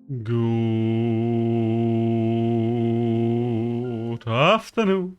Good afternoon.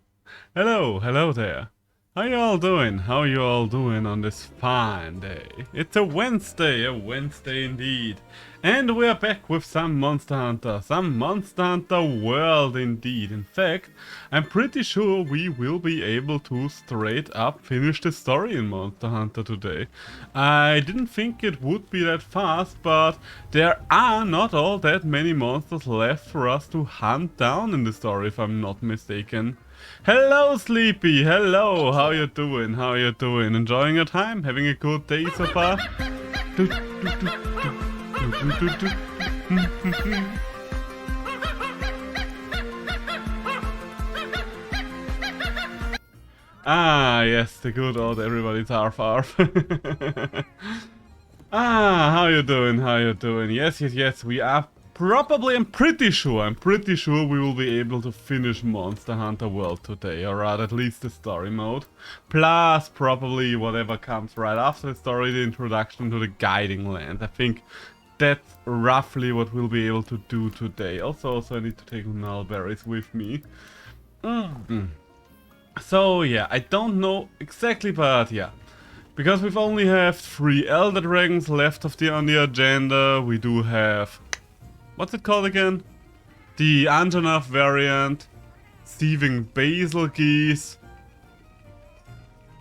Hello there. How you all doing? How you all doing on this fine day? It's a Wednesday indeed. And we are back with some Monster Hunter World indeed. In fact, I'm pretty sure we will be able to straight up finish the story in Monster Hunter today. I didn't think it would be that fast, but there are not all that many monsters left for us to hunt down in the story, if I'm not mistaken. Hello, Sleepy. Hello. How you doing? How you doing? Enjoying your time? Having a good day so far? Ah, yes, the good old everybody's arf arf. Ah, how you doing? How you doing? Yes, we are probably, I'm pretty sure we will be able to finish Monster Hunter World today, or rather at least the story mode. Plus, probably whatever comes right after the story, the introduction to the Guiding Land. I think that's roughly what we'll be able to do today. Also I need to take Nullberries with me. So yeah, I don't know exactly, but yeah. Because we've only have 3 Elder Dragons left on the agenda, we do have... what's it called again? The Anjanath variant, Thieving Basil Geese.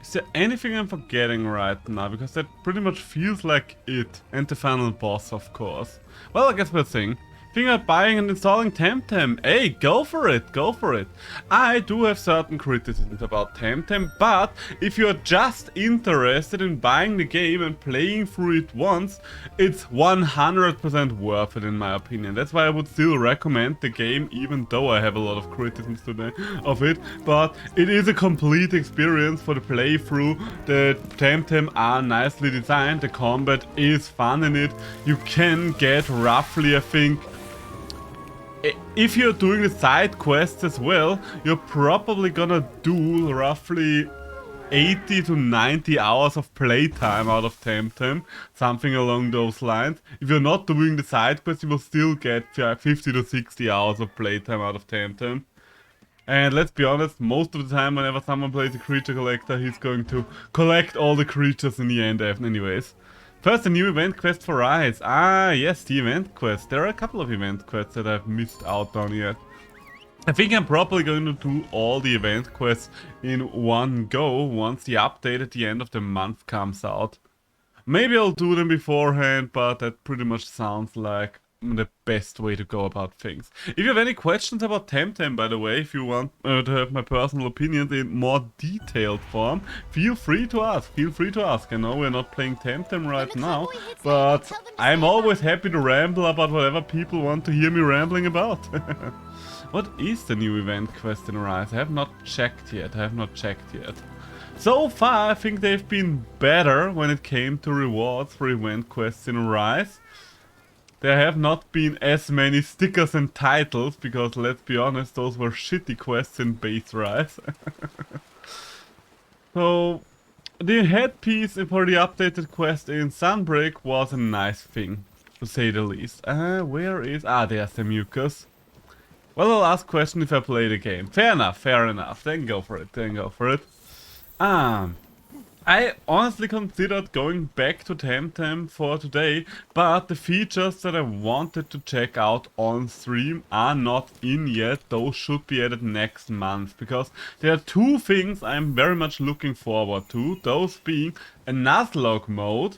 Is there anything I'm forgetting right now? Because that pretty much feels like it. And the final boss, of course. Well, I guess we'll sing. Think about buying and installing Temtem. Hey, go for it, go for it. I do have certain criticisms about Temtem, but if you're just interested in buying the game and playing through it once, it's 100% worth it in my opinion. That's why I would still recommend the game, even though I have a lot of criticisms today of it. But it is a complete experience for the playthrough. The Temtem are nicely designed, the combat is fun in it. You can get roughly, I think, if you're doing the side quests as well, you're probably gonna do roughly 80 to 90 hours of playtime out of Temtem, something along those lines. If you're not doing the side quests, you will still get 50 to 60 hours of playtime out of Temtem. And let's be honest, most of the time whenever someone plays a creature collector, he's going to collect all the creatures in the end anyways. First, a new event quest for Rise. Ah, yes, the event quest. There are a couple of event quests that I've missed out on yet. I think I'm probably going to do all the event quests in one go once the update at the end of the month comes out. Maybe I'll do them beforehand, but that pretty much sounds like the best way to go about things. If you have any questions about Temtem, by the way, if you want to have my personal opinions in more detailed form, feel free to ask. I know we're not playing Temtem right now, but I'm always happy to ramble about whatever people want to hear me rambling about. What is the new event quest in Rise? I have not checked yet. So far, I think they've been better when it came to rewards for event quests in Rise. There have not been as many stickers and titles, because let's be honest, those were shitty quests in base Rise. So, the headpiece for the updated quest in Sunbreak was a nice thing, to say the least. Where is... ah, there's the mucus. Well, I'll ask question if I play the game. Fair enough. Then go for it. I honestly considered going back to Temtem for today, but the features that I wanted to check out on stream are not in yet. Those should be added next month, because there are 2 things I'm very much looking forward to. Those being a Nuzlocke mode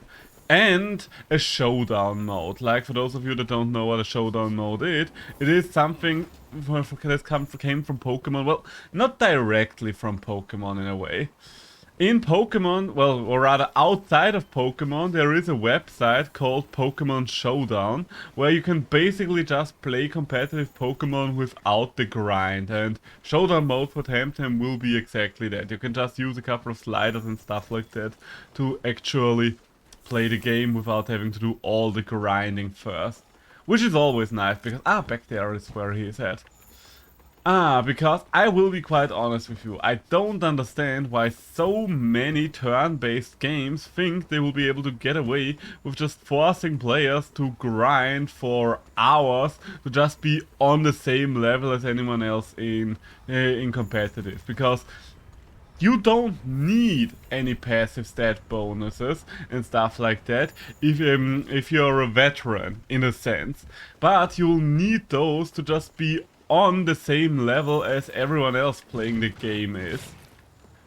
and a showdown mode. Like, for those of you that don't know what a showdown mode is, it is something that came from Pokemon. Well, not directly from Pokemon in a way. In Pokemon, well, or rather outside of Pokemon, there is a website called Pokemon Showdown, where you can basically just play competitive Pokemon without the grind, and Showdown mode for Temtem will be exactly that. You can just use a couple of sliders and stuff like that to actually play the game without having to do all the grinding first. Which is always nice, because, back there is where he is at. Because I will be quite honest with you, I don't understand why so many turn-based games think they will be able to get away with just forcing players to grind for hours to just be on the same level as anyone else in competitive. Because you don't need any passive stat bonuses and stuff like that if you're a veteran, in a sense. But you'll need those to just be on the same level as everyone else playing the game is.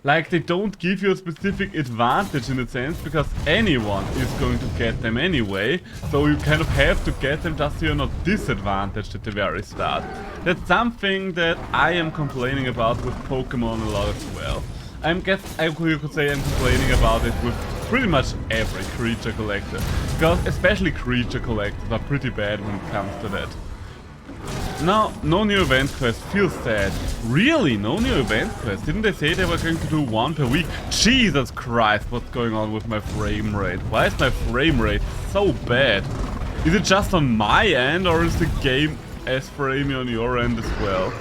Like, they don't give you a specific advantage in a sense, because anyone is going to get them anyway, so you kind of have to get them just so you're not disadvantaged at the very start. That's something that I am complaining about with Pokemon a lot as well. You could say I'm complaining about it with pretty much every creature collector, because especially creature collectors are pretty bad when it comes to that. Now, no new event quest, feels sad. Really? No new event quest? Didn't they say they were going to do one per week? Jesus Christ, what's going on with my frame rate? Why is my frame rate so bad? Is it just on my end, or is the game as framey on your end as well?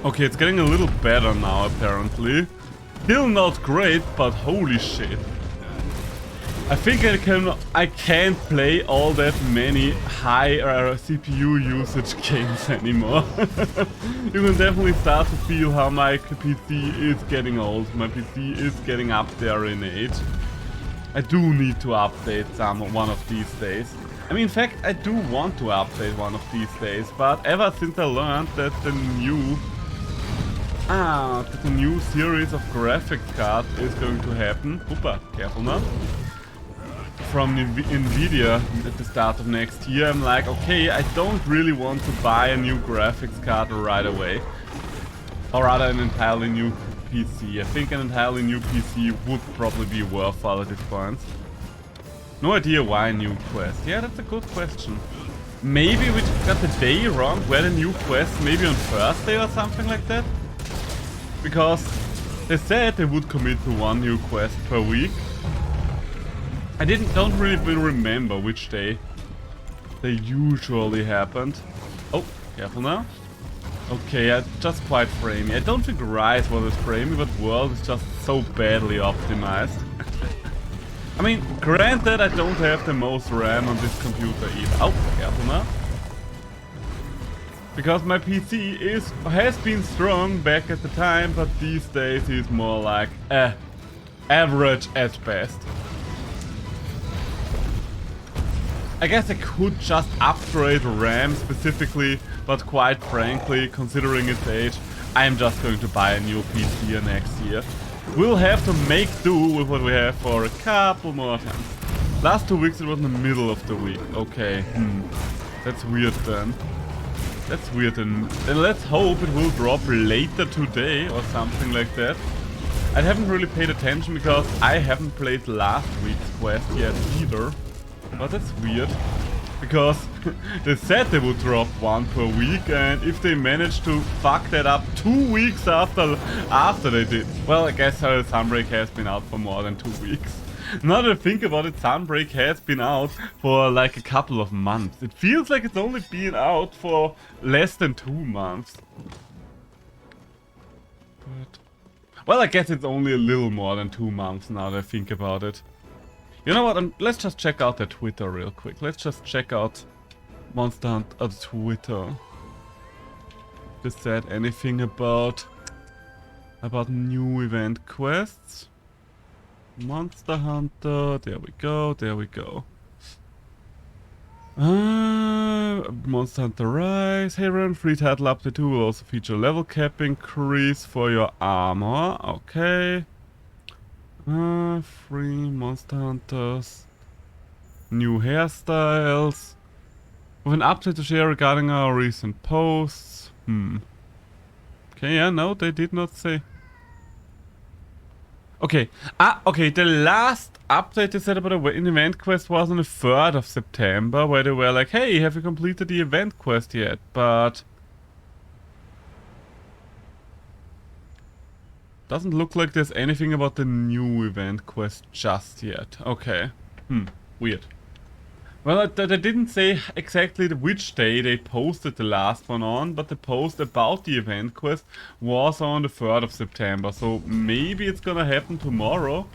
Okay, it's getting a little better now, apparently. Still not great, but holy shit. I think I can't play all that many high CPU usage games anymore. You can definitely start to feel how my PC is getting old. My PC is getting up there in age. I do need to update one of these days. I mean, in fact, I do want to update one of these days, but ever since I learned that the new series of graphics card is going to happen. Hoopa, careful now. From Nvidia at the start of next year, I'm like, okay, I don't really want to buy a new graphics card right away. Or rather, an entirely new PC. I think an entirely new PC would probably be worthwhile at this point. No idea why a new quest. Yeah, that's a good question. Maybe we got the day wrong, where the new quest, maybe on Thursday or something like that? Because they said they would commit to one new quest per week. I don't really remember which day they usually happened. Oh, careful now. Okay, just quite framey. I don't think Rise was framey, but World is just so badly optimized. I mean, granted, I don't have the most RAM on this computer either. Oh, careful now. Because my PC has been strong back at the time, but these days is more like average at best. I guess I could just upgrade RAM specifically, but quite frankly, considering its age, I am just going to buy a new PC next year. We'll have to make do with what we have for a couple more times. Last 2 weeks it was in the middle of the week. Okay, that's weird then. That's weird then. Then let's hope it will drop later today or something like that. I haven't really paid attention because I haven't played last week's quest yet either. But that's weird, because they said they would drop one per week, and if they managed to fuck that up 2 weeks after they did, well, I guess Sunbreak has been out for more than 2 weeks. Now that I think about it, Sunbreak has been out for like a couple of months. It feels like it's only been out for less than 2 months. But, well, I guess it's only a little more than 2 months now that I think about it. You know what, let's just check out their Twitter real quick. Let's just check out Monster Hunter's Twitter. They said anything about new event quests? Monster Hunter, there we go, there we go. Monster Hunter Rise. Hey Ren, free title update 2 will also feature level cap increase for your armor. Okay. Free Monster Hunters. New hairstyles. With an update to share regarding our recent posts. Okay, yeah, no, they did not say. Okay. Okay, the last update they said about an event quest was on the 3rd of September, where they were like, hey, have you completed the event quest yet? But doesn't look like there's anything about the new event quest just yet. Okay. Weird. Well, they didn't say exactly which day they posted the last one on, but the post about the event quest was on the 3rd of September, so maybe it's gonna happen tomorrow.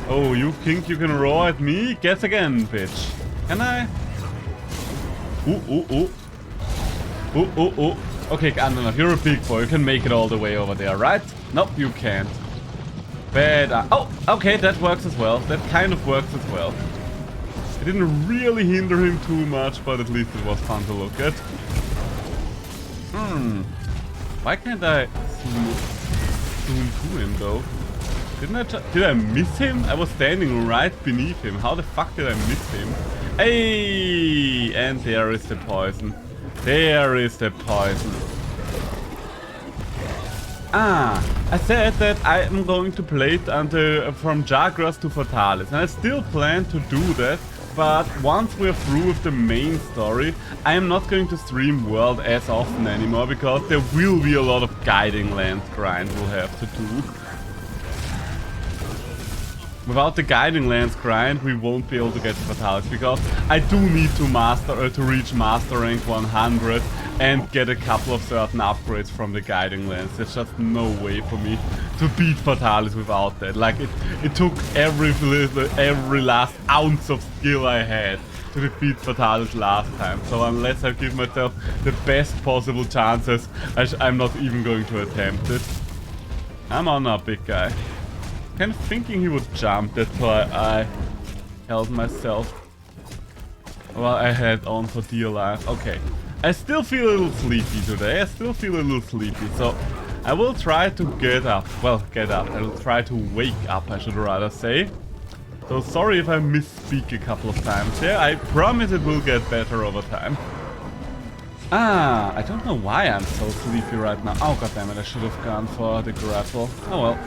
Oh, you think you can roar at me? Guess again, bitch. Can I? Ooh, ooh, ooh. Ooh, ooh, ooh. Okay, Gandalf, you're a big boy. You can make it all the way over there, right? Nope, you can't. Bad. Oh, okay, that works as well. That kind of works as well. It didn't really hinder him too much, but at least it was fun to look at. Why can't I zoom to him though? Did I miss him? I was standing right beneath him. How the fuck did I miss him? Hey! And there is the poison. There is the poison. Ah, I said that I am going to play it from jAgras to fataliZ, and I still plan to do that, but once we're through with the main story, I am not going to stream World as often anymore, because there will be a lot of guiding lands grind we'll have to do. Without the guiding lands grind, we won't be able to get to fataliZ, because I do need to reach master rank 100 and get a couple of certain upgrades from the guiding lands. There's just no way for me to beat fataliZ without that. Like it took every last ounce of skill I had to defeat fataliZ last time. So unless I give myself the best possible chances, I'm not even going to attempt it. I'm on now, big guy. Kind of thinking he would jump, that's why I held myself. Well, I had on for dear life. Okay. I still feel a little sleepy today. I still feel a little sleepy. So I will try to get up. Well, get up. I will try to wake up, I should rather say. So sorry if I misspeak a couple of times there. I promise it will get better over time. Ah, I don't know why I'm so sleepy right now. Oh, goddammit, I should have gone for the grapple. Oh well.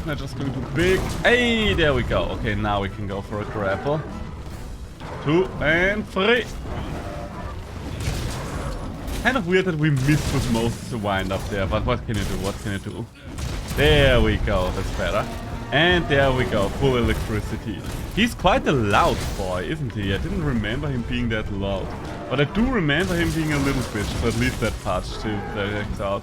I'm just going to big... Hey, there we go. Okay, now we can go for a grapple. 2 and 3. Kind of weird that we missed with most of the wind up there, but what can you do? What can you do? There we go. That's better. And there we go. Full electricity. He's quite a loud boy, isn't he? I didn't remember him being that loud. But I do remember him being a little bitch, so at least that part still checks out.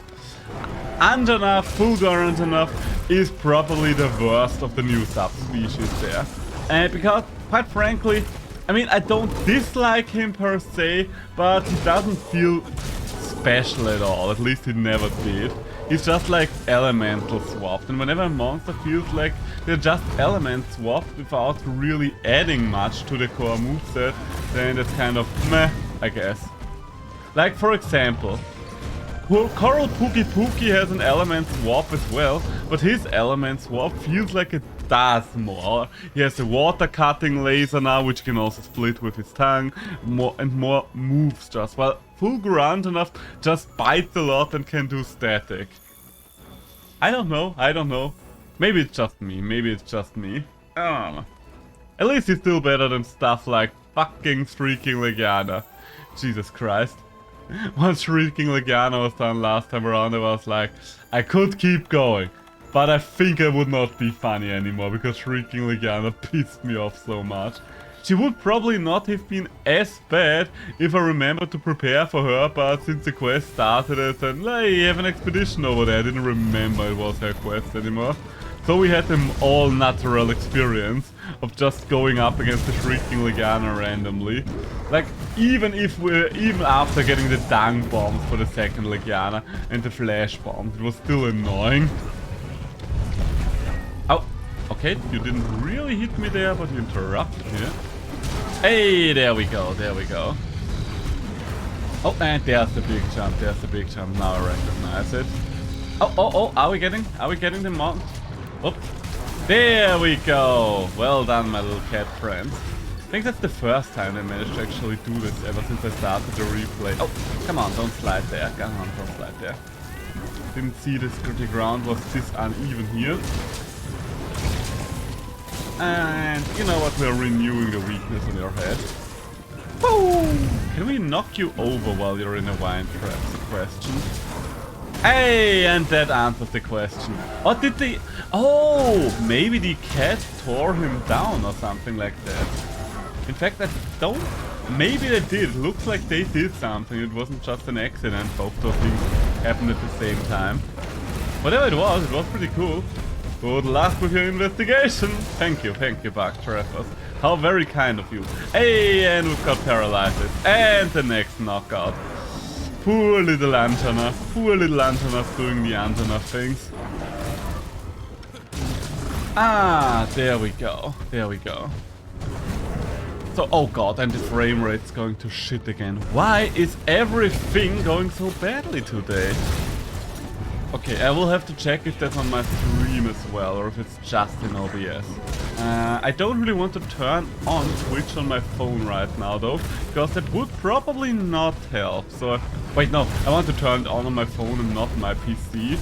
Anjanath, Fulgur Anjanath, is probably the worst of the new subspecies there. And because, quite frankly, I mean, I don't dislike him per se, but he doesn't feel special at all. At least he never did. He's just like elemental swapped, and whenever a monster feels like they're just element swapped without really adding much to the core moveset, then it's kind of meh, I guess. Like, for example, Coral Pookie Pookie has an element swap as well, but his element swap feels like it does more. He has a water cutting laser now, which can also split with his tongue, more moves just. Well, Fulgur Anjanath just bites a lot and can do static. I don't know. Maybe it's just me, I don't know. At least he's still better than stuff like fucking Shrieking Legiana. Jesus Christ. Once Shrieking Legiana was done last time around, I was like, I could keep going, but I think I would not be funny anymore because Shrieking Legiana pissed me off so much. She would probably not have been as bad if I remembered to prepare for her, but since the quest started, I said, hey, you have an expedition over there. I didn't remember it was her quest anymore. So we had an all-natural experience of just going up against the Shrieking Legiana randomly. Like, even after getting the dung bombs for the second Legiana and the flash bombs, it was still annoying. Oh, okay, you didn't really hit me there, but you interrupted me. Hey, there we go. Oh, and there's the big jump, now I recognize it. Oh, are we getting the mount? Oh, there we go. Well done, my little cat friend. I think that's the first time I managed to actually do this ever since I started the replay. Oh, come on, don't slide there. Come on, don't slide there. Didn't see the ground was this uneven here. And you know what, we're renewing the weakness on your head. Boom! Can we knock you over while you're in a wine trap? That's the question. Hey, and that answers the question. What did they... Oh, maybe the cat tore him down or something like that. In fact, I don't... Maybe they did. Looks like they did something. It wasn't just an accident. Both those things happened at the same time. Whatever it was pretty cool. Good luck with your investigation. Thank you, Bug Trappers. How very kind of you. Hey, and we've got paralysis. And the next knockout. Poor little Antonov. Poor little Antonov doing the Antonov things. Ah, there we go. There we go. So, oh god, and the frame rate's going to shit again. Why is everything going so badly today? Okay, I will have to check if that's on my stream as well, or if it's just in OBS. I don't really want to turn on Twitch on my phone right now though, because that would probably not help. So, wait, no, I want to turn it on my phone and not my PC.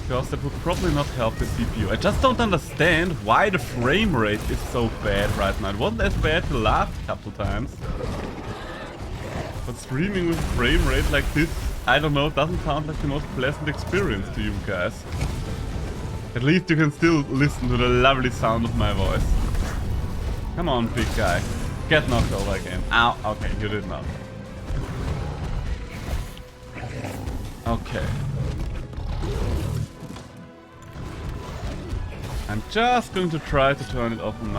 Because that would probably not help the CPU. I just don't understand why the frame rate is so bad right now. It wasn't as bad the last couple times. But streaming with frame rate like this, I don't know, doesn't sound like the most pleasant experience to you guys. At least you can still listen to the lovely sound of my voice. Come on, big guy. Get knocked over again. Ow, okay, you did not. Okay. I'm just going to try to turn it off on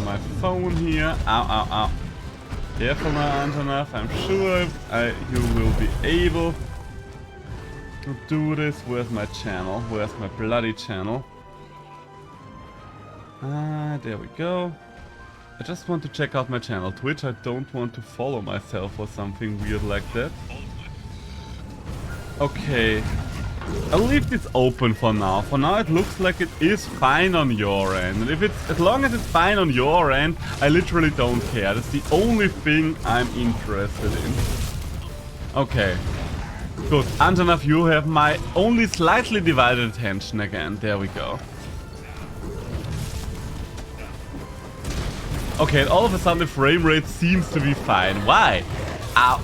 my phone here. Ow, ow, ow. Careful now, Antonov. I'm sure you will be able to do this. Where's my channel? Where's my bloody channel? Ah, there we go. I just want to check out my channel. Twitch, I don't want to follow myself or something weird like that. Okay. I'll leave this open for now. For now it looks like it is fine on your end. And if it's, as long as it's fine on your end, I literally don't care. That's the only thing I'm interested in. Okay. Good. Antonov, you have my only slightly divided attention again. There we go. Okay, and all of a sudden the frame rate seems to be fine. Why? Ow.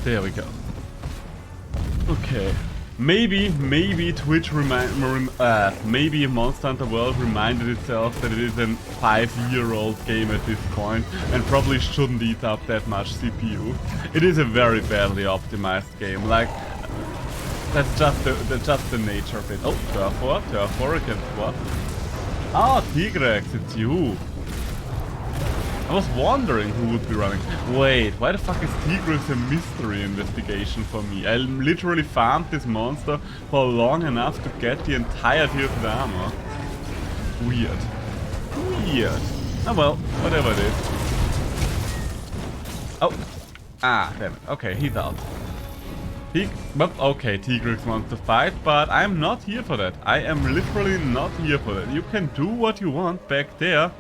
There we go. Okay. Maybe Twitch maybe Monster Hunter World reminded itself that it is a 5-year-old game at this point and probably shouldn't eat up that much CPU. It is a very badly optimized game. Like, that's just the nature of it. Oh, turf war against what? Ah, jAgras, it's you. I was wondering who would be running. Wait, why the fuck is jAgras a mystery investigation for me? I literally farmed this monster for long enough to get the entirety of the armor. Weird. Weird. Oh well, whatever it is. Oh. Ah, damn it. Okay, he's out. Okay, jAgras wants to fight, but I'm not here for that. I am literally not here for that. You can do what you want back there.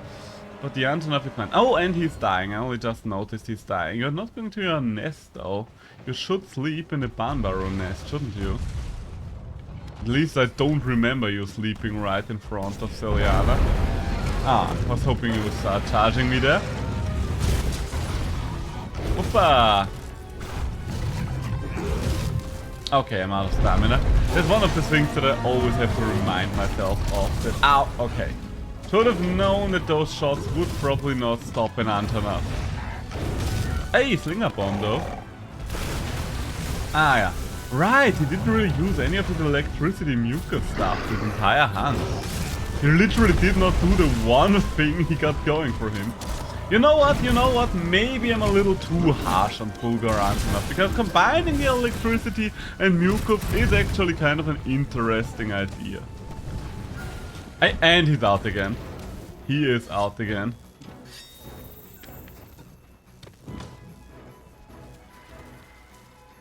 But the Antonov is fine. Oh, and he's dying. I only just noticed he's dying. You're not going to your nest, though. You should sleep in the Banbaro nest, shouldn't you? At least I don't remember you sleeping right in front of Celiana. Ah, I was hoping you would start charging me there. Whoopa! Okay, I'm out of stamina. That's one of the things that I always have to remind myself of. That, ow, okay. Should have known that those shots would probably not stop an Antonov. Hey, Slinger Bomb though. Ah yeah. Right, he didn't really use any of his electricity mucus stuff his entire hand. He literally did not do the one thing he got going for him. You know what? Maybe I'm a little too harsh on Bulgar Antonov, because combining the electricity and mucus is actually kind of an interesting idea. And he's out again. He is out again.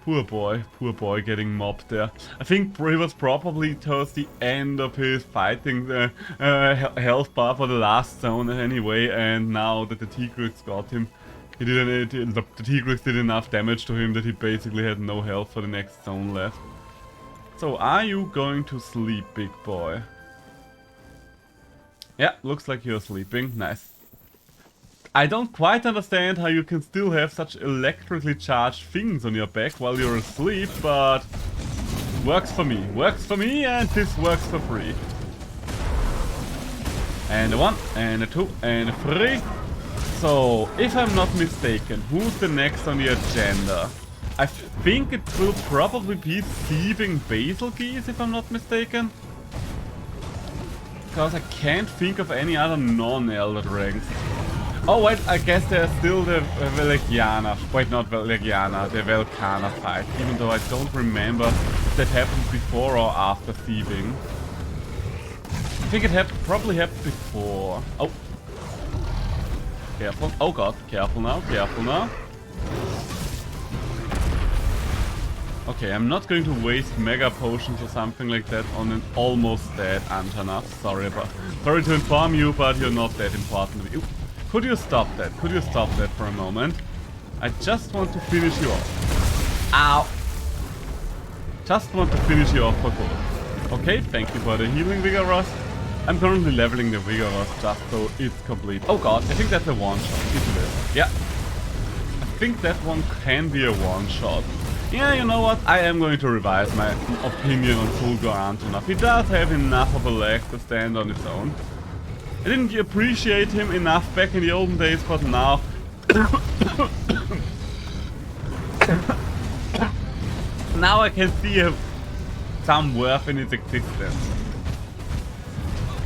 Poor boy getting mobbed there. I think he was probably towards the end of his fighting health bar for the last zone anyway, and now that the jAgras got him, the jAgras did enough damage to him that he basically had no health for the next zone left. So are you going to sleep, big boy? Yeah, looks like you're sleeping. Nice. I don't quite understand how you can still have such electrically charged things on your back while you're asleep, but works for me. Works for me, and this works for free. And a 1, and a 2, and a 3. So, if I'm not mistaken, who's the next on the agenda? I think it will probably be thieving basil geese, if I'm not mistaken. Because I can't think of any other non-Elder Dragons. Oh wait, I guess there's still the Velegiana. Wait, not Velegiana, the Velcana fight. Even though I don't remember if that happened before or after thieving. I think it probably happened before. Oh. Careful. Oh god, careful now, careful now. Okay, I'm not going to waste mega potions or something like that on an almost dead Anjanath. Sorry to inform you, but you're not that important. Could you stop that? Could you stop that for a moment? I just want to finish you off. Ow! Just want to finish you off for good. Okay, thank you for the healing, Vigorous. I'm currently leveling the Vigorous just so it's complete. Oh god, I think that's a one-shot, isn't it? Yeah. I think that one can be a one-shot. Yeah, you know what? I am going to revise my opinion on Fulgur Anjanath. He does have enough of a leg to stand on his own. I didn't appreciate him enough back in the olden days, but now... now I can see some worth in his existence.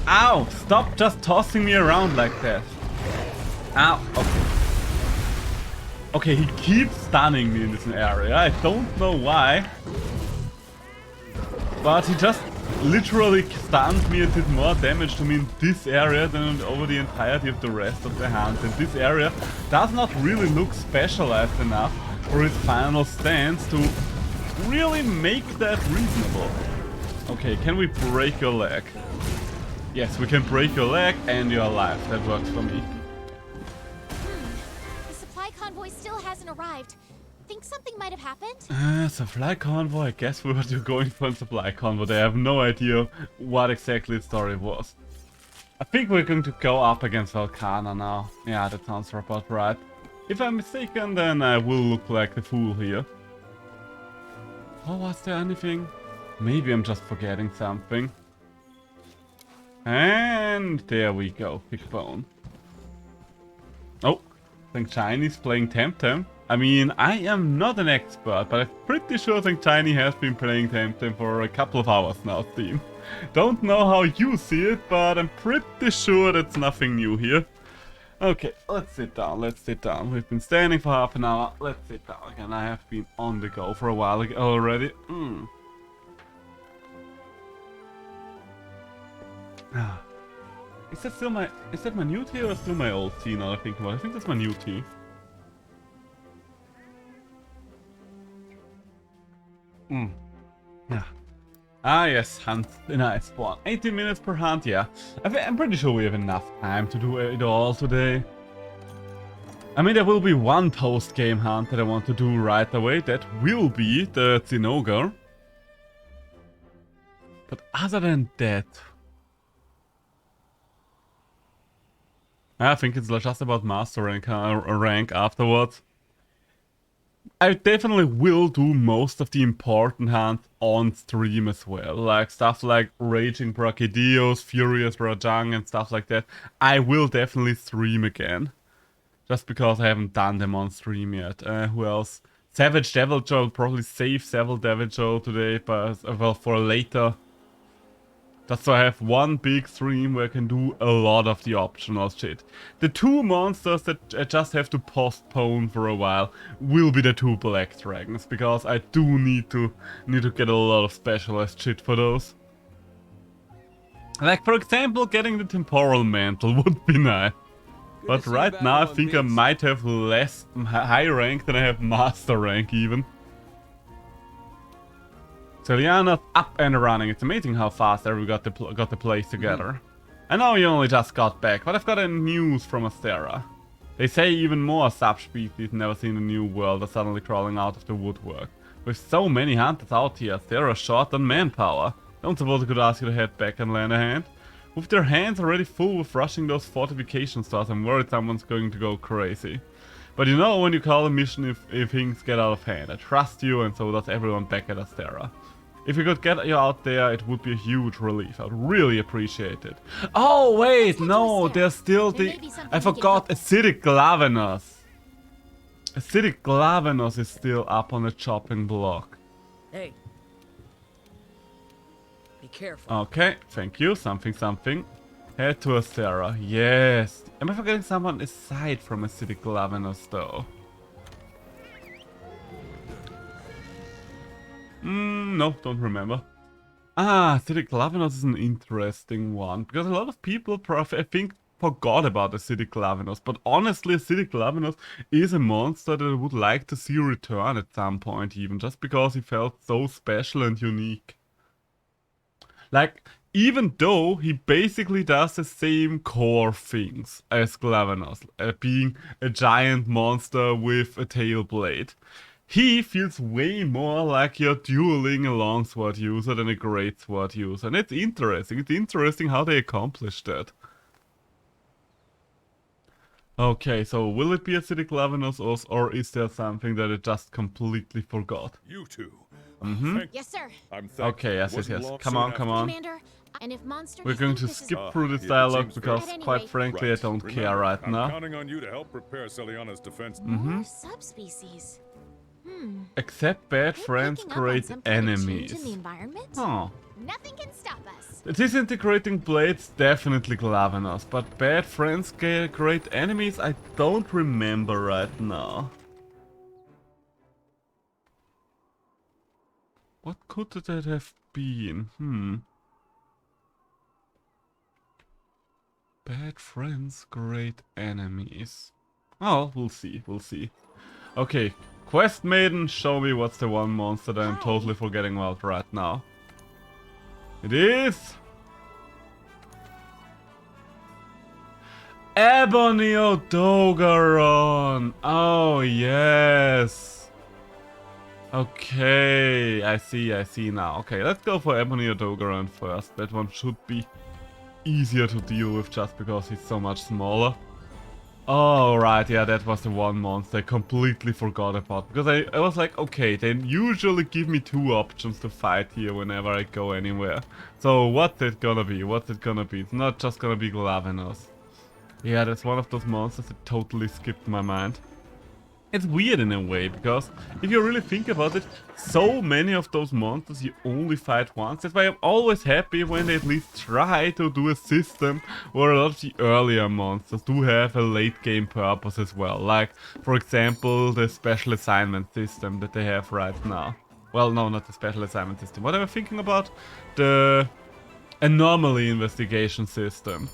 Ow! Stop just tossing me around like that. Ow! Okay. Okay, he keeps stunning me in this area. I don't know why. But he just literally stunned me and did more damage to me in this area than over the entirety of the rest of the hand. And this area does not really look specialized enough for his final stance to really make that reasonable. Okay, can we break your leg? Yes, we can break your leg and you're alive. That works for me. The supply convoy still hasn't arrived. Think something might have happened? Supply convoy? I guess we were going for a supply convoy. I have no idea what exactly the story was. I think we're going to go up against Velcana now. Yeah, that sounds about right. If I'm mistaken, then I will look like the fool here. Oh, was there anything? Maybe I'm just forgetting something. And there we go, big bone. Oh, I think Chinese playing Temtem. I mean, I am not an expert, but I'm pretty sure I think Tiny has been playing Temtem for a couple of hours now, team. Don't know how you see it, but I'm pretty sure that's nothing new here. Okay, let's sit down, let's sit down. We've been standing for half an hour, let's sit down again. I have been on the go for a while already. Is that still my... Is that my new tea or still my old tea now I think about it? I think that's my new tea. Yeah. Ah yes, hunt in Iceborns. 18 minutes per hunt, yeah. I'm pretty sure we have enough time to do it all today. I mean, there will be one post-game hunt that I want to do right away. That will be the Zinogre. But other than that... I think it's just about master rank afterwards. I definitely will do most of the important hunts on stream as well. Like stuff like Raging Brachydios, Furious Rajang and stuff like that. I will definitely stream again. Just because I haven't done them on stream yet. Who else? Savage Deviljo, I'll probably save Savage Deviljo today, but well, for later. Just so I have one big stream where I can do a lot of the optional shit. The two monsters that I just have to postpone for a while will be the two black dragons, because I do need to get a lot of specialized shit for those. Like for example, getting the temporal mantle would be nice. But right now I think I might have less high rank than I have master rank even. Celiana's up and running. It's amazing how fast everyone got the place together. I know you only just got back, but I've got a news from Astera. They say even more subspecies never seen a new world are suddenly crawling out of the woodwork. With so many hunters out here, Astera's short on manpower. Don't suppose I could ask you to head back and lend a hand? With their hands already full with rushing those fortification stars, I'm worried someone's going to go crazy. But you know when you call a mission if things get out of hand. I trust you and so does everyone back at Astera. If we could get you out there, it would be a huge relief. I'd really appreciate it. Oh wait, no, there's still the... I forgot acidic Glavenus. Acidic Glavenus is still up on the chopping block. Hey. Be careful. Okay, thank you. Something. Head to Astera. Yes. Am I forgetting someone aside from acidic Glavenus though? No, don't remember. Ah, acidic Glavenus is an interesting one. Because a lot of people, I think, forgot about acidic Glavenus. But honestly, acidic Glavenus is a monster that I would like to see return at some point even. Just because he felt so special and unique. Like, even though he basically does the same core things as Glavenus. Being a giant monster with a tail blade. He feels way more like you're dueling a longsword user than a greatsword user. And it's interesting. It's interesting how they accomplished that. Okay, so will it be acidic Glavenus or is there something that it just completely forgot? You two. Yes, sir. Okay, yes. Come on. Commander, and if monsters We're going to skip through this dialogue because, quite frankly, I don't care right now. I'm counting on you to help repair Celiana's defense. More subspecies. Except bad friends create enemies. In the environment? Oh. Nothing can stop us. The disintegrating blades definitely Glavenus, but bad friends create enemies I don't remember right now. What could that have been? Bad friends, great enemies. Oh, we'll see. Okay, Quest Maiden, show me what's the one monster that I'm totally forgetting about right now. It is... Eboniodogaron! Oh, yes! Okay, I see now. Okay, let's go for Eboniodogaron first. That one should be easier to deal with just because he's so much smaller. Oh, right, yeah, that was the one monster I completely forgot about. Because I was like, okay, they usually give me two options to fight here whenever I go anywhere. So what's it gonna be? It's not just gonna be Glavenus. Yeah, that's one of those monsters that totally skipped my mind. It's weird in a way, because if you really think about it, so many of those monsters you only fight once. That's why I'm always happy when they at least try to do a system where a lot of the earlier monsters do have a late game purpose as well. Like, for example, the special assignment system that they have right now. Well, no, not the special assignment system. What am I thinking about? The anomaly investigation system.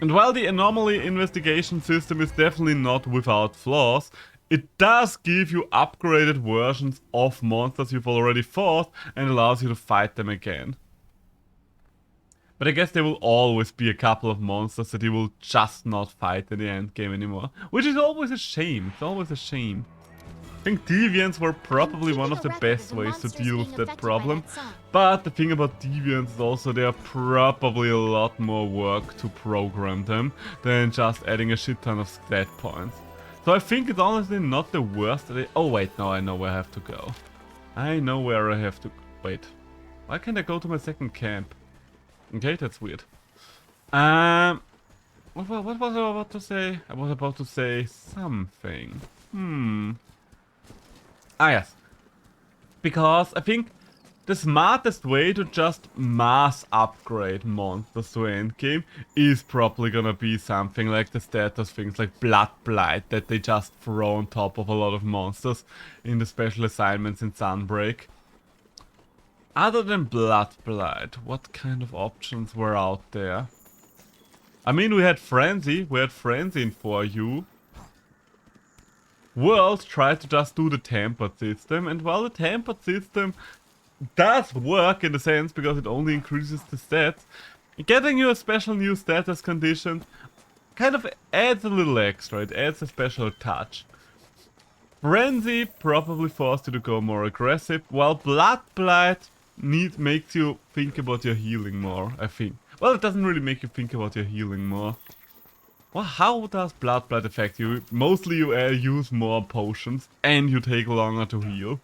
And while the anomaly investigation system is definitely not without flaws, it does give you upgraded versions of monsters you've already fought and allows you to fight them again. But I guess there will always be a couple of monsters that you will just not fight in the end game anymore. Which is always a shame. It's always a shame. I think deviants were probably one of the best ways to deal with that problem. But the thing about deviants is also they are probably a lot more work to program them than just adding a shit ton of stat points. So I think it's honestly not the worst that oh wait, no, I know where I have to go. Wait. Why can't I go to my second camp? Okay, that's weird. What was I about to say? I was about to say something. Ah yes. Because I think the smartest way to just mass upgrade monsters to endgame is probably gonna be something like the status things like Blood Blight that they just throw on top of a lot of monsters in the special assignments in Sunbreak. Other than Blood Blight, what kind of options were out there? I mean, we had Frenzy in 4U. World tried to just do the tempered system, and while the tempered system does work in the sense because it only increases the stats, getting you a special new status condition kind of adds a little extra, it adds a special touch. Frenzy probably forced you to go more aggressive, while Blood Blight makes you think about your healing more, I think. Well, it doesn't really make you think about your healing more. Well, how does Blood affect you? Mostly you use more potions and you take longer to heal.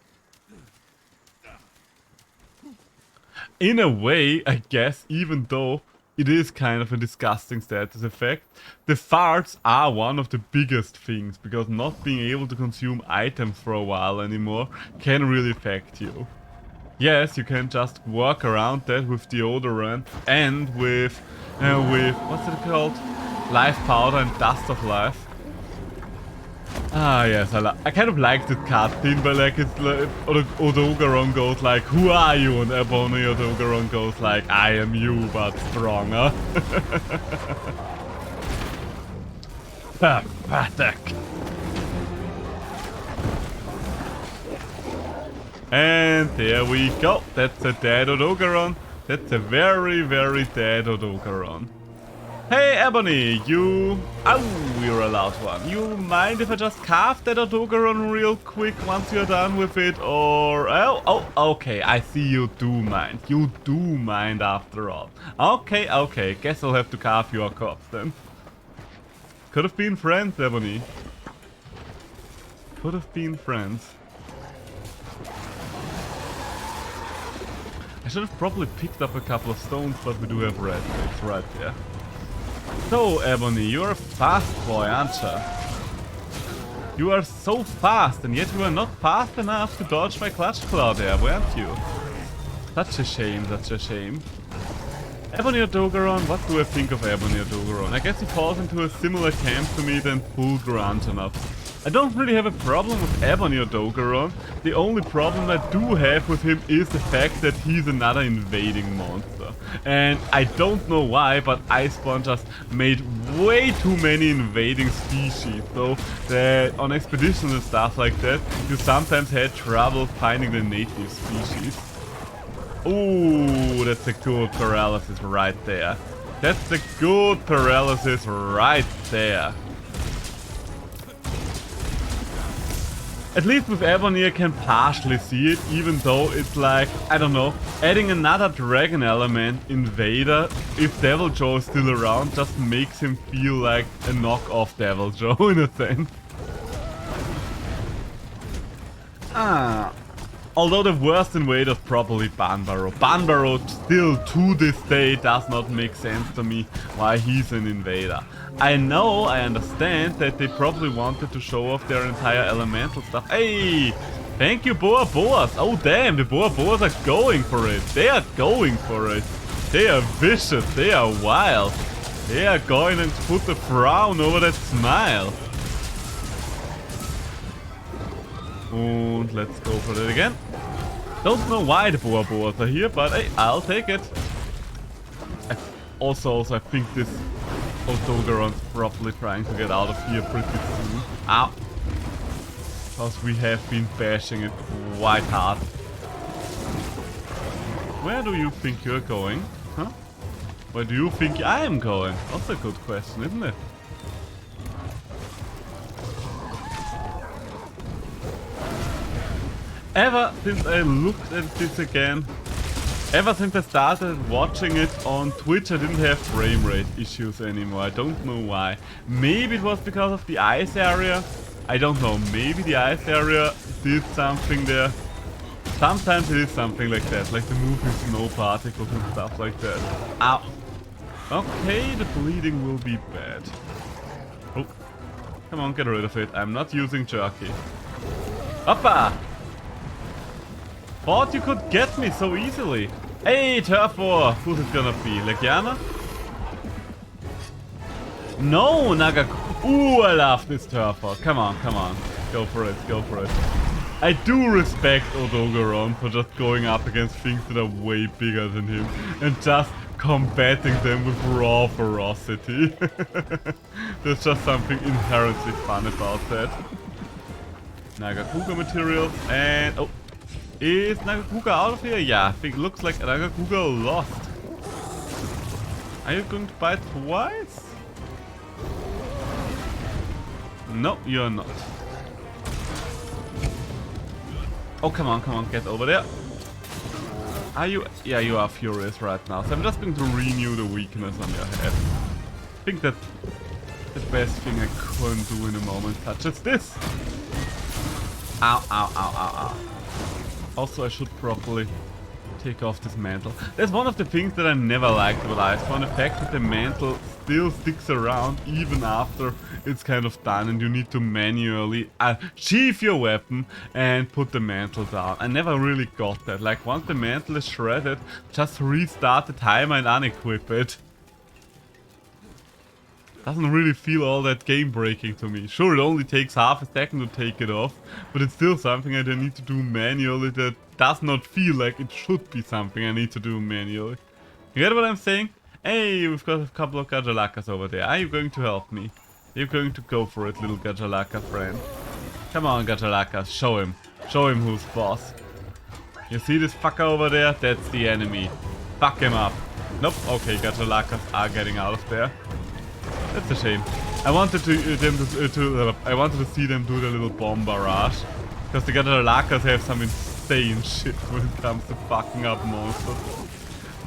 In a way, I guess, even though it is kind of a disgusting status effect, the farts are one of the biggest things, because not being able to consume items for a while anymore can really affect you. Yes, you can just work around that with deodorant and with what's it called? Life powder and dust of life. Ah yes, I kind of like this cutscene, but like it's like Odogaron goes like, "Who are you?" and Ebony Odogaron goes like, "I am you, but stronger." Pathetic. And there we go. That's a dead Odogaron. That's a very, very dead Odogaron. Hey Ebony, you... Oh, you're a loud one. You mind if I just carve that Odogaron real quick once you're done with it? Or... Oh, okay, I see you do mind. You do mind after all. Okay, guess I'll have to carve your corpse then. Could have been friends, Ebony. Could have been friends. I should have probably picked up a couple of stones, but we do have red grapes right there. So, Ebony, you're a fast boy, aren't you? You are so fast, and yet you are not fast enough to dodge my clutch claw there, weren't you? Such a shame, such a shame. Ebony Odogaron, what do I think of Ebony Odogaron? I guess he falls into a similar camp to me than Full Gruntanov. I don't really have a problem with Ebony Odogaron. The only problem I do have with him is the fact that he's another invading monster. And I don't know why, but Iceborns just made way too many invading species. So on expeditions and stuff like that, you sometimes had trouble finding the native species. Ooh, that's a good paralysis right there. That's a good paralysis right there. At least with Ebony I can partially see it, even though it's like, I don't know, adding another dragon element, Invader, if Devil Joe is still around, just makes him feel like a knockoff Devil Joe in a sense. Although the worst invader is probably Banbaro. Banbaro still to this day does not make sense to me why he's an invader. I understand that they probably wanted to show off their entire elemental stuff. Hey! Thank you, Boa Boas! Oh damn, the Boa Boas are going for it. They are going for it. They are vicious, they are wild. They are going and put a frown over that smile. And let's go for it again. Don't know why the Boa Boas are here, but hey, I'll take it. Also, I think this Odogaron's probably trying to get out of here pretty soon. Ow! Because we have been bashing it quite hard. Where do you think you're going? Huh? Where do you think I am going? That's a good question, isn't it? Ever since I looked at this again, ever since I started watching it on Twitch, I didn't have frame rate issues anymore. I don't know why. Maybe it was because of the ice area. I don't know. Maybe the ice area did something there. Sometimes it is something like that, like the moving snow particles and stuff like that. Ow. Okay, the bleeding will be bad. Oh. Come on, get rid of it. I'm not using jerky. Hoppa! Thought you could get me so easily. Hey, Turf War! Who's it gonna be? Legiana? No, Nagaku. Ooh, I love this Turf War. Come on, come on. Go for it, go for it. I do respect Odogaron for just going up against things that are way bigger than him and just combating them with raw ferocity. There's just something inherently fun about that. Nagakuga materials and... oh. Is Nagakuga out of here? Yeah, I think looks like Nagakuga lost. Are you going to bite twice? No, you're not. Oh, come on, get over there. Are you? Yeah, you are furious right now. So I'm just going to renew the weakness on your head. I think that's the best thing I can do in a moment such as this. Ow, ow, ow, ow, ow. Also, I should probably take off this mantle. That's one of the things that I never liked about Iceborns. The fact that the mantle still sticks around even after it's kind of done and you need to manually sheath your weapon and put the mantle down. I never really got that. Like, once the mantle is shredded, just restart the timer and unequip it. Doesn't really feel all that game breaking to me. Sure, it only takes half a second to take it off, but it's still something I need to do manually that does not feel like it should be something I need to do manually. You get what I'm saying? Hey, we've got a couple of jAgras over there. Are you going to help me? Are you going to go for it, little jAgras friend? Come on, jAgras, show him. Show him who's boss. You see this fucker over there? That's the enemy. Fuck him up. Nope, okay, jAgras are getting out of there. That's a shame. I wanted I wanted to see them do the little bomb barrage, because the jAgras have some insane shit when it comes to fucking up monsters.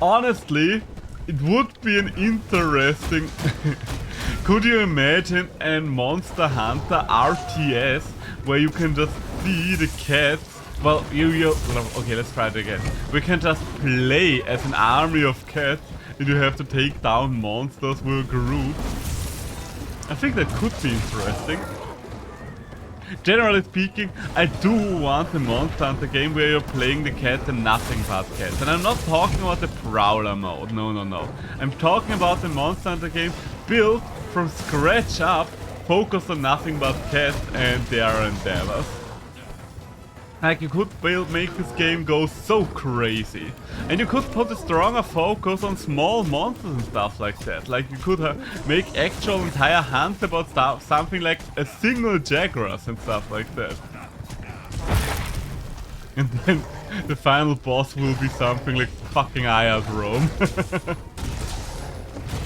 Honestly, it would be an interesting. Could you imagine a Monster Hunter RTS where you can just see the cats? Well, okay, let's try it again. We can just play as an army of cats, and you have to take down monsters with a group. I think that could be interesting. Generally speaking, I do want a Monster Hunter game where you're playing the cats and nothing but cats. And I'm not talking about the Prowler mode, no, no, no. I'm talking about the Monster Hunter game built from scratch up, focused on nothing but cats and their endeavors. Like, you could make this game go so crazy. And you could put a stronger focus on small monsters and stuff like that. Like, you could make actual entire hunts about something like a single jAgras and stuff like that. And then the final boss will be something like fucking Iceborns.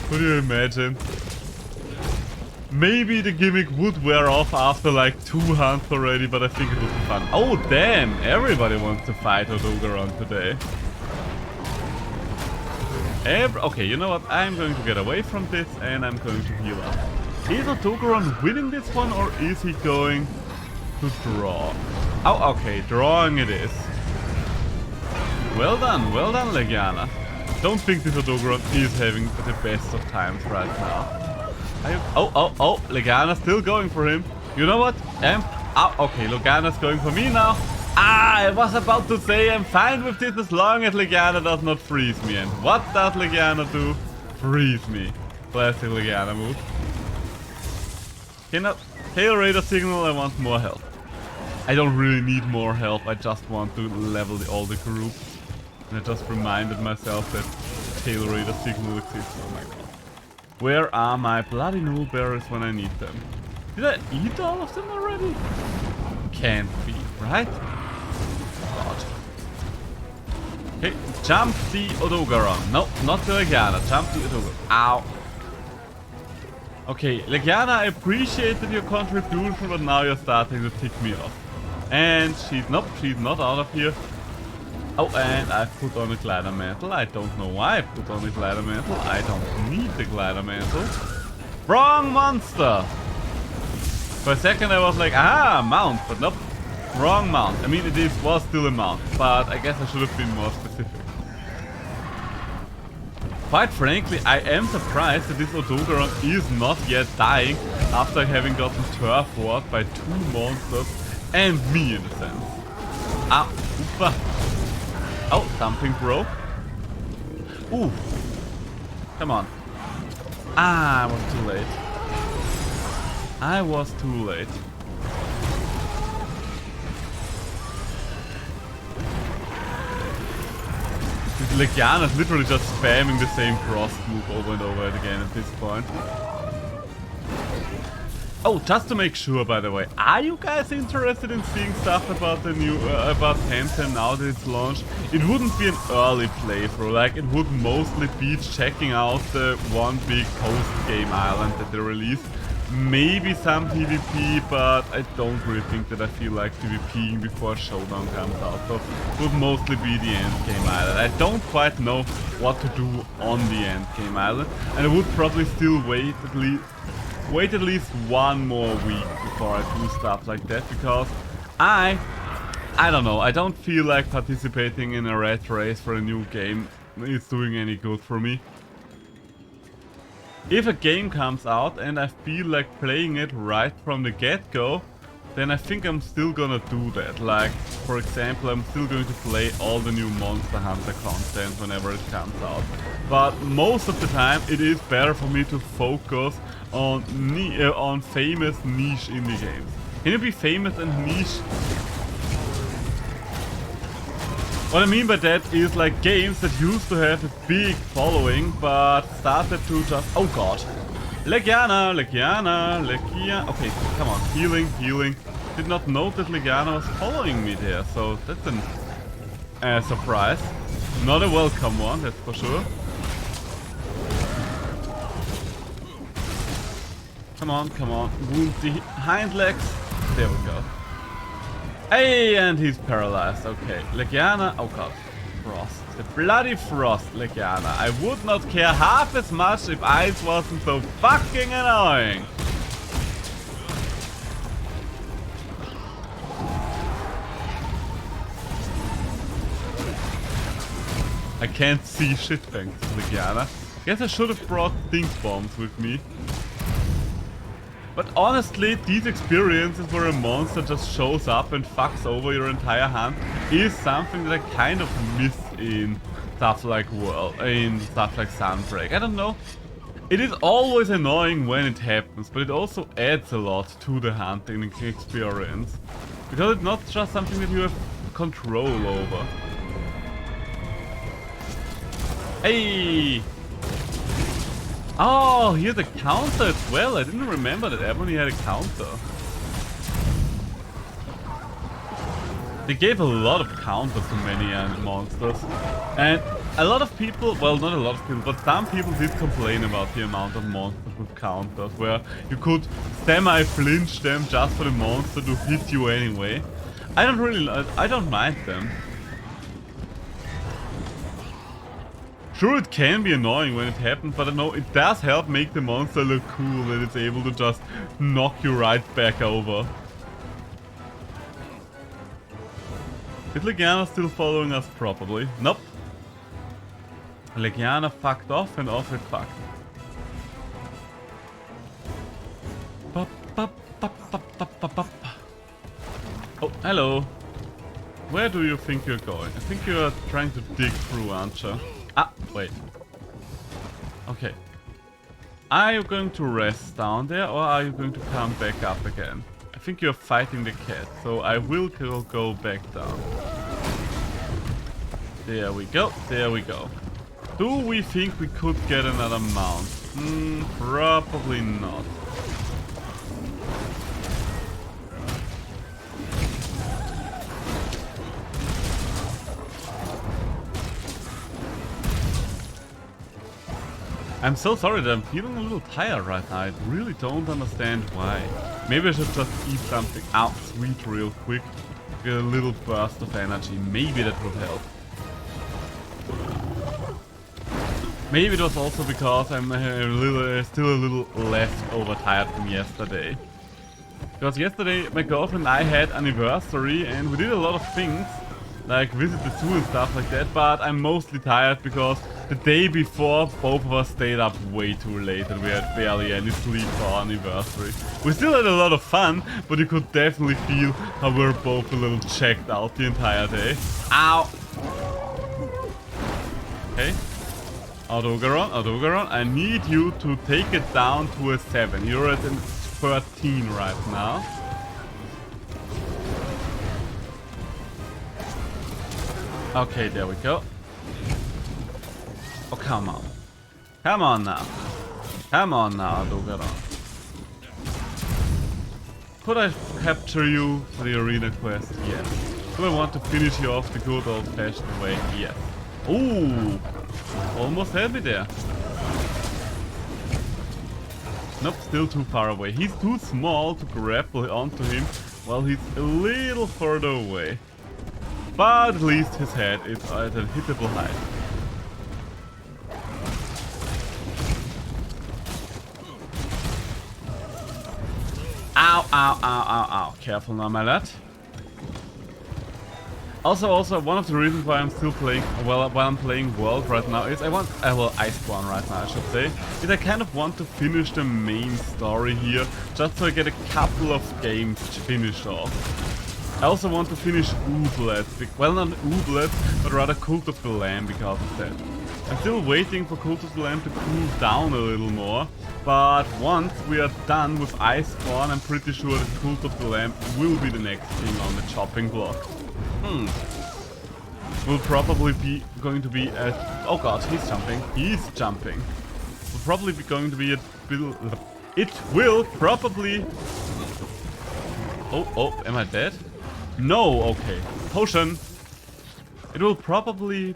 Could you imagine? Maybe the gimmick would wear off after like 2 hunts already, but I think it would be fun. Oh damn, everybody wants to fight Odogaron today. Okay, you know what? I'm going to get away from this and I'm going to heal up. Is Odogaron winning this one or is he going to draw? Oh, okay, drawing it is. Well done, Legiana. Don't think this Odogaron is having the best of times right now. Oh, Legiana's still going for him. You know what? Okay, Legiana's going for me now. I was about to say I'm fine with this as long as Legiana does not freeze me. And what does Legiana do? Freeze me. Classic Legiana move. Okay, now, Tail Raider signal, I want more help. I don't really need more help, I just want to level all the groups. And I just reminded myself that Tail Raider signal exists. Oh my god. Where are my bloody null berries when I need them? Did I eat all of them already? Can't be, right? God. Okay, jump the Odogaron. No, not the Legiana. Jump the Odogaron. Ow. Okay, Legiana, I appreciated your contribution, but now you're starting to tick me off. And she's not out of here. Oh, and I've put on a glider mantle. I don't know why I put on a glider mantle. I don't need the glider mantle. Wrong monster! For a second I was like, mount, but nope. Wrong mount. I mean, was still a mount, but I guess I should have been more specific. Quite frankly, I am surprised that this Odogaron is not yet dying after having gotten turf warped by 2 monsters and me in a sense. Oopa. Oh, something broke. Ooh. Come on. I was too late. I was too late. Legiana is literally just spamming the same frost move over and over again at this point. Oh, just to make sure, by the way, are you guys interested in seeing stuff about the new, about 1010 now that it's launched? It wouldn't be an early playthrough, like it would mostly be checking out the one big post-game island that they released. Maybe some PvP, but I don't really think that I feel like PvPing before Showdown comes out. So it would mostly be the endgame island. I don't quite know what to do on the endgame island, and I would probably still wait at least one more week before I do stuff like that, because I don't know, I don't feel like participating in a rat race for a new game is doing any good for me. If a game comes out and I feel like playing it right from the get-go, then I think I'm still gonna do that. Like, for example, I'm still going to play all the new Monster Hunter content whenever it comes out. But most of the time it is better for me to focus on famous niche indie games. Can you be famous and niche? What I mean by that is like games that used to have a big following but started to just... Oh god. Legiana. Okay, come on. Healing. Did not know that Legiana was following me there, so that's a surprise. Not a welcome one, that's for sure. Come on. Wound the hind legs. There we go. Hey, and he's paralyzed. Okay, Legiana. Oh god, Frost. The bloody Frost, Legiana. I would not care half as much if ice wasn't so fucking annoying. I can't see shit thanks to Legiana. Guess I should have brought stink bombs with me. But honestly, these experiences where a monster just shows up and fucks over your entire hunt is something that I kind of miss in stuff like Sunbreak. I don't know. It is always annoying when it happens, but it also adds a lot to the hunting experience. Because it's not just something that you have control over. Hey! Oh, he has a counter as well. I didn't remember that Ebony had a counter. They gave a lot of counters to many monsters. And a lot of people, well, not a lot of people, but some people did complain about the amount of monsters with counters, where you could semi-flinch them just for the monster to hit you anyway. I don't mind them. Sure, it can be annoying when it happens, but I know it does help make the monster look cool that it's able to just knock you right back over. Is Legiana still following us properly? Nope. Legiana fucked off and off it fucked. Oh, hello. Where do you think you're going? I think you're trying to dig through, aren't you? Ah, wait. Okay. Are you going to rest down there or are you going to come back up again? I think you're fighting the cat, so I will go back down. There we go, there we go. Do we think we could get another mount? Probably not. I'm so sorry that I'm feeling a little tired right now. I really don't understand why. Maybe I should just eat something out sweet real quick. Get a little burst of energy. Maybe that would help. Maybe it was also because I'm still a little left over tired from yesterday. Because yesterday my girlfriend and I had anniversary and we did a lot of things. Like visit the zoo and stuff like that, but I'm mostly tired because the day before both of us stayed up way too late and we had barely any sleep for our anniversary. We still had a lot of fun, but you could definitely feel how we were both a little checked out the entire day. Ow! Okay. Autogaron, I need you to take it down to a 7. You're at a 13 right now. Okay, there we go. Oh, come on. Come on now. Come on now, Autogaron. Could I capture you for the arena quest? Yes. Do I want to finish you off the good old-fashioned way? Yes. Ooh! Almost had me there. Nope, still too far away. He's too small to grapple onto him while he's a little further away. But at least his head is at a hittable height. Ow, ow, ow, ow, ow. Careful now, my lad. Also, one of the reasons why I'm still playing, well, while I'm playing World right now is well, Iceborn right now, I should say, is I kind of want to finish the main story here, just so I get a couple of games finished off. I also want to finish Ooblet, well, not Ooblet, but rather Cult of the Lamb because of that. I'm still waiting for Cult of the Lamb to cool down a little more, but once we are done with Iceborn, I'm pretty sure that Cult of the Lamb will be the next thing on the chopping block. Will probably be going to be at... Oh god, he's jumping. He's jumping. Will probably be going to be at... It will probably... Oh, am I dead? No, okay. Potion. It will probably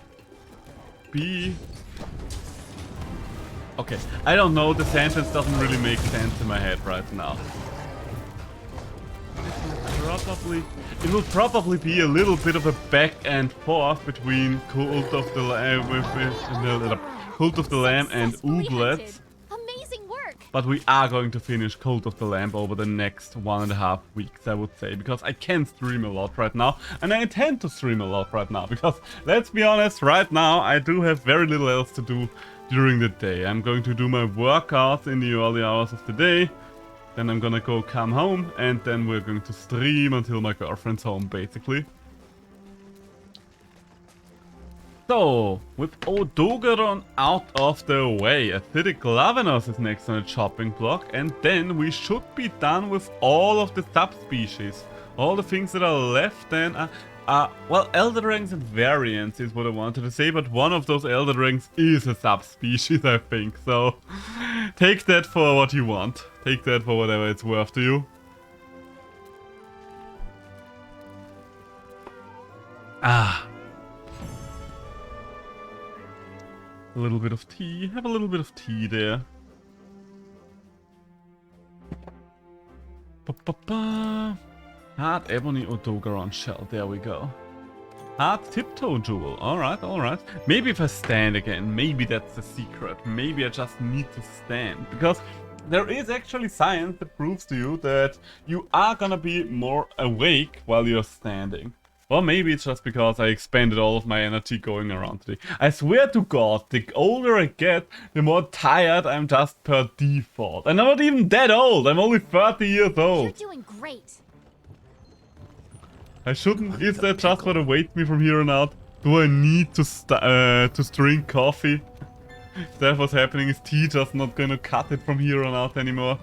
be... Okay, I don't know, the sentence doesn't really make sense in my head right now. It will probably be a little bit of a back and forth between Cult of the Lamb and Ooblet. Amazing work. But we are going to finish Cult of the Lamb over the next 1.5 weeks, I would say, because I can stream a lot right now, and I intend to stream a lot right now, because let's be honest, right now I do have very little else to do during the day. I'm going to do my workouts in the early hours of the day. Then I'm gonna go come home, and then we're going to stream until my girlfriend's home, basically. So, with Odogaron out of the way, Acidic Lavenus is next on the chopping block, and then we should be done with all of the subspecies. All the things that are left then are well, Elder Ranks and variants is what I wanted to say, but one of those Elder Ranks is a subspecies, I think, so take that for what you want. Take that for whatever it's worth to you. Ah. A little bit of tea. Have a little bit of tea there. Ba-ba-ba. Hard Ebony Odogaron Shell. There we go. Hard Tiptoe Jewel. Alright, alright. Maybe if I stand again, maybe that's the secret. Maybe I just need to stand. Because there is actually science that proves to you that you are gonna be more awake while you're standing. Or maybe it's just because I expended all of my energy going around today. I swear to God, the older I get, the more tired I'm just per default. And I'm not even that old. I'm only 30 years old. You're doing great. I shouldn't. Is that just what awaits me from here on out? Do I need to drink coffee? Is that what's happening? Is tea just not gonna cut it from here on out anymore?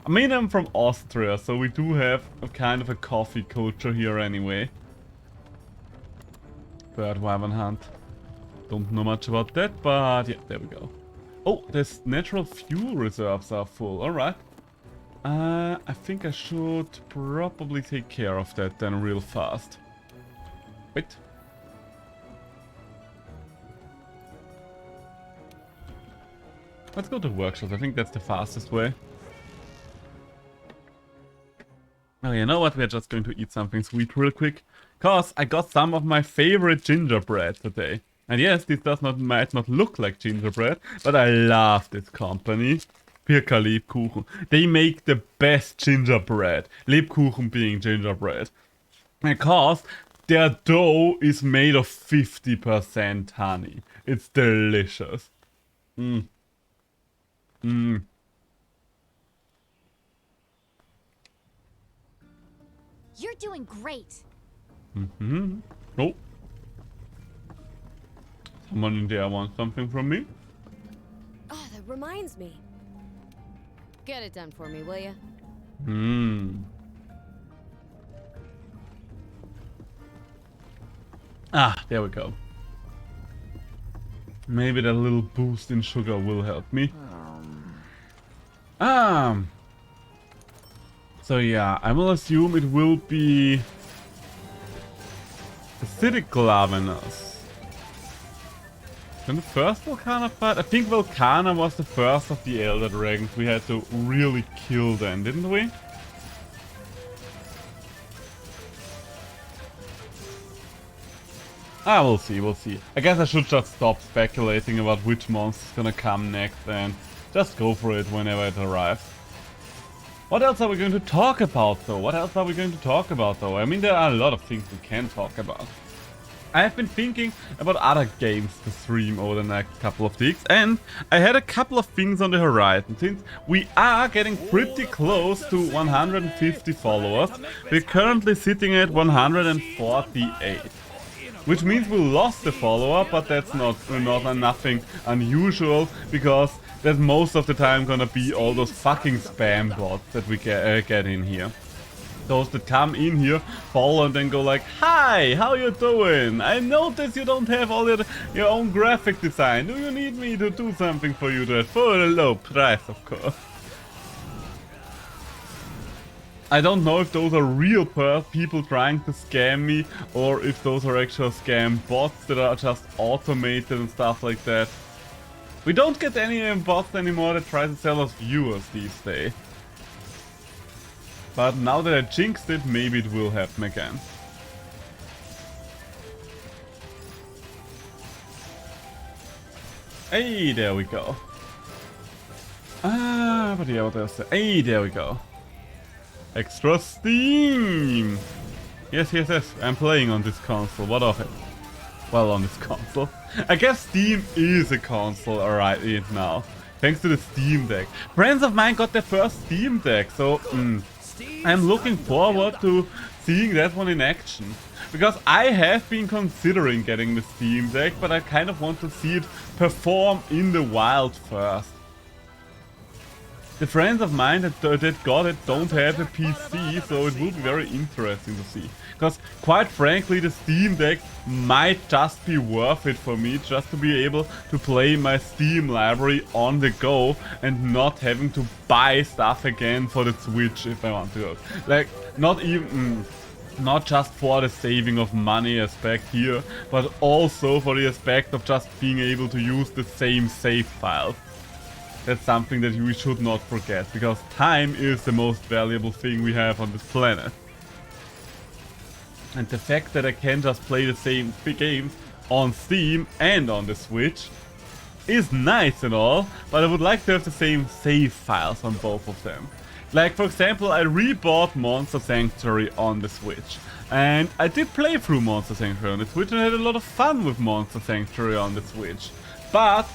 I mean, I'm from Austria, so we do have a kind of a coffee culture here anyway. Bird wyvern hunt. Don't know much about that, but yeah, there we go. Oh, there's natural fuel reserves are full. Alright. I think I should probably take care of that then real fast. Wait. Let's go to workshops. I think that's the fastest way. Oh, you know what? We're just going to eat something sweet real quick. Cause I got some of my favorite gingerbread today. And yes, this might not look like gingerbread, but I love this company. Pirka Lebkuchen. They make the best gingerbread. Lebkuchen being gingerbread. Because their dough is made of 50% honey. It's delicious. Mmm. Mmm. You're doing great. Mm-hmm. Oh. Someone in there wants something from me? Oh, that reminds me. Get it done for me, will you? Ah, there we go. Maybe that little boost in sugar will help me. So yeah, I will assume it will be Acidic Lavenus. When the first Volcana fight? I think Volcana was the first of the Elder Dragons we had to really kill then, didn't we? Ah, we'll see, we'll see. I guess I should just stop speculating about which monster's gonna come next and just go for it whenever it arrives. What else are we going to talk about though? I mean, there are a lot of things we can talk about. I have been thinking about other games to stream over the next couple of weeks, and I had a couple of things on the horizon. Since we are getting pretty close to 150 followers, we're currently sitting at 148. Which means we lost the follower, but that's not nothing unusual, because that's most of the time gonna be all those fucking spam bots that we get in here. Those that come in here, follow and then go like, "Hi, how you doing? I notice you don't have all your own graphic design. Do you need me to do something for you there? For a low price, of course." I don't know if those are real people trying to scam me, or if those are actual scam bots that are just automated and stuff like that. We don't get any bots anymore that try to sell us viewers these days. But now that I jinxed it, maybe it will happen again. Hey, there we go. Ah, but yeah, what else? Hey, there we go. Extra Steam! Yes, I'm playing on this console. What of it? Well, on this console. I guess Steam is a console right now. Thanks to the Steam Deck. Friends of mine got their first Steam Deck, so I'm looking forward to seeing that one in action. Because I have been considering getting the Steam Deck, but I kind of want to see it perform in the wild first. The friends of mine that got it don't have a PC, so it will be very interesting to see. Because quite frankly, the Steam Deck might just be worth it for me, just to be able to play my Steam library on the go and not having to buy stuff again for the Switch if I want to go. Like, not just for the saving of money aspect here, but also for the aspect of just being able to use the same save files. That's something that we should not forget, because time is the most valuable thing we have on this planet. And the fact that I can just play the same games on Steam and on the Switch is nice and all, but I would like to have the same save files on both of them. Like, for example, I rebought Monster Sanctuary on the Switch. And I did play through Monster Sanctuary on the Switch and I had a lot of fun with Monster Sanctuary on the Switch. But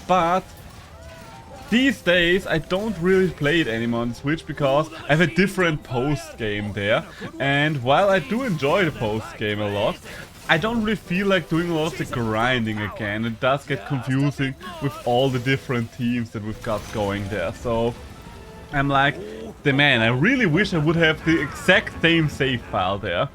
these days I don't really play it anymore on the Switch because I have a different post-game there. And while I do enjoy the post-game a lot, I don't really feel like doing a lot of the grinding again. It does get confusing with all the different teams that we've got going there. So I'm like, man, I really wish I would have the exact same save file there.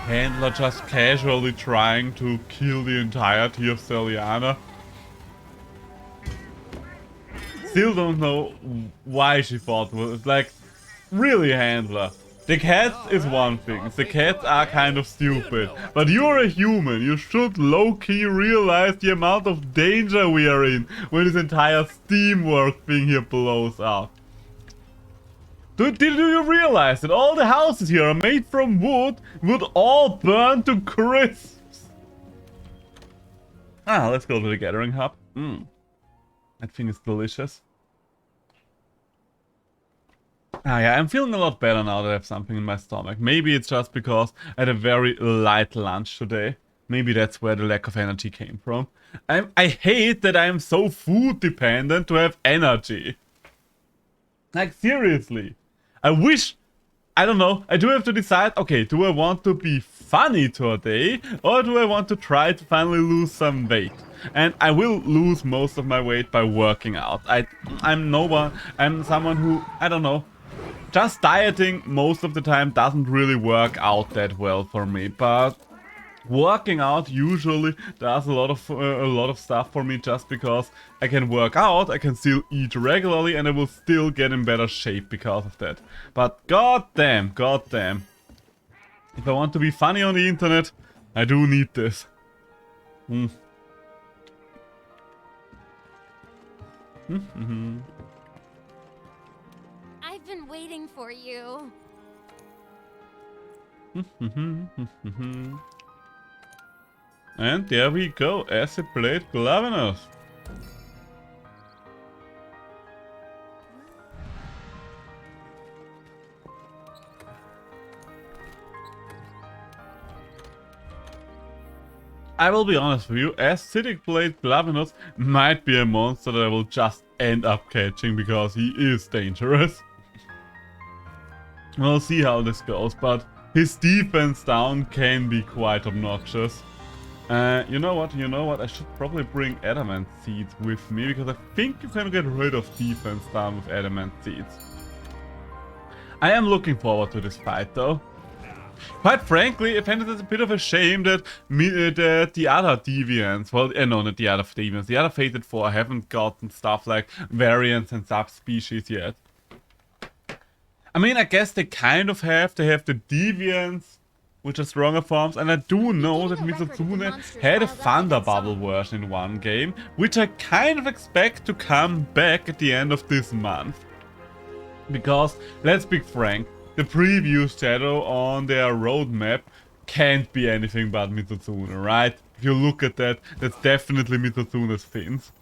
Handler just casually trying to kill the entirety of Celiana. Still don't know why she fought with it. Like, really, Handler. The cat is one thing. The cats are kind of stupid. But you're a human. You should low-key realize the amount of danger we are in when this entire steamwork thing here blows up. Do you realize that all the houses here are made from wood, would all burn to crisps? Ah, let's go to the gathering hub. That thing is delicious. Ah yeah, I'm feeling a lot better now that I have something in my stomach. Maybe it's just because I had a very light lunch today. Maybe that's where the lack of energy came from. I hate that I'm so food dependent to have energy. Like, seriously. I wish, I don't know, I do have to decide, okay, do I want to be funny today, or do I want to try to finally lose some weight? And I will lose most of my weight by working out. I'm someone who, I don't know, just dieting most of the time doesn't really work out that well for me. But working out usually does a lot of stuff for me, just because I can work out, I can still eat regularly, and I will still get in better shape because of that. But goddamn. If I want to be funny on the internet, I do need this. I've been waiting for you. And there we go, acid blade Glavenus. I will be honest with you, acidic blade Glavenus might be a monster that I will just end up catching because he is dangerous. We'll see how this goes, but his defense down can be quite obnoxious. You know what, I should probably bring adamant seeds with me, because I think you can get rid of defense down with adamant seeds. I am looking forward to this fight though. Quite frankly, I find it a bit of a shame that the other deviants, well, no, not the other deviants, the other Fated 4 haven't gotten stuff like variants and subspecies yet. I mean, I guess they kind of have. They have the deviants, which are stronger forms, and I do know that Mizutsume had a Thunder Bubble version in one game, which I kind of expect to come back at the end of this month. Because, let's be frank, the previous shadow on their roadmap can't be anything but Mizutsume, right? If you look at that, that's definitely Mizutsume's fins.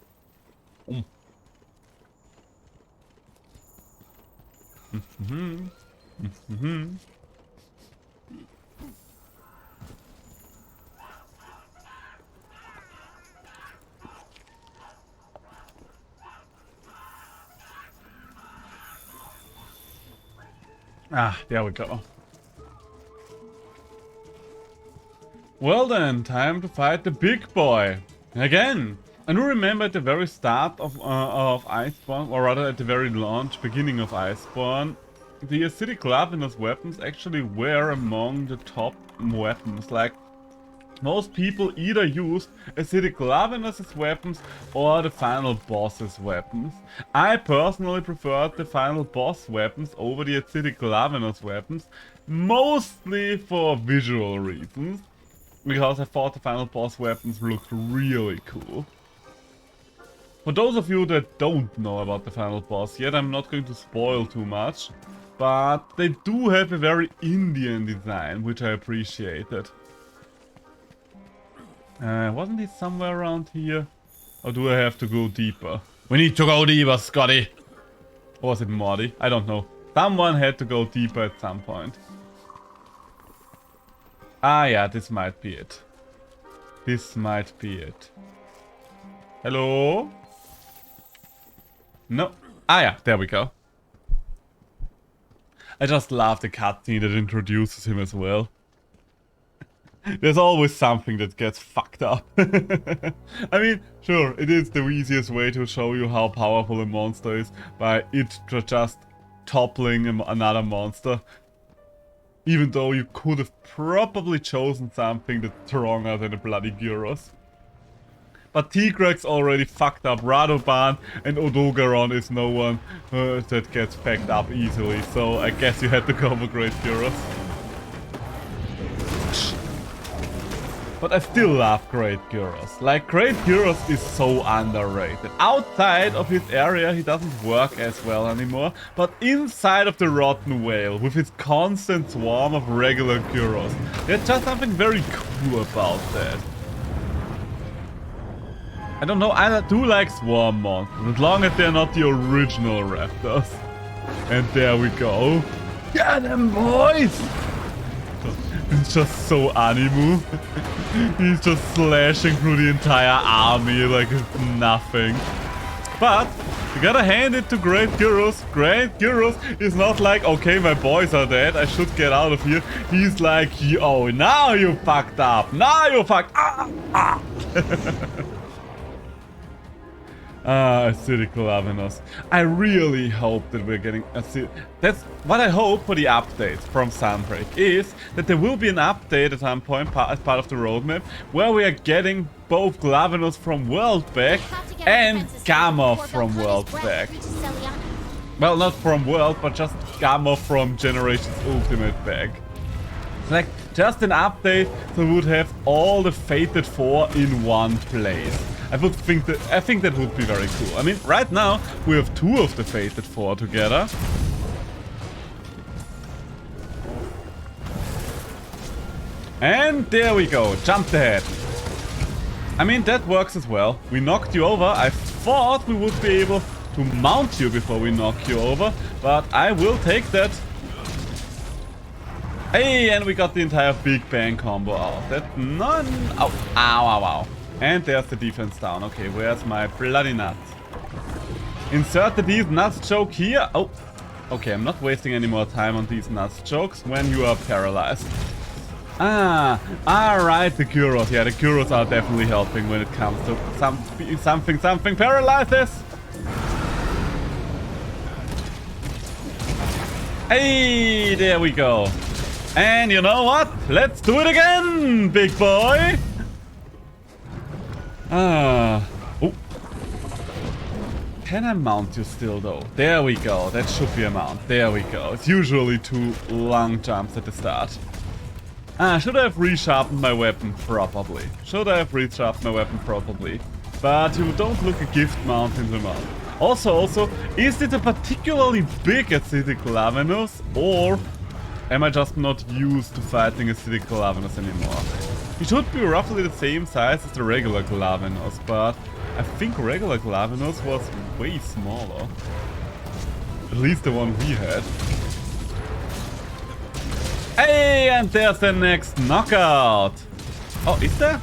Ah, there we go. Well then, time to fight the big boy. Again. I do remember at the very start of Iceborn, or rather at the very beginning of Iceborn, the acidic Glavenus weapons actually were among the top weapons. Like, most people either used acidic Glavenus' weapons or the final boss's weapons. I personally preferred the final boss weapons over the acidic Glavenus weapons, mostly for visual reasons, because I thought the final boss weapons looked really cool. For those of you that don't know about the final boss yet, I'm not going to spoil too much, but they do have a very Indian design, which I appreciated. Wasn't he somewhere around here? Or do I have to go deeper? We need to go deeper, Scotty! Or was it Morty? I don't know. Someone had to go deeper at some point. Ah yeah, this might be it. This might be it. Hello? No. Ah yeah, there we go. I just love the cutscene that introduces him as well. There's always something that gets fucked up. I mean, sure, it is the easiest way to show you how powerful a monster is, by it just toppling another monster. Even though you could have probably chosen something that's stronger than a bloody Gyros. But jAgras already fucked up Radoban, and Odogaron is no one that gets backed up easily, so I guess you had to go for Great Gyros. But I still love Great Gyros. Like, Great Gyros is so underrated. Outside of his area he doesn't work as well anymore, but inside of the Rotten Whale, with its constant swarm of regular Gyros, there's just something very cool about that. I don't know, I do like swarm monsters, as long as they're not the original raptors. And there we go. Get them, boys! It's just so animu. He's just slashing through the entire army like it's nothing. But you gotta hand it to Great Gyros. Great Gyros is not like, okay, my boys are dead, I should get out of here. He's like, oh, now you fucked up. Now you fucked up. Acidic Lavinus. I really hope that we're getting acidic. That's what I hope for the updates from Sunbreak, is that there will be an update at some point as part of the roadmap where we are getting both Glavinus from Worldback and Gamma from Worldback. Well, not from World, but just Gamma from Generations Ultimate back. It's like just an update so we would have all the Fated 4 in one place. I think that would be very cool. I mean, right now we have 2 of the Fated 4 together. And there we go, jumped ahead. I mean, that works as well. We knocked you over. I thought we would be able to mount you before we knock you over, but I will take that. Hey, and we got the entire Big Bang combo out. That none. Ow, ow, ow, ow. And there's the defense down. Okay, where's my bloody nuts? Insert these nuts joke here. Oh, okay, I'm not wasting any more time on these nuts jokes when you are paralyzed. Ah, alright, the Gyros. Yeah, the Gyros are definitely helping when it comes to something paralyzes. Hey, there we go. And you know what? Let's do it again, big boy. Oh. Can I mount you still, though? There we go. That should be a mount. There we go. It's usually 2 long jumps at the start. Should I have resharpened my weapon? Probably. Should I have resharpened my weapon? Probably. But you don't look a gift mount in the mount. Also, is it a particularly big acidic Lavinus, or am I just not used to fighting acidic Lavinus anymore? He should be roughly the same size as the regular Glavinus, but I think regular Glavinus was way smaller. At least the one we had. Hey, and there's the next knockout. Oh, is there?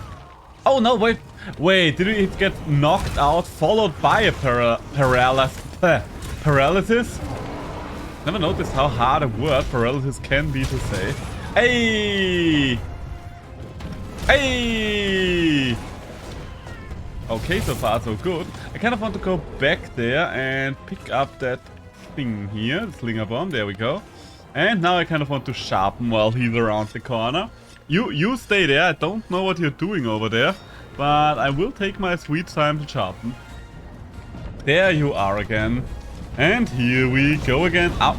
Oh no, wait. Wait, did it get knocked out followed by a paralysis? Never noticed how hard a word paralysis can be to say. Hey! Hey! Okay, so far so good. I kind of want to go back there and pick up that thing here, the Slinger Bomb. There we go. And now I kind of want to sharpen while he's around the corner. You stay there. I don't know what you're doing over there, but I will take my sweet time to sharpen. There you are again. And here we go again. Ow.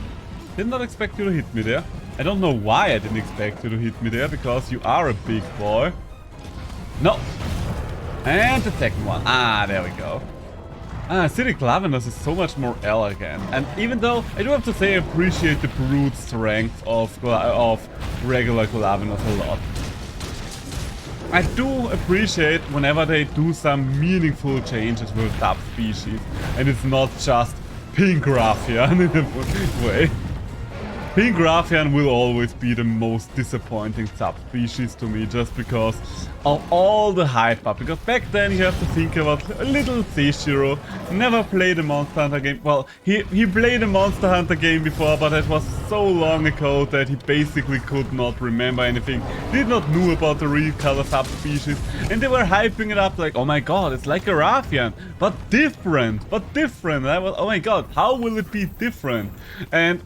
Did not expect you to hit me there. I don't know why I didn't expect you to hit me there, because you are a big boy. No. And the second one. Ah, there we go. Acidic Lavinus is so much more elegant. And even though I do have to say I appreciate the brute strength of regular Lavinus a lot. I do appreciate whenever they do some meaningful changes with subspecies. And it's not just Pink Raffian in a way. Pink Raffian will always be the most disappointing subspecies to me, just because of all the hype up. Because back then you have to think about a little Seishiro. Never played a Monster Hunter game. Well, he played a Monster Hunter game before, but it was so long ago that he basically could not remember anything. Did not know about the real color subspecies. And they were hyping it up like, oh my god, it's like a Raffian, but different, And I was, oh my god, how will it be different? And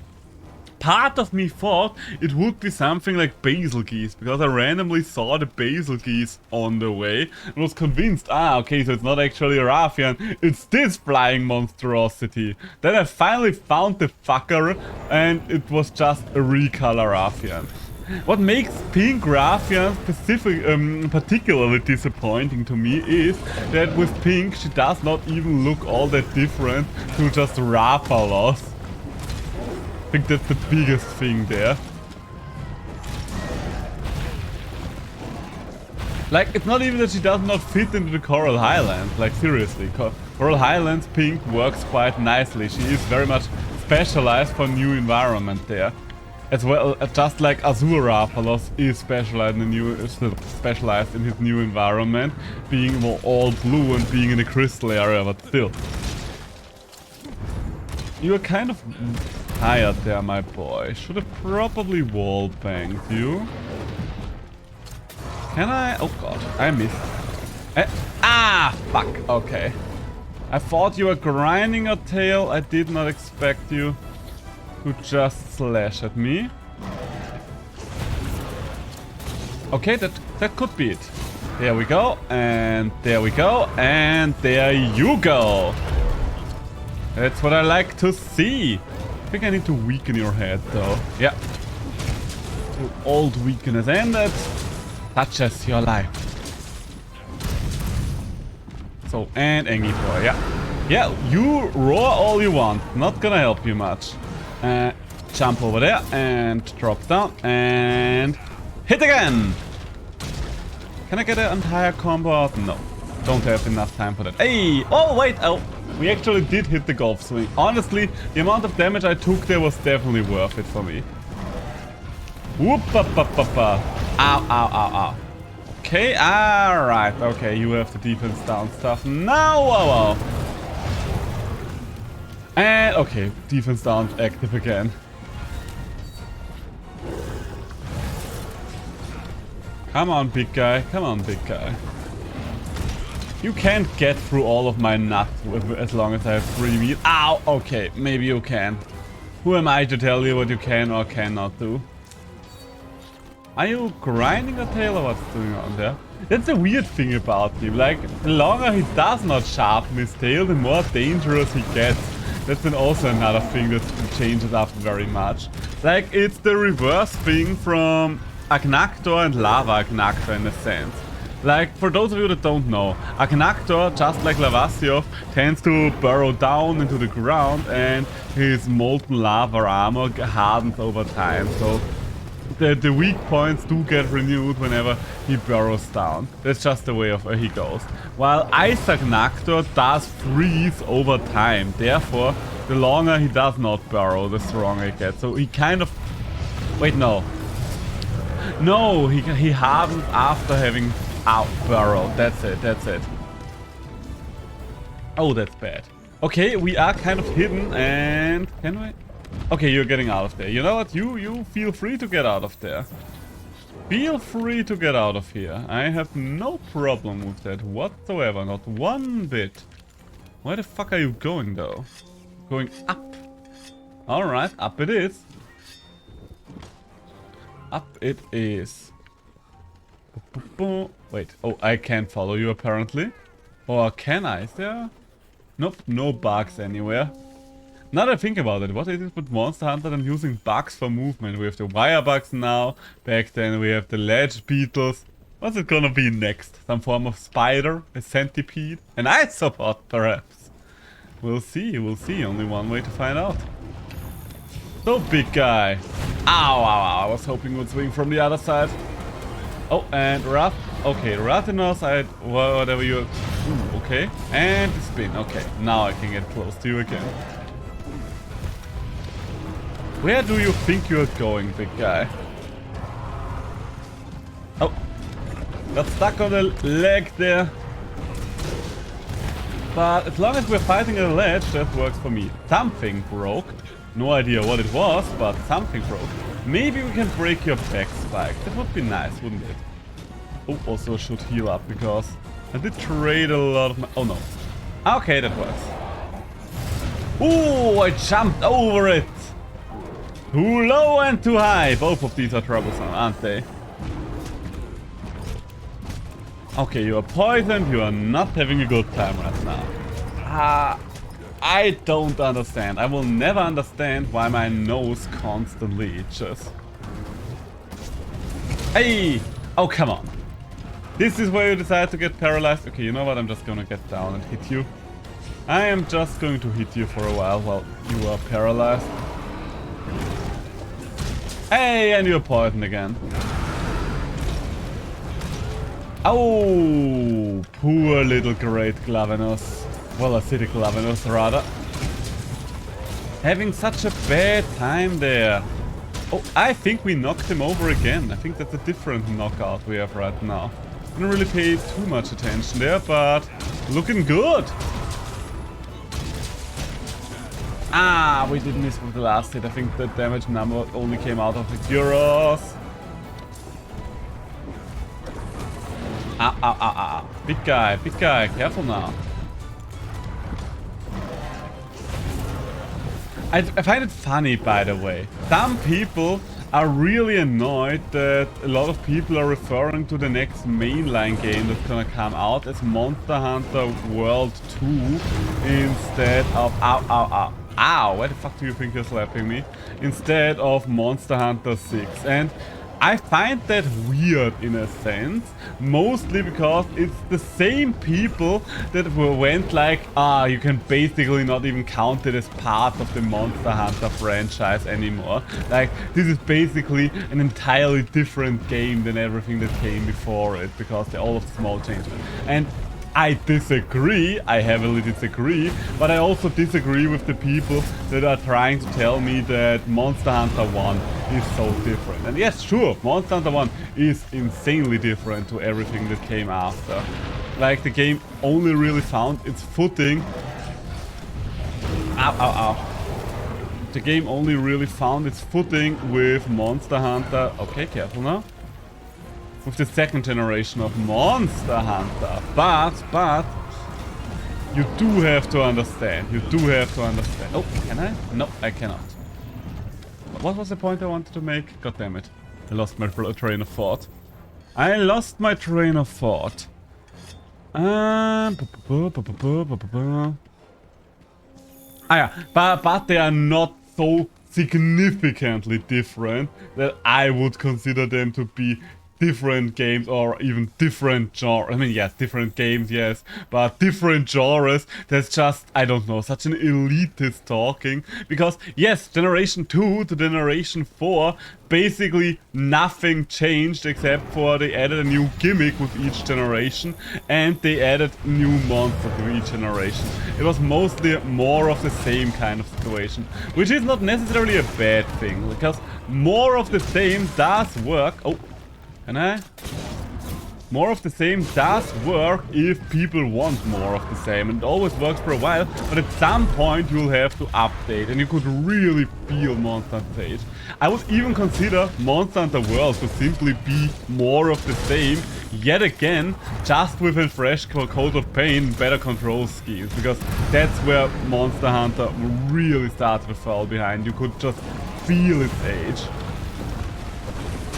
part of me thought it would be something like Basil Geese, because I randomly saw the Basil Geese on the way and was convinced, okay, so it's not actually a Raffian, it's this flying monstrosity. Then I finally found the fucker and it was just a recolor Raffian. What makes Pink Raffian particularly disappointing to me is that with Pink she does not even look all that different to just Rathalos. I think that's the biggest thing there. Like, it's not even that she does not fit into the Coral Highlands. Like, seriously, Coral Highlands Pink works quite nicely. She is very much specialized for new environment there. As well, just like Azure Rathalos is specialized in his new environment, being all blue and being in a crystal area, but still. You are kind of tired there, my boy. Should have probably wall banged you. Can I? Oh god, I missed. Fuck. Okay. I thought you were grinding your tail. I did not expect you to just slash at me. Okay, that could be it. There we go, and there we go, and there you go. That's what I like to see. I think I need to weaken your head, though. Yeah. Your old weakness ended. Touches your life. So, and Angie Boy, yeah. Yeah, you roar all you want. Not gonna help you much. Jump over there, and drop down, and hit again! Can I get an entire combo out? No. Don't have enough time for that. Hey! Oh, wait! Oh, we actually did hit the golf swing. Honestly, the amount of damage I took there was definitely worth it for me. Whoop-a-pa-pa-pa. Ow, ow, ow, ow. Okay, alright. Okay, you have the defense down stuff. Now, wow, wow. And, okay, defense down active again. Come on, big guy. Come on, big guy. You can't get through all of my nuts as long as I have 3 wheels. Ow! Okay, maybe you can. Who am I to tell you what you can or cannot do? Are you grinding a tail or what's going on there? That's a weird thing about him. Like, the longer he does not sharpen his tail, the more dangerous he gets. That's then also another thing that changes up very much. Like, it's the reverse thing from Agnactor and Lava Agnactor in a sense. Like, for those of you that don't know, Agnactor, just like Lavasiov, tends to burrow down into the ground and his molten lava armor hardens over time. So the weak points do get renewed whenever he burrows down. That's just the way of he goes. While Ice Agnactor does freeze over time. Therefore, the longer he does not burrow, the stronger he gets. So he kind of... Wait, no. No, he hardens after having burrowed. That's it, that's it. Oh, that's bad. Okay, we are kind of hidden and... Can we? Okay, you're getting out of there. You know what? You feel free to get out of there. Feel free to get out of here. I have no problem with that whatsoever. Not one bit. Where the fuck are you going, though? Going up. Alright, up it is. Up it is. Wait. Oh, I can't follow you, apparently. Or can I? Is there? Nope, no bugs anywhere. Now that I think about it, what is it with Monster Hunter and using bugs for movement? We have the wire bugs now. Back then we have the ledge beetles. What's it gonna be next? Some form of spider? A centipede? An isopod, perhaps? We'll see, we'll see. Only one way to find out. So, big guy. Ow, ow, ow. I was hoping it would swing from the other side. Oh, and Rat. Okay, Ratinos, whatever you... Ooh, okay. And the spin. Okay, now I can get close to you again. Where do you think you're going, big guy? Oh. Got stuck on the leg there. But as long as we're fighting a ledge, that works for me. Something broke. No idea what it was, but something broke. Maybe we can break your back spike. That would be nice, wouldn't it? Oh, also should heal up because I did trade a lot of my... Oh no. Okay, that works. Ooh, I jumped over it. Too low and too high. Both of these are troublesome, aren't they? Okay, you are poisoned. You are not having a good time right now. I don't understand. I will never understand why my nose constantly itches. Hey! Oh, come on. This is where you decide to get paralyzed. Okay, you know what? I'm just gonna get down and hit you. I am just going to hit you for a while you are paralyzed. Hey, and you're poisoned again. Oh, poor little great Glavenus. Well, acidic Glavenus, rather. Having such a bad time there. Oh, I think we knocked him over again. I think that's a different knockout we have right now. Didn't really pay too much attention there, but looking good. Ah, we did miss with the last hit. I think the damage number only came out of the Gyros. Ah. Big guy, careful now. I find it funny, by the way. Some people are really annoyed that a lot of people are referring to the next mainline game that's gonna come out as Monster Hunter World 2 instead of... Ow, ow, ow. Ow, where the fuck do you think you're slapping me? Instead of Monster Hunter 6. And I find that weird in a sense, mostly because it's the same people that went like, you can basically not even count it as part of the Monster Hunter franchise anymore. Like, this is basically an entirely different game than everything that came before it, because they're all of small changes. And I disagree, I heavily disagree, but I also disagree with the people that are trying to tell me that Monster Hunter 1 is so different. And yes, sure, Monster Hunter 1 is insanely different to everything that came after. Like, the game only really found its footing... Ow, ow, ow. The game only really found its footing with Monster Hunter... Okay, careful now. With the second generation of Monster Hunter. But, you do have to understand. Oh, can I? No, I cannot. What was the point I wanted to make? God damn it. I lost my train of thought. Yeah, but they are not so significantly different that I would consider them to be different games or even different genres. I mean, yes, different games, yes, but different genres. That's just, I don't know, such an elitist talking. Because, yes, Generation 2 to Generation 4, basically nothing changed except for they added a new gimmick with each generation and they added new monsters with each generation. It was mostly more of the same kind of situation, which is not necessarily a bad thing, because more of the same does work. Oh. Can I? More of the same does work if people want more of the same, and it always works for a while, but at some point you'll have to update and you could really feel Monster Hunter 8. I would even consider Monster Hunter World to simply be more of the same, yet again, just with a fresh coat of paint, better control schemes, because that's where Monster Hunter really started to fall behind. You could just feel its age.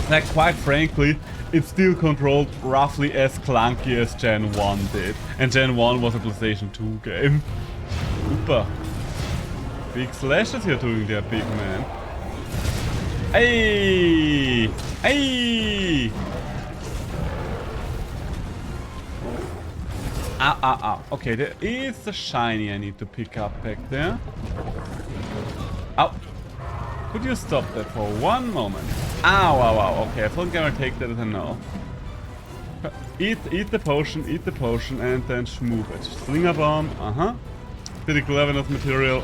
Like, quite frankly, it still controlled roughly as clunky as Gen 1 did. And Gen 1 was a PlayStation 2 game. Super. Big slashes you're doing there, big man. Hey! Hey! Ow, ow, ow. Okay, there is a shiny I need to pick up back there. Ow. Could you stop that for one moment? Ow, ow, ow. Okay, I think I'm gonna take that as a no. Eat the potion, and then schmoove it. Slinger bomb, Critical Levelness material,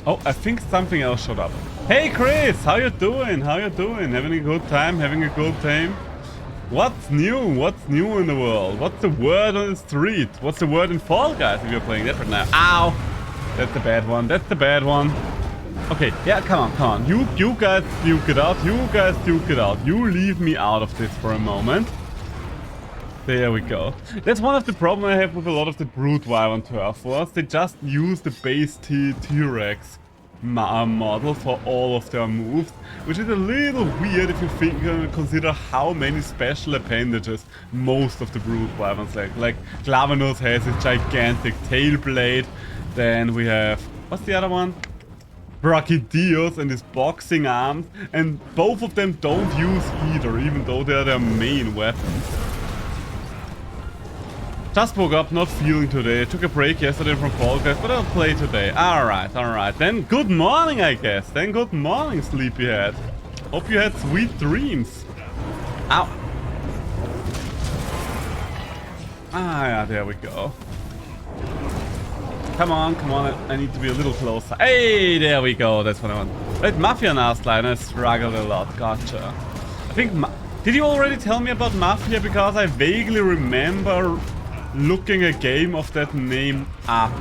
Oh, I think something else showed up. Hey Chris, how you doing? Having a good time? What's new? What's new in the world? What's the word on the street? What's the word in Fall Guys if you're playing that right now? Ow! That's the bad one. Okay, yeah, come on. You guys duke it out. You leave me out of this for a moment. There we go. That's one of the problems I have with a lot of the Brood Wyvern Turf Wars. They just use the base T-Rex model for all of their moves, which is a little weird if you consider how many special appendages most of the Brood Wyverns like Glavenus has his gigantic tail blade, then we have, what's the other one? Brachydios and his boxing arms, and both of them don't use either, even though they're their main weapons. Just woke up, not feeling today. Took a break yesterday from Fall Guys, but I'll play today. Alright. Then good morning, I guess. Then good morning, sleepyhead. Hope you had sweet dreams. Ow. Yeah, there we go. Come on. I need to be a little closer. Hey, there we go. That's what I want. Right, Mafia last line. I struggled a lot. Gotcha. I think... Did you already tell me about Mafia? Because I vaguely remember looking a game of that name up.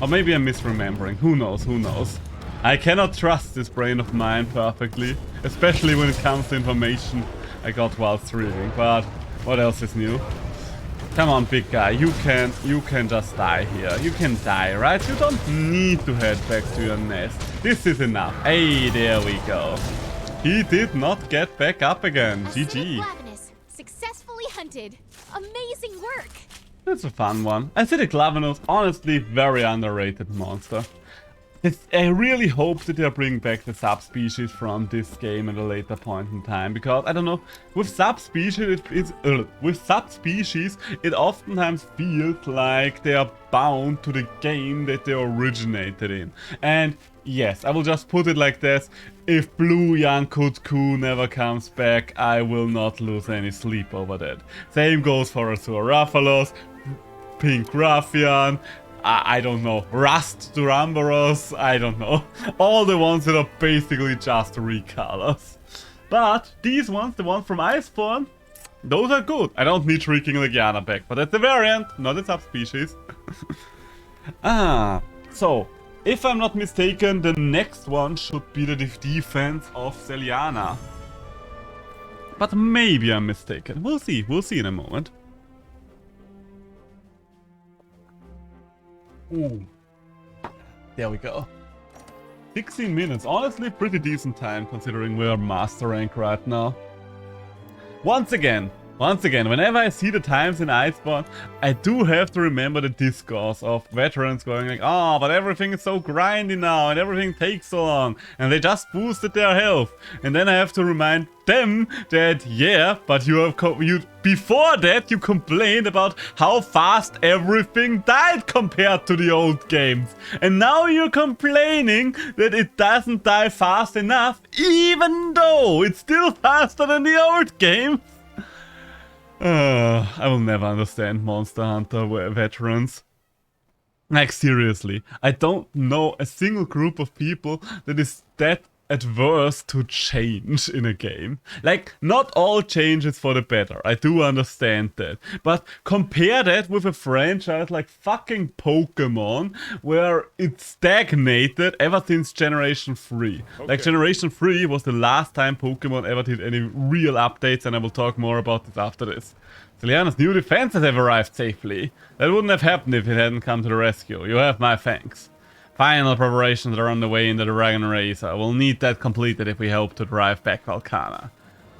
Or maybe I'm misremembering. Who knows? I cannot trust this brain of mine perfectly. Especially when it comes to information I got while streaming. But what else is new? Come on, big guy. You can just die here. You can die, right? You don't need to head back to your nest. This is enough. Hey, there we go. He did not get back up again. GG. Glavenus, successfully hunted. Amazing work. That's a fun one. Acidic Glavenus, honestly, very underrated monster. I really hope that they are bringing back the subspecies from this game at a later point in time, because I don't know, with subspecies it oftentimes feels like they are bound to the game that they originated in. And yes, I will just put it like this: if Blue Yankutku never comes back, I will not lose any sleep over that. Same goes for Azuraphalos, Pink Ruffian, I don't know, Rust Duramboros, I don't know. All the ones that are basically just recolors. But these ones, the ones from Iceborn, those are good. I don't need Shrieking Legiana back, but that's a variant, not a subspecies. So, if I'm not mistaken, the next one should be the defense of Celiana. But maybe I'm mistaken. We'll see in a moment. Ooh. There we go. 16 minutes. Honestly, pretty decent time considering we're master rank right now. Once again, whenever I see the times in Iceborn, I do have to remember the discourse of veterans going like, oh, but everything is so grindy now and everything takes so long and they just boosted their health. And then I have to remind them that, yeah, but before that you complained about how fast everything died compared to the old games. And now you're complaining that it doesn't die fast enough, even though it's still faster than the old games. I will never understand Monster Hunter veterans. Like, seriously, I don't know a single group of people that is that adverse to change in a game. Like, not all change is for the better, I do understand that. But compare that with a franchise like fucking Pokemon, where it stagnated ever since Generation 3. Okay. Like, Generation 3 was the last time Pokemon ever did any real updates, and I will talk more about this after this. Celiana's new defenses have arrived safely. That wouldn't have happened if it hadn't come to the rescue. You have my thanks. Final preparations are on the way in the Dragon Racer. We'll need that completed if we hope to drive back Volcana.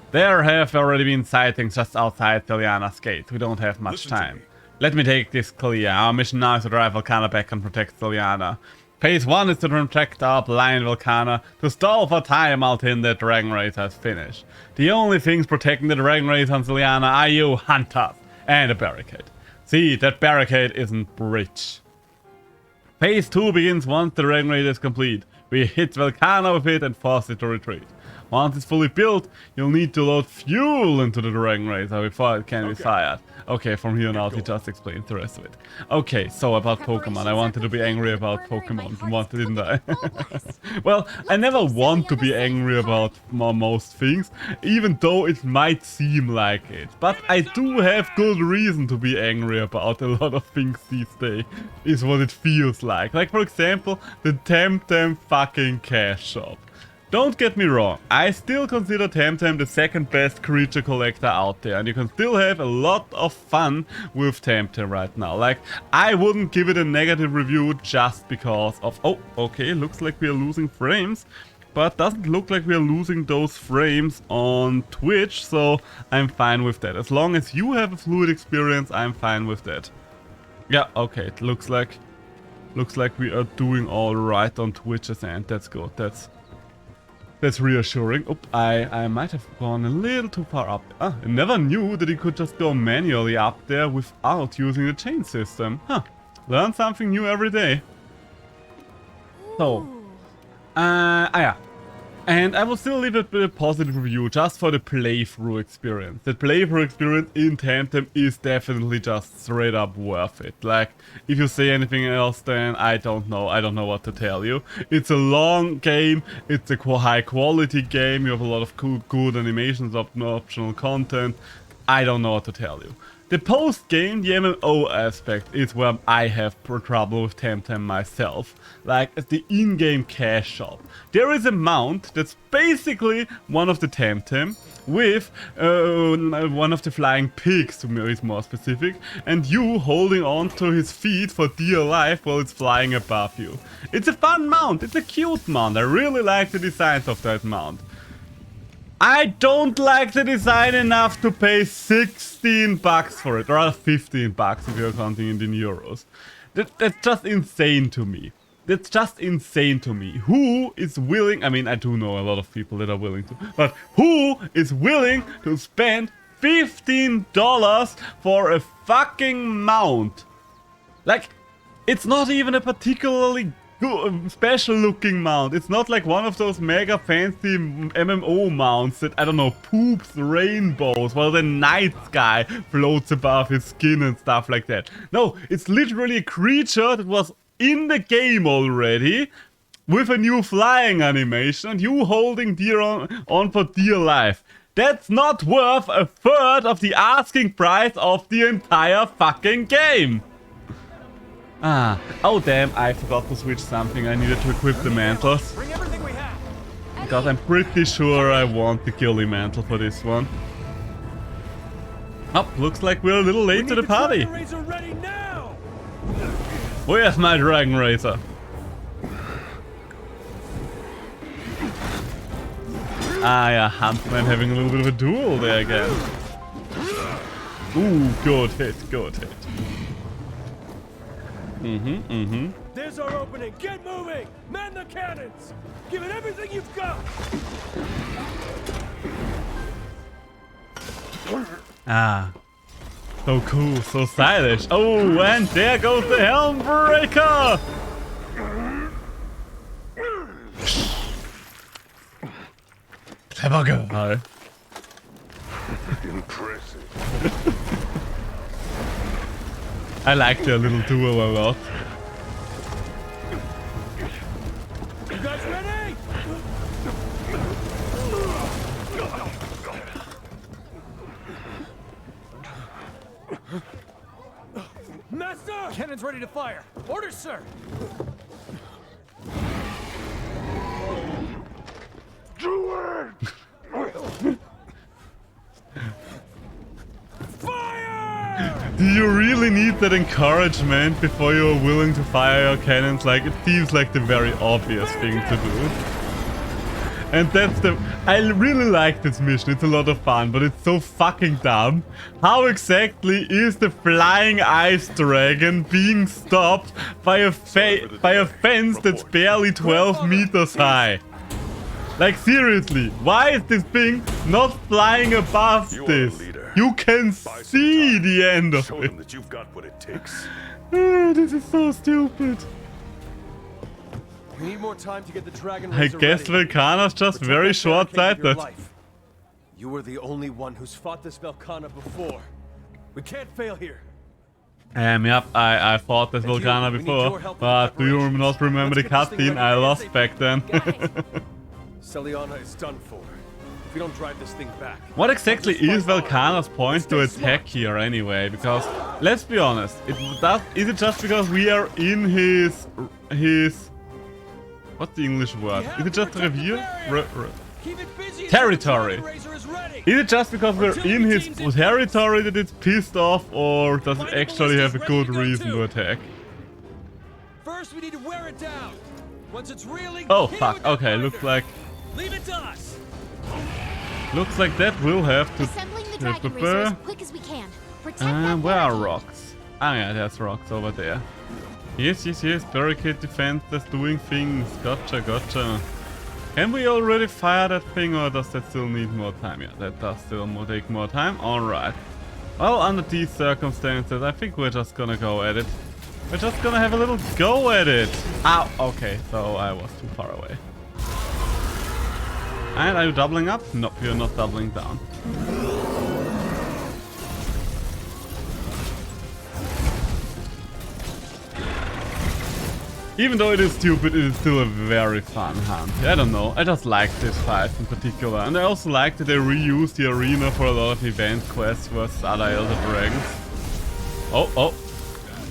There have already been sightings just outside Celiana's gate. We don't have much time. Let me take this clear. Our mission now is to drive Volcana back and protect Celiana. Phase 1 is to protect our blind Volcana to stall for time until the Dragon Racer is finished. The only things protecting the Dragon Racer on Celiana are you, hunters, and a barricade. See, that barricade isn't bridge. Phase 2 begins once the Dragon Raid is complete. We hit Volcana with it and force it to retreat. Once it's fully built, you'll need to load fuel into the Dragon Racer before it can be fired. Okay, from here on out, he just explained the rest of it. Okay, so about Pokemon. I wanted to be angry about Pokemon, didn't I? Well, I never want to be angry about most things, even though it might seem like it. But I do have good reason to be angry about a lot of things these days, is what it feels like. Like, for example, the Temtem fucking cash shop. Don't get me wrong, I still consider Temtem the second best creature collector out there, and you can still have a lot of fun with Temtem right now. Like, I wouldn't give it a negative review just because of... Oh, okay, looks like we are losing frames, but doesn't look like we are losing those frames on Twitch, so I'm fine with that. As long as you have a fluid experience, I'm fine with that. Yeah, okay, it looks like we are doing all right on Twitch's end. That's good. That's reassuring. Oh, I might have gone a little too far up. I never knew that you could just go manually up there without using the chain system. Huh. Learn something new every day. So, yeah. And I will still leave it with a positive review just for the playthrough experience. The playthrough experience in Temtem is definitely just straight up worth it. Like, if you say anything else, then I don't know. I don't know what to tell you. It's a long game. It's a high quality game. You have a lot of good animations, optional content. I don't know what to tell you. The post-game, the MMO aspect, is where I have trouble with Temtem myself. Like, at the in-game cash shop. There is a mount that's basically one of the Temtem, with one of the flying pigs, to be more specific, and you holding on to his feet for dear life while it's flying above you. It's a fun mount, it's a cute mount, I really like the designs of that mount. I don't like the design enough to pay 16 bucks for it, or rather 15 bucks if you're counting it in euros. That's just insane to me. That's just insane to me. Who is willing, I mean, I do know a lot of people that are willing to, but who is willing to spend $15 for a fucking mount? Like, it's not even a particularly good, special looking mount. It's not like one of those mega fancy MMO mounts that, I don't know, poops rainbows while the night sky floats above his skin and stuff like that. No, it's literally a creature that was in the game already, with a new flying animation, and you holding deer on for dear life. That's not worth a third of the asking price of the entire fucking game. Ah, oh damn, I forgot to switch something. I needed to equip the mantles. Because I'm pretty sure I want the ghillie mantle for this one. Oh, looks like we're a little late to the party. Where's my Dragon Razor? Ah yeah, Huntsman having a little bit of a duel there again. Ooh, good hit, good hit. There's our opening. Get moving! Man the cannons! Give it everything you've got! Ah. So cool, so stylish. Oh, and there goes the Helm Breaker! Clever girl. Impressive. I like their little duel a lot. You guys ready? Master! Cannon's ready to fire. Orders, sir. Do it! Fire! Do you really need that encouragement before you're willing to fire your cannons? Like, it seems like the very obvious thing to do. And that's the... I really like this mission, it's a lot of fun, but it's so fucking dumb. How exactly is the flying ice dragon being stopped by a fence that's barely 12 meters high? Like, seriously, why is this thing not flying above this? You can see the end of Show it. them that you've got what it takes. This is so stupid. We need more time to get the dragon I razor guess ready. Velkhana's just Protect very that barricade with your short-sighted. life. You were the only one who's fought this Velkhana before. We can't fail here. Yep, I fought this And you, Velkhana we need before, your help with but do you preparations. not remember Let's the get this thing cutscene I ready lost ASAP. back then? Celiana is done for. If we don't drive this thing back. What exactly is Velkhana's point to attack here anyway? Because, let's be honest, is it just because we are in his... What's the English word? Is it just revier? Keep it busy. Territory. The razor is ready. Is it just because we're in his territory that it's pissed off, or does it actually have a good reason to attack? First, we need to wear it down. Once it's reeling, Oh hit it fuck, with the okay, grinder. looks like that will have to... Assembling the dragon razor as quick as we can. Protect that Where are barricade. rocks? Ah yeah, there's rocks over there. Yes, barricade defense that's doing things. Gotcha. Can we already fire that thing, or does that still need more time? Yeah, that does still take more time. Alright. Well, under these circumstances, I think we're just gonna go at it. We're just gonna have a little go at it. Ow, okay, so I was too far away. And are you doubling up? Nope, you're not doubling down. Even though it is stupid, it is still a very fun hunt. I don't know, I just like this fight in particular. And I also like that they reuse the arena for a lot of event quests versus other Elder Dragons. Oh, oh.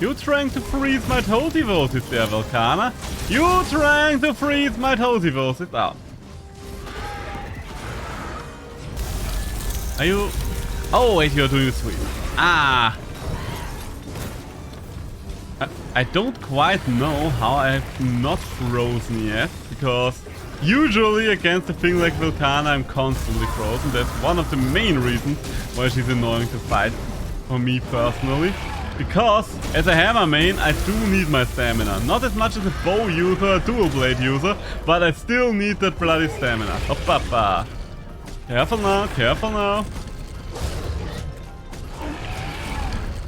You trying to freeze my toe devoted there, Volcana? You trying to freeze my toe devoted? Oh. Are you... Oh, wait, you're doing the sweep. Ah. I don't quite know how I've not frozen yet, because usually against a thing like Volcana I'm constantly frozen. That's one of the main reasons why she's annoying to fight for me personally. Because as a hammer main I do need my stamina. Not as much as a bow user, a dual blade user, but I still need that bloody stamina. Oh, papa. Careful now, careful now.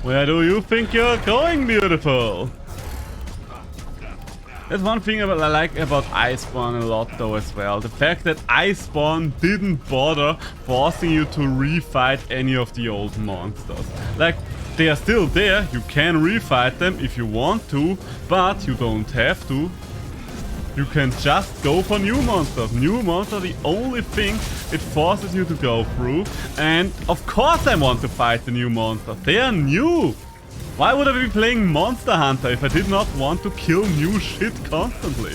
Where do you think you're going, beautiful? That's one thing I like about Iceborn a lot though as well. The fact that Iceborn didn't bother forcing you to refight any of the old monsters. Like, they are still there, you can refight them if you want to, but you don't have to. You can just go for new monsters. New monsters are the only thing it forces you to go through. And of course I want to fight the new monsters. They are new. Why would I be playing Monster Hunter if I did not want to kill new shit constantly?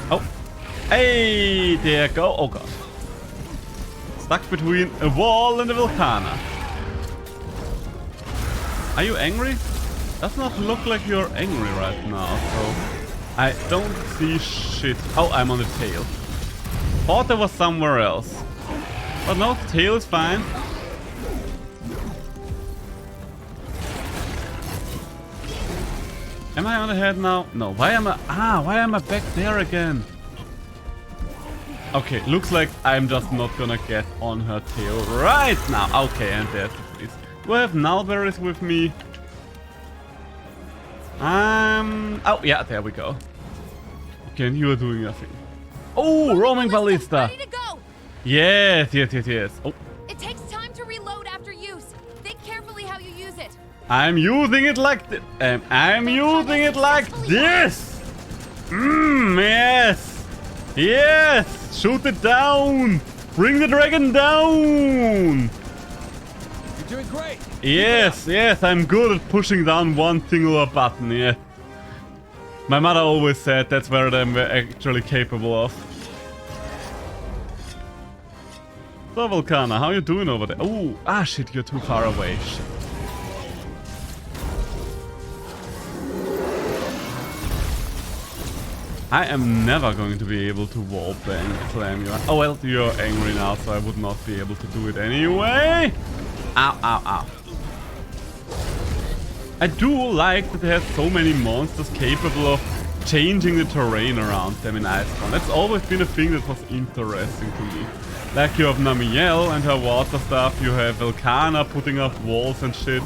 Oh. Hey, there you go. Oh god. Stuck between a wall and a Volcana. Are you angry? Does not look like you're angry right now, so I don't see shit. Oh, I'm on the tail. Thought there was somewhere else. But no, the tail is fine. Am I on the head now? No. Why am I back there again? Okay, looks like I'm just not gonna get on her tail right now. Okay, and there's the freeze. Do I have nullberries with me? Oh yeah, there we go. Okay, and you are doing nothing. Oh, roaming ballista. Ready to go. Yes, yes, yes, yes. Oh, It takes time to reload after use. Think carefully how you use it. I'm using it like this. I'm using it like this. Yes, yes. Shoot it down. Bring the dragon down. You're doing great. Yes, yes, I'm good at pushing down one singular button, yeah. My mother always said that's where I'm actually capable of. So, Volcana, how you doing over there? Oh, ah, shit, you're too far away. Shit. I am never going to be able to wall bang slam you. Oh, well, you're angry now, so I would not be able to do it anyway. Ow, ow, ow. I do like that it has so many monsters capable of changing the terrain around them in Iceborn. That's always been a thing that was interesting to me. Like you have Namielle and her water stuff, you have Volcana putting up walls and shit.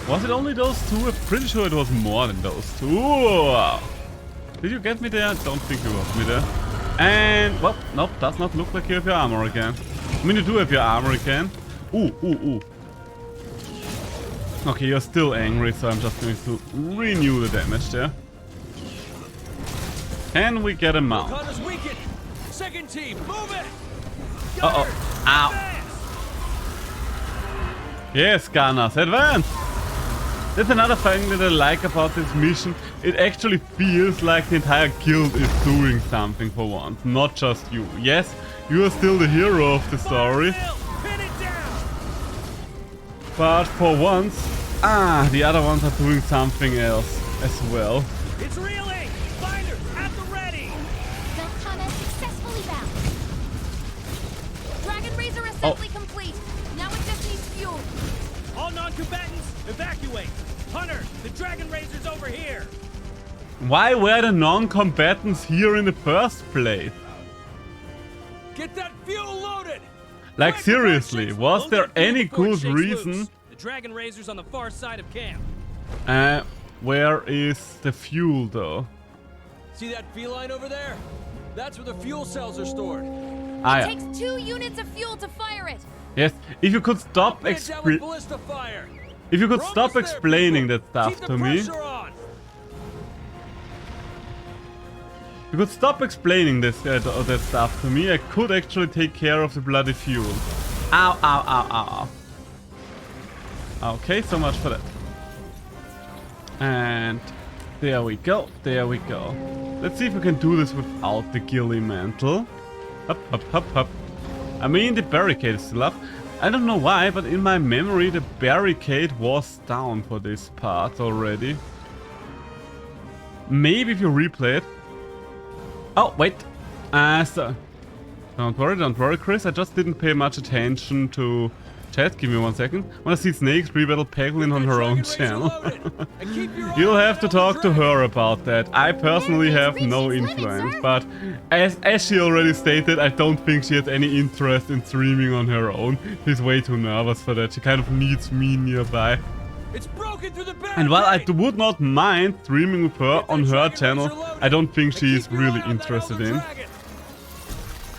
Was it only those two? I'm pretty sure it was more than those two. Did you get me there? I don't think you got me there. And, well, nope, does not look like you have your armor again. I mean, you do have your armor again. Ooh, ooh, ooh. Okay, you're still angry, so I'm just going to renew the damage there. Can we get a mount? Second team, move it! Uh-oh. Ow. Yes, Gunners, advance! That's another thing that I like about this mission. It actually feels like the entire guild is doing something for once, not just you. Yes, you are still the hero of the story. But for once, the other ones are doing something else as well. It's reeling! Binders at the ready! Volcana successfully bound. Dragon Razor assembly complete. Now it just needs fuel. All non-combatants, evacuate! Hunter, the Dragon Razor's over here! Why were the non-combatants here in the first place? Get that fuel loaded! Like Quick, seriously, Russians! was Don't there let fuel any before it good shakes reason? loose. The Dragon Razor's on the far side of camp. Where is the fuel though? See that feline over there? That's where the fuel cells are stored. Ah, It yeah. takes 2 units of fuel to fire it. Yes, if you could stop Pin it down with ballista fire. if you could We're stop almost there, explaining people. that stuff Keep the to me. pressure on. You could stop explaining that stuff to me. I could actually take care of the bloody fuel. Ow, ow, ow, ow, ow. Okay, so much for that. And there we go, there we go. Let's see if we can do this without the ghillie mantle. Up, up, up, up. I mean, the barricade is still up. I don't know why, but in my memory the barricade was down for this part already. Maybe if you replay it. Oh, wait. So don't worry, Chris. I just didn't pay much attention to chat. Give me 1 second. Wanna see Snake's rebattle Peglin on her own channel? You'll have to talk to her about that. I personally have no influence, but as she already stated, I don't think she has any interest in streaming on her own. She's way too nervous for that. She kind of needs me nearby. It's broken through the barricade. And while I would not mind streaming with her on her channel, I don't think she's really interested in.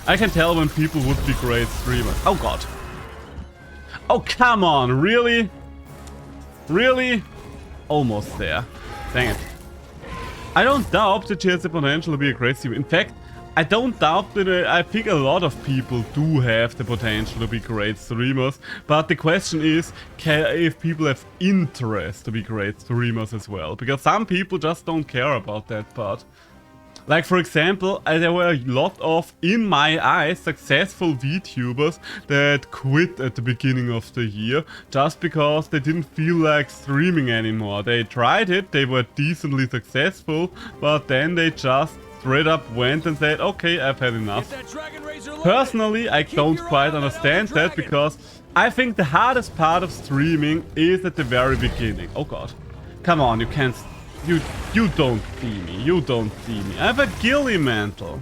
I can tell when people would be great streamers. Oh god. Oh, come on, really? Really? Almost there. Dang it. I don't doubt that she has the potential to be a great streamer. In fact, I don't doubt that I think a lot of people do have the potential to be great streamers. But the question is, if people have interest to be great streamers as well. Because some people just don't care about that part. Like, for example, there were a lot of, in my eyes, successful VTubers that quit at the beginning of the year just because they didn't feel like streaming anymore. They tried it, they were decently successful, but then they just straight up went and said, okay, I've had enough. Personally, I don't quite understand that because I think the hardest part of streaming is at the very beginning. Oh god. Come on, you can't... You don't see me. You don't see me. I have a ghillie mantle.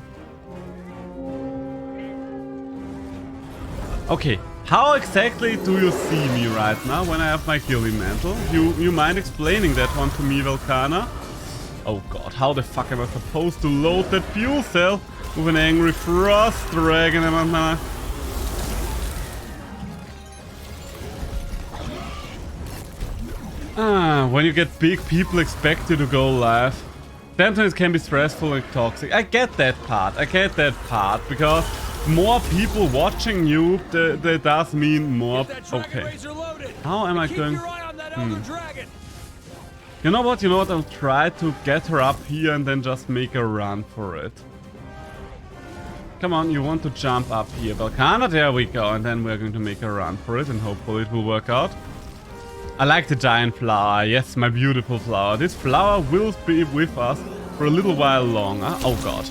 Okay, how exactly do you see me right now when I have my ghillie mantle? You mind explaining that one to me, Volcana? Oh god, how the fuck am I supposed to load that fuel cell with an angry frost dragon? When you get big, people expect you to go live. Sometimes it can be stressful and toxic. I get that part. Because more people watching you, that does mean more. Okay. How am I going? You know what? I'll try to get her up here and then just make a run for it. Come on, you want to jump up here, Volcana? There we go. And then we're going to make a run for it and hopefully it will work out. I like the giant flower. Yes, my beautiful flower. This flower will be with us for a little while longer. Oh god.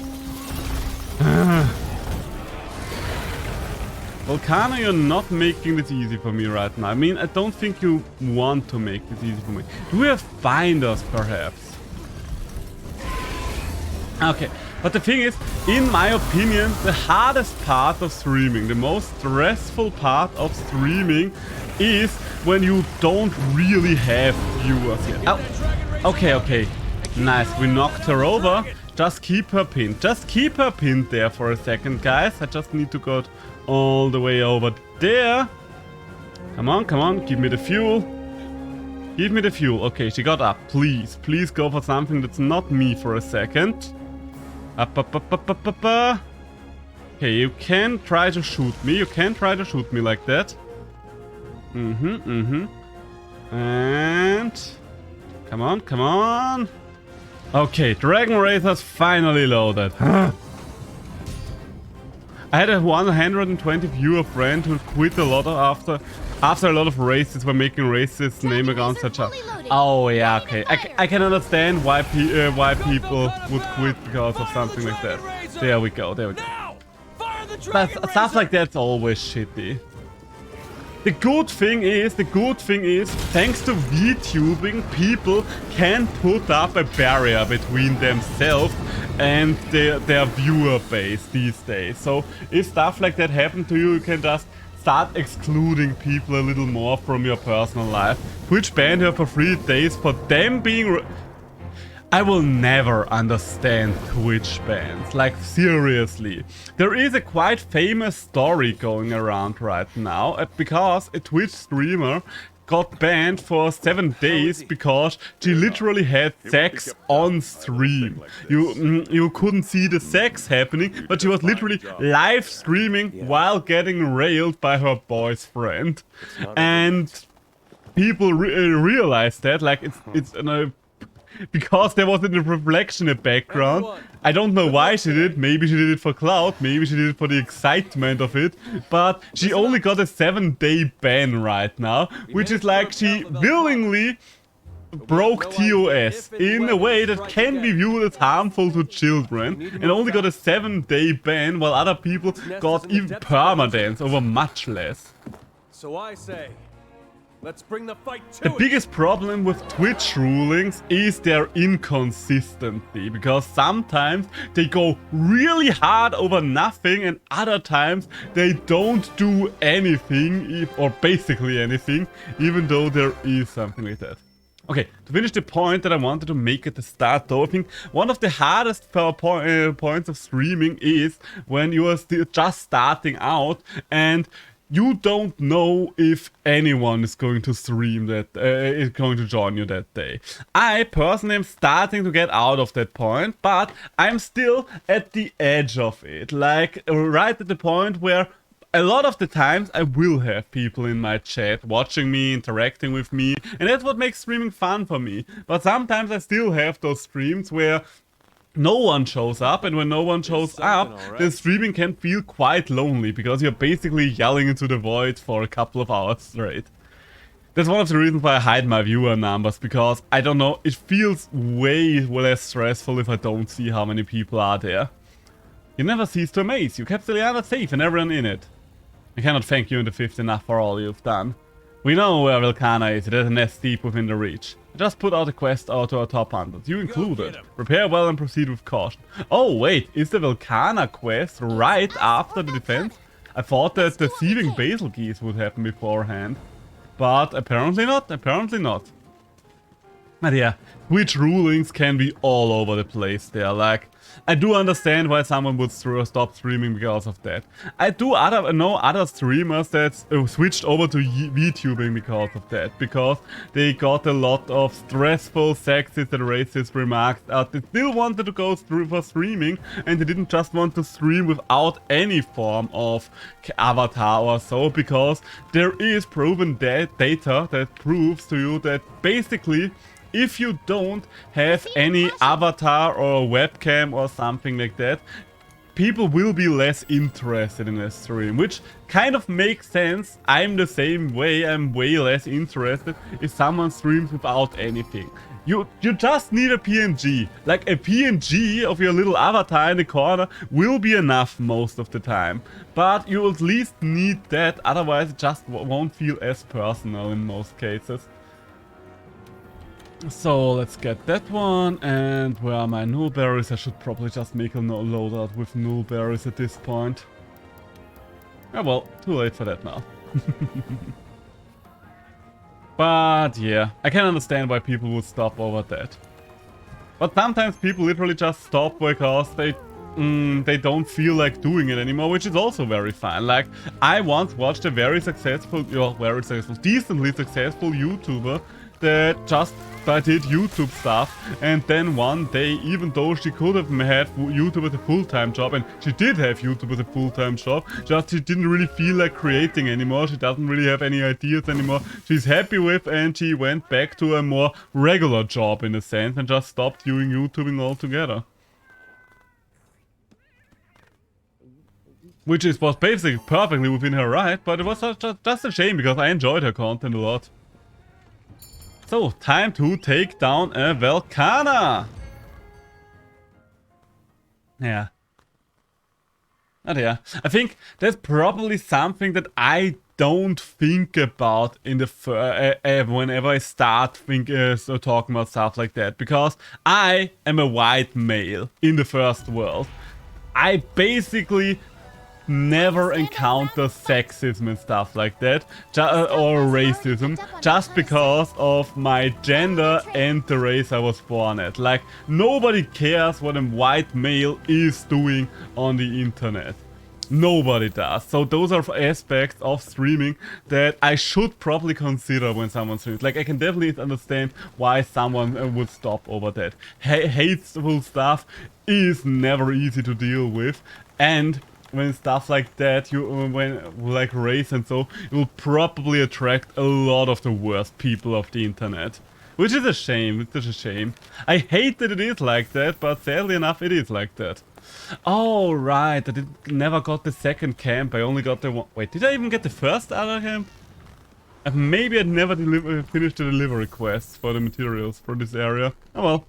Volcano, you're not making this easy for me right now. I mean, I don't think you want to make this easy for me. Do we have binders, perhaps? Okay, but the thing is, in my opinion, the hardest part of streaming, the most stressful part of streaming is when you don't really have viewers yet. Oh, okay. Nice, we knocked her over. Just keep her pinned. Just keep her pinned there for a second, guys. I just need to go all the way over there. Come on, give me the fuel. Give me the fuel. Okay, she got up. Please go for something that's not me for a second. Up. Okay, you can try to shoot me. You can try to shoot me like that. And come on. Okay, Dragon Razor's finally loaded. I had a 120 viewer friend who quit a lot after a lot of races were making races name accounts such as. Oh yeah, okay. I can understand why people would quit because of something like that. There we go. But stuff like that's always shitty. The good thing is, thanks to VTubing, people can put up a barrier between themselves and their viewer base these days. So if stuff like that happens to you, you can just start excluding people a little more from your personal life. Twitch banned her for 3 days for them being... I will never understand Twitch bans, like seriously. There is a quite famous story going around right now because a Twitch streamer got banned for 7 days because she literally had sex on stream. You couldn't see the sex happening, but she was literally live streaming while getting railed by her boyfriend. And people realized that, like, it's because there was a reflection in the background. I don't know why she did it. Maybe she did it for clout. Maybe she did it for the excitement of it. But she only got a 7-day ban right now, which is like she willingly broke TOS in a way that can be viewed as harmful to children, and only got a 7-day ban, while other people got even permadance over much less. So I say, let's bring the fight to The biggest problem with Twitch rulings is their inconsistency, because sometimes they go really hard over nothing and other times they don't do anything, or basically anything, even though there is something like that. Okay, to finish the point that I wanted to make at the start though, I think one of the hardest points of streaming is when you are still just starting out and you don't know if anyone is going to stream that, is going to join you that day. I personally am starting to get out of that point, but I'm still at the edge of it. Like, right at the point where a lot of the times I will have people in my chat watching me, interacting with me, and that's what makes streaming fun for me. But sometimes I still have those streams where no one shows up, and when no one shows up, the streaming can feel quite lonely, because you're basically yelling into the void for a couple of hours straight. That's one of the reasons why I hide my viewer numbers, because, I don't know, it feels way less stressful if I don't see how many people are there. You never cease to amaze, you kept the island safe and everyone in it. I cannot thank you in the fifth enough for all you've done. We know where Volcana is, it is a nest deep within the reach. I just put out a quest out to our top hunters, you included. Prepare well and proceed with caution. Oh wait, is the Volcana quest right after the defense? I thought that the thieving basil geese would happen beforehand. But apparently not, apparently not. But yeah, Twitch rulings can be all over the place there, like, I do understand why someone would stop streaming because of that. I do know other streamers that switched over to VTubing because of that, because they got a lot of stressful, sexist and racist remarks out. They still wanted to go through for streaming, and they didn't just want to stream without any form of avatar or so, because there is proven data that proves to you that basically, if you don't have any avatar or webcam or something like that, people will be less interested in a stream, which kind of makes sense. I'm the same way, I'm way less interested if someone streams without anything. You just need a PNG. Like, a PNG of your little avatar in the corner will be enough most of the time. But you at least need that, otherwise it just won't feel as personal in most cases. So let's get that one, and where are my null berries? I should probably just make a loadout with null berries at this point. Oh well, too late for that now. But yeah, I can understand why people would stop over that. But sometimes people literally just stop because they don't feel like doing it anymore, which is also very fine. Like, I once watched a decently successful YouTuber that just did YouTube stuff, and then one day, even though she could have had YouTube as a full-time job, and she did have YouTube as a full-time job, just she didn't really feel like creating anymore, she doesn't really have any ideas anymore, she's happy with, and she went back to a more regular job in a sense, and just stopped doing YouTubing altogether. Which was basically perfectly within her right, but it was just a shame, because I enjoyed her content a lot. So, time to take down a Volcana! Yeah. Oh yeah. I think that's probably something that I don't think about in the whenever I start talking about stuff like that. Because I am a white male in the first world. I basically never encounter sexism and stuff like that, or racism, just because of my gender and the race I was born at. Like, nobody cares what a white male is doing on the internet. Nobody does. So those are aspects of streaming that I should probably consider when someone streams. Like, I can definitely understand why someone would stop over that. Hateful stuff is never easy to deal with, and when stuff like that, when like race and so, it will probably attract a lot of the worst people of the internet. Which is a shame, it's such a shame. I hate that it is like that, but sadly enough it is like that. Oh, right, I never got the second camp, I only got the one. Wait, did I even get the first other camp? Maybe I never finished the delivery quests for the materials for this area. Oh well.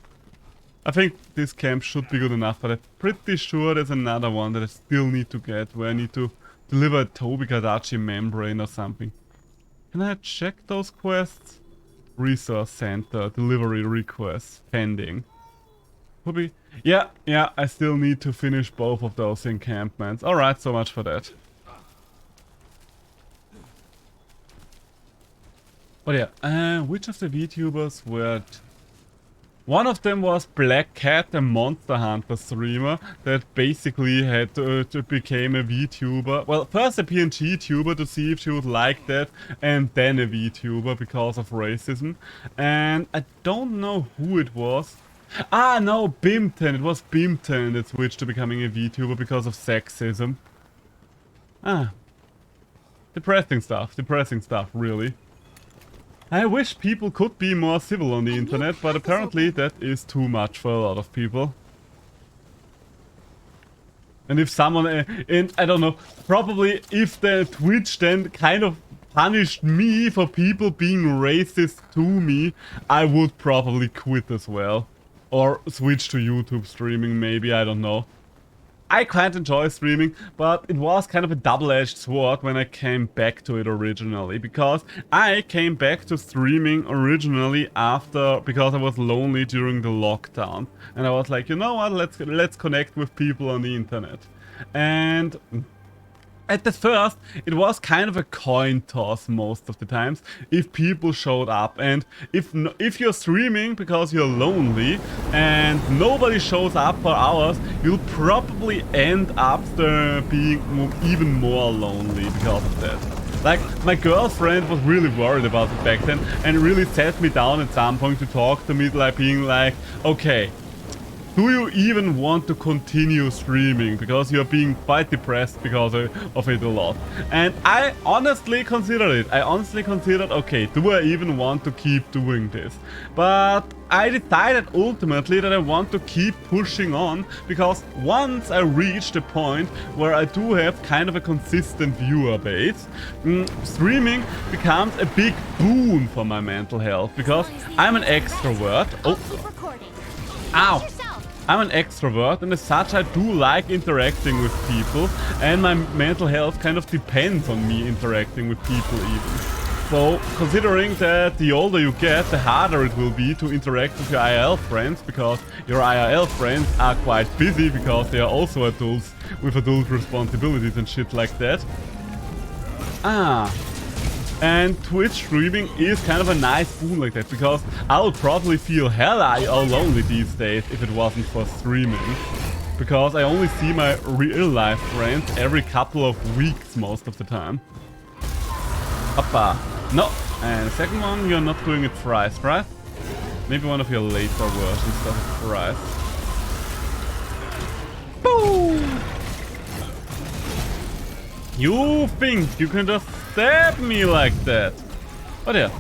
I think this camp should be good enough, but I'm pretty sure there's another one that I still need to get, where I need to deliver a Toby Kadachi membrane or something. Can I check those quests? Resource Center, delivery requests, pending. Could be. Yeah, I still need to finish both of those encampments. Alright, so much for that. But yeah, which of the VTubers were... One of them was Black Cat, a Monster Hunter streamer that basically had to became a VTuber. Well, first a PNG tuber to see if she would like that, and then a VTuber because of racism. And I don't know who it was. Ah, no, Bimton. It was Bimton that switched to becoming a VTuber because of sexism. Ah. Depressing stuff, really. I wish people could be more civil on the internet, but apparently that is too much for a lot of people. And if someone, and I don't know, probably if the Twitch then kind of punished me for people being racist to me, I would probably quit as well. Or switch to YouTube streaming maybe, I don't know. I quite enjoy streaming, but it was kind of a double-edged sword when I came back to it originally, because I came back to streaming originally because I was lonely during the lockdown, and I was like, you know what, let's connect with people on the internet. And at the first, it was kind of a coin toss most of the times if people showed up, and if you're streaming because you're lonely and nobody shows up for hours, you'll probably end up being even more lonely because of that. Like, my girlfriend was really worried about it back then and really sat me down at some point to talk to me, like being like, okay, do you even want to continue streaming? Because you're being quite depressed because of it a lot. And I honestly considered it. I honestly considered, okay, do I even want to keep doing this? But I decided ultimately that I want to keep pushing on, because once I reach the point where I do have kind of a consistent viewer base, streaming becomes a big boon for my mental health, because I'm an extrovert. I'll keep recording. Ow! Watch yourself. I'm an extrovert, and as such I do like interacting with people, and my mental health kind of depends on me interacting with people even. So, considering that the older you get, the harder it will be to interact with your IRL friends, because your IRL friends are quite busy, because they are also adults with adult responsibilities and shit like that. And Twitch streaming is kind of a nice boon like that, because I would probably feel hella lonely these days if it wasn't for streaming. Because I only see my real life friends every couple of weeks most of the time. Hoppa. No. And the second one, you're not doing it thrice, right? Maybe one of your later versions does it thrice. Boom! You think you can just stab me like that? But yeah.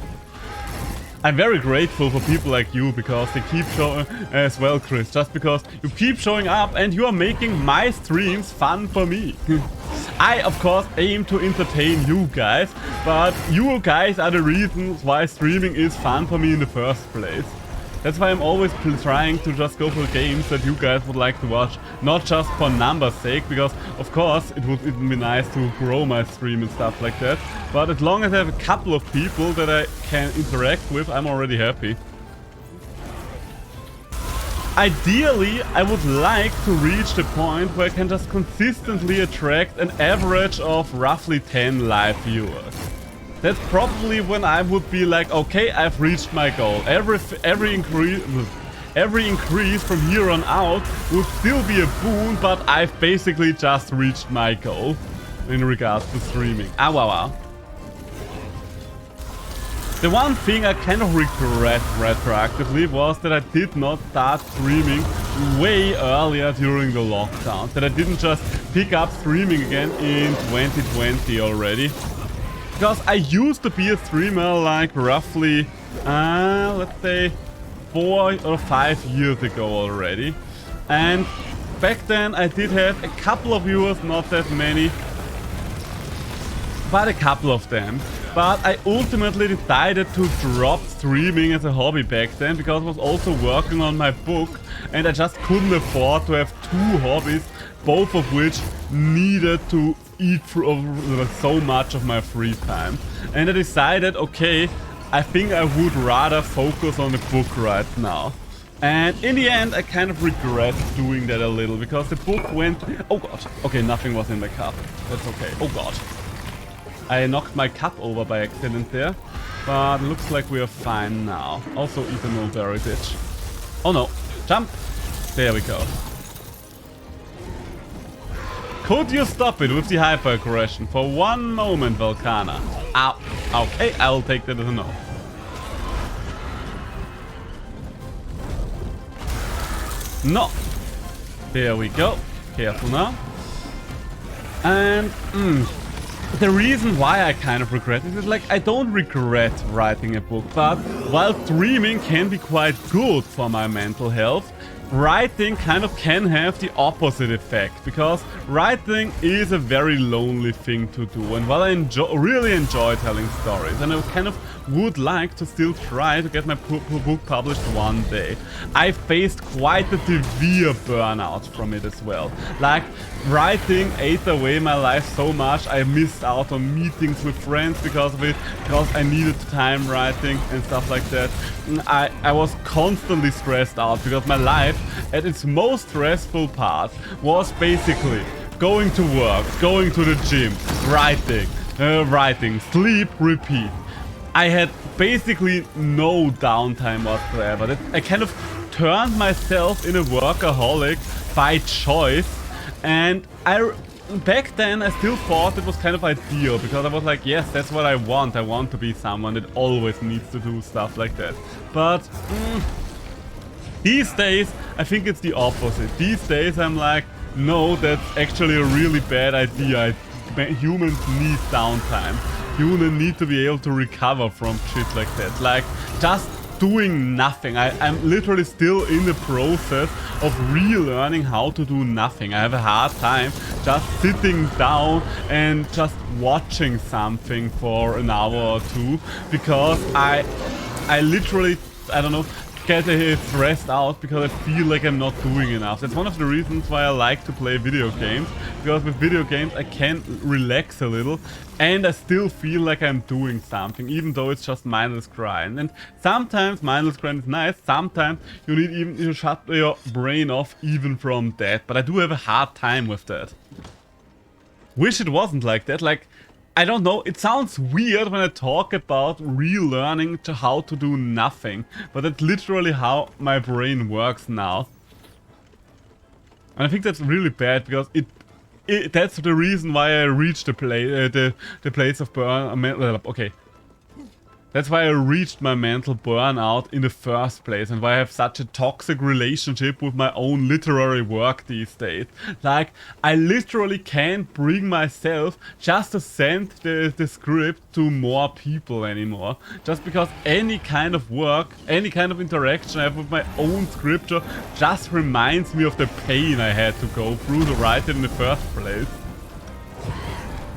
I'm very grateful for people like you, because they keep showing as well, Chris, just because you keep showing up and you are making my streams fun for me. I, of course, aim to entertain you guys, but you guys are the reasons why streaming is fun for me in the first place. That's why I'm always trying to just go for games that you guys would like to watch, not just for numbers' sake, because of course it would even be nice to grow my stream and stuff like that, but as long as I have a couple of people that I can interact with, I'm already happy. Ideally, I would like to reach the point where I can just consistently attract an average of roughly 10 live viewers. That's probably when I would be like, okay, I've reached my goal. Every every increase from here on out would still be a boon, but I've basically just reached my goal in regards to streaming. Ah, wow. The one thing I kind of regret retroactively was that I did not start streaming way earlier during the lockdown. That I didn't just pick up streaming again in 2020 already. Because I used to be a streamer like roughly, let's say 4 or 5 years ago already. And back then I did have a couple of viewers, not that many, but a couple of them. But I ultimately decided to drop streaming as a hobby back then because I was also working on my book and I just couldn't afford to have 2 hobbies, both of which needed to eat so much of my free time. And I decided, okay, I think I would rather focus on the book right now. And in the end, I kind of regret doing that a little because the book went... Oh god. Okay, nothing was in my cup. That's okay. Oh god. I knocked my cup over by accident there, but looks like we are fine now. Also eat a mulberry bitch. Oh no. Jump! There we go. Could you stop it with the hyper aggression for one moment, Volcana? Ow. Okay, I'll take that as a no. No. There we go. Careful now. And... the reason why I kind of regret it is like I don't regret writing a book, but while streaming can be quite good for my mental health, writing kind of can have the opposite effect, because writing is a very lonely thing to do. And while I really enjoy telling stories, and I kind of would like to still try to get my book published one day, I faced quite a severe burnout from it as well. Like, writing ate away my life so much, I missed out on meetings with friends because of it, because I needed time writing and stuff like that. I was constantly stressed out because my life at its most stressful part was basically going to work, going to the gym, writing, sleep, repeat. I had basically no downtime whatsoever. I kind of turned myself in a workaholic by choice, and back then I still thought it was kind of ideal because I was like, yes, that's what I want. I want to be someone that always needs to do stuff like that. But these days I think it's the opposite. These days I'm like, no, that's actually a really bad idea. Humans need downtime. Humans need to be able to recover from shit like that. Like, just doing nothing. I'm literally still in the process of relearning how to do nothing. I have a hard time just sitting down and just watching something for an hour or two, because I literally, I don't know, get stressed out because I feel like I'm not doing enough. That's one of the reasons why I like to play video games, because with video games I can relax a little and I still feel like I'm doing something, even though it's just mindless grind. And sometimes mindless grind is nice, sometimes you need even to shut your brain off even from that, but I do have a hard time with that. Wish it wasn't like that. Like, I don't know, it sounds weird when I talk about relearning to how to do nothing, but that's literally how my brain works now. And I think that's really bad, because that's the reason why I reached the place of okay. That's why I reached my mental burnout in the first place, and why I have such a toxic relationship with my own literary work these days. Like, I literally can't bring myself just to send the script to more people anymore. Just because any kind of work, any kind of interaction I have with my own scripture just reminds me of the pain I had to go through to write it in the first place.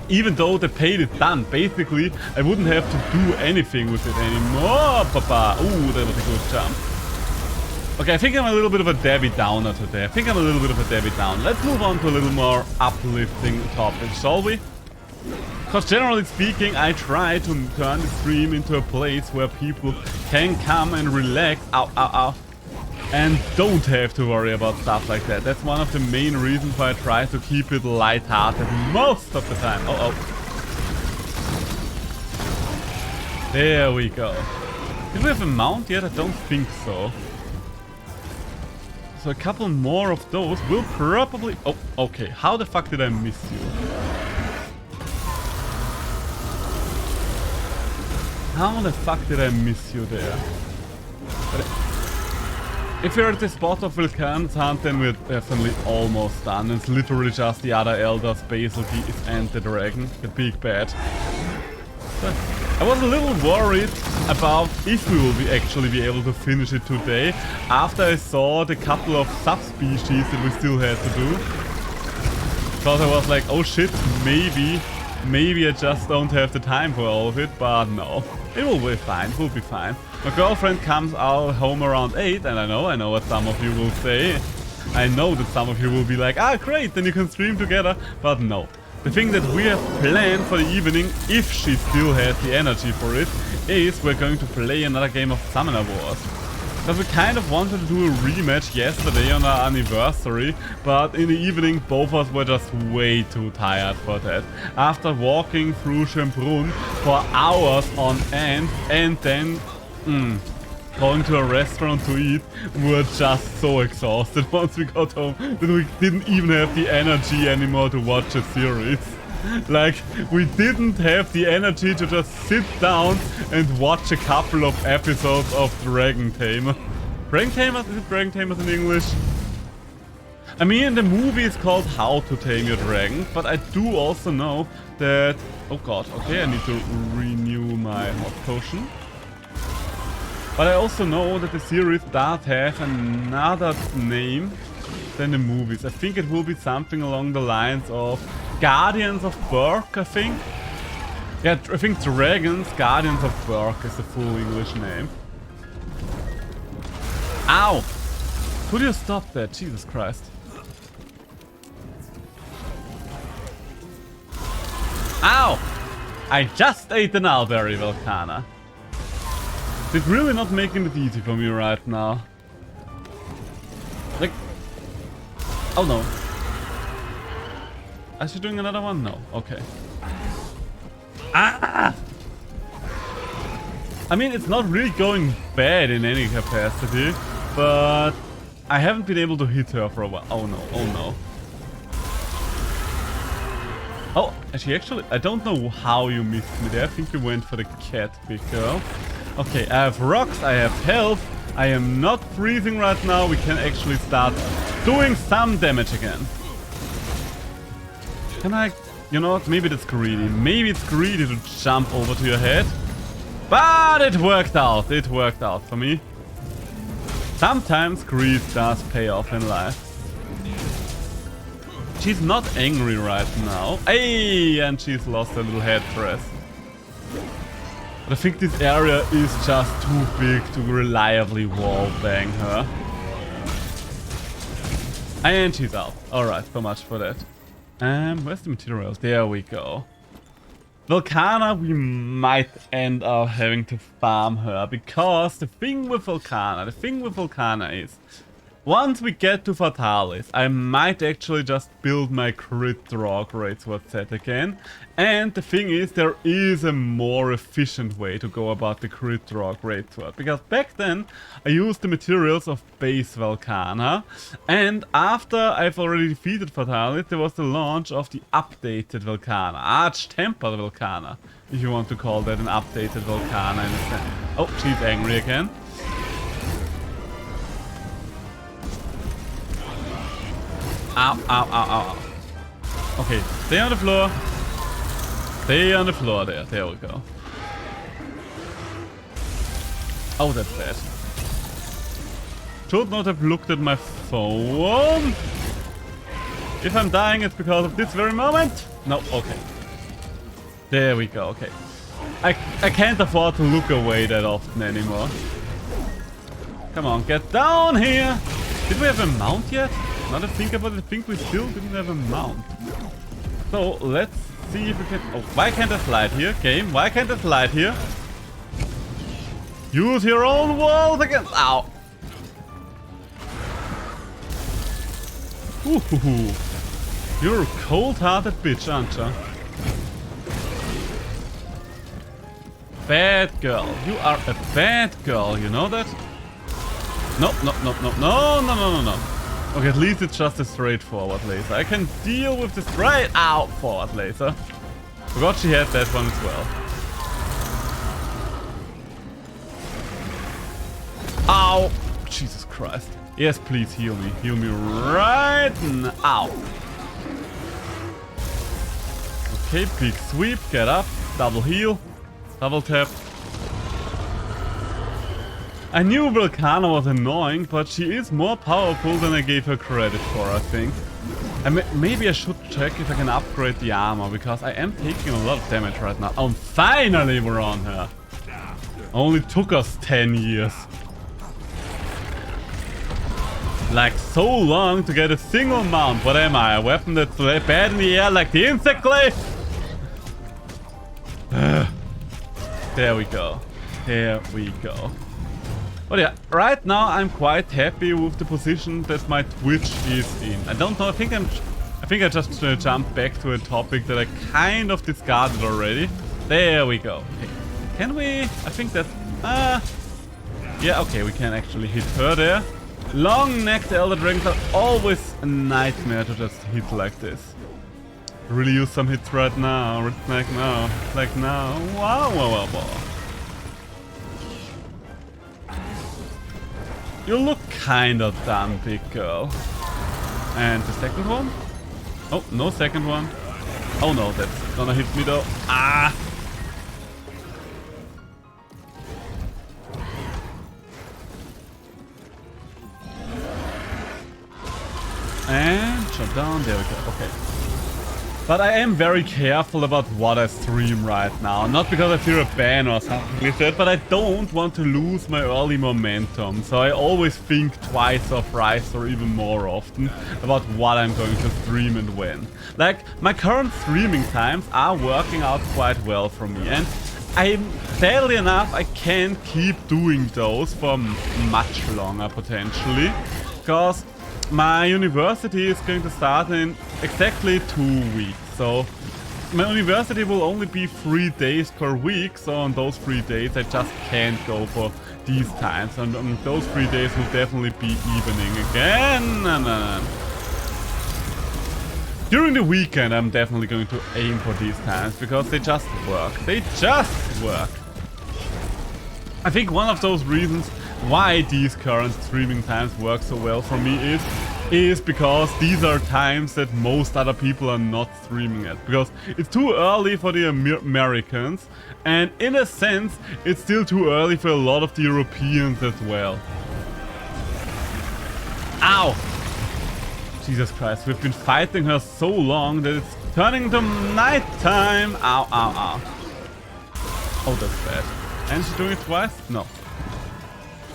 Even though the pain is done, basically, I wouldn't have to do anything with it anymore, papa. Ooh, that was a good jump. Okay, I think I'm a little bit of a Debbie Downer today. Let's move on to a little more uplifting topics, shall we? Because generally speaking, I try to turn the stream into a place where people can come and relax, and don't have to worry about stuff like that. That's one of the main reasons why I try to keep it lighthearted most of the time. There we go. Did we have a mount yet? I don't think so. So a couple more of those will probably... Oh, okay. How the fuck did I miss you? How the fuck did I miss you there? But if you're at the spot of Vulcan's Hunt, then we're definitely almost done. It's literally just the other elders, Basilky and the dragon, the big bad. But I was a little worried about if we will actually be able to finish it today, after I saw the couple of subspecies that we still had to do. Because I was like, oh shit, maybe I just don't have the time for all of it, but no. It will be fine, it will be fine. My girlfriend comes out home around 8, and I know what some of you will say. I know that some of you will be like, ah great, then you can stream together, but no. The thing that we have planned for the evening, if she still has the energy for it, is we're going to play another game of Summoner Wars. Because we kind of wanted to do a rematch yesterday on our anniversary, but in the evening both of us were just way too tired for that. After walking through Schönbrunn for hours on end and then going to a restaurant to eat, we were just so exhausted once we got home that we didn't even have the energy anymore to watch a series. Like, we didn't have the energy to just sit down and watch a couple of episodes of Dragon Tamer. Dragon Tamers? Is it Dragon Tamers in English? I mean, the movie is called How to Tame Your Dragon, but I do also know that... Oh god, okay, I need to renew my hot potion. But I also know that the series does have another name than the movies. I think it will be something along the lines of Guardians of Berk, I think. Yeah, I think Dragons Guardians of Berk is the full English name. Ow! Could you stop that? Jesus Christ. Ow! I just ate an Alberry, Volcana. It's really not making it easy for me right now. Like... Oh no. Is she doing another one? No. Okay. Ah! I mean, it's not really going bad in any capacity, but I haven't been able to hit her for a while. Oh no, oh no. Oh, she actually... I don't know how you missed me there. I think you went for the cat, big girl. Okay, I have rocks, I have health, I am not freezing right now, we can actually start doing some damage again. Can I... You know what, maybe that's greedy. Maybe it's greedy to jump over to your head. But it worked out for me. Sometimes greed does pay off in life. She's not angry right now. Hey, and she's lost a little headdress. But I think this area is just too big to reliably wallbang her. And she's out. Alright, so much for that. Where's the materials? There we go. Volcana, we might end up having to farm her, because the thing with Volcana is, once we get to fataliZ, I might actually just build my crit draw greatsword set again. And the thing is, there is a more efficient way to go about the crit draw greatsword. Because back then, I used the materials of base Volcana. And after I've already defeated fataliZ, there was the launch of the updated Volcana. Arch-tempered Volcana, if you want to call that an updated Volcana in a sense. Oh, she's angry again. Ow, ow, ow, ow, ow. Okay, stay on the floor. Stay on the floor there. There we go. Oh, that's bad. Should not have looked at my phone. If I'm dying, it's because of this very moment. No, okay. There we go, okay. I can't afford to look away that often anymore. Come on, get down here. Did we have a mount yet? Now that I think about it, I think we still didn't have a mount. So, let's see if we can... Oh, why can't I slide here? Game, why can't I slide here? Use your own walls against... Ow! Ooh, you're a cold-hearted bitch, aren't you? Bad girl. You are a bad girl, you know that? No, no, no, no, no, no, no, no, no. Okay, at least it's just a straightforward laser. I can deal with the straight out forward laser. Forgot she had that one as well. Ow! Jesus Christ. Yes, please heal me. Heal me right now. Okay, big sweep. Get up. Double heal. Double tap. I knew Volcana was annoying, but she is more powerful than I gave her credit for, I think. Maybe I should check if I can upgrade the armor, because I am taking a lot of damage right now. Oh, finally we're on her. Only took us 10 years. Like so long to get a single mount. What am I? A weapon that's bad in the air like the insect clay? There we go. There we go. But yeah, right now I'm quite happy with the position that my Twitch is in. I don't know, I think I just jumped back to a topic that I kind of discarded already. There we go. Okay. Can we? I think that's... yeah, okay, we can actually hit her there. Long-necked Elder Dragons are always a nightmare to just hit like this. Really use some hits right now. Like now. Like now. Wow, wow, wow, wow. You look kinda dumb, big girl. And the second one? Oh, no second one. Oh no, that's gonna hit me though. Ah! And jump down, there we go, okay. But I am very careful about what I stream right now. Not because I fear a ban or something like that, but I don't want to lose my early momentum. So I always think twice or thrice or even more often about what I'm going to stream and when. Like, my current streaming times are working out quite well for me. And sadly enough, I can't keep doing those for much longer potentially. Because my university is going to start in exactly 2 weeks. So my university will only be 3 days per week. So on those 3 days I just can't go for these times. And on those 3 days will definitely be evening again. During the weekend I'm definitely going to aim for these times because they just work. They just work. I think one of those reasons why these current streaming times work so well for me is because these are times that most other people are not streaming at. Because it's too early for the Americans, and in a sense, it's still too early for a lot of the Europeans as well. Ow! Jesus Christ, we've been fighting her so long that it's turning into nighttime. Ow, ow, ow. Oh, that's bad. And she's doing it twice? No.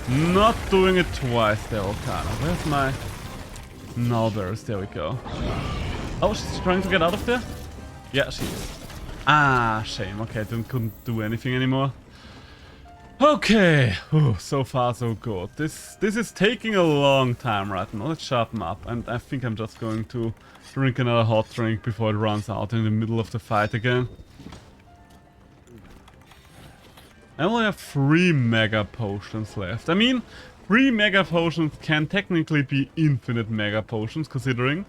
Not doing it twice there, Volcana. Where's my... No, there we go. Oh, she's trying to get out of there? Yeah, she is. Ah, shame. Okay, I couldn't do anything anymore. Okay. Ooh, so far so good. This is taking a long time right now. Let's sharpen up. And I think I'm just going to drink another hot drink before it runs out in the middle of the fight again. I only have 3 mega potions left. I mean, 3 mega potions can technically be infinite mega potions, considering.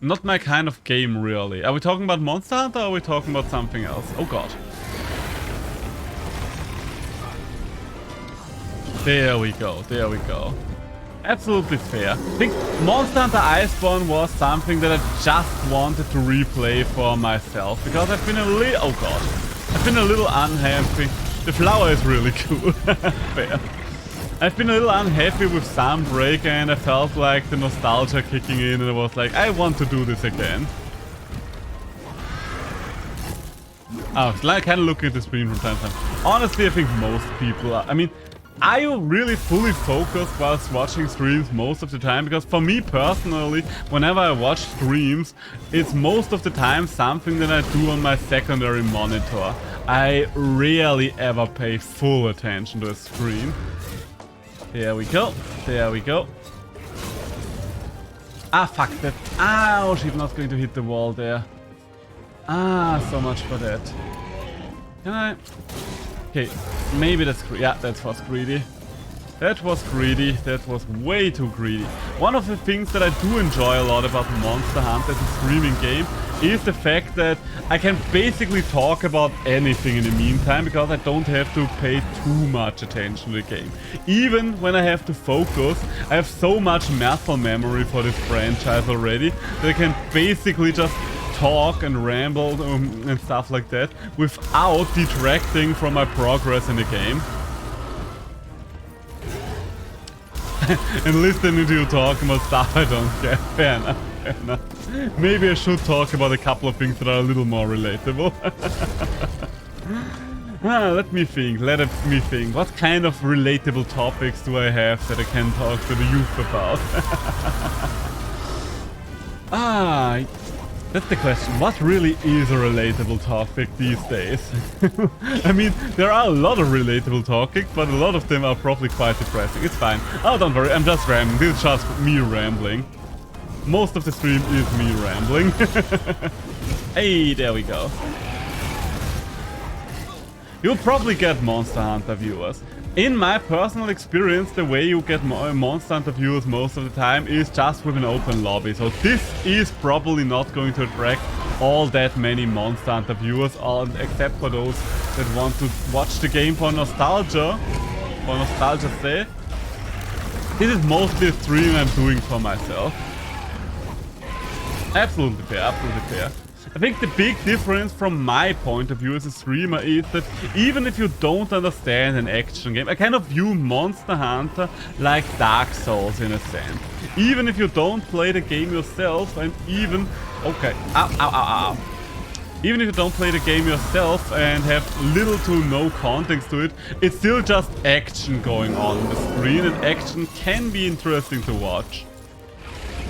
Not my kind of game, really. Are we talking about Monster Hunter or are we talking about something else? Oh god. There we go, there we go. Absolutely fair. I think Monster Hunter Iceborns was something that I just wanted to replay for myself. Because I've been a little... Oh god. I've been a little unhappy. The flower is really cool. Fair. I've been a little unhappy with Sunbreak and I felt like the nostalgia kicking in and I was like, I want to do this again. Oh, I kind of look at the screen from time to time. Honestly, I think most people are... I mean... Are you really fully focused whilst watching streams most of the time? Because for me personally, whenever I watch streams, it's most of the time something that I do on my secondary monitor. I rarely ever pay full attention to a stream. There we go. There we go. Ah, fuck that. Ow, she's not going to hit the wall there. Ah, so much for that. Can I... Okay, maybe that's... Yeah, that was greedy. That was greedy. That was way too greedy. One of the things that I do enjoy a lot about Monster Hunter as a streaming game is the fact that I can basically talk about anything in the meantime because I don't have to pay too much attention to the game. Even when I have to focus, I have so much muscle memory for this franchise already that I can basically just talk and ramble and stuff like that without detracting from my progress in the game. And listening to you talk about stuff I don't get. Fair enough, fair enough. Maybe I should talk about a couple of things that are a little more relatable. Let me think. What kind of relatable topics do I have that I can talk to the youth about? That's the question. What really is a relatable topic these days? I mean, there are a lot of relatable topics, but a lot of them are probably quite depressing. It's fine. Oh, don't worry. I'm just rambling. This is just me rambling. Most of the stream is me rambling. Hey, there we go. You'll probably get Monster Hunter viewers. In my personal experience, the way you get Monster Hunter viewers most of the time is just with an open lobby. So this is probably not going to attract all that many Monster Hunter viewers, except for those that want to watch the game for nostalgia. For nostalgia's sake. This is mostly a stream I'm doing for myself. Absolutely fair, absolutely fair. I think the big difference from my point of view as a streamer is that even if you don't understand an action game, I kind of view Monster Hunter like Dark Souls in a sense. Even if you don't play the game yourself and even... Okay, ow. Even if you don't play the game yourself and have little to no context to it, it's still just action going on the screen, and action can be interesting to watch.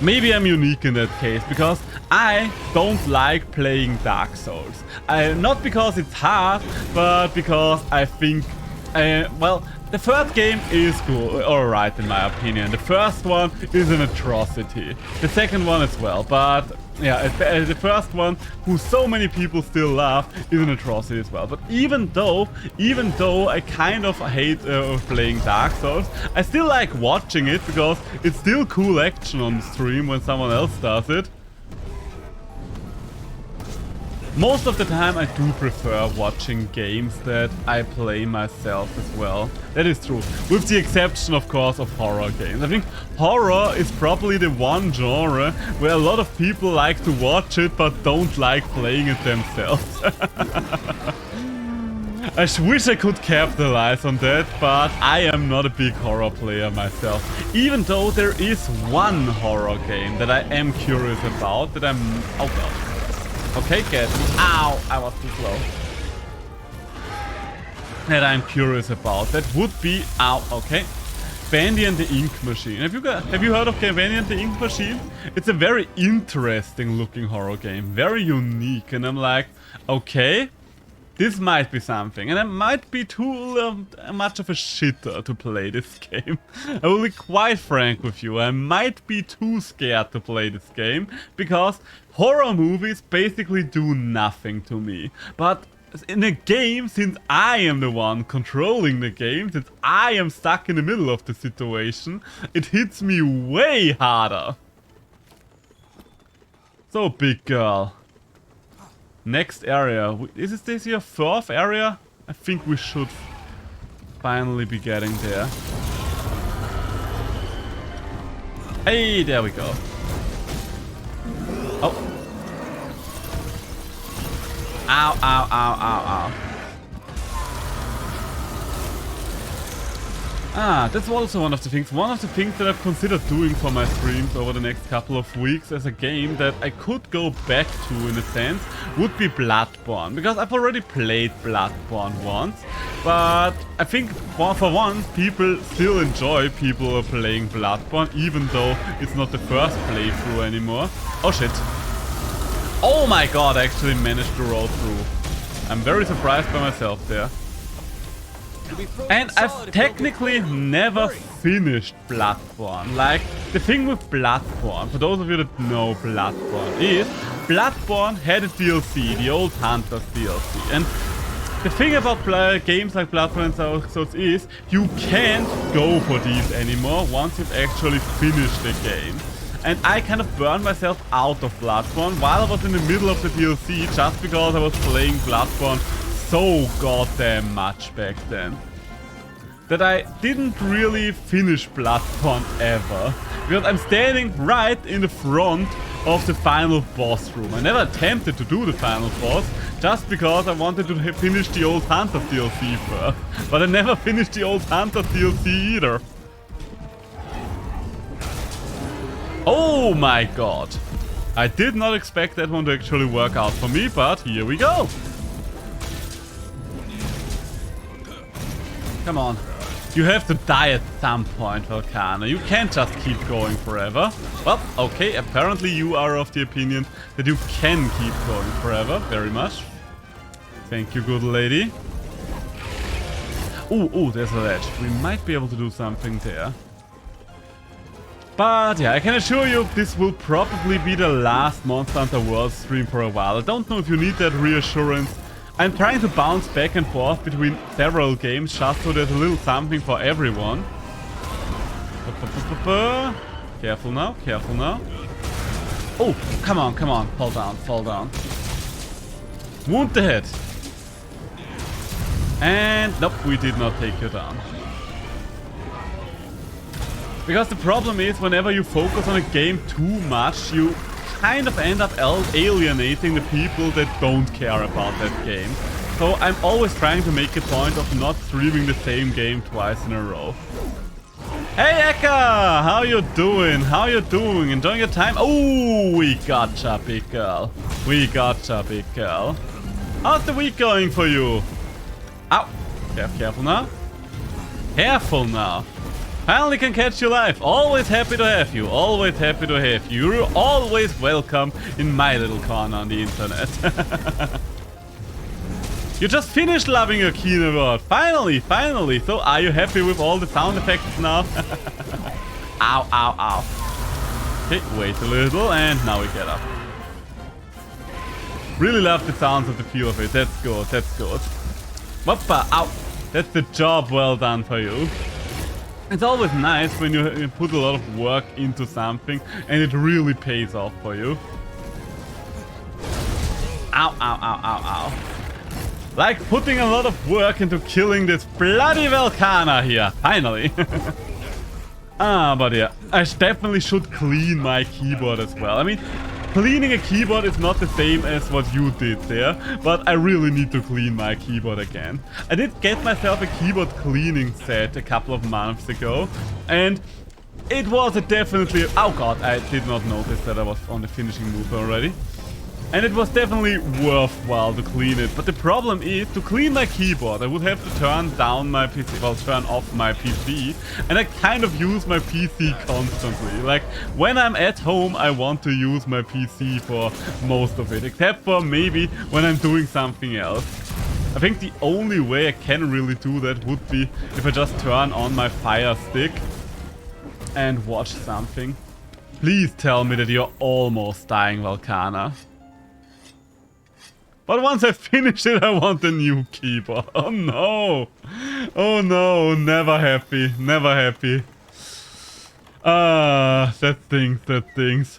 Maybe I'm unique in that case, because I don't like playing Dark Souls. Not because it's hard, but because I think... well, the third game is good, alright in my opinion. The first one is an atrocity. The second one as well, but... yeah, the first one, who so many people still love, is an atrocity as well. But even though I kind of hate playing Dark Souls, I still like watching it because it's still cool action on the stream when someone else does it. Most of the time I do prefer watching games that I play myself as well. That is true. With the exception, of course, of horror games. I think horror is probably the one genre where a lot of people like to watch it but don't like playing it themselves. I wish I could capitalize on that, but I am not a big horror player myself. Even though there is one horror game that I am curious about, that I'm... oh god. Okay, get me. Ow! I was too slow. That I'm curious about. That would be... ow, okay. Bandy and the Ink Machine. Have you heard of Bandy and the Ink Machine? It's a very interesting looking horror game. Very unique. And I'm like, okay, this might be something. And I might be too much of a shitter to play this game. I will be quite frank with you. I might be too scared to play this game. Because horror movies basically do nothing to me. But in a game, since I am the one controlling the game, since I am stuck in the middle of the situation, it hits me way harder. So, big girl. Next area. Is this your fourth area? I think we should finally be getting there. Hey, there we go. Oh. Ow, ow, ow, ow, ow. Ah, that's also one of the things. One of the things that I've considered doing for my streams over the next couple of weeks as a game that I could go back to in a sense would be Bloodborne. Because I've already played Bloodborne once, but I think for once people still enjoy people playing Bloodborne, even though it's not the first playthrough anymore. Oh shit. Oh my god, I actually managed to roll through. I'm very surprised by myself there. And I've technically never finished Bloodborne. Like, the thing with Bloodborne, for those of you that know Bloodborne, is Bloodborne had a DLC, the old Hunters DLC. And The thing about games like Bloodborne and Souls is you can't go for these anymore once you've actually finished the game. And I kind of burned myself out of Bloodborne while I was in the middle of the DLC just because I was playing Bloodborne so goddamn much back then. That I didn't really finish Bloodborne ever. Because I'm standing right in the front of the final boss room. I never attempted to do the final boss just because I wanted to finish the Old Hunters DLC first. But I never finished the Old Hunters DLC either. Oh my god. I did not expect that one to actually work out for me, but here we go. Come on. You have to die at some point, Volcana. You can't just keep going forever. Well, okay, apparently you are of the opinion that you can keep going forever. Very much. Thank you, good lady. Ooh, there's a ledge. We might be able to do something there. But yeah, I can assure you this will probably be the last Monster Hunter World stream for a while. I don't know if you need that reassurance. I'm trying to bounce back and forth between several games just so there's a little something for everyone. Careful now, careful now. Oh, come on, come on. Fall down, fall down. Wound the head. And nope, we did not take you down. Because the problem is, whenever you focus on a game too much, you kind of end up alienating the people that don't care about that game. So I'm always trying to make a point of not streaming the same game twice in a row. Hey Eka! How you doing? How you doing? Enjoying your time? Oh, we gotcha, big girl. We gotcha, big girl. How's the week going for you? Ow! Careful now. Careful now. Finally can catch you live. Always happy to have you. Always happy to have you. You're always welcome in my little corner on the internet. You just finished loving your Keen Award. Finally, finally. So are you happy with all the sound effects now? Ow, ow, ow. Okay, wait a little and now we get up. Really love the sounds of the feel of it. That's good, that's good. Whoppa, ow. That's the job well done for you. It's always nice when you put a lot of work into something and it really pays off for you. Ow, ow, ow, ow, ow. Like putting a lot of work into killing this bloody Volcana here. Finally. But yeah, I definitely should clean my keyboard as well. I mean, cleaning a keyboard is not the same as what you did there, but I really need to clean my keyboard again. I did get myself a keyboard cleaning set a couple of months ago, and it was definitely... Oh god, I did not notice that I was on the finishing move already. And it was definitely worthwhile to clean it, but the problem is, to clean my keyboard, I would have to turn down my PC, well, turn off my PC, and I kind of use my PC constantly. Like, when I'm at home, I want to use my PC for most of it, except for maybe when I'm doing something else. I think the only way I can really do that would be if I just turn on my Fire Stick and watch something. Please tell me that you're almost dying, Volcana. But once I finish it, I want a new keyboard. Oh no! Oh no, never happy, never happy. That stings.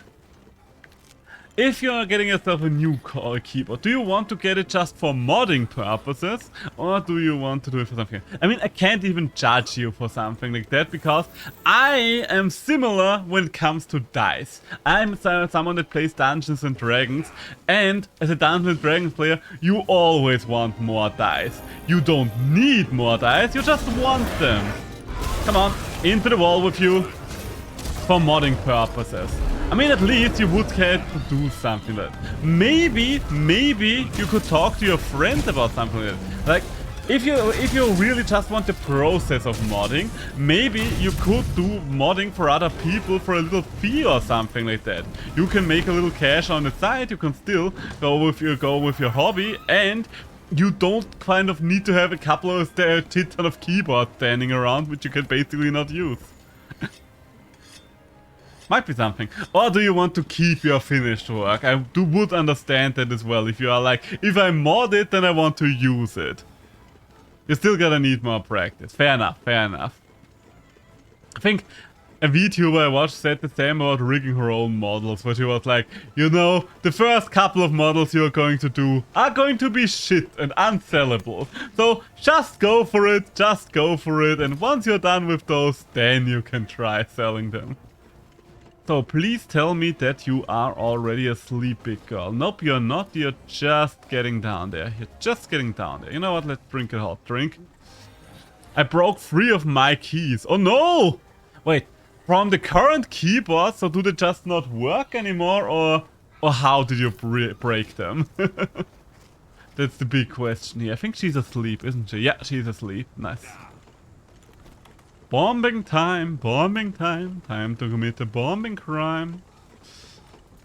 If you are getting yourself a new keyboard, do you want to get it just for modding purposes? Or do you want to do it for something? I mean, I can't even judge you for something like that, because I am similar when it comes to dice. I'm someone that plays Dungeons and Dragons, and as a Dungeons and Dragons player, you always want more dice. You don't need more dice, you just want them. Come on, into the wall with you. For modding purposes. I mean, at least you would have to do something like that. Maybe you could talk to your friends about something like that. Like, if you really just want the process of modding, maybe you could do modding for other people for a little fee or something like that. You can make a little cash on the side, you can still go with your hobby, and you don't kind of need to have a couple of shit ton of keyboards standing around, which you can basically not use. Might be something. Or do you want to keep your finished work? I would understand that as well. If you are like, if I mod it, then I want to use it. You're still gonna need more practice. Fair enough, fair enough. I think a VTuber I watched said the same about rigging her own models, where she was like, you know, the first couple of models you're going to do are going to be shit and unsellable. So just go for it, and once you're done with those, then you can try selling them. So please tell me that you are already asleep, big girl. Nope, you're not. You're just getting down there. You're just getting down there. You know what? Let's drink a hot drink. I broke 3 of my keys. Oh no! Wait, from the current keyboard, so do they just not work anymore? Or how did you break them? That's the big question here. I think she's asleep, isn't she? Yeah, she's asleep. Nice. Bombing time, time to commit a bombing crime.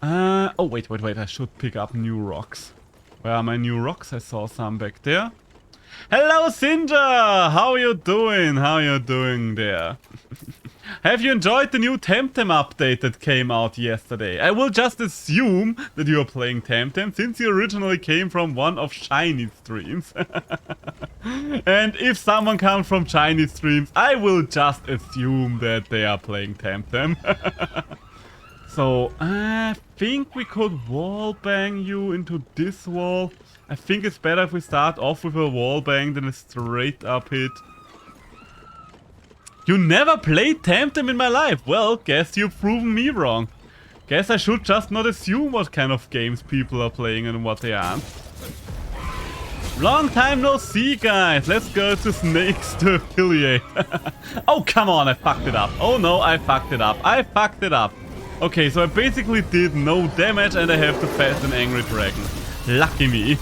Oh, wait, I should pick up new rocks. Where are my new rocks? I saw some back there. Hello, Sinja! How are you doing? How are you doing there? Have you enjoyed the new Temtem update that came out yesterday? I will just assume that you are playing Temtem, since you originally came from one of Shiny's streams. And if someone comes from Chinese streams, I will just assume that they are playing Temtem. So, I think we could wallbang you into this wall. I think it's better if we start off with a wallbang than a straight up hit. You never played Temtem in my life. Well, guess you've proven me wrong. Guess I should just not assume what kind of games people are playing and what they aren't. Long time no see, guys. Let's go to Snakes to affiliate. Oh, come on. I fucked it up. Oh, no. I fucked it up. I fucked it up. Okay, so I basically did no damage and I have to fast an angry dragon. Lucky me.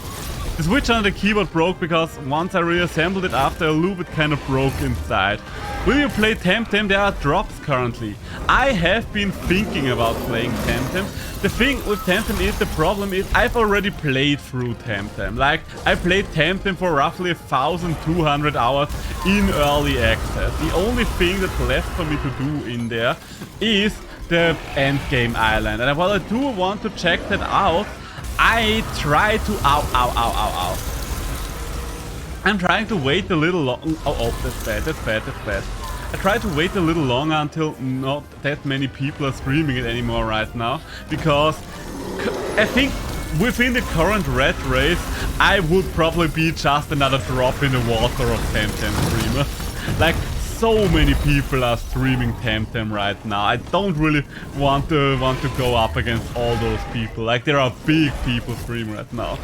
The switch on the keyboard broke because once I reassembled it after a loop, it kind of broke inside. Will you play Temtem? There are drops currently. I have been thinking about playing Temtem. The thing with Temtem is, the problem is, I've already played through Temtem. Like, I played Temtem for roughly 1,200 hours in early access. The only thing that's left for me to do in there is the endgame island. And while I do want to check that out, I try to... Ow. I'm trying to wait a little long... Oh, that's bad. I try to wait a little longer until not that many people are streaming it anymore right now. Because I think within the current rat race, I would probably be just another drop in the water of Temtem streamers. Like, so many people are streaming Temtem right now. I don't really want to go up against all those people. Like, there are big people streaming right now.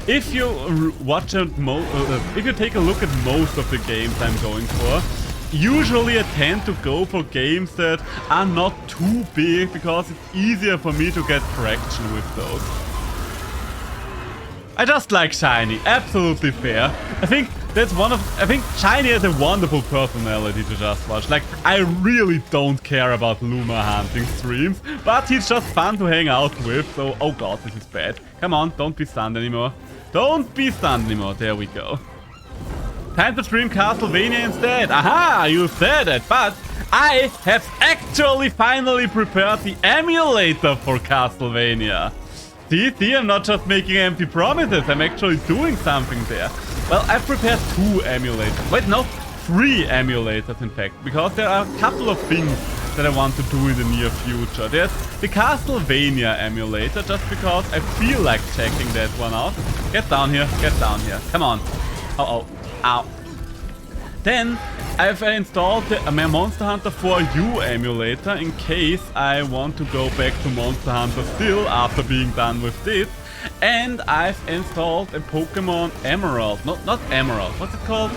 If you if you take a look at most of the games I'm going for, usually I tend to go for games that are not too big because it's easier for me to get traction with those. I just like Shiny. Absolutely fair. I think Shiny has a wonderful personality to just watch. Like, I really don't care about Luma hunting streams, but he's just fun to hang out with. So, oh god, this is bad. Come on, don't be stunned anymore. Don't be stunned anymore. There we go. Time to stream Castlevania instead. Aha, you said it, but I have actually finally prepared the emulator for Castlevania. See, I'm not just making empty promises, I'm actually doing something there. Well, I've prepared 2 emulators. Wait, no, 3 emulators in fact, because there are a couple of things that I want to do in the near future. There's the Castlevania emulator, just because I feel like checking that one out. Get down here, come on. Oh, ow. Then I've installed the Monster Hunter 4U emulator in case I want to go back to Monster Hunter still after being done with this. And I've installed a Pokemon Emerald, not Emerald, what's it called?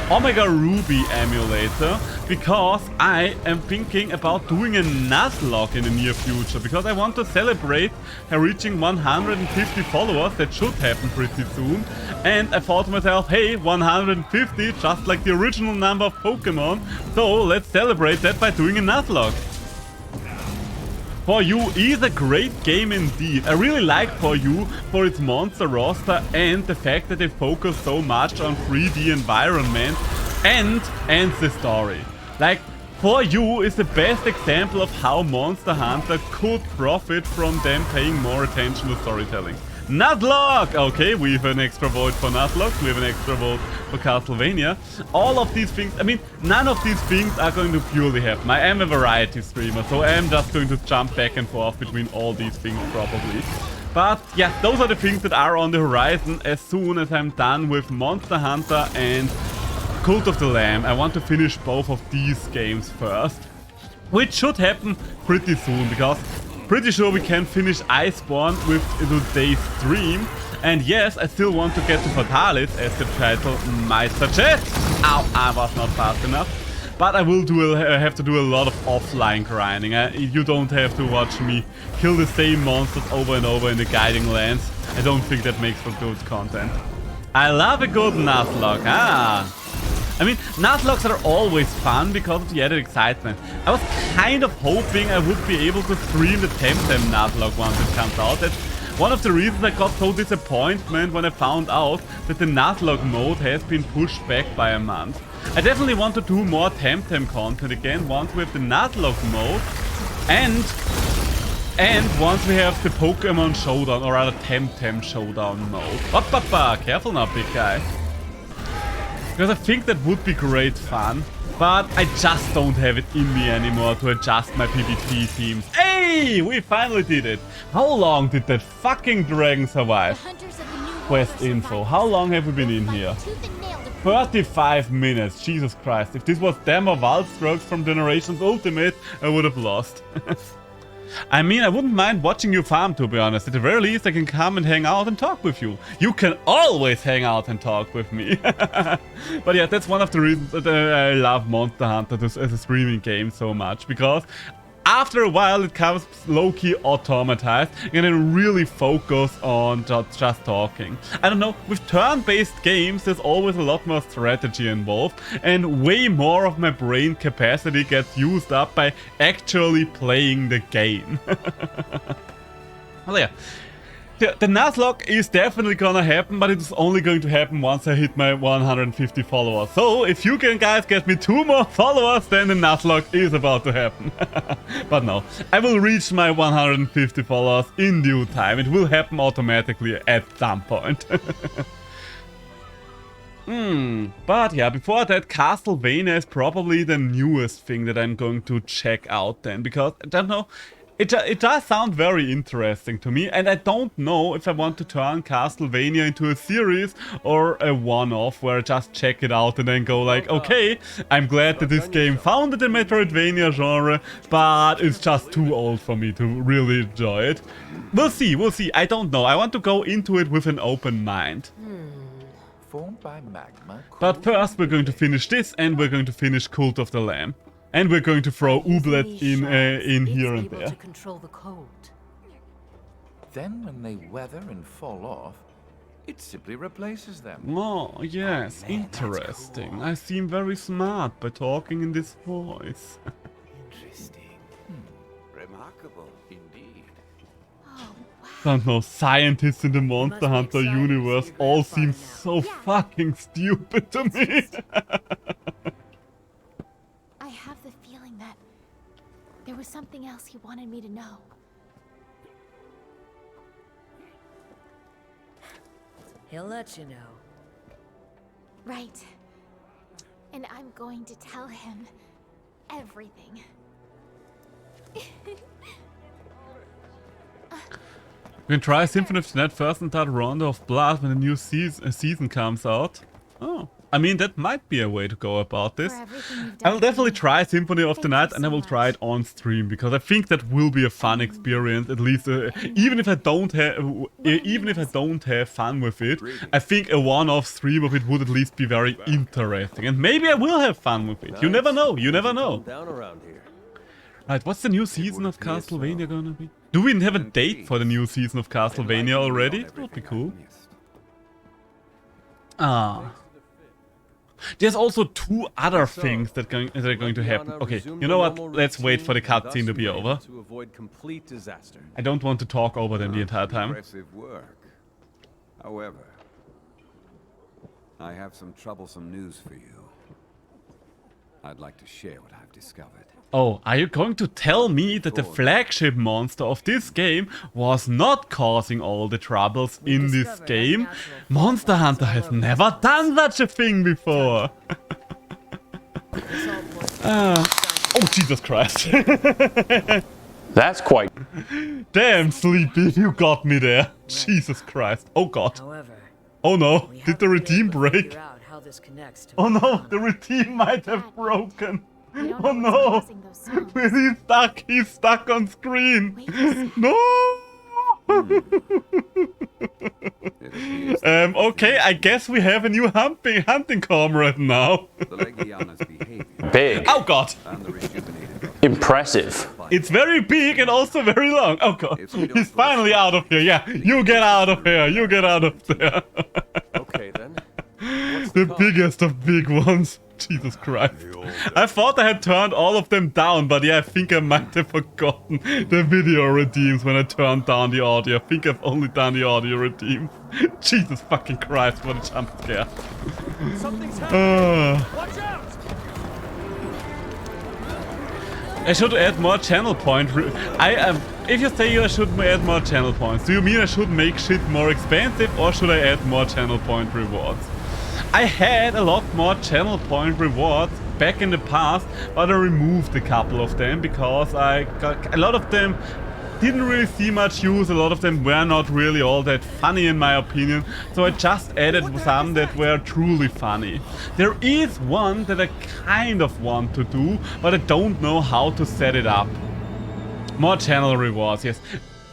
Omega Ruby emulator, because I am thinking about doing a Nuzlocke in the near future, because I want to celebrate reaching 150 followers. That should happen pretty soon. And I thought to myself, hey, 150, just like the original number of Pokemon, so let's celebrate that by doing a Nuzlocke. 4U is a great game indeed. I really like 4U for its monster roster and the fact that they focus so much on 3D environment and the story. Like, 4U is the best example of how Monster Hunter could profit from them paying more attention to storytelling. Nuzlocke! Okay, we have an extra vote for Nuzlocke. We have an extra vote for Castlevania. All of these things, I mean, none of these things are going to purely happen. I am a variety streamer, so I am just going to jump back and forth between all these things probably. But yeah, those are the things that are on the horizon as soon as I'm done with Monster Hunter and Cult of the Lamb. I want to finish both of these games first, which should happen pretty soon, because pretty sure we can finish Iceborns with today's stream. And yes, I still want to get to fataliZ, as the title might suggest. Ow, I was not fast enough. But I will have to do a lot of offline grinding. You don't have to watch me kill the same monsters over and over in the guiding lands. I don't think that makes for good content. I love a good Nuzlocke. I mean, Nuzlocks are always fun because of the added excitement. I was kind of hoping I would be able to stream the Temtem Nuzlocke once it comes out. That's one of the reasons I got so disappointed when I found out that the Nuzlocke mode has been pushed back by a month. I definitely want to do more Temtem content again once we have the Nuzlocke mode and once we have the Pokemon Showdown, or rather Temtem Showdown mode. Careful now, big guy. Because I think that would be great fun, but I just don't have it in me anymore to adjust my PvP teams. Hey, we finally did it. How long did that fucking dragon survive? Quest info. How long have we been in here? 35 minutes. Jesus Christ. If this was them or Waldstrokes from Generations Ultimate, I would have lost. I mean, I wouldn't mind watching you farm, to be honest. At the very least, I can come and hang out and talk with you. You can always hang out and talk with me. But yeah, that's one of the reasons that I love Monster Hunter as a streaming game so much. Because after a while, it becomes low-key automatized and then really focus on just talking. I don't know, with turn-based games, there's always a lot more strategy involved, and way more of my brain capacity gets used up by actually playing the game. Well, yeah. The Nuzlocke is definitely gonna happen, but it's only going to happen once I hit my 150 followers. So, if you can guys get me 2 more followers, then the Nuzlocke is about to happen. But no, I will reach my 150 followers in due time. It will happen automatically at some point. But yeah, before that, Castlevania is probably the newest thing that I'm going to check out then, because, I don't know, it does sound very interesting to me, and I don't know if I want to turn Castlevania into a series or a one-off where I just check it out and then go like, okay, I'm glad that this game founded the Metroidvania genre, but it's just too old for me to really enjoy it. We'll see, I don't know. I want to go into it with an open mind. Formed by magma. But first we're going to finish this, and we're going to finish Cult of the Lamb. And we're going to throw Ooblet in here and there. Then when they weather and fall off, it simply replaces them. Oh, yes, interesting. Cool. I seem very smart by talking in this voice. Interesting. Remarkable indeed. Oh, wow. Don't know, scientists in the Monster Hunter universe all seem so fucking stupid to me. I have the feeling that there was something else he wanted me to know. He'll let you know. Right. And I'm going to tell him everything. We can try Symphony of the Night first and start Rondo of Blood when the new season comes out. Oh. I mean, that might be a way to go about this. I will definitely try Symphony of the Night, and I will try it on stream, because I think that will be a fun experience. At least, even if I don't have fun with it, I think a one-off stream of it would at least be very interesting, and maybe I will have fun with it. You never know. You never know. Right, what's the new season of Castlevania gonna be? Do we have a date for the new season of Castlevania already? That would be cool. Ah. There's also 2 other things that are going to happen. Okay, you know what? Let's wait for the cutscene to be over. I don't want to talk over them the entire time. Impressive work. However, I have some troublesome news for you. I'd like to share what I've discovered. Oh, are you going to tell me that the flagship monster of this game was not causing all the troubles in this game? Monster Hunter has never done such a thing before. Oh, Jesus Christ. That's quite... Damn, Sleepy, you got me there. Jesus Christ. Oh God. Oh no, did the redeem break? Oh no, the redeem might have broken. Oh no! He's stuck on screen! No! Okay, I guess we have a new hunting comrade now. Big. Oh God! Impressive. It's very big and also very long. Oh God, he's finally out of here. Yeah, you get out of here. You get out of there. Okay then. The biggest of big ones. Jesus Christ. I thought I had turned all of them down, but yeah, I think I might have forgotten the video redeems when I turned down the audio. I think I've only done the audio redeems. Jesus fucking Christ, what a jump scare. Something's happening. Watch out! I should add more channel point. If you say I should add more channel points, do you mean I should make shit more expensive or should I add more channel point rewards? I had a lot more channel point rewards back in the past, but I removed a couple of them because I got a lot of them didn't really see much use, a lot of them were not really all that funny in my opinion, so I just added some that were truly funny. There is one that I kind of want to do, but I don't know how to set it up. More channel rewards, yes.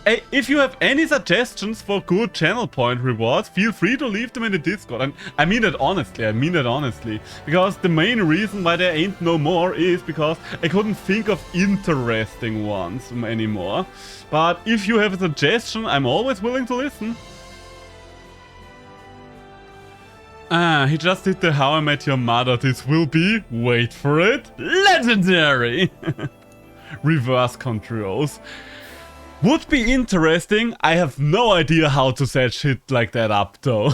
Hey, if you have any suggestions for good channel point rewards, feel free to leave them in the Discord. And I mean that honestly, because the main reason why there ain't no more is because I couldn't think of interesting ones anymore. But if you have a suggestion, I'm always willing to listen. Ah, he just did the How I Met Your Mother. This will be, wait for it, legendary! Reverse controls. Would be interesting. I have no idea how to set shit like that up though.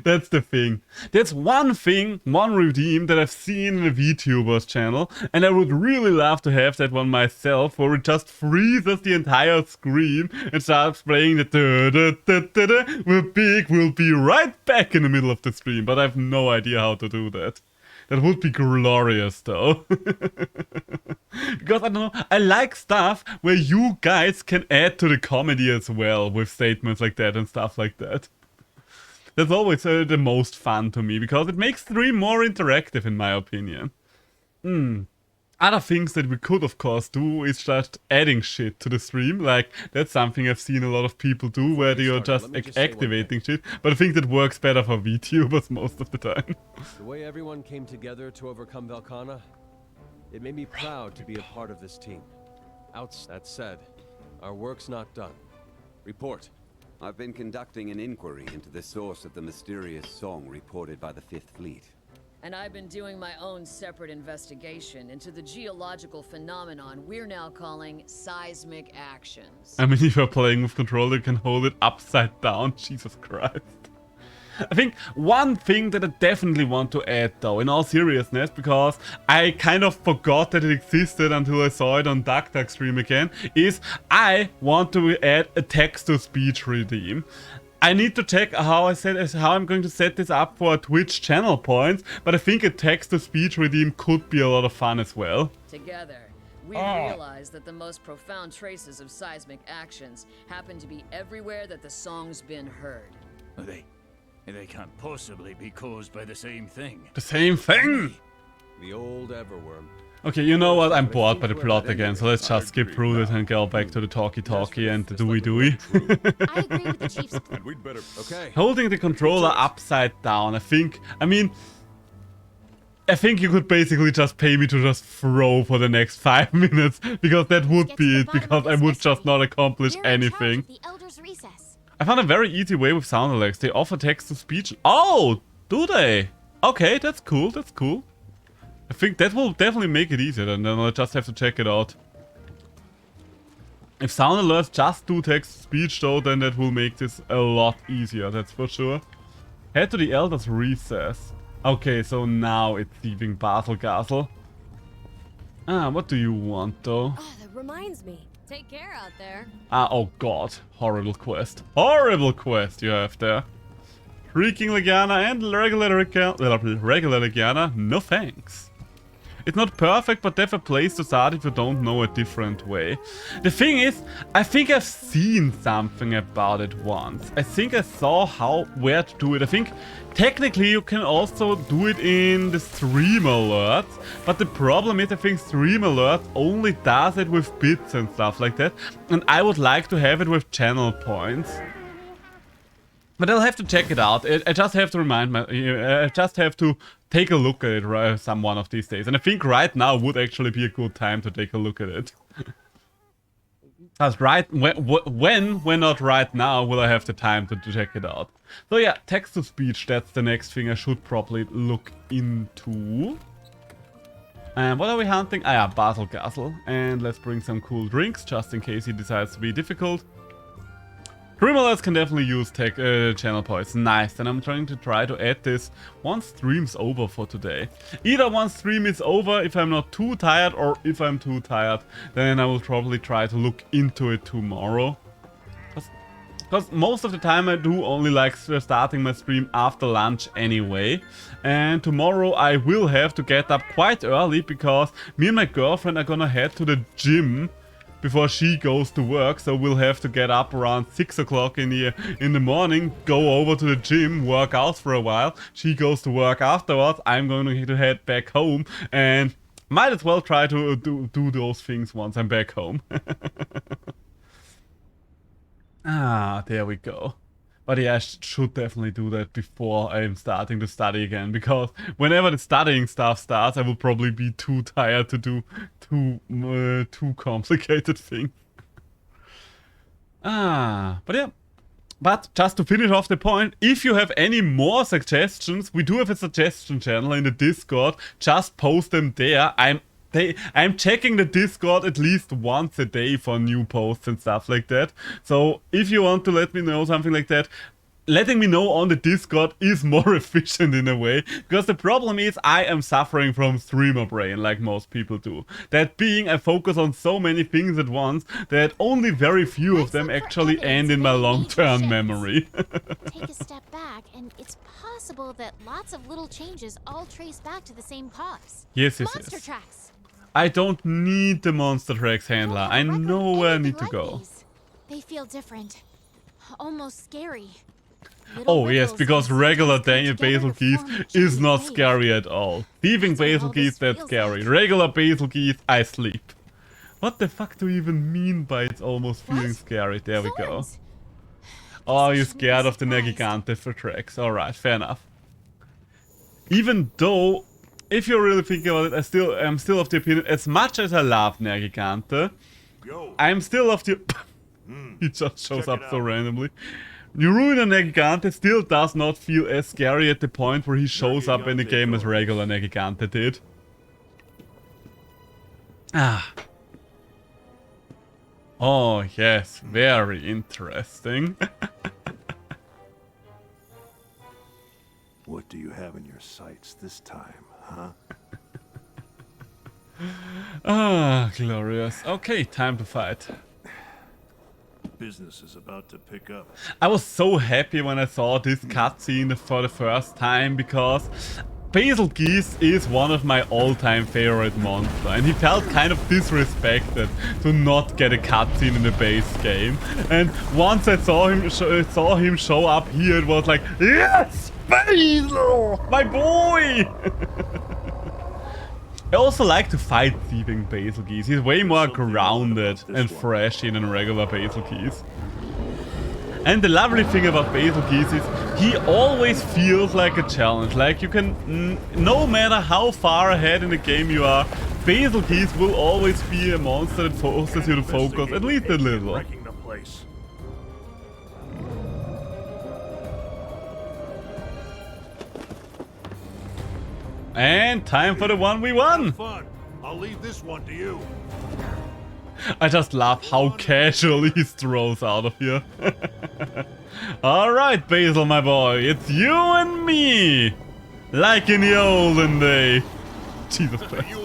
That's the thing. That's one thing, one redeem that I've seen in a VTuber's channel, and I would really love to have that one myself, where it just freezes the entire screen and starts playing the da-da-da-da-da. We're big, we'll be right back in the middle of the stream, but I have no idea how to do that. That would be glorious though. Because I don't know, I like stuff where you guys can add to the comedy as well with statements like that and stuff like that. That's always the most fun to me because it makes stream more interactive in my opinion. Other things that we could of course do is just adding shit to the stream, like that's something I've seen a lot of people do where they are just activating shit, but I think that works better for VTubers most of the time. The way everyone came together to overcome Velkhana, it made me proud to be a part of this team. That said, our work's not done. Report. I've been conducting an inquiry into the source of the mysterious song reported by the Fifth Fleet. And I've been doing my own separate investigation into the geological phenomenon we're now calling seismic actions. I mean, if you're playing with controller, you can hold it upside down. Jesus Christ. I think one thing that I definitely want to add though, in all seriousness, because I kind of forgot that it existed until I saw it on DuckDuck stream again, is I want to add a text-to-speech redeem. I need to check how I'm going to set this up for Twitch channel points, but I think a text-to-speech redeem could be a lot of fun as well. Together, we realized that the most profound traces of seismic actions happen to be everywhere that the song's been heard. They can't possibly be caused by the same thing. The same thing? The old Everworm. Okay, you know what? I'm bored by the plot again, so let's just skip through this and go back to the talkie and the dooey. I agree with the chief's plan. We'd better... Okay. Holding the controller upside down, I think you could basically just pay me to just throw for the next 5 minutes, because that would be it, because I would just not accomplish anything. The Elder's Recess. I found a very easy way with sound alerts. They offer text-to-speech. Oh, do they? Okay, that's cool, that's cool. I think that will definitely make it easier, and then I'll just have to check it out. If sound alerts just do text-to-speech though, then that will make this a lot easier, that's for sure. Head to the Elder's Recess. Okay, so now it's thieving Basel Castle. Ah, what do you want though? Oh, that reminds me. Take care out there. Ah, oh god. Horrible quest. Horrible quest you have there. Shrieking Legiana and regular Legiana, no thanks. It's not perfect, but there's a place to start if you don't know a different way. The thing is, I think I've seen something about it once. I think I saw where to do it. I think technically you can also do it in the stream alerts, but the problem is I think stream alerts only does it with bits and stuff like that, and I would like to have it with channel points. But I'll have to check it out. I just have to I just have to take a look at it one of these days. And I think right now would actually be a good time to take a look at it. Because when not right now, will I have the time to check it out. So yeah, text-to-speech, that's the next thing I should probably look into. And what are we hunting? Ah yeah, Basel Castle. And let's bring some cool drinks, just in case he decides to be difficult. Streamers can definitely use channel points. Nice. And I'm trying to add this once stream's over for today. Either once stream is over if I'm not too tired, or if I'm too tired, then I will probably try to look into it tomorrow. Because most of the time I do only like starting my stream after lunch anyway. And tomorrow I will have to get up quite early because me and my girlfriend are gonna head to the gym before she goes to work, so we'll have to get up around 6 o'clock in the morning, go over to the gym, work out for a while. She goes to work afterwards. I'm going to head back home, and might as well try to do those things once I'm back home. Ah, there we go. But yeah, I should definitely do that before I'm starting to study again, because whenever the studying stuff starts, I will probably be too tired to do too complicated things. But yeah. But just to finish off the point, if you have any more suggestions, we do have a suggestion channel in the Discord. Just post them there. I'm checking the Discord at least once a day for new posts and stuff like that. So if you want to let me know something like that, letting me know on the Discord is more efficient in a way. Because the problem is I am suffering from streamer brain like most people do. That being, I focus on so many things at once that only very few of them actually end in my long-term memory. Take a step back and it's possible that lots of little changes all trace back to the same cause. Yes. Monster tracks. I don't need the Monster Tracks handler. I know where I need to go. They feel different. Almost scary. Oh yes, because regular Basil Keys is not scary at all. Thieving Basil Keys, that's scary. Regular Basil Keys, I sleep. What the fuck do you even mean by it's almost feeling scary? There we go. Oh, you're scared of the Negigante for tracks. Alright, fair enough. Even though, if you really think about it, I'm still of the opinion, as much as I love Nergigante, I'm still of the... He just shows up so randomly. Ruiner Nergigante still does not feel as scary at the point where he shows up in the game as regular Nergigante did. Ah. Oh yes, very interesting. What do you have in your sights this time, huh? Ah, glorious. Okay, time to fight. Business is about to pick up. I was so happy when I saw this cutscene for the first time, because Basil Geese is one of my all-time favorite monsters, and he felt kind of disrespected to not get a cutscene in the base game. And once I saw him show up here, it was like, yes, Basil, my boy. I also like to fight thieving Basil Geese. He's way more grounded and freshy than regular Basil Geese. And the lovely thing about Basil Geese is he always feels like a challenge. Like you can, no matter how far ahead in the game you are, Basil Geese will always be a monster that forces you to focus at least a little. And time for the 1v1! Fun. I'll leave this one to you. I just love how casually he strolls out of here. Alright, Basil, my boy, it's you and me! Like in the olden day. Jesus Christ.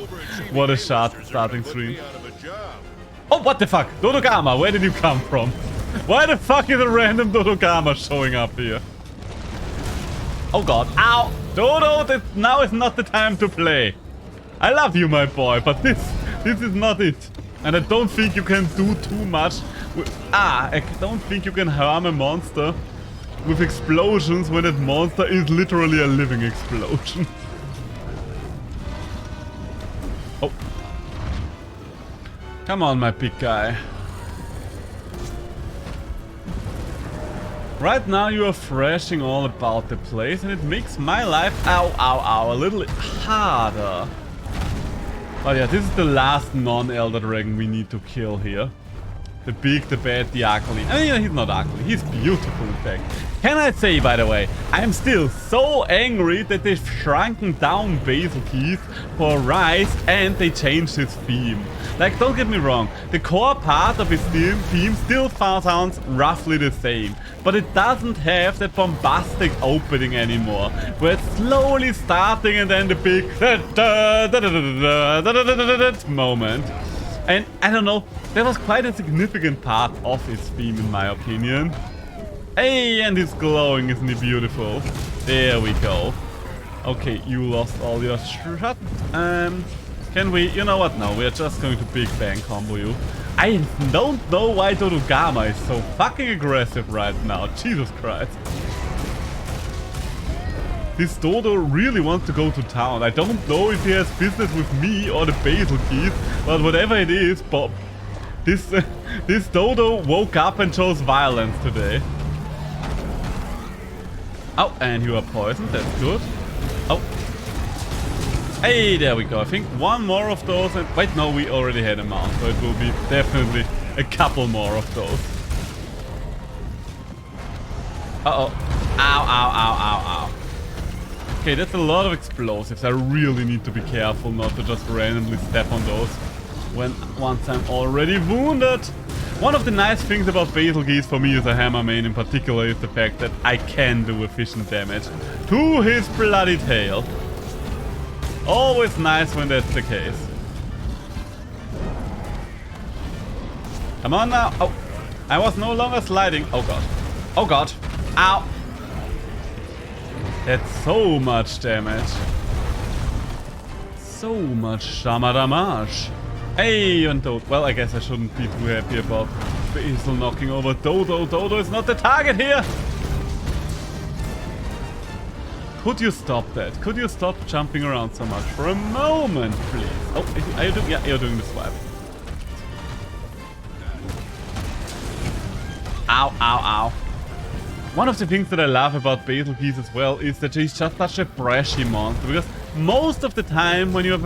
What a starting stream. Oh, what the fuck? Dodogama, where did you come from? Why the fuck is a random Dodogama showing up here? Oh god. Ow! Dodo, now is not the time to play. I love you, my boy, but this is not it. And I don't think you can do too much. I don't think you can harm a monster with explosions when that monster is literally a living explosion. Oh. Come on, my big guy. Right now you are thrashing all about the place and it makes my life, a little harder. Oh yeah, this is the last non-Elder Dragon we need to kill here. The big, the bad, the ugly. I mean, he's not ugly, he's beautiful in fact. Can I say, by the way, I'm still so angry that they've shrunken down Basil Keith for Rise and they changed his theme. Like, don't get me wrong, the core part of his theme still sounds roughly the same, but it doesn't have that bombastic opening anymore, where it's slowly starting and then the big moment. And I don't know, that was quite a significant part of his theme in my opinion. Hey, and he's glowing, isn't he beautiful? There we go. Okay, you lost all your shot. Can we... You know what? No, we're just going to Big Bang combo you. I don't know why Dodogama is so fucking aggressive right now. Jesus Christ. This Dodo really wants to go to town. I don't know if he has business with me or the Basil Keith, but whatever it is, Bob. This Dodo woke up and chose violence today. Oh, and you are poisoned. That's good. Oh. Hey, there we go. I think one more of those. And wait, no, we already had a mount, so it will be definitely a couple more of those. Uh-oh. Ow, ow, ow, ow, ow. Okay, that's a lot of explosives. I really need to be careful not to just randomly step on those once I'm already wounded. One of the nice things about Basil Keith for me as a hammer main in particular is the fact that I can do efficient damage to his bloody tail. Always nice when that's the case. Come on now. Oh, I was no longer sliding. Oh god. Oh god. Ow. That's so much damage. So much damage. Hey, and Dodo. Well, I guess I shouldn't be too happy about Basil knocking over Dodo. Dodo is not the target here. Could you stop that? Could you stop jumping around so much for a moment, please? Oh, are you doing? Yeah, you're doing the swipe. Ow, ow, ow. One of the things that I love about Basil Keith as well is that he's just such a brashy monster, because most of the time when you have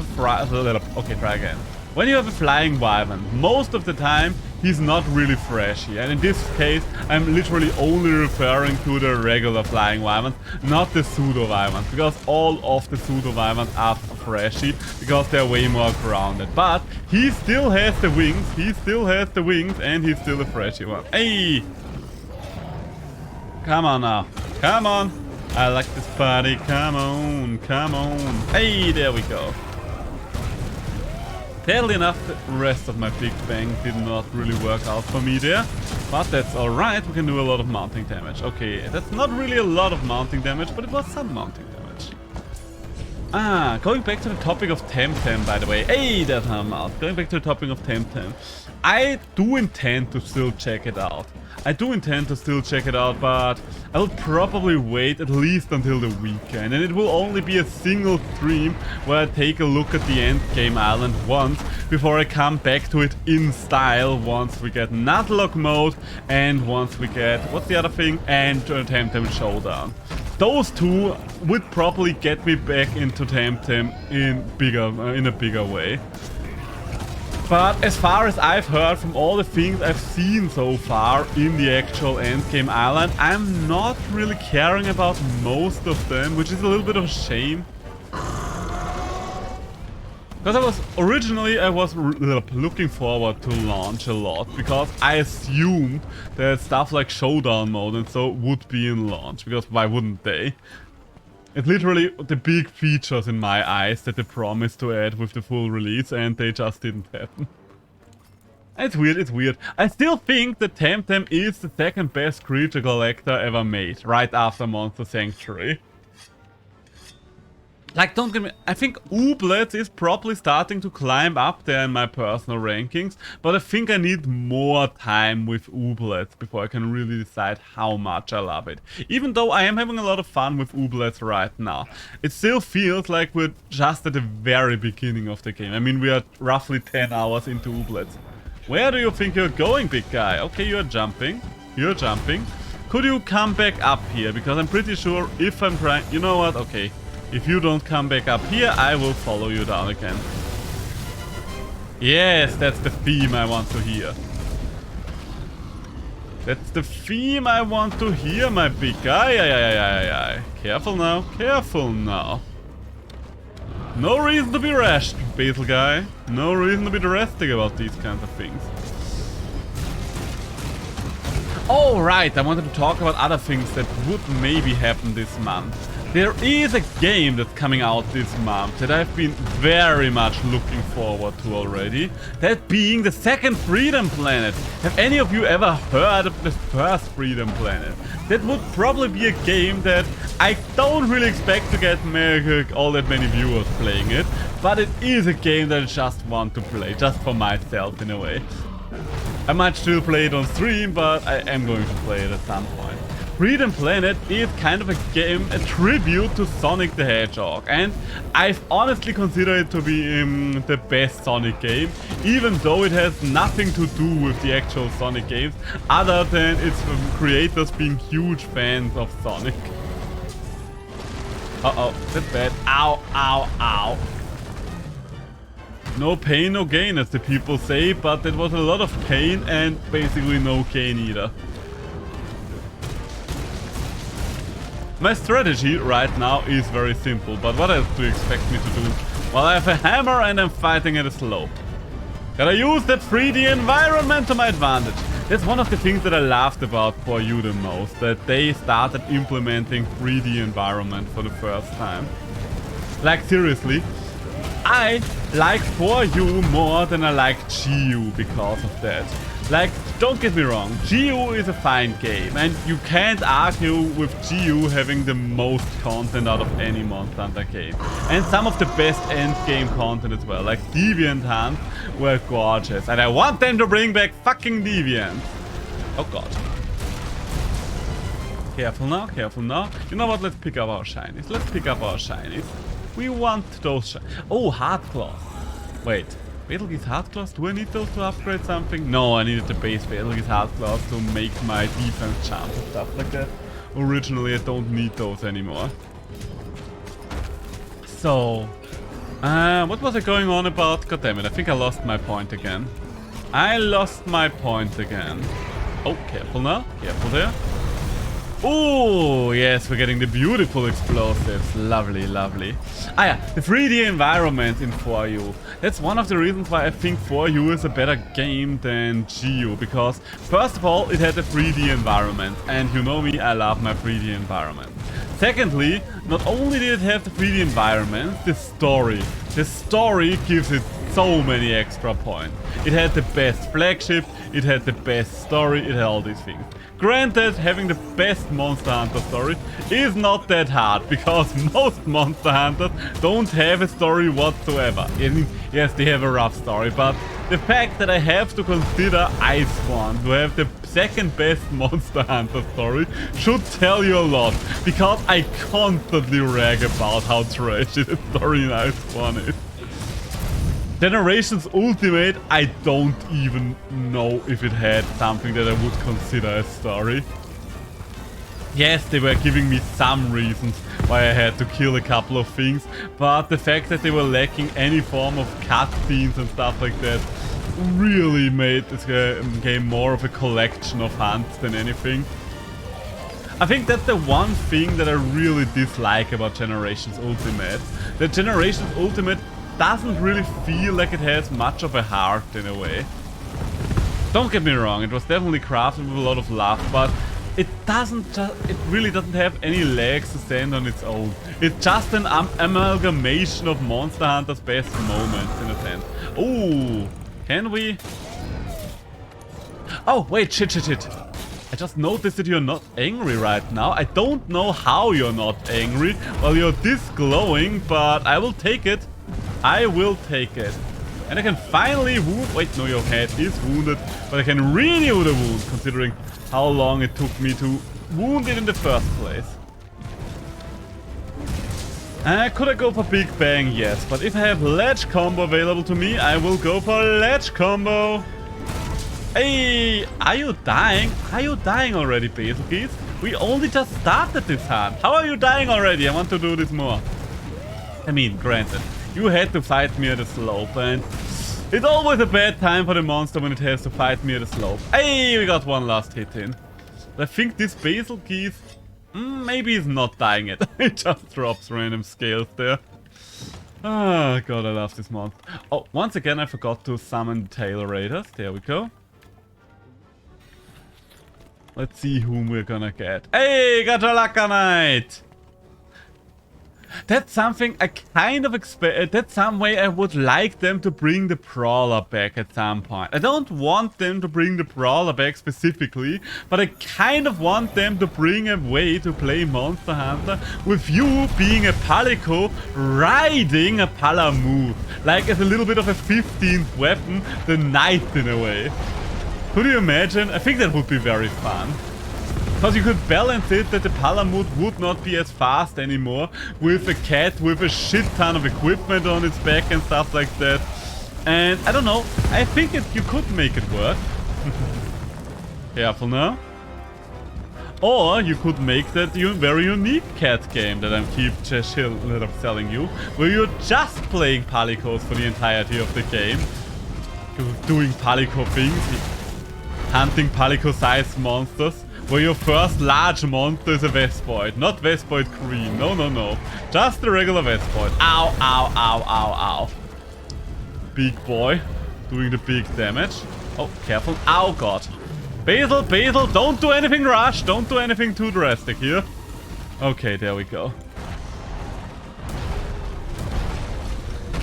when you have a flying wyvern, most of the time he's not really flashy, and in this case I'm literally only referring to the regular flying wyverns, not the pseudo wyverns, because all of the pseudo wyverns are flashy because they're way more grounded. But he still has the wings, and he's still a flashy one. Hey! Come on now. Come on. I like this party. Come on. Come on. Hey, there we go. Sadly enough, the rest of my Big Bang did not really work out for me there. But that's alright. We can do a lot of mounting damage. Okay, that's not really a lot of mounting damage, but it was some mounting damage. Ah, going back to the topic of Temtem, by the way. Hey, that hammer out. Going back to the topic of Temtem. I do intend to still check it out. But I will probably wait at least until the weekend. And it will only be a single stream where I take a look at the endgame island once before I come back to it in style once we get Nuzlocke mode and once we get, what's the other thing? And Temtem Showdown. Those two would probably get me back into Temtem in a bigger way. But as far as I've heard from all the things I've seen so far in the actual endgame island, I'm not really caring about most of them, which is a little bit of a shame. Because I was looking forward to launch a lot, because I assumed that stuff like Showdown mode and so would be in launch, because why wouldn't they? It's literally the big features in my eyes that they promised to add with the full release, and they just didn't happen. It's weird, it's weird. I still think that Temtem is the second best creature collector ever made, right after Monster Sanctuary. Like, don't get me... I think Ooblets is probably starting to climb up there in my personal rankings, but I think I need more time with Ooblets before I can really decide how much I love it. Even though I am having a lot of fun with Ooblets right now, it still feels like we're just at the very beginning of the game. I mean, we are roughly 10 hours into Ooblets. Where do you think you're going, big guy? Okay, you're jumping. You're jumping. Could you come back up here? Because I'm pretty sure if I'm trying... You know what? Okay. If you don't come back up here, I will follow you down again. Yes, that's the theme I want to hear. That's the theme I want to hear, my big guy. Careful now, careful now. No reason to be rash, Basil guy. No reason to be drastic about these kinds of things. Oh, right, I wanted to talk about other things that would maybe happen this month. There is a game that's coming out this month that I've been very much looking forward to already. That being the second Freedom Planet. Have any of you ever heard of the first Freedom Planet? That would probably be a game that I don't really expect to get all that many viewers playing it. But it is a game that I just want to play, just for myself in a way. I might still play it on stream, but I am going to play it at some point. Freedom Planet is kind of a game, a tribute to Sonic the Hedgehog, and I've honestly considered it to be the best Sonic game, even though it has nothing to do with the actual Sonic games, other than its creators being huge fans of Sonic. Uh-oh, that's bad. Ow, ow, ow. No pain, no gain, as the people say, but that was a lot of pain and basically no gain either. My strategy right now is very simple, but what else do you expect me to do? Well, I have a hammer and I'm fighting at a slope. Gotta use that 3D environment to my advantage. That's one of the things that I laughed about For You the most, that they started implementing 3D environment for the first time. Like, seriously, I like For You more than I like GU because of that. Like, don't get me wrong, GU is a fine game, and you can't argue with GU having the most content out of any Monster Hunter game. And some of the best endgame content as well, like Deviant Hunt were gorgeous, and I want them to bring back fucking Deviant. Oh god. Careful now, careful now. You know what, let's pick up our shinies. Let's pick up our shinies. We want those oh, Hard Claws. Wait. Betelgeuse Hard Claws? Do I need those to upgrade something? No, I needed the base Betelgeuse Hard Claws to make my defense jump and stuff like that. Originally, I don't need those anymore. So, what was I going on about? God damn it, I think I lost my point again. I lost my point again. Oh, careful now. Careful there. Oh, yes, we're getting the beautiful explosives. Lovely, lovely. Ah, yeah, the 3D environment in For You. That's one of the reasons why I think For You is a better game than GU. Because, first of all, it had a 3D environment. And you know me, I love my 3D environment. Secondly, not only did it have the 3D environment, the story. The story gives it so many extra points. It had the best flagship, it had the best story, it had all these things. Granted, having the best Monster Hunter story is not that hard, because most Monster Hunters don't have a story whatsoever. And yes, they have a rough story, but the fact that I have to consider Iceborns to have the second best Monster Hunter story should tell you a lot, because I constantly rag about how trashy the story in Iceborn is. Generations Ultimate, I don't even know if it had something that I would consider a story. Yes, they were giving me some reasons why I had to kill a couple of things, but the fact that they were lacking any form of cutscenes and stuff like that really made this game more of a collection of hunts than anything. I think that's the one thing that I really dislike about Generations Ultimate. That Generations Ultimate doesn't really feel like it has much of a heart in a way. Don't get me wrong, it was definitely crafted with a lot of love, but it really doesn't have any legs to stand on its own. It's just an amalgamation of Monster Hunter's best moments, in a sense. Oh, can we? Oh, wait, shit. I just noticed that you're not angry right now. I don't know how you're not angry while you're this glowing, but I will take it. I will take it. And I can finally wound... Wait, no, your head is wounded, but I can really wound a wound, considering how long it took me to wound it in the first place. Could I go for Big Bang? Yes, but if I have Ledge Combo available to me, I will go for Ledge Combo. Hey, are you dying? Are you dying already, Basilgeese? We only just started this hunt. How are you dying already? I want to do this more. I mean, granted, you had to fight me at a slope, and it's always a bad time for the monster when it has to fight me at a slope. Hey, we got one last hit in. But I think this Basilgeese, maybe he's not dying yet. It just drops random scales there. Oh god, I love this monster. Oh, once again I forgot to summon the Tail Raiders. There we go. Let's see whom we're gonna get. Hey, Gajalaka Knight! That's something I kind of expect. That's some way I would like them to bring the Brawler back at some point. I don't want them to bring the Brawler back specifically, but I kind of want them to bring a way to play Monster Hunter with you being a Palico riding a Palamute. Like as a little bit of a 15th weapon, the Knight in a way. Could you imagine? I think that would be very fun. Because you could balance it that the Palamute would not be as fast anymore with a cat with a shit ton of equipment on its back and stuff like that. And I don't know, I think you could make it work. Careful now. Or you could make that very unique cat game that I keep just selling you, where you're just playing Palicos for the entirety of the game. You're doing Palico things. Hunting Palico-sized monsters, where your first large monster is a Vespoid. Not Vespoid Green, no. Just the regular Vespoid. Ow, ow, ow, ow, ow. Big boy, doing the big damage. Oh, careful. Ow, god. Basil, don't do anything rash. Don't do anything too drastic here. Okay, there we go.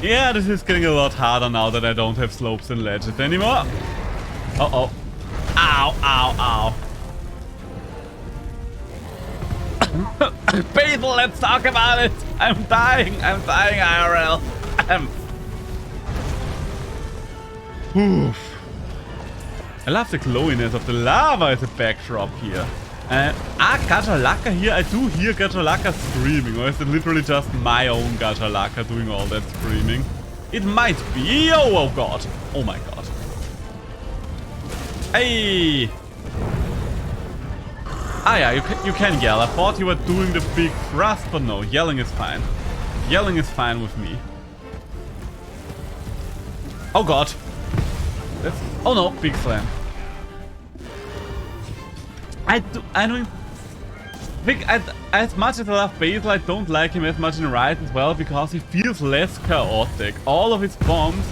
Yeah, this is getting a lot harder now that I don't have slopes and ledges anymore. Uh-oh. Ow, ow, ow. Basil, let's talk about it. I'm dying IRL. Oof. I love the glowiness of the lava as a backdrop here. Gajalaka here, I do hear Gajalaka screaming, or is it literally just my own Gajalaka doing all that screaming? It might be. Oh god. Oh my god. Hey! Ah yeah, you can yell. I thought you were doing the big thrust, but no, yelling is fine. Yelling is fine with me. Oh god. Oh no, big slam. I don't think as much as I love Basil, I don't like him as much in Riot as well, because he feels less chaotic. All of his bombs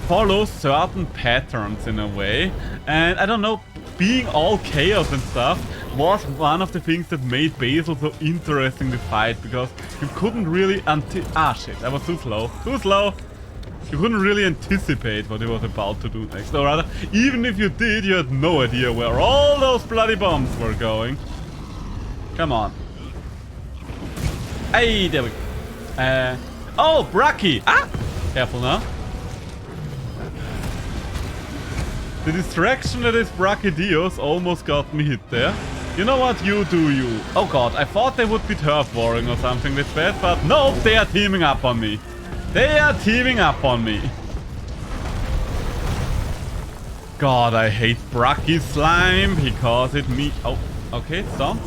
follow certain patterns in a way, and I don't know, being all chaos and stuff was one of the things that made Basil so interesting to fight, because you couldn't really shit, I was too slow. You couldn't really anticipate what he was about to do next, or rather, even if you did, you had no idea where all those bloody bombs were going. Come on. Hey, there we go. Oh, Bracky! Ah! Careful now. The distraction that is Brachydios almost got me hit there. You know what? You do you. Oh god, I thought they would be turf warring or something this bad, but no, they are teaming up on me. They are teaming up on me. God, I hate Bracky slime because it Oh, okay, stomp.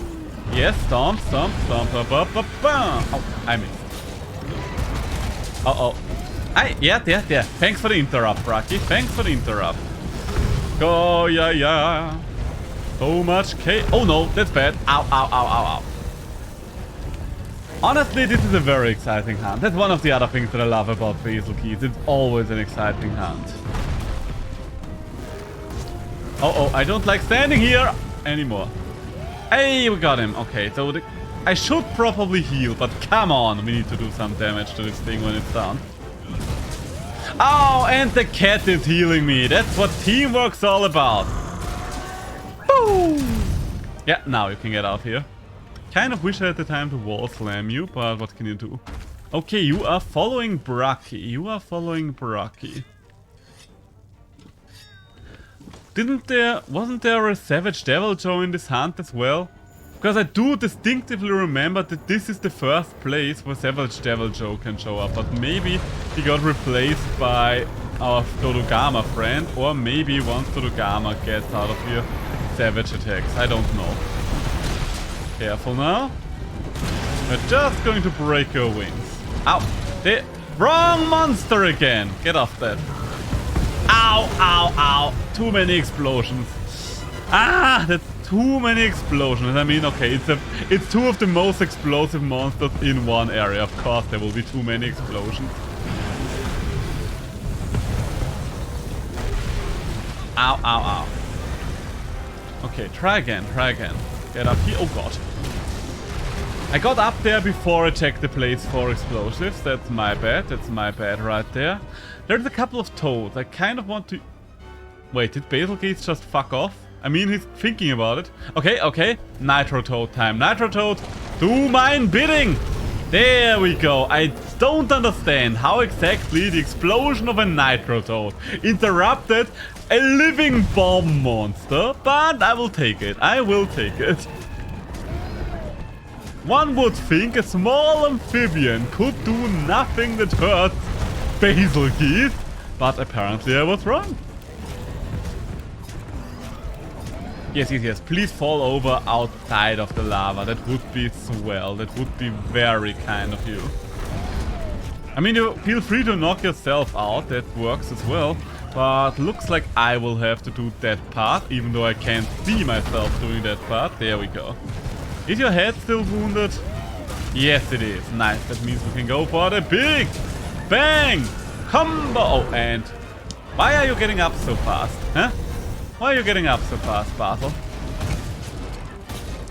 Yes, stomp. Oh, I missed. Uh-oh. Yeah. Thanks for the interrupt, Bracky. Thanks for the interrupt. Oh, yeah. So much Oh no, that's bad. Ow. Honestly, this is a very exciting hunt. That's one of the other things that I love about Basilgeese. It's always an exciting hunt. Oh, I don't like standing here anymore. Hey, we got him. Okay, so I should probably heal, but come on. We need to do some damage to this thing when it's down. Oh, and the cat is healing me. That's what teamwork's all about. Boom! Yeah, now you can get out here. Kind of wish I had the time to wall slam you, but what can you do? Okay, you are following Braki. You are following Braki. Wasn't there a Savage Devil Joe in this hunt as well? Because I do distinctively remember that this is the first place where Savage Devil Joe can show up. But maybe he got replaced by our Dodogama friend. Or maybe once Dodogama gets out of here, Savage attacks. I don't know. Careful now. We're just going to break your wings. Ow! The wrong monster again! Get off that. Ow, ow, ow. Too many explosions. Ah, that's too many explosions. I mean, okay, it's two of the most explosive monsters in one area. Of course, there will be too many explosions. Ow, ow, ow. Okay, try again, try again. Get up here. Oh god. I got up there before I checked the place for explosives. That's my bad. That's my bad right there. There's a couple of toads. I kind of want to... Wait, did Basilgeese just fuck off? I mean, he's thinking about it. Okay, okay. Nitro Toad time. Nitro Toad, do mine bidding! There we go. I don't understand how exactly the explosion of a Nitro Toad interrupted a living bomb monster, but I will take it. I will take it. One would think a small amphibian could do nothing that hurts Basilgeese, but apparently I was wrong. Yes, yes, yes. Please fall over outside of the lava. That would be swell. That would be very kind of you. I mean, you feel free to knock yourself out. That works as well. But looks like I will have to do that part, even though I can't see myself doing that part. There we go. Is your head still wounded? Yes, it is. Nice. That means we can go for the big bang combo. Oh, and why are you getting up so fast? Huh? Why are you getting up so fast, Bartel?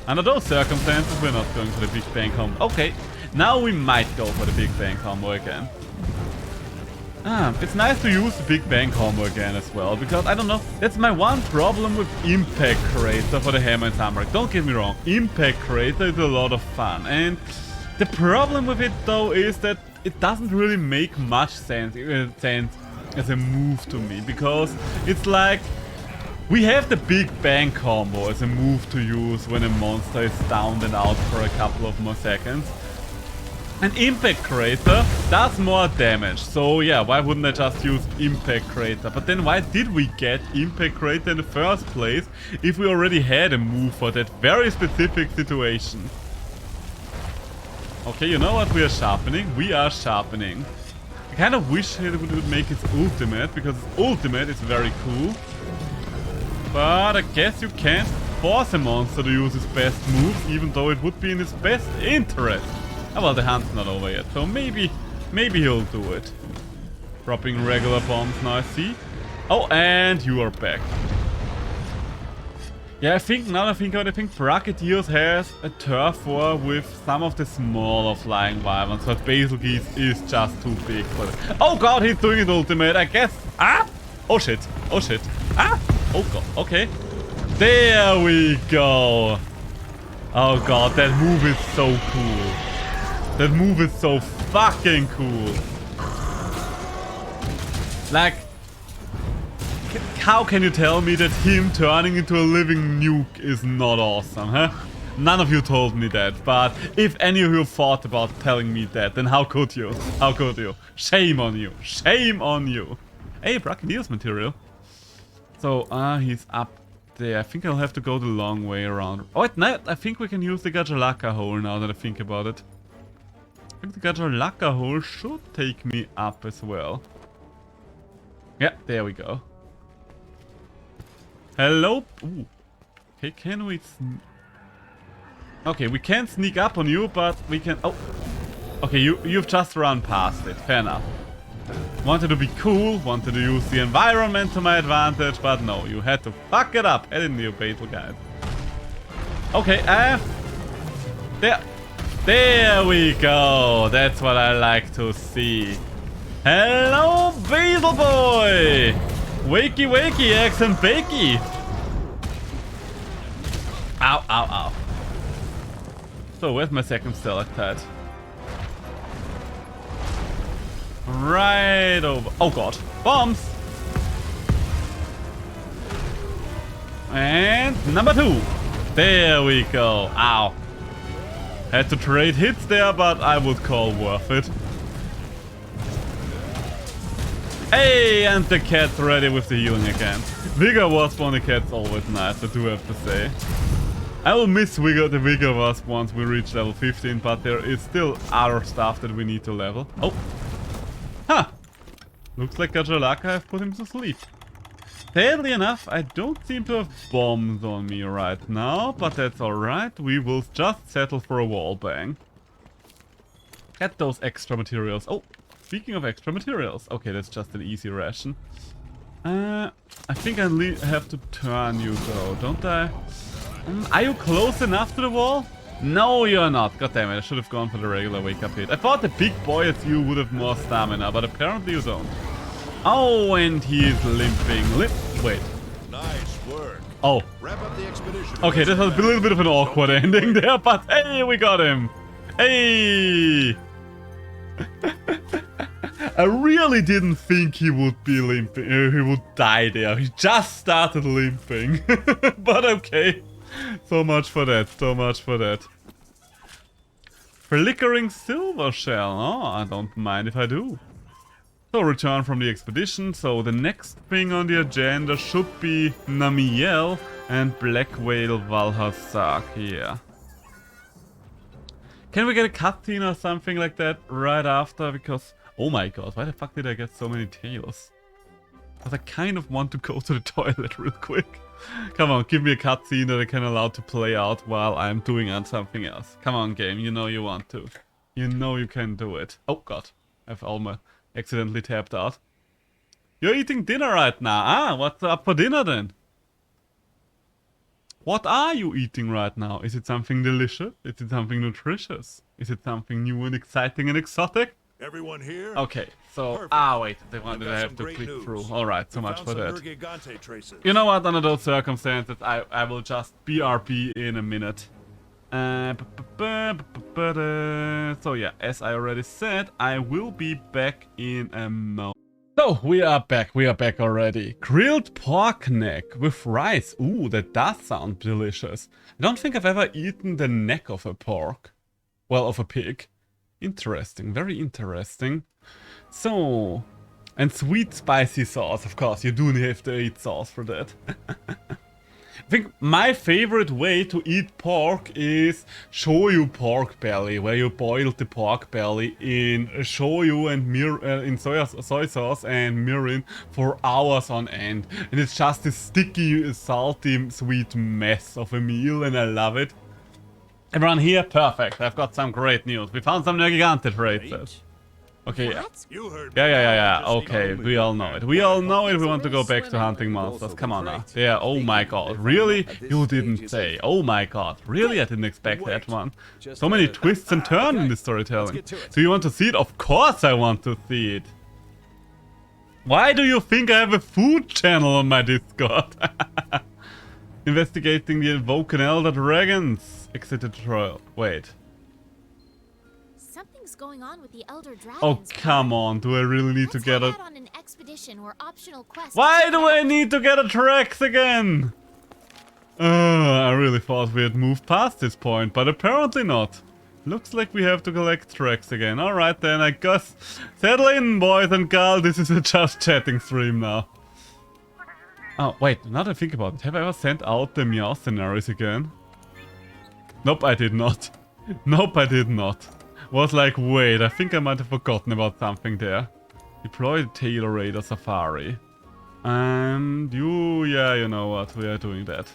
Under those circumstances, we're not going for the big bang combo. Okay, now we might go for the big bang combo again. It's nice to use the big bang combo again as well, because I don't know, that's my one problem with Impact Crater for the Hammer and Samurai. Don't get me wrong, Impact Crater is a lot of fun, and the problem with it though is that it doesn't really make much sense as a move to me, because it's like we have the big bang combo as a move to use when a monster is downed and out for a couple of more seconds. And Impact Crater does more damage, so yeah, why wouldn't I just use Impact Crater? But then why did we get Impact Crater in the first place if we already had a move for that very specific situation? Okay, you know what? We are sharpening. We are sharpening. I kind of wish it would make its ultimate, because its ultimate is very cool. But I guess you can't force a monster to use his best moves, even though it would be in his best interest. Oh, well, the hunt's not over yet, so maybe he'll do it. Dropping regular bombs now, I see. Oh, and you are back. Yeah, I think, now I think about it, I think Brachydios has a turf war with some of the smaller flying wyverns, but Basilgeese is just too big for it. Oh god, he's doing his ultimate, I guess. Ah! Oh shit, oh shit. Ah! Oh god, okay. There we go. Oh god, that move is so cool. That move is so fucking cool. Like, how can you tell me that him turning into a living nuke is not awesome, huh? None of you told me that, but if any of you thought about telling me that, then how could you? How could you? Shame on you. Shame on you. Hey, Brachydios material. So, he's up there. I think I'll have to go the long way around. Oh, at night, I think we can use the Gajalaka hole now that I think about it. I think the Gajalaka hole should take me up as well. Yeah, there we go. Hello? Ooh. Okay, can we... Okay, we can't sneak up on you, but we can... Oh! Okay, you've just run past it. Fair enough. Wanted to be cool, wanted to use the environment to my advantage, but no, you had to fuck it up. I didn't do Beetle, guys. Okay, there we go. That's what I like to see. Hello, Basil Boy! Wakey, wakey, eggs and bakey. Ow, ow, ow. So, where's my second stalactite? Right over. Oh god. Bombs! And number 2. There we go. Ow. Had to trade hits there, but I would call worth it. Hey, and the cat's ready with the healing again. Vigor Wasp on the cat's always nice, I do have to say. I will miss the Vigor Wasp once we reach level 15, but there is still other stuff that we need to level. Oh. Huh. Looks like jAgras have put him to sleep. Sadly enough, I don't seem to have bombs on me right now, but that's alright. We will just settle for a wall bang. Get those extra materials. Oh, speaking of extra materials. Okay, that's just an easy ration. I think I have to turn you though, don't I? Are you close enough to the wall? No, you're not. God damn it, I should have gone for the regular wake up hit. I thought the big boy as you would have more stamina, but apparently you don't. Oh, and he's limping. Wait. Nice work. Oh. Wrap up the expedition. Okay, this was a little bit of an awkward ending there, but hey, we got him. Hey. I really didn't think he would be limping. He would die there. He just started limping. But okay. So much for that. So much for that. Flickering silver shell. Oh, I don't mind if I do. So, return from the expedition. So, the next thing on the agenda should be Namiel and Black Whale Valhazak here. Can we get a cutscene or something like that right after? Because, oh my god, why the fuck did I get so many tails? Because I kind of want to go to the toilet real quick. Come on, give me a cutscene that I can allow to play out while I'm doing something else. Come on, game, you know you want to. You know you can do it. Oh god, I've almost accidentally tapped out. You're eating dinner right now. Ah, what's up for dinner then? What are you eating right now? Is it something delicious? Is it something nutritious? Is it something new and exciting and exotic? Everyone here? Okay, so... Perfect. Ah, wait, they wanted to have to click through. Alright, so much for that. You know what, under those circumstances, I will just BRB in a minute. So yeah, as I already said, I will be back in a moment. So, we are back already. Grilled pork neck with rice. Ooh, that does sound delicious. I don't think I've ever eaten the neck of a pork. Well, of a pig. Interesting, very interesting. So, and sweet spicy sauce, of course, you do have to eat sauce for that. I think my favorite way to eat pork is shoyu pork belly, where you boil the pork belly in shoyu and in soy sauce and mirin for hours on end. And it's just a sticky, salty, sweet mess of a meal, and I love it. Everyone here? Perfect. I've got some great news. We found some Gigante traces. Okay, yeah. Yeah. Okay, we all know it. We all know it. We want to go back to hunting monsters. Come on now. Yeah, oh my god. Really? You didn't say. Oh my god. Really? I didn't expect that one. So many twists and turns in this storytelling. So you want to see it? Of course I want to see it. Why do you think I have a food channel on my Discord? Investigating the Invoken Elder Dragons. Exit the trial. Wait. Something's going on with the Elder Dragons. Oh, come on. Do I really need to get a... on an expedition or optional quest. Why do I need to get a Trex again? I really thought we had moved past this point, but apparently not. Looks like we have to collect Trex again. Alright then, I guess. Settle in, boys and girls. This is a just chatting stream now. Oh, wait. Now that I think about it, have I ever sent out the Meow scenarios again? Nope, I did not. Nope, I did not. Was like, wait, I think I might have forgotten about something there. Deploy the Tailor Raider Safari. And yeah, you know what, we are doing that.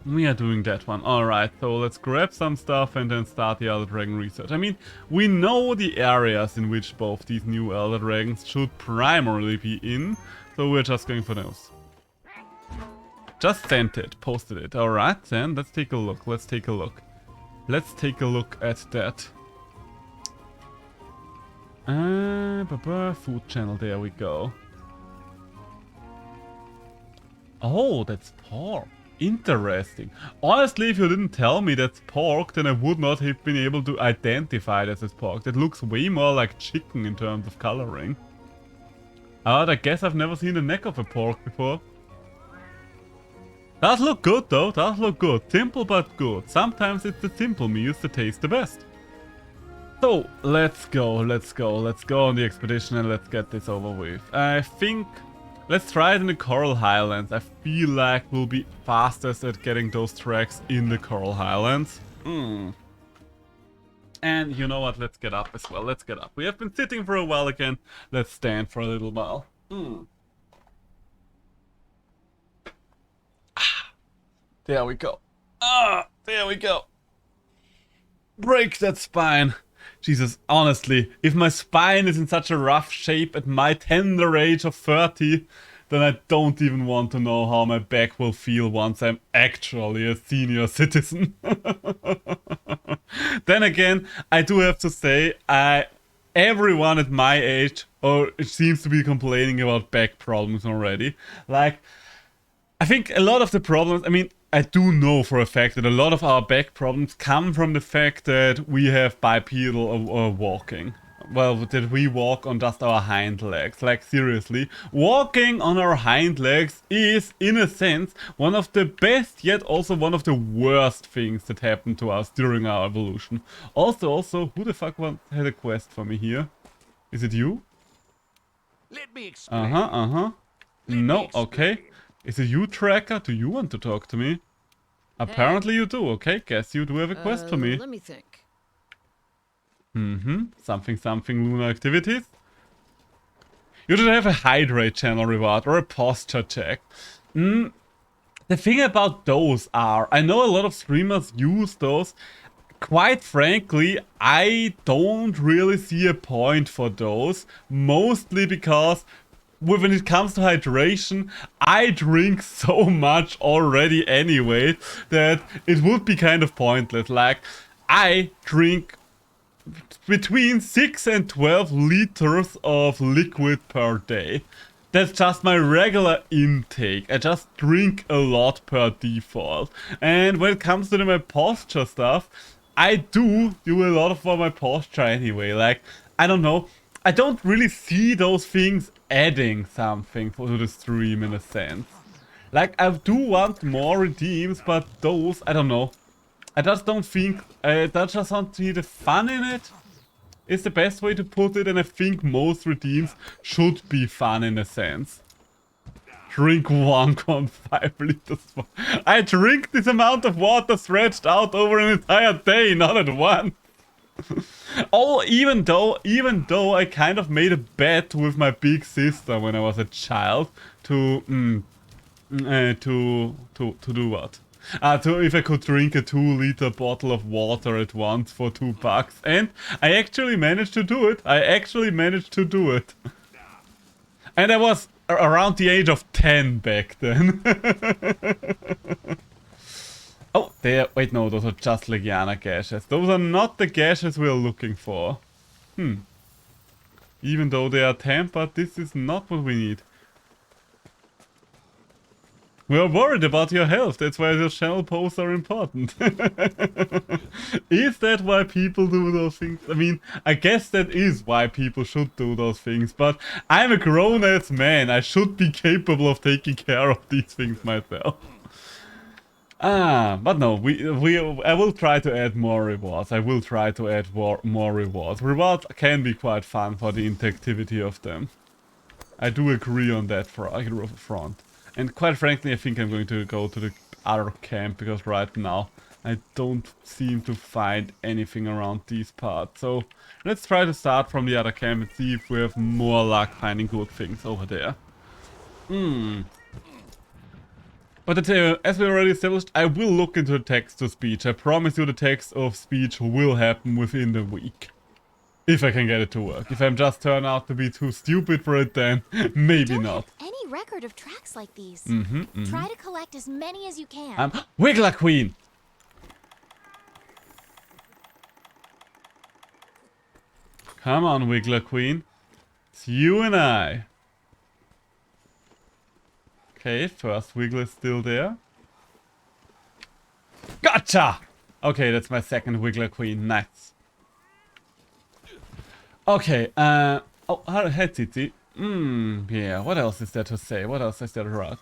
We are doing that one. Alright, so let's grab some stuff and then start the Elder Dragon research. I mean, we know the areas in which both these new Elder Dragons should primarily be in, so we're just going for those. Just sent it, posted it. Alright, then let's take a look. Let's take a look. Let's take a look at that. Food channel, there we go. Oh, that's pork. Interesting. Honestly, if you didn't tell me that's pork, then I would not have been able to identify it as pork. That looks way more like chicken in terms of coloring. I guess I've never seen the neck of a pork before. Does look good though, does look good. Simple but good. Sometimes it's the simple meals that taste the best. So, let's go on the expedition and let's get this over with. I think, let's try it in the Coral Highlands. I feel like we'll be fastest at getting those tracks in the Coral Highlands. And you know what, let's get up as well, let's get up. We have been sitting for a while again, let's stand for a little while. There we go. There we go. Break that spine. Jesus, honestly, if my spine is in such a rough shape at my tender age of 30, then I don't even want to know how my back will feel once I'm actually a senior citizen. Then again, I do have to say, everyone at my age seems to be complaining about back problems already. Like, I think a lot of the problems, I mean, I do know for a fact that a lot of our back problems come from the fact that we have bipedal walking. Well, that we walk on just our hind legs. Like, seriously, walking on our hind legs is, in a sense, one of the best, yet also one of the worst things that happened to us during our evolution. Also, who the fuck had a quest for me here? Is it you? Let me explain. No, okay. Is it you, Tracker? Do you want to talk to me? Apparently you do, okay. Guess you do have a quest for me. Let me think. Something lunar activities. You should have a hydrate channel reward or a posture check. The thing about those are, I know a lot of streamers use those. Quite frankly, I don't really see a point for those. Mostly because when it comes to hydration, I drink so much already anyway that it would be kind of pointless. Like, I drink between 6 and 12 liters of liquid per day. That's just my regular intake. I just drink a lot per default. And when it comes to my posture stuff, I do a lot for my posture anyway. Like, I don't know. I don't really see those things adding something to the stream in a sense. Like, I do want more redeems, but those, I don't know. I just don't think, I just don't see the fun in it. Is the best way to put it, and I think most redeems should be fun in a sense. Drink 1.5 liters. I drink this amount of water stretched out over an entire day, not at once. Oh, even though I kind of made a bet with my big sister when I was a child to do what? If I could drink a 2-liter bottle of water at once for $2, and I actually managed to do it. And I was around the age of 10 back then. Oh, wait, no, those are just Legiana gashes. Those are not the gashes we're looking for. Even though they are tempered, this is not what we need. We are worried about your health, that's why your channel posts are important. Is that why people do those things? I mean, I guess that is why people should do those things, but I'm a grown-ass man, I should be capable of taking care of these things myself. But no, I will try to add more rewards. More rewards. Rewards can be quite fun for the interactivity of them. I do agree on that front. And quite frankly, I think I'm going to go to the other camp, because right now I don't seem to find anything around these parts. So let's try to start from the other camp and see if we have more luck finding good things over there. But as we already established, I will look into the text-to-speech. I promise you the text-of-speech will happen within the week. If I can get it to work. If I'm just turn out to be too stupid for it, then maybe not. Any record of tracks like these. Mm-hmm. Try to collect as many as you can. Wiggler Queen! Come on, Wiggler Queen. It's you and I. Okay, first Wiggler is still there. Gotcha! Okay, that's my second Wiggler Queen. Nice. Okay, oh, hey, Titi. Yeah, what else is there to say? What else is there to write?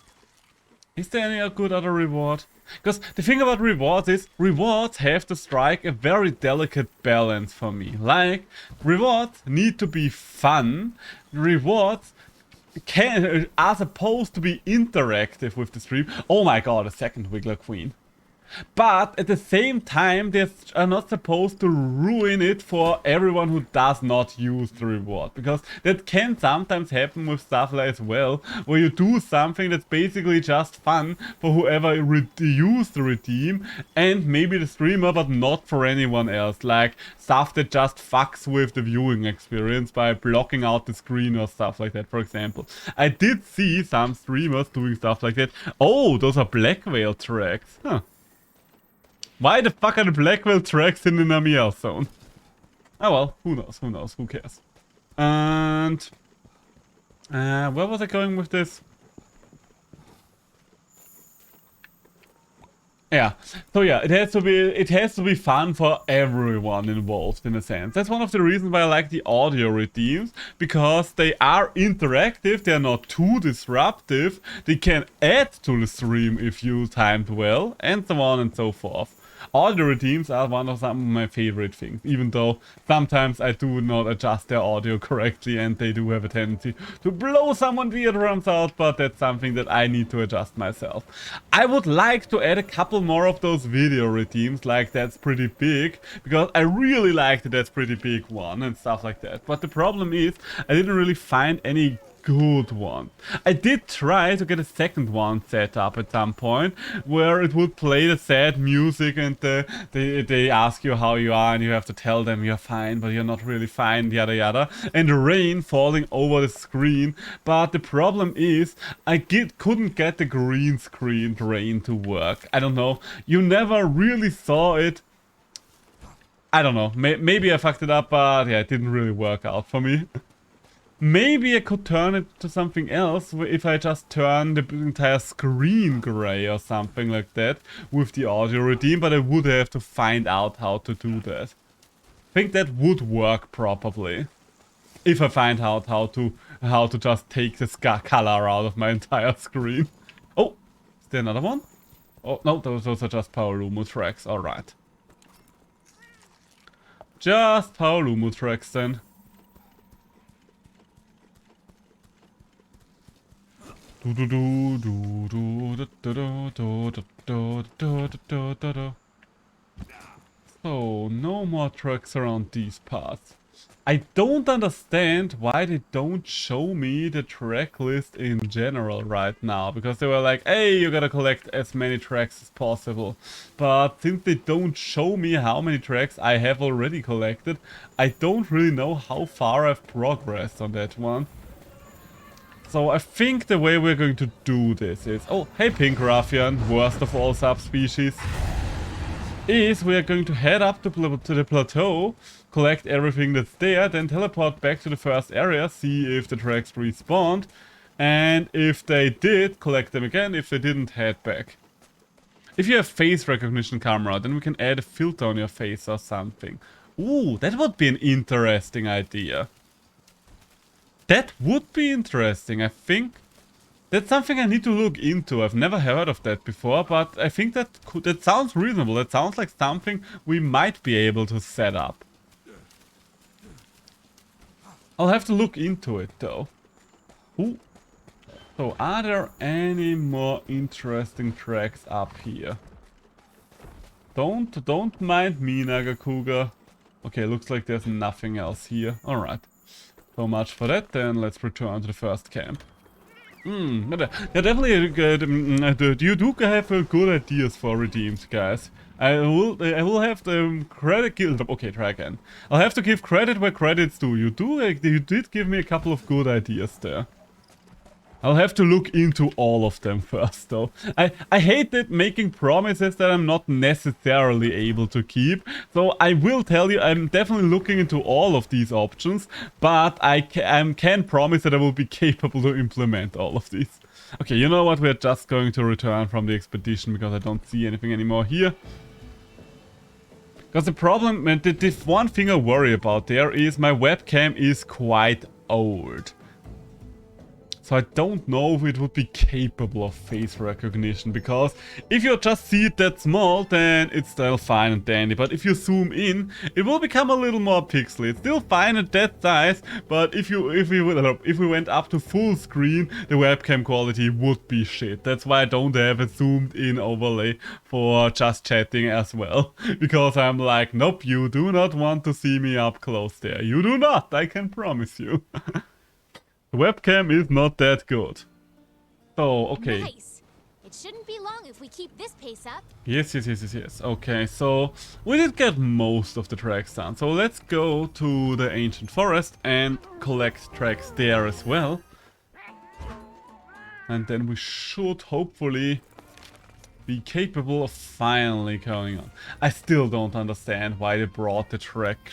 Is there any good other reward? Because the thing about rewards is, rewards have to strike a very delicate balance for me. Like, rewards need to be fun. Rewards are supposed to be interactive with the stream. Oh my god, a second Wiggler Queen. But at the same time, they are not supposed to ruin it for everyone who does not use the reward. Because that can sometimes happen with stuff like as well, where you do something that's basically just fun for whoever used the redeem, and maybe the streamer, but not for anyone else. Like stuff that just fucks with the viewing experience by blocking out the screen or stuff like that, for example. I did see some streamers doing stuff like that. Oh, those are Black Whale tracks. Huh. Why the fuck are the Black Whale tracks in the Namiel zone? Oh well, who knows, who cares. And... where was I going with this? Yeah, so yeah, it has to be fun for everyone involved in a sense. That's one of the reasons why I like the audio redeems, because they are interactive, they are not too disruptive, they can add to the stream if you timed well, and so on and so forth. Audio redeems are some of my favorite things, even though sometimes I do not adjust their audio correctly and they do have a tendency to blow someone's eardrums out, but that's something that I need to adjust myself. I would like to add a couple more of those video redeems, like That's Pretty Big, because I really like the That's Pretty Big one and stuff like that. But the problem is, I didn't really find any good one. I did try to get a second one set up at some point, where it would play the sad music and they ask you how you are and you have to tell them you're fine but you're not really fine, yada yada, and the rain falling over the screen. But the problem is I couldn't get the green screen rain to work. I don't know, you never really saw it. I don't know, maybe I fucked it up, but yeah, it didn't really work out for me. Maybe I could turn it to something else if I just turn the entire screen gray or something like that with the audio redeem, but I would have to find out how to do that. I think that would work probably. If I find out how to just take the color out of my entire screen. Oh, is there another one? Oh, no, those are just Paolumu tracks, alright. Just Paolumu tracks then. So, no more trucks around these parts. I don't understand why they don't show me the track list in general right now. Because they were like, hey, you gotta collect as many tracks as possible. But since they don't show me how many tracks I have already collected, I don't really know how far I've progressed on that one. So I think the way we're going to do this is... Oh, hey Pink Ruffian, worst of all subspecies. Is we are going to head up to the plateau, collect everything that's there, then teleport back to the first area, see if the tracks respawned. And if they did, collect them again. If they didn't, head back. If you have face recognition camera, then we can add a filter on your face or something. Ooh, that would be an interesting idea. That would be interesting, I think. That's something I need to look into. I've never heard of that before, but I think that sounds reasonable. That sounds like something we might be able to set up. I'll have to look into it though. Ooh. So are there any more interesting tracks up here? Don't mind me, Nagakuga. Okay, looks like there's nothing else here. Alright. So much for that, then let's return to the first camp. Yeah, definitely good. You do have good ideas for redeems, guys. I will have the credit give. Okay, try again. I'll have to give credit where credit's due. You did give me a couple of good ideas there. I'll have to look into all of them first, though. I hate that making promises that I'm not necessarily able to keep. So I will tell you, I'm definitely looking into all of these options, but I can promise that I will be capable to implement all of these. Okay, you know what? We're just going to return from the expedition because I don't see anything anymore here. Because the problem, the one thing I worry about there is my webcam is quite old. So I don't know if it would be capable of face recognition, because if you just see it that small, then it's still fine and dandy. But if you zoom in, it will become a little more pixely. It's still fine at that size, but if we went up to full screen, the webcam quality would be shit. That's why I don't have a zoomed in overlay for just chatting as well. Because I'm like, nope, you do not want to see me up close there. You do not, I can promise you. The webcam is not that good. So, okay. Nice. It shouldn't be long if we keep this pace up. Yes. Okay, so we did get most of the tracks done. So let's go to the ancient forest and collect tracks there as well. And then we should hopefully be capable of finally going on. I still don't understand why they brought the track...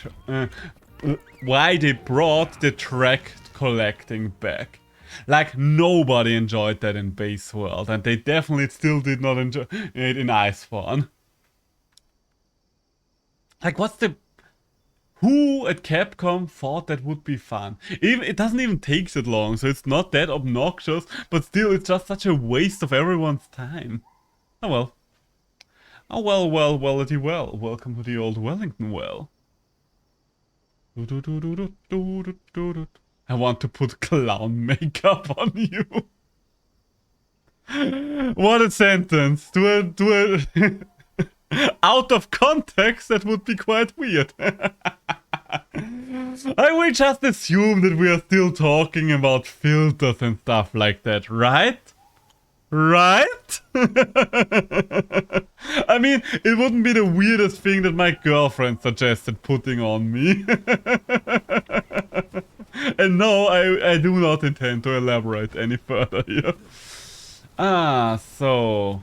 why they brought the track collecting back. Like, nobody enjoyed that in Base World, and they definitely still did not enjoy it in Iceborns. Like, what's the... Who at Capcom thought that would be fun? Even it doesn't even take that long, so it's not that obnoxious, but still it's just such a waste of everyone's time. Oh well. Oh well, well-ity well. Welcome to the old Wellington well. I want to put clown makeup on you. What a sentence. Out of context, that would be quite weird. I will just assume that we are still talking about filters and stuff like that, right? Right? I mean, it wouldn't be the weirdest thing that my girlfriend suggested putting on me. And no, I do not intend to elaborate any further here. Ah, so...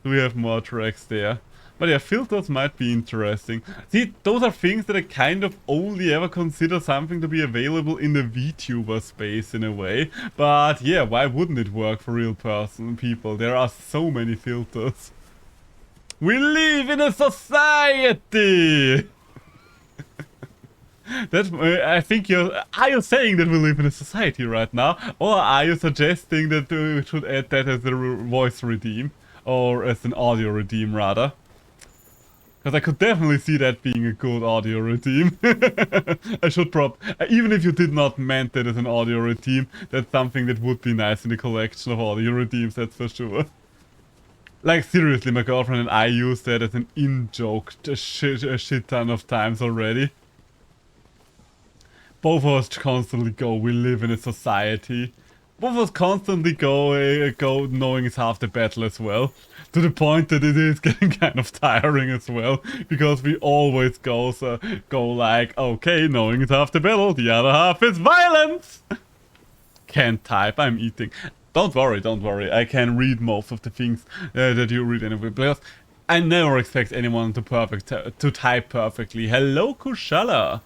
Do we have more tracks there? But yeah, filters might be interesting. See, those are things that I kind of only ever consider something to be available in the VTuber space in a way. But yeah, why wouldn't it work for real people? There are so many filters. We live in a society! I think are you saying that we live in a society right now? Or are you suggesting that we should add that as a voice redeem? Or as an audio redeem, rather? Because I could definitely see that being a good audio redeem. I should even if you did not meant that as an audio redeem, that's something that would be nice in the collection of audio redeems, that's for sure. Like, seriously, my girlfriend and I used that as an in-joke a shit ton of times already. Both of us constantly go, we live in a society. Both of us constantly go knowing it's half the battle as well. To the point that it is getting kind of tiring as well. Because we always go like, okay, knowing it's half the battle, the other half is violence! Can't type, I'm eating. Don't worry, I can read most of the things that you read anyway. Because I never expect anyone to type perfectly. Hello, Kushala!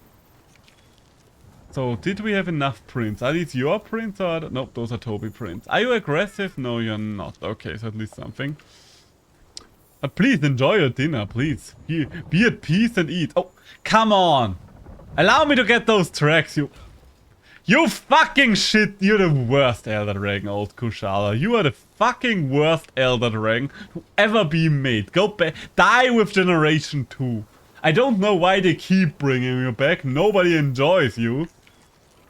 So, did we have enough prints? Are these your prints or... Nope, those are Toby prints. Are you aggressive? No, you're not. Okay, so at least something. But please, enjoy your dinner, please. Be at peace and eat. Oh, come on! Allow me to get those tracks, you... You fucking shit! You're the worst Elder Dragon, old Kushala. You are the fucking worst Elder Dragon to ever be made. Go back. Die with Generation 2. I don't know why they keep bringing you back. Nobody enjoys you.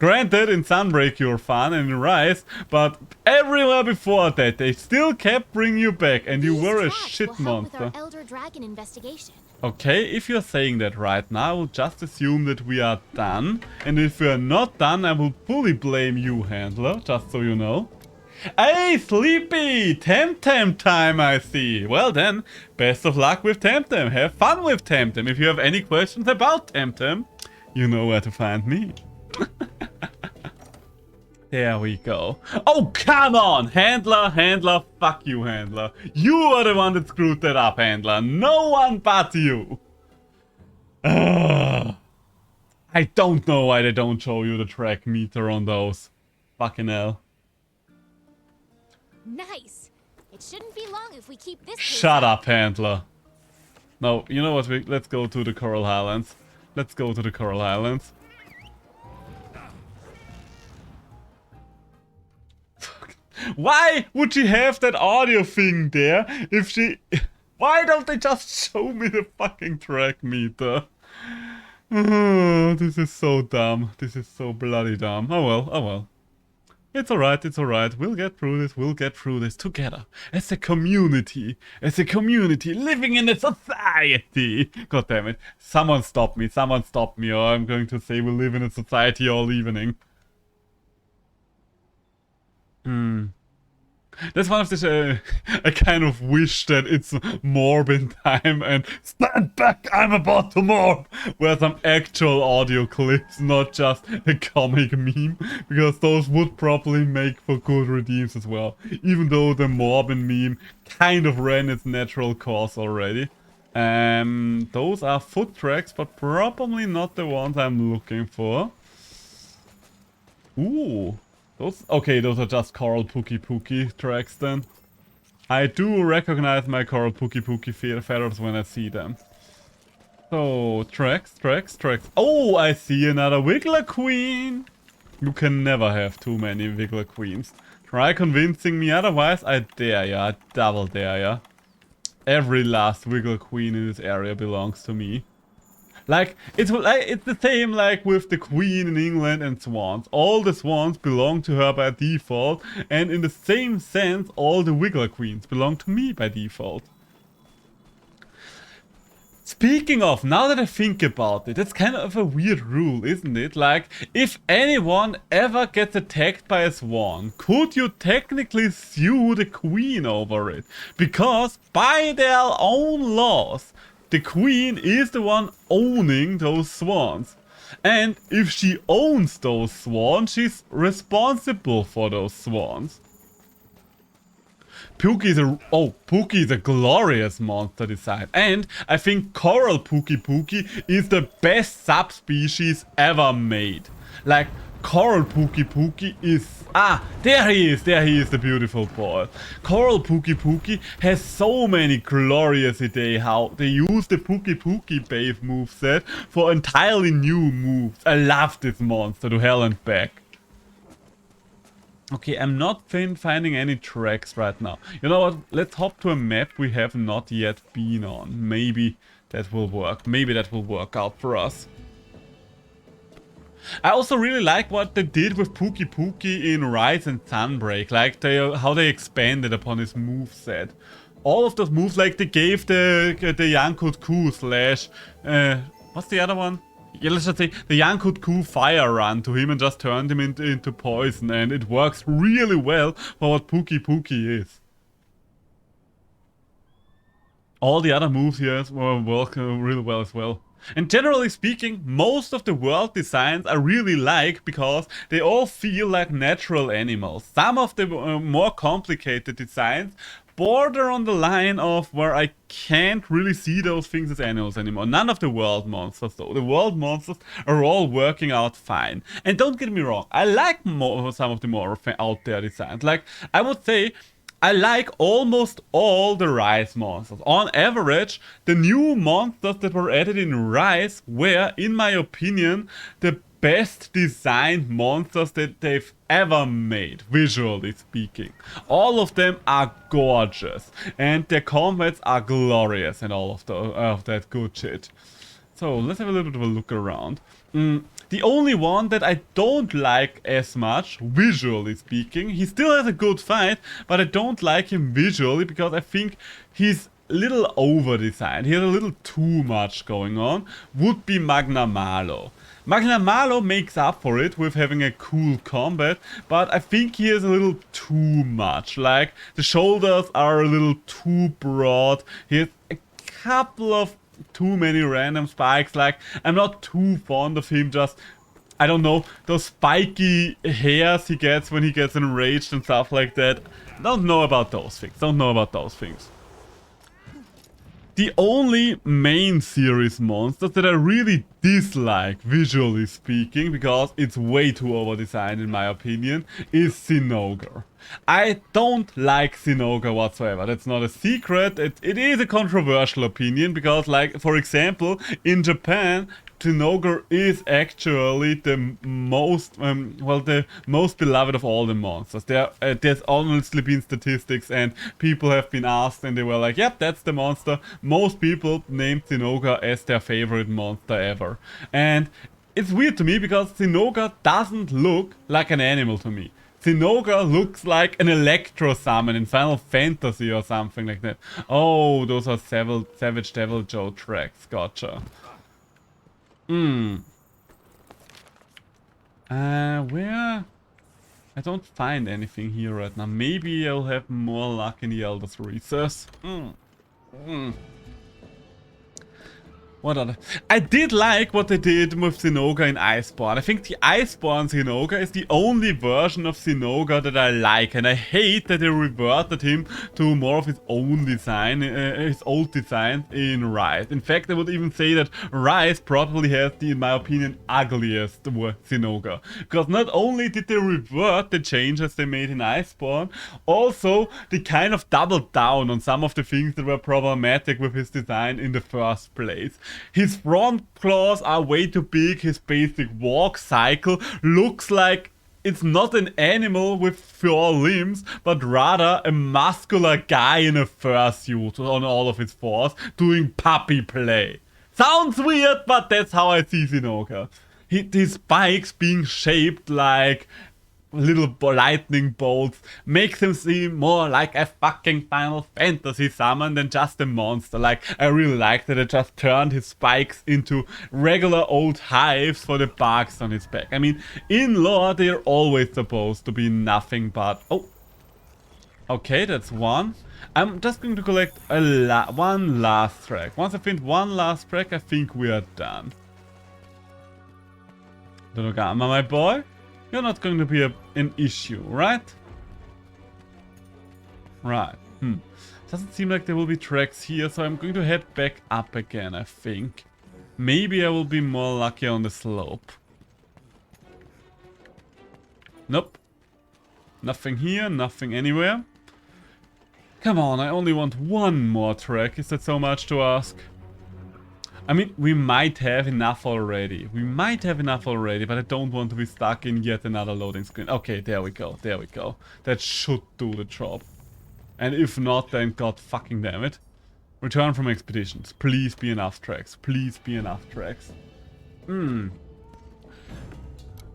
Granted, in Sunbreak you're fun and in Rise, but everywhere before that they still kept bringing you back and you were a shit monster. With our Elder Dragon investigation. Okay, if you're saying that right now, I will just assume that we are done. And if we are not done, I will fully blame you, Handler, just so you know. Hey, Sleepy! Temtem time, I see. Well then, best of luck with Temtem. Have fun with Temtem. If you have any questions about Temtem, you know where to find me. There we go. Oh, come on! Handler, fuck you, Handler. You are the one that screwed that up, Handler. No one but you. I don't know why they don't show you the track meter on those. Fucking hell. Nice. It shouldn't be long if we keep this. Shut up, Handler. No, you know what? Let's go to the Coral Highlands. Let's go to the Coral Highlands. Why would she have that audio thing there if she... Why don't they just show me the fucking track meter? Oh, this is so dumb. This is so bloody dumb. Oh well, oh well. It's alright, it's alright. We'll get through this together. As a community. As a community living in a society. God damn it. Someone stop me, or I'm going to say we live in a society all evening. That's one of the... I kind of wish that it's Morbin time and stand back, I'm about to morb! Where some actual audio clips, not just a comic meme. Because those would probably make for good redeems as well. Even though the Morbin meme kind of ran its natural course already. Those are foot tracks, but probably not the ones I'm looking for. Ooh. Those are just Coral Pookie tracks then. I do recognize my Coral Pookie feathers when I see them. So, tracks. Oh, I see another Wiggler Queen! You can never have too many Wiggler Queens. Try convincing me otherwise, I dare ya, I double dare ya. Every last Wiggler Queen in this area belongs to me. Like, it's the same like with the Queen in England and swans. All the swans belong to her by default, and in the same sense, all the Wiggler Queens belong to me by default. Speaking of, now that I think about it, it's kind of a weird rule, isn't it? Like, if anyone ever gets attacked by a swan, could you technically sue the Queen over it? Because by their own laws, the Queen is the one owning those swans. And if she owns those swans, she's responsible for those swans. Pookie is a glorious monster design. And I think Coral Pookie is the best subspecies ever made. Like, Coral Pookie is... Ah, there he is, the beautiful boy. Coral Pookie has so many glorious ideas how they use the Pookie Bave moveset for entirely new moves. I love this monster to hell and back. Okay, I'm not finding any tracks right now. You know what, let's hop to a map we have not yet been on. Maybe that will work. Maybe that will work out for us. I also really like what they did with Pookie in Rise and Sunbreak, like how they expanded upon his moveset. All of those moves, like they gave the Yankut Ku slash... what's the other one? Yeah, let's just say the Yankut Ku fire run to him and just turned him into poison, and it works really well for what Pookie is. All the other moves here work really well as well. And generally speaking, most of the world designs I really like because they all feel like natural animals. Some of the more complicated designs border on the line of where I can't really see those things as animals anymore. None of the world monsters though. The world monsters are all working out fine. And don't get me wrong, I like some of the more out there designs. Like, I would say I like almost all the Rise monsters. On average, the new monsters that were added in Rise were, in my opinion, the best designed monsters that they've ever made, visually speaking. All of them are gorgeous, and their combats are glorious and all of that good shit. So let's have a little bit of a look around. The only one that I don't like as much, visually speaking, he still has a good fight, but I don't like him visually because I think he's a little over-designed. He has a little too much going on, would be Magna Malo. Magna Malo makes up for it with having a cool combat, but I think he has a little too much. Like, the shoulders are a little too broad, he has a couple of too many random spikes. Like, I'm not too fond of him just I don't know, those spiky hairs he gets when he gets enraged and stuff like that. Don't know about those things. Don't know about those things. The only main series monsters that I really dislike, visually speaking, because it's way too over-designed in my opinion, is Zinogre. I don't like Zinogre whatsoever. That's not a secret. It is a controversial opinion because, like, for example, in Japan, Zinogre is actually the most, well, the most beloved of all the monsters. There's honestly been statistics and people have been asked and they were like, yep, that's the monster. Most people named Zinogre as their favorite monster ever. And it's weird to me because Zinogre doesn't look like an animal to me. Zinogre looks like an Electro summon in Final Fantasy or something like that. Oh, those are Savage Devil Joe tracks. Gotcha. Where? I don't find anything here right now. Maybe I'll have more luck in the Elder's Recess. What other? I did like what they did with Zinogre in Iceborn. I think the Iceborn Zinogre is the only version of Zinogre that I like, and I hate that they reverted him to more of his own design, his old design in Rise. In fact, I would even say that Rise probably has the, in my opinion, ugliest Zinogre. Because not only did they revert the changes they made in Iceborn, also they kind of doubled down on some of the things that were problematic with his design in the first place. His front claws are way too big, his basic walk cycle looks like it's not an animal with 4 limbs, but rather a muscular guy in a fursuit on all of his 4s doing puppy play. Sounds weird, but that's how I see Zinogre. His spikes being shaped like little lightning bolts makes him seem more like a fucking Final Fantasy summon than just a monster. Like, I really like that it just turned his spikes into regular old hives for the barks on his back. I mean, in lore, they're always supposed to be nothing but... Oh! Okay, that's one. I'm just going to collect one last track. Once I find one last track, I think we are done. Donogama, my boy? You're not going to be an issue, right? Right. Doesn't seem like there will be tracks here, so I'm going to head back up again, I think. Maybe I will be more lucky on the slope. Nope. Nothing here, nothing anywhere. Come on, I only want one more track. Is that so much to ask? I mean, we might have enough already. But I don't want to be stuck in yet another loading screen. Okay, there we go. That should do the job. And if not, then god fucking damn it. Return from expeditions. Please be enough tracks.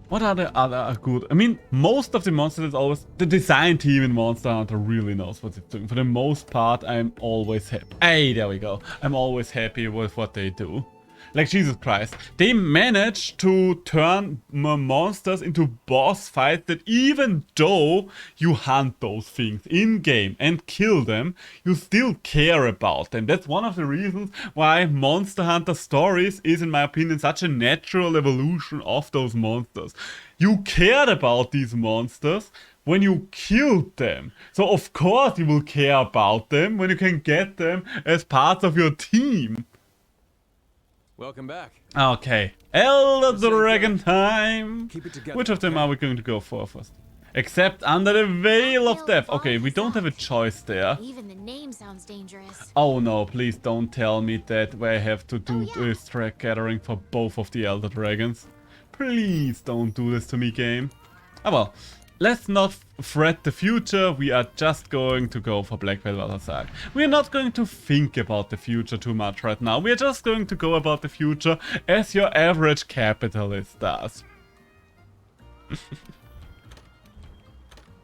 What are the other good? I mean, most of the monsters is always... The design team in Monster Hunter really knows what it's doing. For the most part, I'm always happy. Hey, there we go. I'm always happy with what they do. Like, Jesus Christ. They managed to turn monsters into boss fights that even though you hunt those things in-game and kill them, you still care about them. That's one of the reasons why Monster Hunter Stories is, in my opinion, such a natural evolution of those monsters. You cared about these monsters when you killed them. So of course you will care about them when you can get them as part of your team. Welcome back. Okay, Elder Dragon time! Which of them are we going to go for first? Except Under the Veil of Death. Okay, we don't have a choice there. Even the name sounds dangerous. Oh no, please don't tell me that I have to do this track gathering for both of the Elder Dragons. Please don't do this to me, game. Oh well. Let's not fret the future, we are just going to go for Black Veil Waterside. We are not going to think about the future too much right now, we are just going to go about the future as your average capitalist does.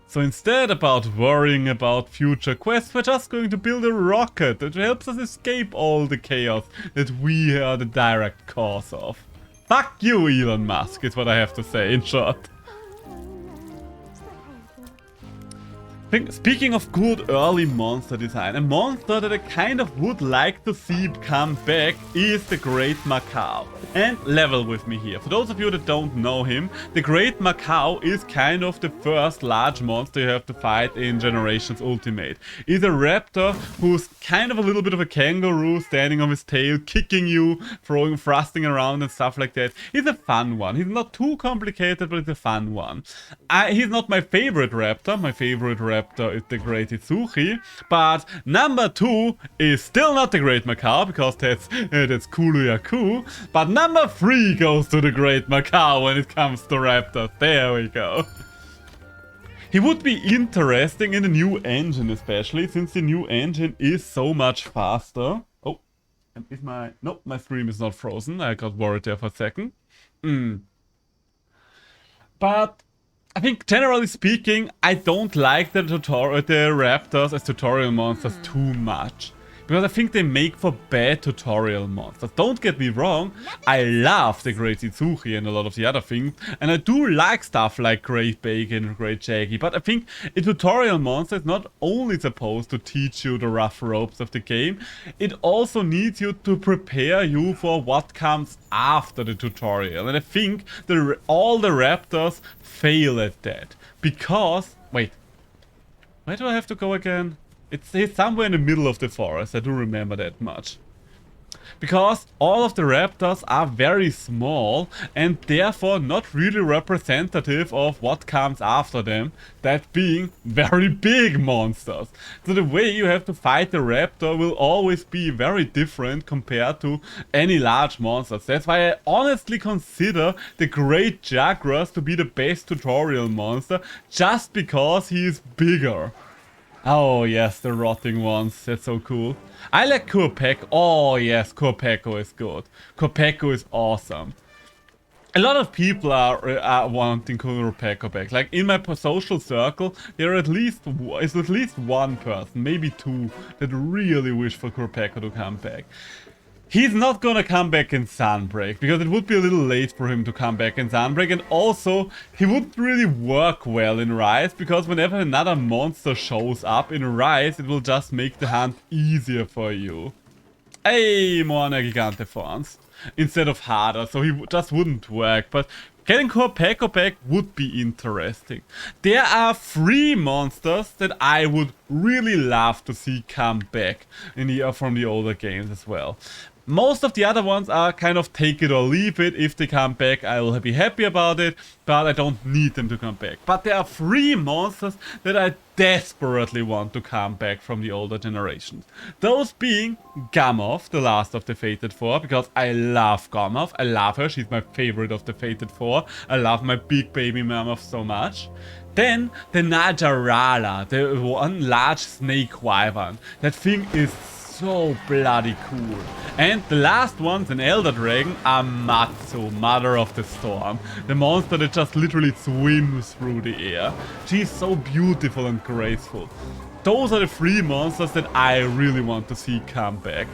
So instead about worrying about future quests, we're just going to build a rocket that helps us escape all the chaos that we are the direct cause of. Fuck you, Elon Musk, is what I have to say in short. I think, speaking of good early monster design, a monster that I kind of would like to see come back is the Great Macaw. And level with me here. For those of you that don't know him, the Great Macaw is kind of the first large monster you have to fight in Generations Ultimate. He's a raptor who's kind of a little bit of a kangaroo, standing on his tail, kicking you, thrusting around and stuff like that. He's a fun one. He's not too complicated, but it's a fun one. He's not my favorite raptor. My favorite raptor is the Great Itsuchi, but number 2 is still not the Great Macaw, because that's Kulu-Yaku, but number 3 goes to the Great Macaw when it comes to raptors. There we go. He would be interesting in the new engine, especially since the new engine is so much faster. Oh, and is my... Nope, my stream is not frozen. I got worried there for a second. But I think, generally speaking, I don't like the raptors as tutorial monsters too much. Because I think they make for bad tutorial monsters. Don't get me wrong, I love the Great Itsuchi and a lot of the other things. And I do like stuff like Great Bacon and Great Jaggy. But I think a tutorial monster is not only supposed to teach you the rough ropes of the game, it also needs you to prepare you for what comes after the tutorial. And I think all the raptors fail at that. Because... Wait. Where do I have to go again? It's somewhere in the middle of the forest, I do remember that much. Because all of the raptors are very small and therefore not really representative of what comes after them, that being very big monsters. So the way you have to fight the raptor will always be very different compared to any large monsters. That's why I honestly consider the Great jAgras to be the best tutorial monster, just because he is bigger. Oh yes, the rotting ones, that's so cool. I like Kurpeko. Oh yes, Kurpeko is good. Kurpeko is awesome. A lot of people are wanting Kurpeko back. Like in my social circle, there is at least one person, maybe 2, that really wish for Kurpeko to come back. He's not gonna come back in Sunbreak, because it would be a little late for him to come back in Sunbreak, and also he wouldn't really work well in Rise, because whenever another monster shows up in Rise, it will just make the hunt easier for you. Hey, more Giganteforms. Instead of harder, so he just wouldn't work, but getting Kurpeko back would be interesting. There are 3 monsters that I would really love to see come back from the older games as well. Most of the other ones are kind of take it or leave it. If they come back, I will be happy about it, but I don't need them to come back. But there are 3 monsters that I desperately want to come back from the older generations. Those being Gammoth, the last of the Fated 4, because I love Gammoth. I love her, she's my favorite of the Fated 4. I love my big baby mammoth so much. Then the Najarala, the one large snake wyvern. That thing is so bloody cool. And the last ones, an Elder Dragon, are Matsu, Mother of the Storm. The monster that just literally swims through the air. She's so beautiful and graceful. Those are the 3 monsters that I really want to see come back.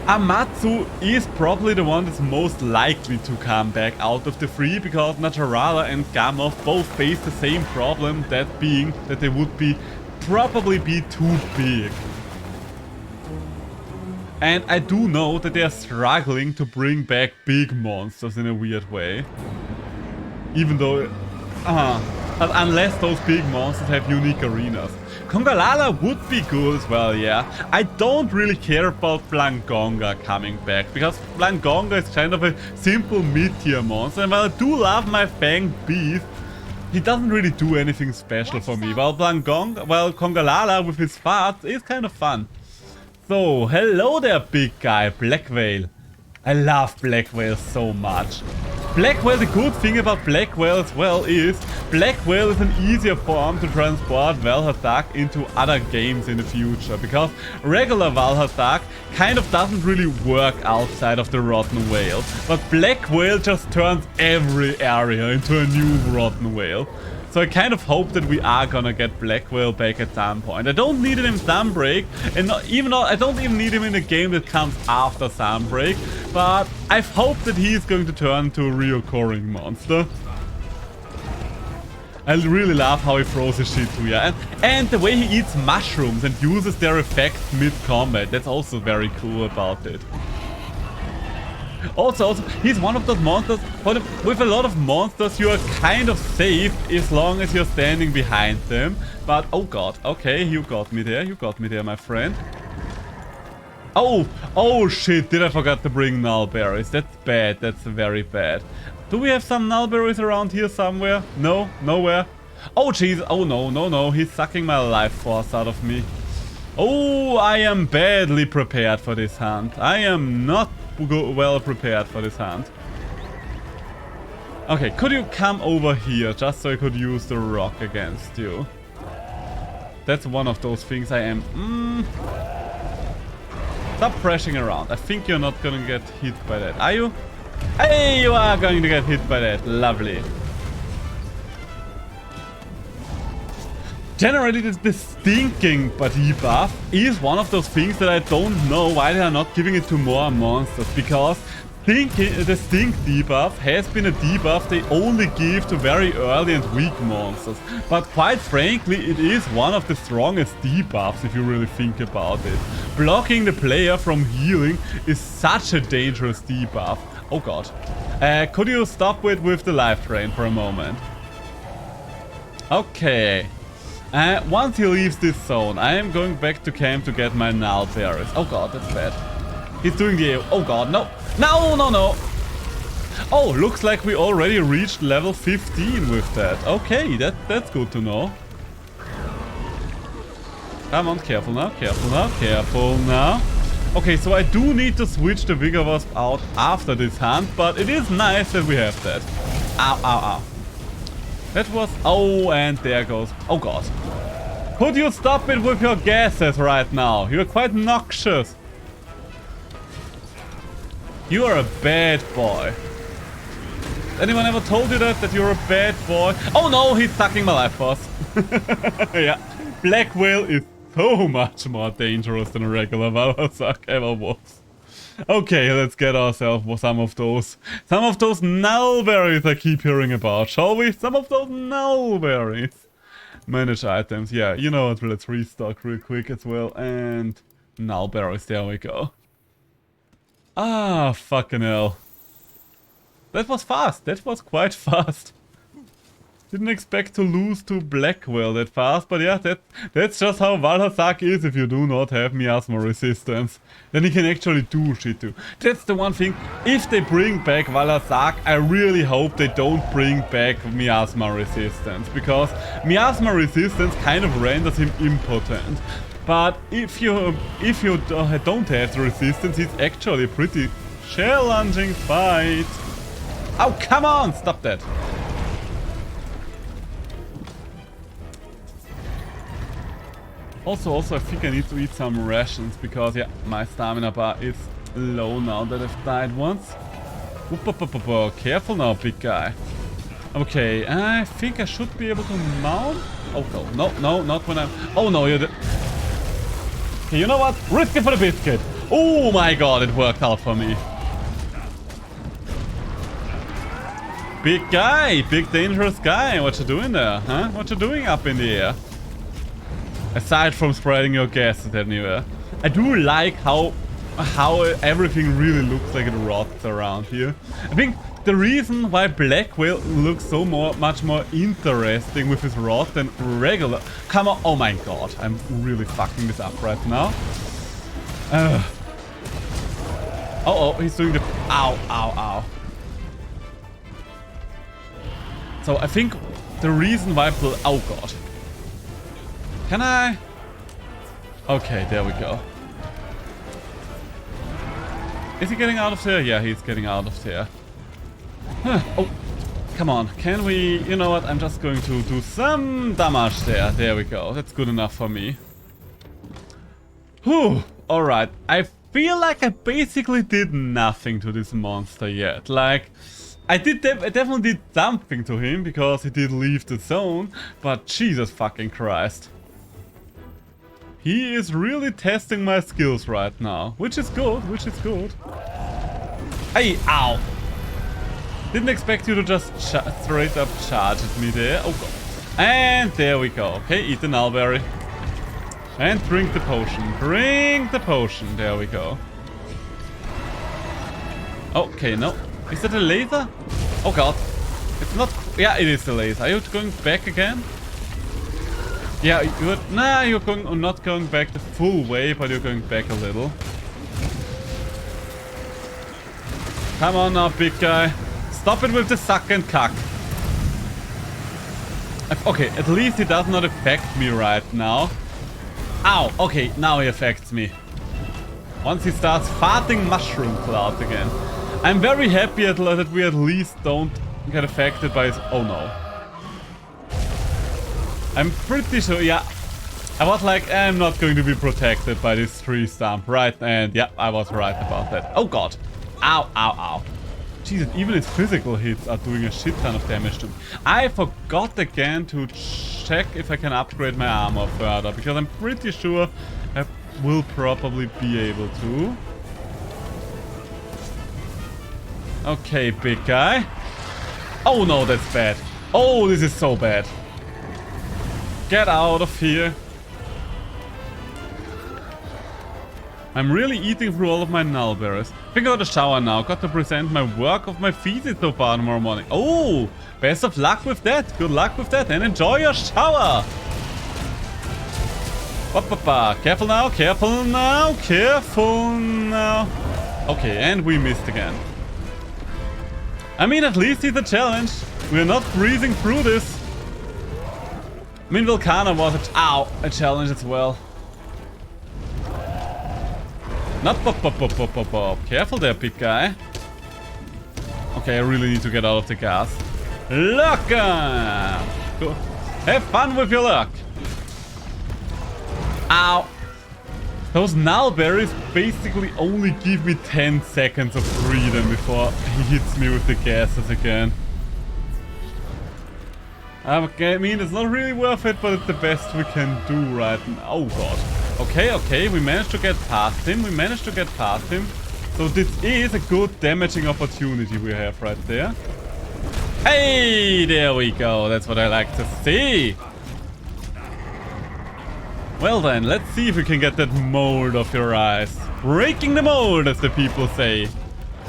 Amatsu is probably the one that's most likely to come back out of the 3, because Najarala and Gammoth both face the same problem, that being that they would probably be too big. And I do know that they are struggling to bring back big monsters in a weird way. Even though... unless those big monsters have unique arenas. Kongalala would be good as well, yeah. I don't really care about Blangonga coming back, because Blangonga is kind of a simple mid-tier monster. And while I do love my Fanged Beast, he doesn't really do anything special for me. While Kongalala with his farts is kind of fun. So, hello there, big guy, Black Whale. I love Black Whale so much. Black Whale, the good thing about Black Whale as well is, Black Whale is an easier form to transport Valhazak into other games in the future, because regular Valhazak kind of doesn't really work outside of the Rotten Whale, but Black Whale just turns every area into a new Rotten Whale. So I kind of hope that we are gonna get Black Whale back at some point. I don't need it in Sunbreak, and I don't even need him in a game that comes after Sunbreak, but I've hoped that he's going to turn into a reoccurring monster. I really love how he throws his shit too, yeah. And the way he eats mushrooms and uses their effect mid-combat. That's also very cool about it. Also, he's one of those monsters, but with a lot of monsters you are kind of safe as long as you're standing behind them. But, oh god, okay, you got me there, my friend. Oh shit, did I forget to bring null berries? That's bad, that's very bad. Do we have some null berries around here somewhere? No, nowhere. Oh jeez, oh no, he's sucking my life force out of me. Oh, I am badly prepared for this hunt. I am not well prepared for this hunt. Okay, could you come over here just so I could use the rock against you? That's one of those things I am... Stop crashing around. I think you're not gonna get hit by that. Are you? Hey, you are going to get hit by that. Lovely. Generally, the stinking debuff is one of those things that I don't know why they are not giving it to more monsters. Because the stink debuff has been a debuff they only give to very early and weak monsters. But quite frankly, it is one of the strongest debuffs if you really think about it. Blocking the player from healing is such a dangerous debuff. Oh god. Could you stop with the life drain for a moment? Okay. Once he leaves this zone, I am going back to camp to get my null berries. Oh god, that's bad. He's doing the... Oh god, no. No. Oh, looks like we already reached level 15 with that. Okay, that's good to know. Come on, careful now. Okay, so I do need to switch the Vigor Wasp out after this hunt, but it is nice that we have that. Ow. That was... Oh, and there goes... Oh god. Could you stop it with your gases right now? You're quite noxious. You are a bad boy. Anyone ever told you that you're a bad boy? Oh no, he's sucking my life force. Yeah, Black Whale is so much more dangerous than a regular Valhazak ever was. Okay, let's get ourselves some of those nullberries I keep hearing about, shall we? Some of those nullberries. Manage items, yeah, you know what, let's restock real quick as well, and nullberries, there we go. Ah, fucking hell. That was fast, that was quite fast. Didn't expect to lose to Black Whale that fast, but yeah, that's just how Valhazak is if you do not have miasma resistance. Then he can actually do shit too. That's the one thing, if they bring back Valhazak, I really hope they don't bring back miasma resistance, because miasma resistance kind of renders him impotent. But if you don't have the resistance, it's actually a pretty challenging fight. Oh, come on! Stop that. Also, I think I need to eat some rations because, yeah, my stamina bar is low now that I've died once. Careful now, big guy. Okay, I think I should be able to mount. Oh, no, not when I'm... Oh, no, you're the... Okay, you know what? Risk it for the biscuit. Oh my god, it worked out for me. Big guy, big dangerous guy. What you doing there, huh? What you doing up in the air? Aside from spreading your gases anywhere. I do like how everything really looks like it rots around here. I think the reason why Black Whale looks so much more interesting with his rot than regular... Come on, oh my god, I'm really fucking this up right now. Oh, he's doing the... Ow. So I think the reason why... Oh god. Can I? Okay, there we go. Is he getting out of there? Yeah, he's getting out of there. Huh. Oh, come on. Can we... You know what? I'm just going to do some damage there. There we go. That's good enough for me. Whew. Alright. I feel like I basically did nothing to this monster yet. Like... I definitely did something to him because he did leave the zone. But Jesus fucking Christ. He is really testing my skills right now, which is good, Hey, ow! Didn't expect you to just straight up charge at me there. Oh god. And there we go. Okay, eat the nullberry. And drink the potion. Drink the potion. There we go. Okay, no. Is that a laser? Oh god. It's not... Yeah, it is the laser. Are you going back again? Yeah, you're... Nah, you're going, not going back the full way, but you're going back a little. Come on now, big guy. Stop it with the suck and cuck. Okay, at least he does not affect me right now. Ow, okay, now he affects me. Once he starts farting mushroom clouds again. I'm very happy that we at least don't get affected by his... Oh no. I'm pretty sure, yeah. I was like, I'm not going to be protected by this tree stump, right? And yeah, I was right about that. Oh god. Ow, ow, ow. Jesus, even his physical hits are doing a shit ton of damage to me. I forgot again to check if I can upgrade my armor further, because I'm pretty sure I will probably be able to. Okay, big guy. Oh no, that's bad. Oh, this is so bad. Get out of here. I'm really eating through all of my nullberries. I got a shower now. Got to present my work of my feces so far tomorrow morning. Oh, best of luck with that. Good luck with that and enjoy your shower. Careful now, careful now, careful now. Okay, and we missed again. I mean, at least it's a challenge. We're not breezing through this. I mean, Volcana was a challenge as well. Not pop. Careful there, big guy. Okay, I really need to get out of the gas. Luck! Go. Have fun with your luck. Ow. Those nullberries basically only give me 10 seconds of freedom before he hits me with the gases again. Okay, I mean, it's not really worth it, but it's the best we can do right now. Oh god. Okay, we managed to get past him. So this is a good damaging opportunity we have right there. Hey, there we go. That's what I like to see. Well then, let's see if we can get that mold off your eyes. Breaking the mold, as the people say.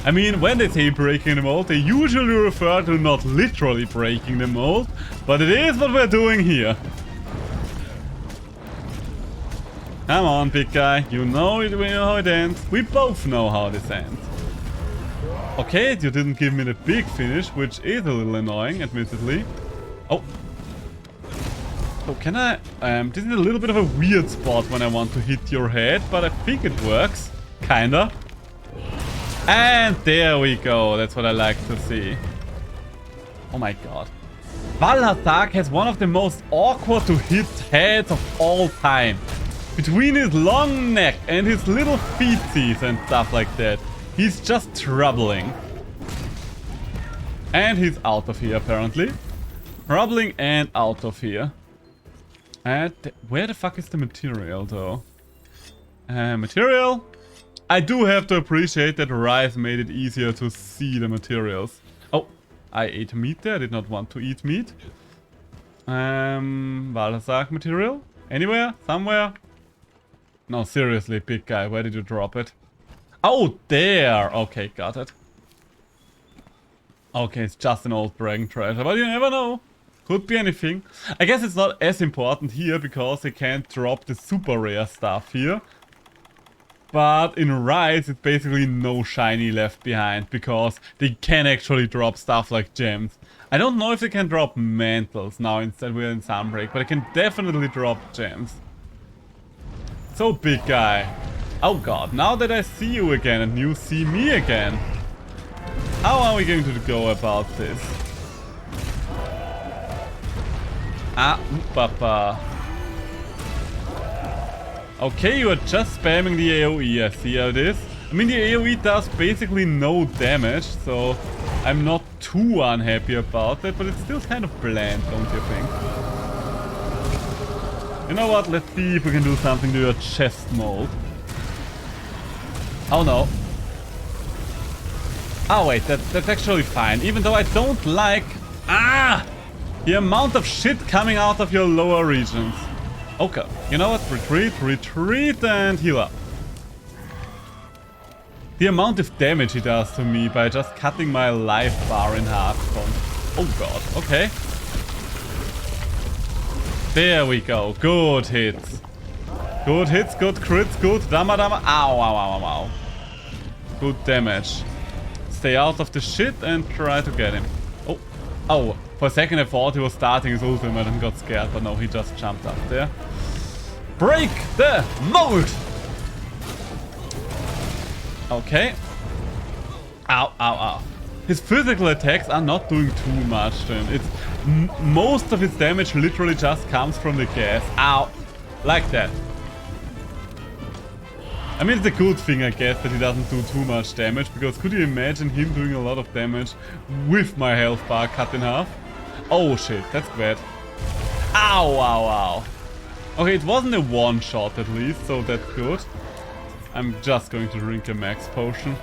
I mean, when they say breaking the mold, they usually refer to not literally breaking the mold, but it is what we're doing here. Come on, big guy. You know how it ends. We both know how this ends. Okay, you didn't give me the big finish, which is a little annoying, admittedly. Oh. Oh, can I... this is a little bit of a weird spot when I want to hit your head, but I think it works. Kinda. And there we go. That's what I like to see. Oh my god. fataliZ has one of the most awkward to hit heads of all time. Between his long neck and his little feetsies and stuff like that. He's just troubling. And he's out of here, apparently. Troubling and out of here. And where the fuck is the material, though? Material? I do have to appreciate that Rise made it easier to see the materials. Oh, I ate meat there. I did not want to eat meat. fataliZ material? Anywhere? Somewhere? No, seriously, big guy. Where did you drop it? Oh, there! Okay, got it. Okay, it's just an old dragon treasure, but you never know. Could be anything. I guess it's not as important here because they can't drop the super rare stuff here. But in Rise, it's basically no shiny left behind because they can actually drop stuff like gems. I don't know if they can drop mantles now instead we're in Sunbreak, but they can definitely drop gems. So, big guy. Oh god, now that I see you again and you see me again. How are we going to go about this? Papa. Okay, you are just spamming the AoE, I see how it is. I mean, the AoE does basically no damage, so I'm not too unhappy about it, but it's still kind of bland, don't you think? You know what, let's see if we can do something to your chest mold. Oh no. Oh wait, that's actually fine, even though I don't like... The amount of shit coming out of your lower regions. Okay, you know what? Retreat, retreat, and heal up. The amount of damage he does to me by just cutting my life bar in half. Oh god, okay. There we go. Good hits. Good hits, good crits, good dama dama. Ow, ow, ow, ow, ow. Good damage. Stay out of the shit and try to get him. Oh, oh. For a second I thought he was starting his ultimate and got scared, but no, he just jumped up there. Break the mold! Okay. Ow, ow, ow. His physical attacks are not doing too much then. It's most of his damage literally just comes from the gas. Ow. Like that. I mean, it's a good thing, I guess, that he doesn't do too much damage, because could you imagine him doing a lot of damage with my health bar cut in half? Oh shit, that's bad. Ow, ow, ow. Okay, it wasn't a one shot at least, so that's good. I'm just going to drink a max potion.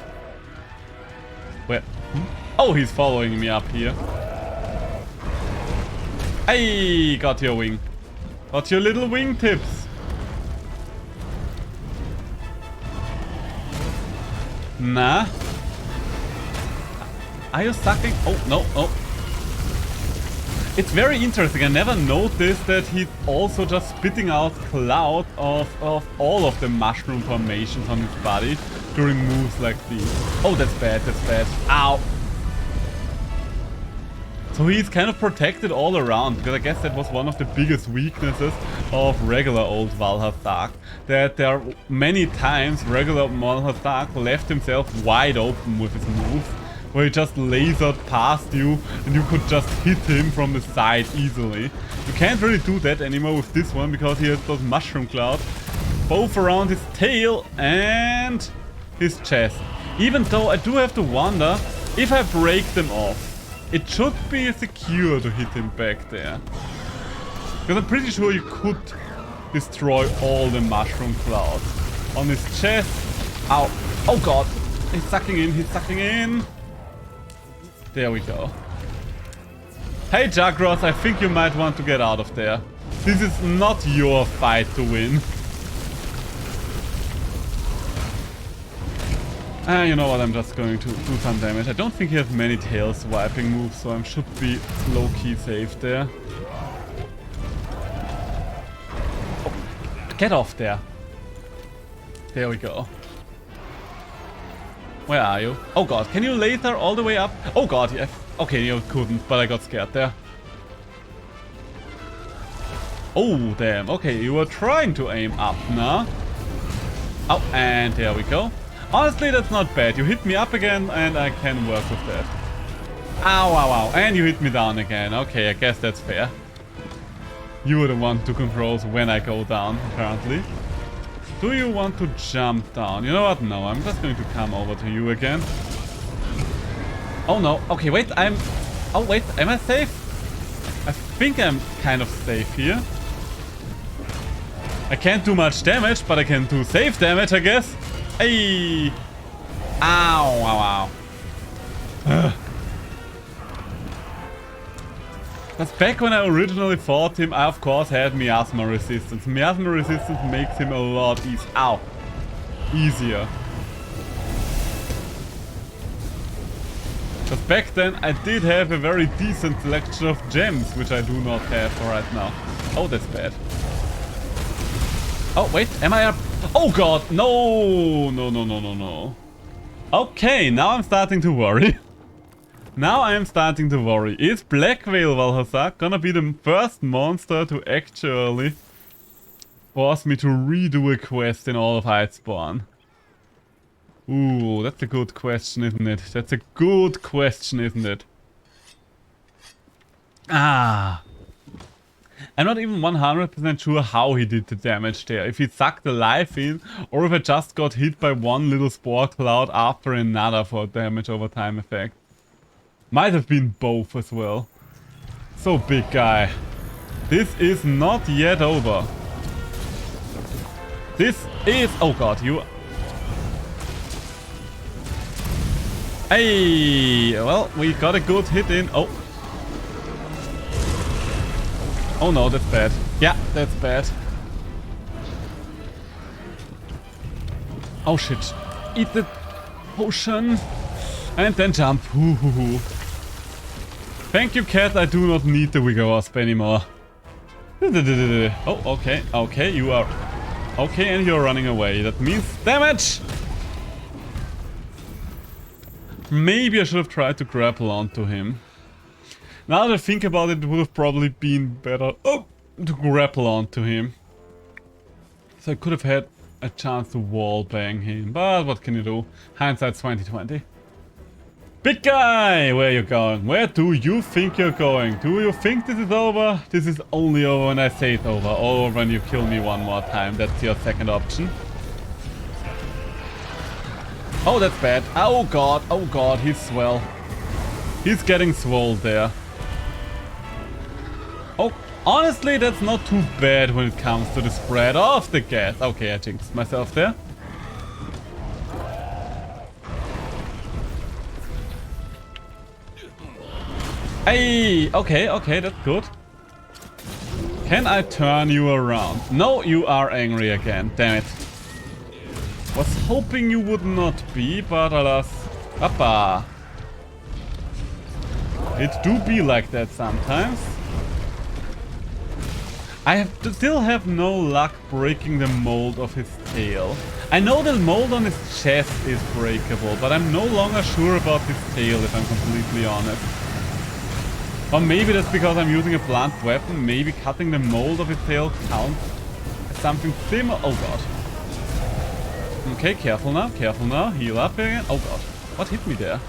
Where? Oh, he's following me up here. Hey, got your wing. Got your little wing tips. Nah. Are you sucking? Oh, no, oh. It's very interesting. I never noticed that he's also just spitting out cloud of all of the mushroom formations on his body during moves like these. Oh, that's bad, that's bad. Ow. So he's kind of protected all around, because I guess that was one of the biggest weaknesses of regular old Valhalla, that there are many times regular Valhalla left himself wide open with his moves, where he just lasered past you and you could just hit him from the side easily. You can't really do that anymore with this one, because he has those mushroom clouds both around his tail and his chest. Even though I do have to wonder, if I break them off, it should be secure to hit him back there. Because I'm pretty sure you could destroy all the mushroom clouds. On his chest. Ow. Oh god. He's sucking in, he's sucking in. There we go. Hey jAgras, I think you might want to get out of there. This is not your fight to win. You know what, I'm just going to do some damage. I don't think he has many tail swiping moves, so I should be low-key safe there. Oh, get off there. There we go. Where are you? Oh god, can you laser all the way up? Oh god, yeah. Okay, you couldn't, but I got scared there. Oh, damn. Okay, you were trying to aim up now. Oh, and there we go. Honestly, that's not bad. You hit me up again and I can work with that. Ow, ow, ow. And you hit me down again. Okay, I guess that's fair. You are the one to control when I go down, apparently. Do you want to jump down? You know what? No, I'm just going to come over to you again. Oh no. Okay, wait, oh wait, am I safe? I think I'm kind of safe here. I can't do much damage, but I can do safe damage, I guess. Hey! Ow, ow, ow. That's back when I originally fought him, I of course had miasma resistance. Miasma resistance makes him a lot easier. Because back then I did have a very decent selection of gems, which I do not have right now. Oh, that's bad. Oh, wait, am I up? Oh god, no, no, no, no, no, no. Okay, now I'm starting to worry. Now I am starting to worry. Is Black Veil Valhalla gonna be the first monster to actually force me to redo a quest in all of Iceborn? Ooh, that's a good question, isn't it? That's a good question, isn't it? Ah. I'm not even 100% sure how he did the damage there. If he sucked the life in, or if I just got hit by one little spore cloud after another for a damage over time effect. Might have been both as well. So big guy. This is not yet over. This is... Oh god, you... Hey! Well, we got a good hit in. Oh. Oh no, that's bad. Yeah, that's bad. Oh shit. Eat the potion. And then jump. Hoo hoo hoo. Thank you, cat. I do not need the Wigger Wasp anymore. Oh, okay. Okay, you are... Okay, and you're running away. That means damage! Maybe I should have tried to grapple onto him. Now that I think about it, it would have probably been better to grapple onto him. So I could have had a chance to wall bang him. But what can you do? Hindsight's 2020. Big guy! Where are you going? Where do you think you're going? Do you think this is over? This is only over when I say it's over. Or when you kill me one more time. That's your second option. Oh, that's bad. Oh god, he's swell. He's getting swole there. Oh, honestly, that's not too bad when it comes to the spread of the gas. Okay, I jinxed myself there. Hey, okay, that's good. Can I turn you around? No, you are angry again. Damn it. Was hoping you would not be, but alas. Papa. It do be like that sometimes. I still have no luck breaking the mold of his tail. I know the mold on his chest is breakable, but I'm no longer sure about his tail, if I'm completely honest. Or maybe that's because I'm using a blunt weapon. Maybe cutting the mold of his tail counts as something similar. Oh god. Okay, careful now, heal up again. Oh god, what hit me there?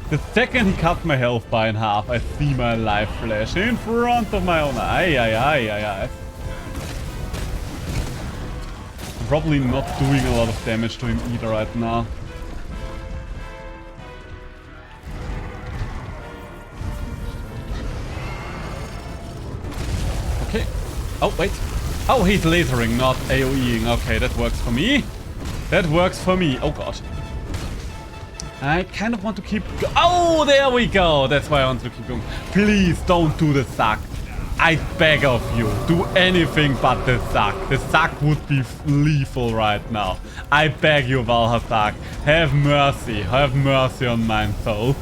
The second he cut my health by in half, I see my life flash in front of my own eye. I'm probably not doing a lot of damage to him either right now. Okay. Oh, wait. Oh, he's lasering, not AoEing. Okay, that works for me. That works for me. Oh god. I kind of want to keep oh, there we go. That's why I want to keep going. Please don't do the suck. I beg of you. Do anything but the suck. The suck would be lethal right now. I beg you, Valhazak. Have mercy. Have mercy on mine soul.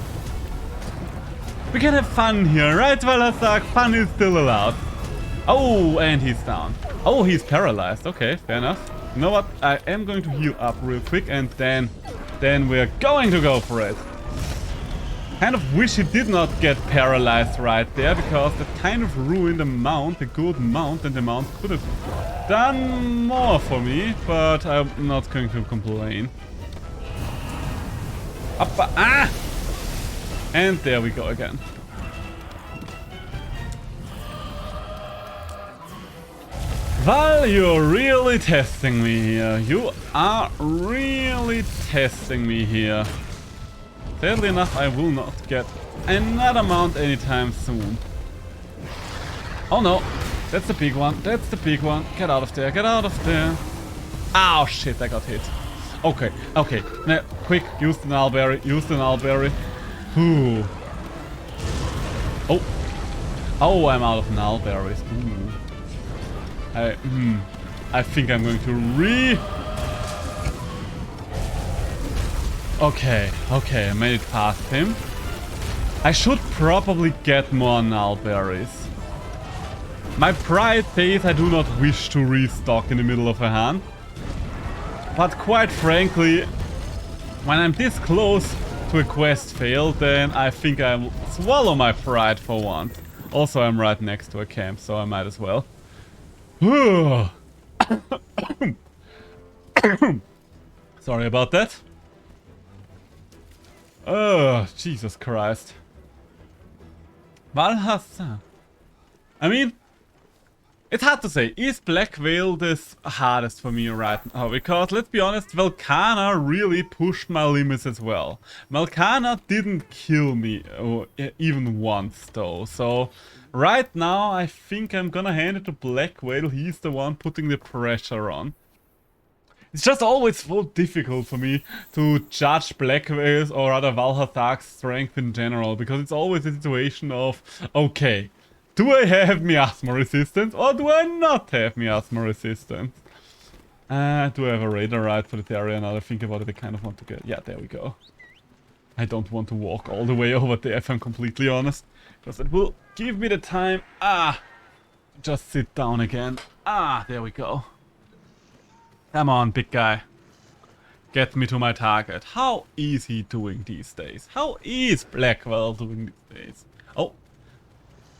We can have fun here, right, Valhazak? Fun is still allowed. Oh, and he's down. Oh, he's paralyzed. Okay, fair enough. You know what? I am going to heal up real quick and then we're going to go for it. Kind of wish he did not get paralyzed right there, because that kind of ruined the mount, a good mount, and the mount could have done more for me, but I'm not going to complain. Uppa, ah! And there we go again. Well, you're really testing me here. You are really testing me here. Sadly enough, I will not get another mount anytime soon. Oh no, that's the big one. That's the big one. Get out of there. Get out of there. Oh shit, I got hit. Okay, okay. Now, quick, use the nullberry. Use the nullberry. Ooh. Oh. Oh, I'm out of nullberries. Ooh. I think I'm going to Okay, okay, I made it past him. I should probably get more nullberries. My pride says I do not wish to restock in the middle of a hunt. But quite frankly, when I'm this close to a quest fail, then I think I will swallow my pride for once. Also, I'm right next to a camp, so I might as well. Sorry about that. Oh, Jesus Christ. Valhalla. I mean, it's hard to say. Is Black Veil the hardest for me right now? Because, let's be honest, Velkhana really pushed my limits as well. Velkhana didn't kill me even once, though. So, right now, I think I'm gonna hand it to Black Veil. He's the one putting the pressure on. It's just always so difficult for me to judge Blackwell's or rather Valhathak's strength in general, because it's always a situation of, okay, do I have miasma resistance or do I not have miasma resistance? Do I have a radar right for this area? Now that I think about it, I kind of want to get... Yeah, there we go. I don't want to walk all the way over there if I'm completely honest, because it will give me the time, just sit down again. There we go. Come on, big guy. Get me to my target. How is he doing these days? How is Blackwell doing these days? Oh.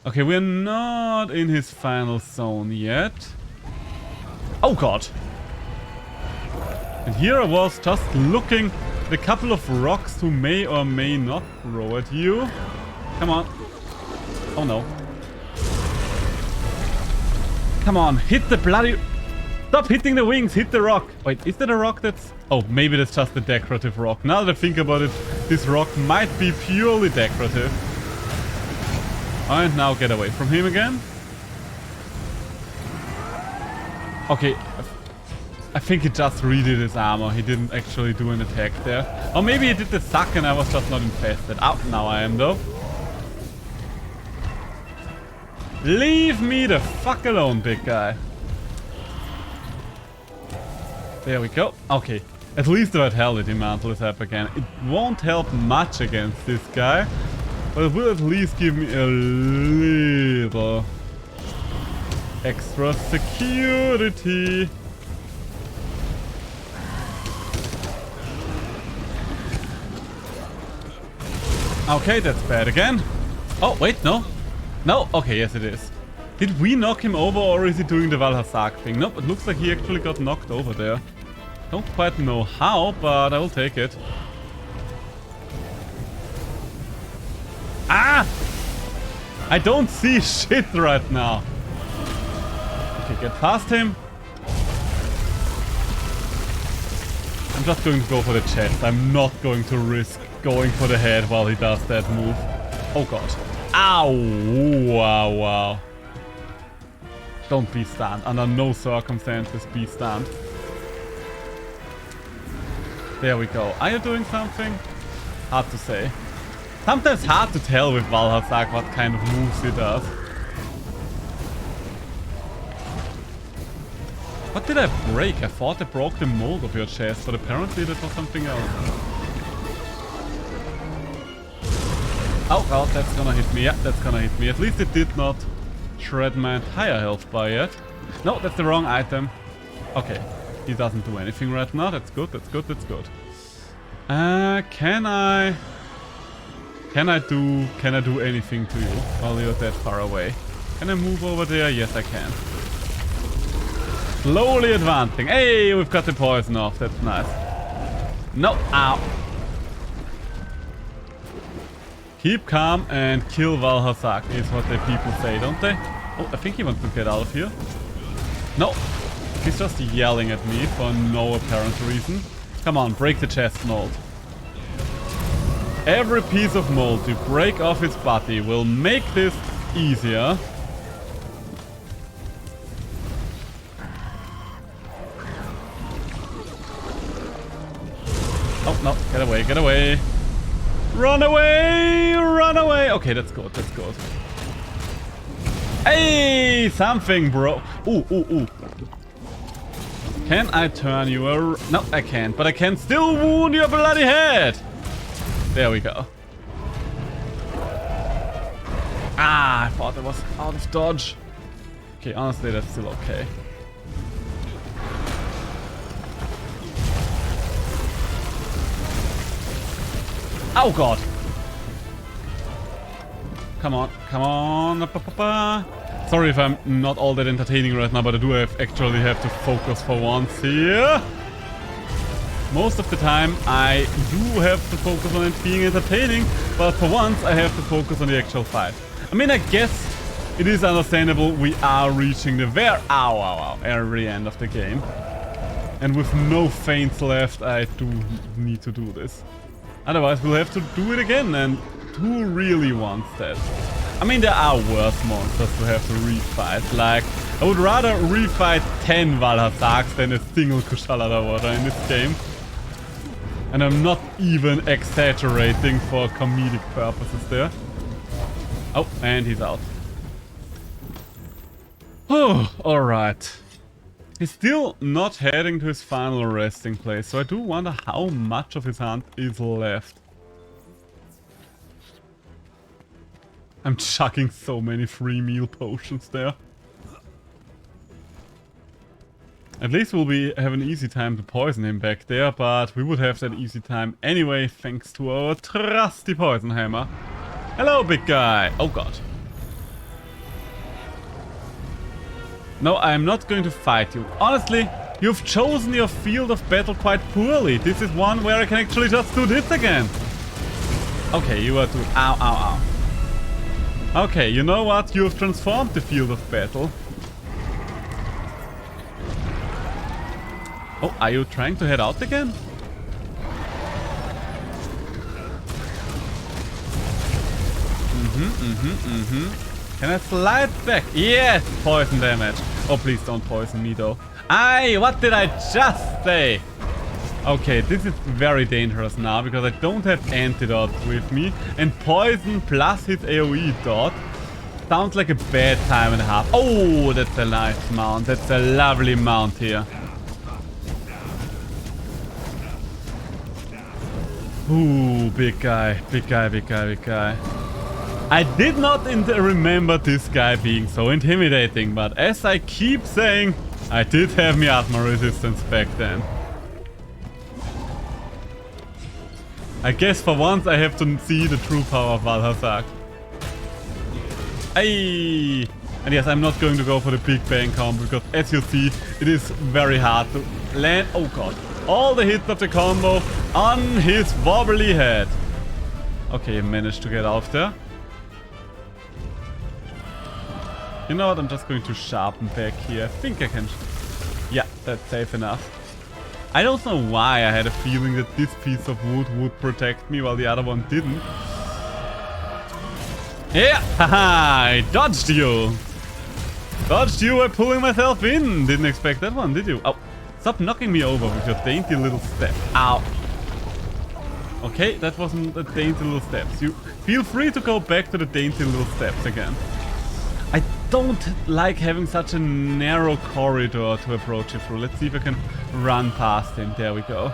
Okay, we're not in his final zone yet. Oh god. And here I was just looking at a couple of rocks who may or may not throw at you. Come on. Oh no. Come on, hit the bloody... Stop hitting the wings, hit the rock. Wait, is that a rock that's... Oh, maybe that's just a decorative rock. Now that I think about it, this rock might be purely decorative. And now get away from him again. Okay, I think he just redid his armor. He didn't actually do an attack there. Or maybe he did the suck and I was just not infested. Oh, now I am though. Leave me the fuck alone, big guy. There we go. Okay. At least the Vitality Mantle is up again. It won't help much against this guy, but it will at least give me a little extra security. Okay, that's bad again. Oh, wait, no. No? Okay, yes it is. Did we knock him over or is he doing the Valhathak thing? Nope, it looks like he actually got knocked over there. Don't quite know how, but I will take it. Ah! I don't see shit right now. Okay, get past him. I'm just going to go for the chest. I'm not going to risk going for the head while he does that move. Oh god. Ow! Wow, wow. Don't be stunned. Under no circumstances be stunned. There we go. Are you doing something? Hard to say. Sometimes hard to tell with Valhathak what kind of moves he does. What did I break? I thought I broke the mold of your chest, but apparently that was something else. Oh god, that's gonna hit me. Yeah, that's gonna hit me. At least it did not shred my entire health bar yet. No, that's the wrong item. Okay. He doesn't do anything right now. That's good, that's good, that's good. Can I do anything to you while you're that far away? Can I move over there? Yes, I can. Slowly advancing. Hey, we've got the poison off. That's nice. No, ow. Keep calm and kill Valhathak is what the people say, don't they? Oh, I think he wants to get out of here. No. He's just yelling at me for no apparent reason. Come on, break the chest mold. Every piece of mold you break off its body will make this easier. Oh, no. Get away, get away. Run away, run away. Okay, that's good, that's good. Hey, something, bro. Ooh, ooh, ooh. Can I turn you around? No, I can't. But I can still wound your bloody head. There we go. Ah, I thought I was out of dodge. Okay, honestly, that's still okay. Oh, God. Come on, come on. Sorry if I'm not all that entertaining right now, but I do actually have to focus for once here. Most of the time I do have to focus on it being entertaining, but for once I have to focus on the actual fight. I mean, I guess it is understandable we are reaching the very end of the game. And with no feints left, I do need to do this. Otherwise we'll have to do it again, and who really wants that? I mean, there are worse monsters to have to refight. Like, I would rather refight 10 Valhazags than a single Kushaladawada in this game. And I'm not even exaggerating for comedic purposes there. Oh, and he's out. Oh, alright. He's still not heading to his final resting place, so I do wonder how much of his hunt is left. I'm chucking so many free meal potions there. At least we'll have an easy time to poison him back there, but we would have that easy time anyway thanks to our trusty poison hammer. Hello, big guy! Oh god. No, I'm not going to fight you. Honestly, you've chosen your field of battle quite poorly. This is one where I can actually just do this again. Okay, you are too... Ow, ow, ow. Okay, you know what? You've transformed the field of battle. Oh, are you trying to head out again? Can I slide back? Yes! Poison damage. Oh, please don't poison me though. Aye, what did I just say? Okay, this is very dangerous now because I don't have antidote with me. And poison plus his AoE dot sounds like a bad time and a half. Oh, that's a nice mount. That's a lovely mount here. Ooh, big guy, big guy, big guy, big guy. I did not remember this guy being so intimidating, but as I keep saying, I did have miasma resistance back then. I guess for once I have to see the true power of Valhazag. Ayy! And yes, I'm not going to go for the big bang combo because as you see, it is very hard to land. Oh god. All the hits of the combo on his wobbly head. Okay, I managed to get out there. You know what? I'm just going to sharpen back here. I think I can... Yeah, that's safe enough. I don't know why I had a feeling that this piece of wood would protect me while the other one didn't. Yeah! Haha! I dodged you! Dodged you by pulling myself in! Didn't expect that one, did you? Oh! Stop knocking me over with your dainty little step. Ow! Okay, that wasn't a dainty little steps. You feel free to go back to the dainty little steps again. I don't like having such a narrow corridor to approach it through. Let's see if I can run past him. There we go.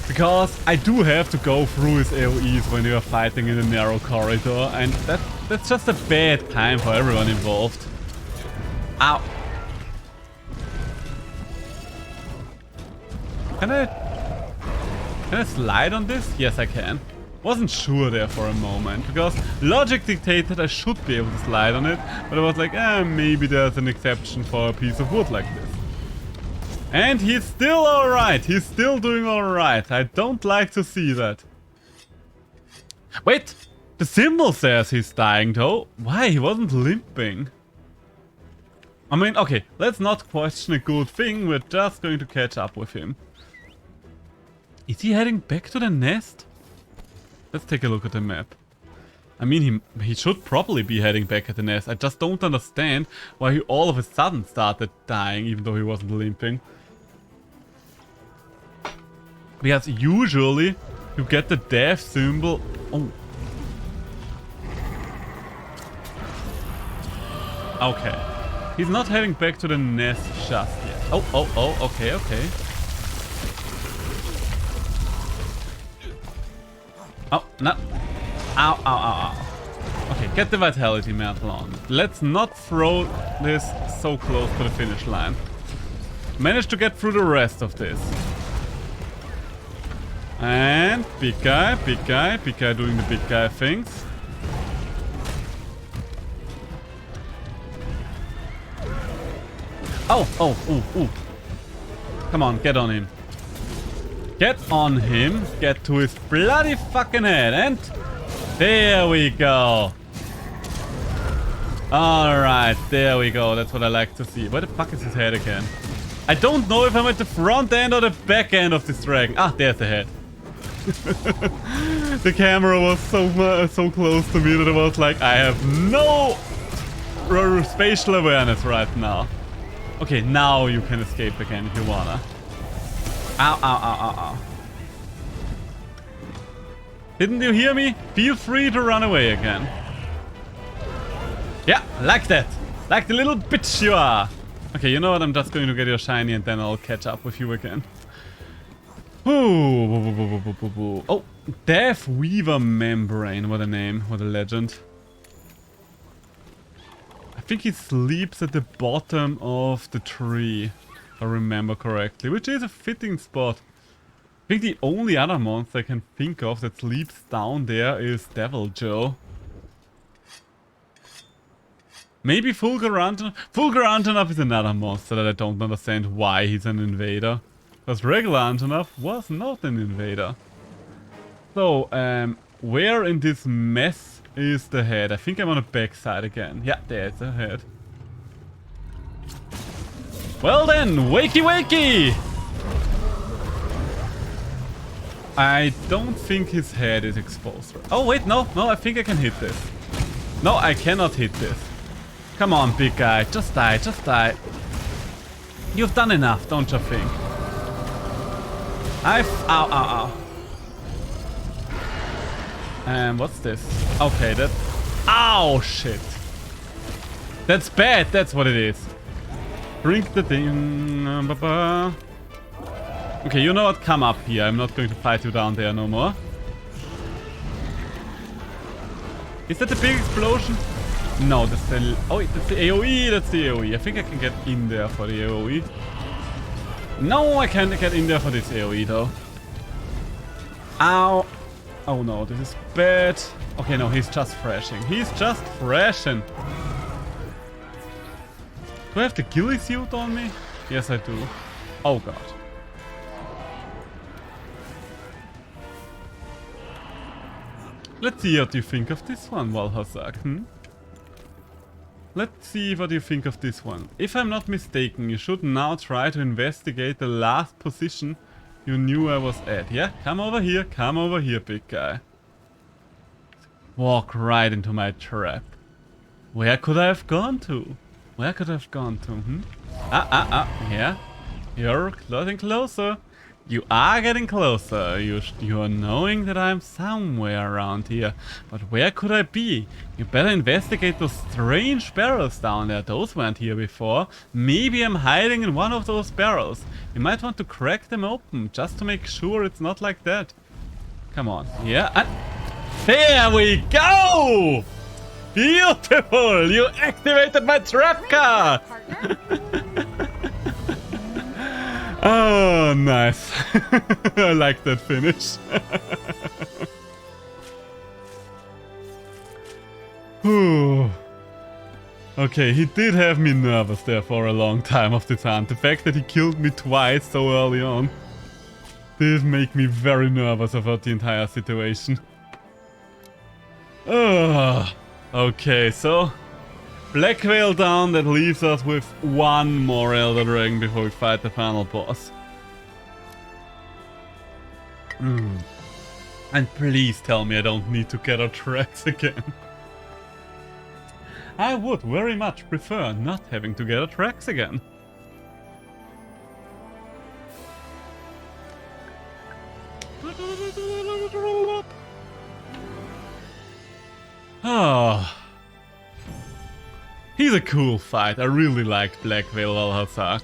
Because I do have to go through his AoEs when you are fighting in a narrow corridor, and that's just a bad time for everyone involved. Ow. Can I slide on this? Yes, I can. Wasn't sure there for a moment, because logic dictated I should be able to slide on it, but I was like, maybe there's an exception for a piece of wood like this. And he's still alright, he's still doing alright. I don't like to see that. Wait, the symbol says he's dying though. Why? He wasn't limping. I mean, okay, let's not question a good thing, we're just going to catch up with him. Is he heading back to the nest? Let's take a look at the map. I mean, he should probably be heading back at the nest. I just don't understand why he all of a sudden started dying, even though he wasn't limping. Because usually you get the death symbol. Oh. Okay. He's not heading back to the nest just yet. Oh, okay, okay. Oh, no. Ow, ow, ow, ow. Okay, get the vitality mantle on. Let's not throw this so close to the finish line. Managed to get through the rest of this. And big guy doing the big guy things. Oh. Come on, get on him. Get on him. Get to his bloody fucking head. And there we go. Alright, there we go. That's what I like to see. Where the fuck is his head again? I don't know if I'm at the front end or the back end of this dragon. Ah, there's the head. The camera was so close to me that it was like, I have no spatial awareness right now. Okay, now you can escape again if you wanna. Ow, ow, ow, ow, ow. Didn't you hear me? Feel free to run away again. Yeah, like that. Like the little bitch you are. Okay, you know what? I'm just going to get your shiny and then I'll catch up with you again. Ooh. Oh, Death Weaver Membrane. What a name. What a legend. I think he sleeps at the bottom of the tree, if I remember correctly, which is a fitting spot. I think the only other monster I can think of that sleeps down there is Devil Joe. Maybe Fulgurantinov. Fulgurantinov is another monster that I don't understand why he's an invader. Because regular Antonov was not an invader. So, where in this mess is the head? I think I'm on the backside again. Yeah, there's the head. Well then, wakey wakey! I don't think his head is exposed. Oh wait, no, I think I can hit this. No, I cannot hit this. Come on, big guy, just die, just die. You've done enough, don't you think? Ow. What's this? Okay, that... Ow, shit. That's bad, that's what it is. Drink the thing. Okay, you know what? Come up here. I'm not going to fight you down there no more. Is that the big explosion? No, that's the... Oh, that's the AoE. That's the AoE. I think I can get in there for the AoE. No, I can't get in there for this AoE though. Ow. Oh no, this is bad. Okay, no, he's just thrashing. He's just thrashing. Do I have the ghillie suit on me? Yes, I do. Oh god. Let's see what you think of this one, Valhazak, Let's see what you think of this one. If I'm not mistaken, you should now try to investigate the last position you knew I was at. Yeah? Come over here, big guy. Walk right into my trap. Where could I have gone to? Where could I have gone to, Yeah. You're getting closer. You are getting closer. You are knowing that I'm somewhere around here. But where could I be? You better investigate those strange barrels down there. Those weren't here before. Maybe I'm hiding in one of those barrels. You might want to crack them open just to make sure it's not like that. Come on. Yeah. There we go! Beautiful! You activated my trap card! Oh, nice. I like that finish. Okay, he did have me nervous there for a long time of the time. The fact that he killed me twice so early on did make me very nervous about the entire situation. Okay, so Black Veil down, that leaves us with one more Elder Dragon before we fight the final boss. And please tell me I don't need to gather tracks again. I would very much prefer not having to gather tracks again. He's a cool fight. I really liked Black Veil Valhazak.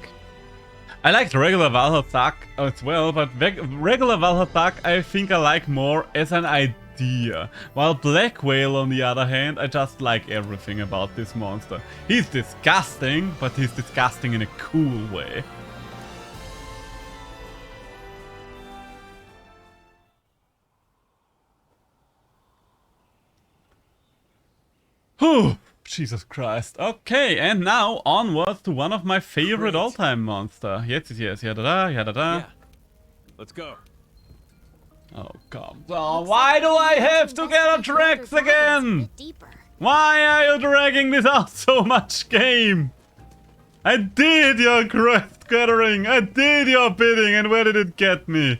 I liked regular Valhazak as well, but regular Valhazak I think I like more as an idea. While Black Veil, on the other hand, I just like everything about this monster. He's disgusting, but he's disgusting in a cool way. Whew. Jesus Christ. Okay, and now onwards to one of my favorite all-time monster. Yes. Yada-da. Yeah. Let's go. Oh, come on. Why do I have to get a tracks again? Why are you dragging this out so much, game? I did your quest gathering. I did your bidding, and where did it get me?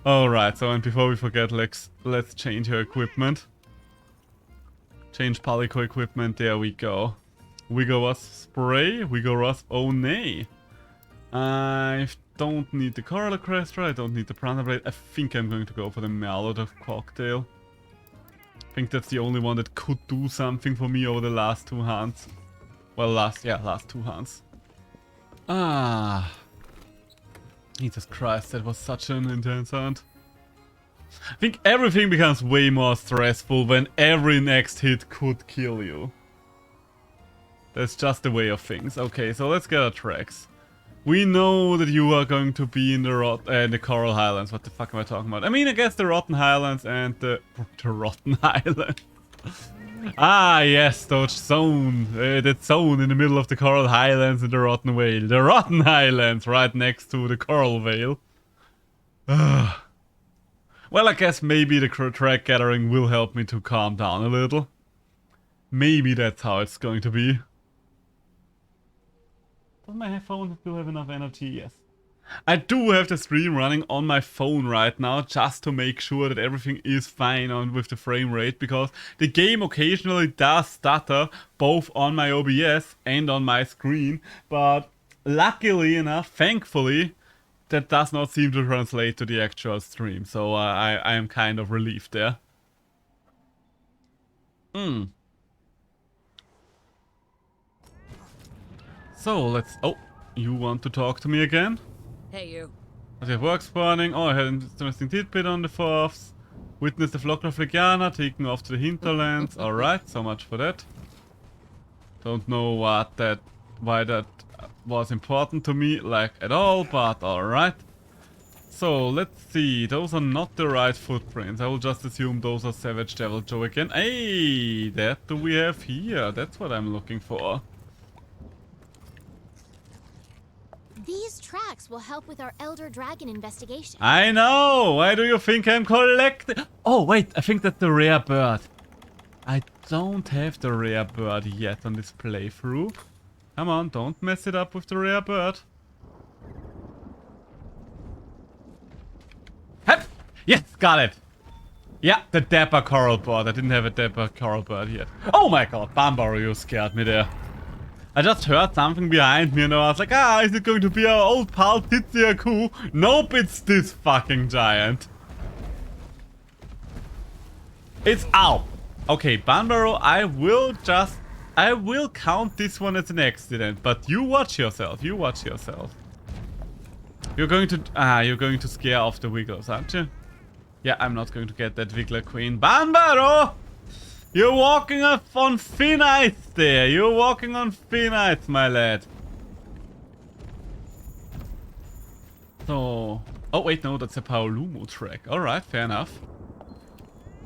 Alright, so and before we forget, let's change her equipment. Change Palico equipment, there we go. Vigorous spray, Vigorous, oh nay. I don't need the Coral Crestra, I don't need the Piranha Blade. I think I'm going to go for the Malodor Cocktail. I think that's the only one that could do something for me over the last 2 hands. Well, last 2 hands. Ah. Jesus Christ, that was such an intense hand. I think everything becomes way more stressful when every next hit could kill you. That's just the way of things. Okay, so let's get our tracks. We know that you are going to be in the Coral Highlands. What the fuck am I talking about? I mean, I guess the Rotten Highlands and the Rotten Highlands. Ah, yes, that zone in the middle of the Coral Highlands and the Rotten Whale. The Rotten Highlands, right next to the Coral Whale. Well, I guess maybe the track gathering will help me to calm down a little. Maybe that's how it's going to be. Does my phone still have enough energy? Yes. I do have the stream running on my phone right now, just to make sure that everything is fine with the frame rate, because the game occasionally does stutter, both on my OBS and on my screen, but luckily enough, thankfully, that does not seem to translate to the actual stream, so I am kind of relieved there. So let's... Oh, you want to talk to me again? Hey, you. Okay, work spawning. Oh, I had an interesting tidbit on the 4th. Witnessed the flock of Legiana taking off to the hinterlands. Alright, so much for that. Don't know why that was important to me, like, at all, but alright. So, let's see. Those are not the right footprints. I will just assume those are Savage Devil Joe again. Hey, that do we have here? That's what I'm looking for. These tracks will help with our Elder Dragon investigation. I know! Why do you think I'm collecting? Oh, wait, I think that's the rare bird. I don't have the rare bird yet on this playthrough. Come on, don't mess it up with the rare bird. Hup! Yes, got it! Yeah, the Dapper Coral Bird. I didn't have a Dapper Coral Bird yet. Oh my god, Bambaro, you scared me there. I just heard something behind me and I was like, ah, is it going to be our old pal Tiziaku? Nope, it's this fucking giant. It's... Ow! Okay, Bambaro, I will count this one as an accident, but you watch yourself, You're going to scare off the Wigglers, aren't you? Yeah, I'm not going to get that Wiggler Queen. Bambaro! You're walking on thin ice there. You're walking on thin ice, my lad. So... Oh, wait, no, that's a Paolumu track. Alright, fair enough.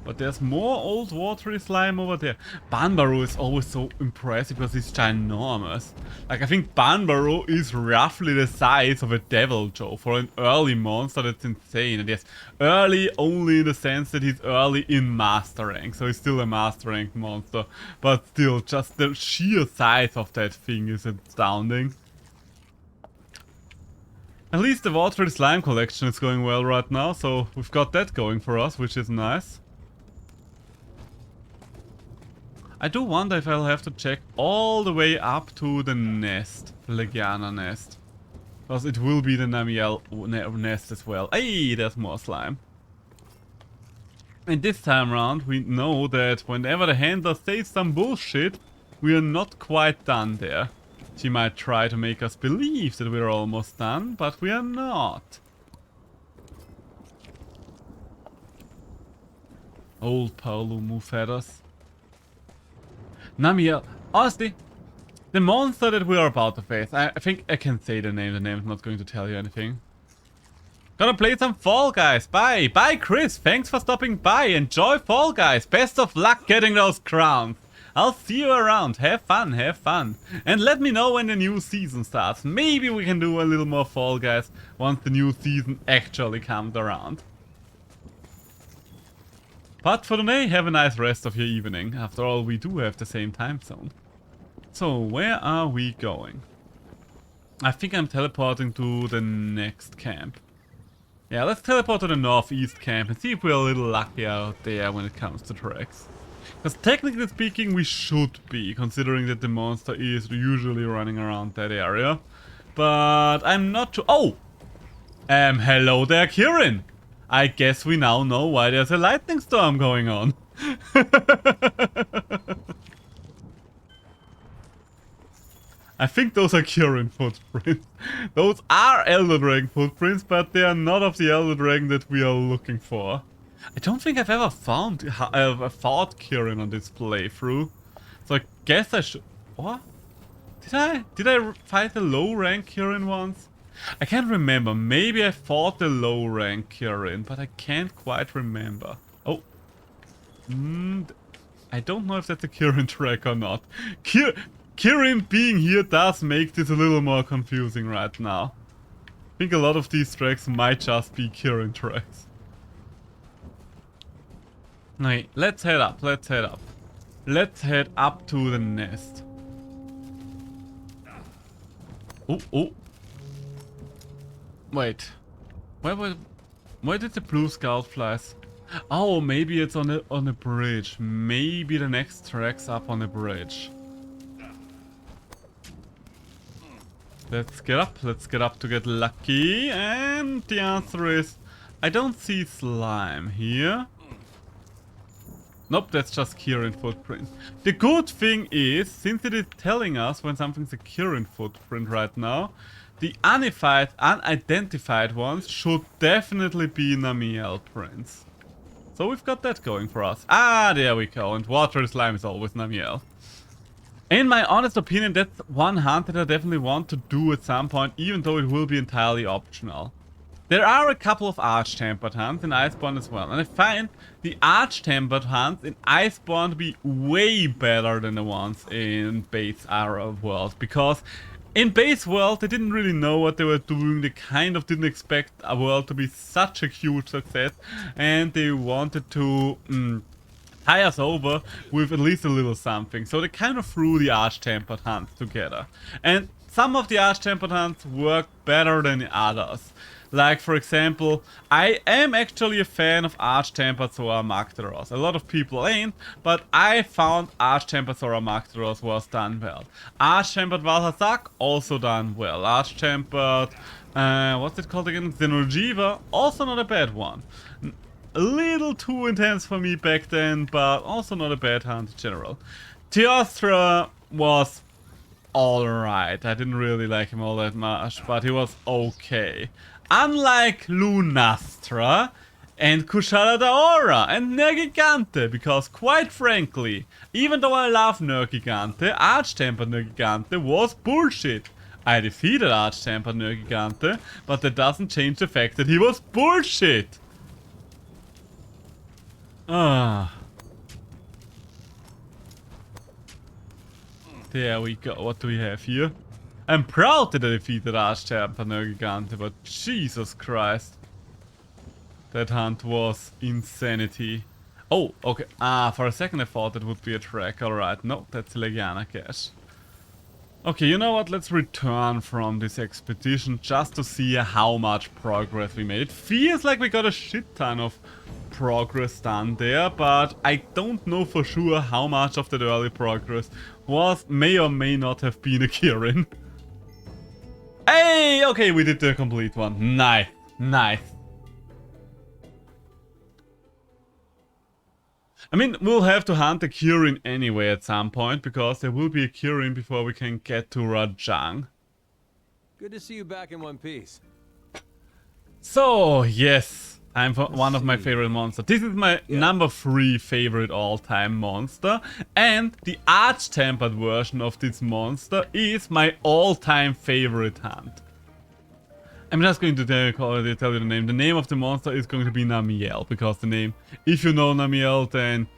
But there's more old watery slime over there. Banbaro is always so impressive because he's ginormous. Like, I think Banbaro is roughly the size of a Devil Joe. For an early monster, that's insane. And yes, early only in the sense that he's early in Master Rank. So he's still a Master Rank monster. But still, just the sheer size of that thing is astounding. At least the watery slime collection is going well right now. So we've got that going for us, which is nice. I do wonder if I'll have to check all the way up to the nest, the Legiana nest. Because it will be the Namiel nest as well. Hey, there's more slime. And this time around, we know that whenever the handler says some bullshit, we are not quite done there. She might try to make us believe that we're almost done, but we are not. Old Paolumu feathers. Namiel, honestly, the monster that we are about to face, I think I can say the name is not going to tell you anything. Gonna play some Fall Guys, bye! Bye Chris, thanks for stopping by, enjoy Fall Guys, best of luck getting those crowns! I'll see you around, have fun, and let me know when the new season starts, maybe we can do a little more Fall Guys once the new season actually comes around. But for today, have a nice rest of your evening. After all, we do have the same time zone. So, where are we going? I think I'm teleporting to the next camp. Yeah, let's teleport to the northeast camp and see if we're a little lucky out there when it comes to tracks. Because technically speaking, we should be, considering that the monster is usually running around that area. But I'm not too... Oh! Hello there, Kirin! I guess we now know why there's a lightning storm going on. I think those are Kirin footprints. Those are Elder Dragon footprints, but they are not of the Elder Dragon that we are looking for. I don't think I've ever fought Kirin on this playthrough. So I guess I should... What? Did I fight the low rank Kirin once? I can't remember. Maybe I fought the low rank Kirin, but I can't quite remember. Oh. I don't know if that's a Kirin track or not. Kirin being here does make this a little more confusing right now. I think a lot of these tracks might just be Kirin tracks. Okay, let's head up, let's head up. Let's head up to the nest. Oh, oh. Wait. Where did the blue scout flies? Oh, maybe it's on the bridge. Maybe the next track's up on the bridge. Let's get up to get lucky. And the answer is, I don't see slime here. Nope, that's just Kirin footprint. The good thing is, since it is telling us when something's a Kirin footprint right now, the unidentified ones should definitely be Namiel prints. So we've got that going for us. Ah, there we go. And water slime is always Namiel. In my honest opinion, that's one hunt that I definitely want to do at some point, even though it will be entirely optional. There are a couple of Arch-Tempered hunts in Iceborne as well, and I find the Arch-Tempered hunts in Iceborne to be way better than the ones in Base Arrow World, because in Base World they didn't really know what they were doing, they kind of didn't expect a world to be such a huge success, and they wanted to tie us over with at least a little something, so they kind of threw the Arch-Tempered hunts together. And some of the Arch-Tempered hunts work better than the others. Like, for example, I am actually a fan of Arch-Tempered Zora Magdaros. A lot of people ain't, but I found Arch-Tempered Zora Magdaros was done well. Arch-Tempered Valhazak, also done well. Arch-Tempered, what's it called again? Xenojiva, also not a bad one. A little too intense for me back then, but also not a bad hunt in general. Teostra was alright. I didn't really like him all that much, but he was okay. Unlike Lunastra and Kushala Daora and Nergigante, because quite frankly, even though I love Nergigante, Arch-Tempered Nergigante was bullshit. I defeated Arch-Tempered Nergigante, but that doesn't change the fact that he was bullshit. Ah. There we go. What do we have here? I'm proud that I defeated Arch-Tempered Nergigante, but Jesus Christ. That hunt was insanity. Oh, okay. Ah, for a second I thought it would be a track. Alright, no, that's Legiana Cache. Okay, you know what? Let's return from this expedition just to see how much progress we made. It feels like we got a shit ton of progress done there, but I don't know for sure how much of that early progress may or may not have been a Kirin. Hey, okay, we did the complete one. Nice, nice. I mean, we'll have to hunt a Kirin anyway at some point, because there will be a Kirin before we can get to Rajang. Good to see you back in one piece. So, yes, time for one of my favorite monsters. This is my number 3 favorite all-time monster, and the Arch-Tempered version of this monster is my all-time favorite hunt. I'm just going to tell you the name. The name of the monster is going to be Namiel, because the name, if you know Namiel, then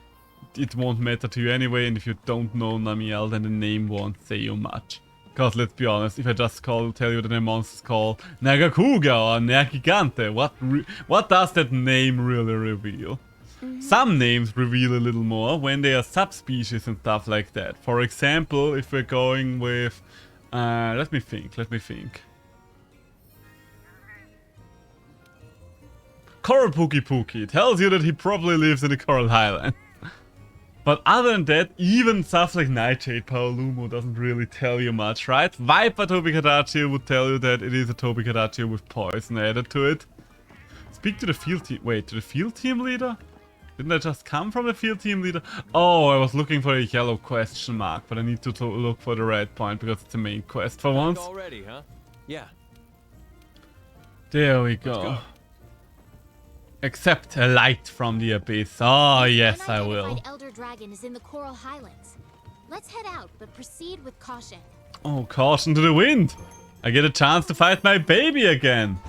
it won't matter to you anyway, and if you don't know Namiel, then the name won't say you much. Because let's be honest, if I just tell you that the monster's called Nagakuga or Nergigante, what does that name really reveal? Some names reveal a little more when they are subspecies and stuff like that. For example, if we're going with... let me think. Coral Pookie Pookie tells you that he probably lives in the Coral Highland. But other than that, even stuff like Nightshade Paolumo doesn't really tell you much, right? Viper Tobikadachi would tell you that it is a Tobikadachi with poison added to it. Speak to the field team. Wait, to the field team leader? Didn't I just come from the field team leader? Oh, I was looking for a yellow question mark, but I need to look for the red point because it's the main quest for once. Already, huh? Yeah. There we go. Accept a light from the abyss. Oh, yes, I will. An elder dragon is in the Coral Highlands. Let's head out, but proceed with caution. Oh, caution to the wind. I get a chance to fight my baby again.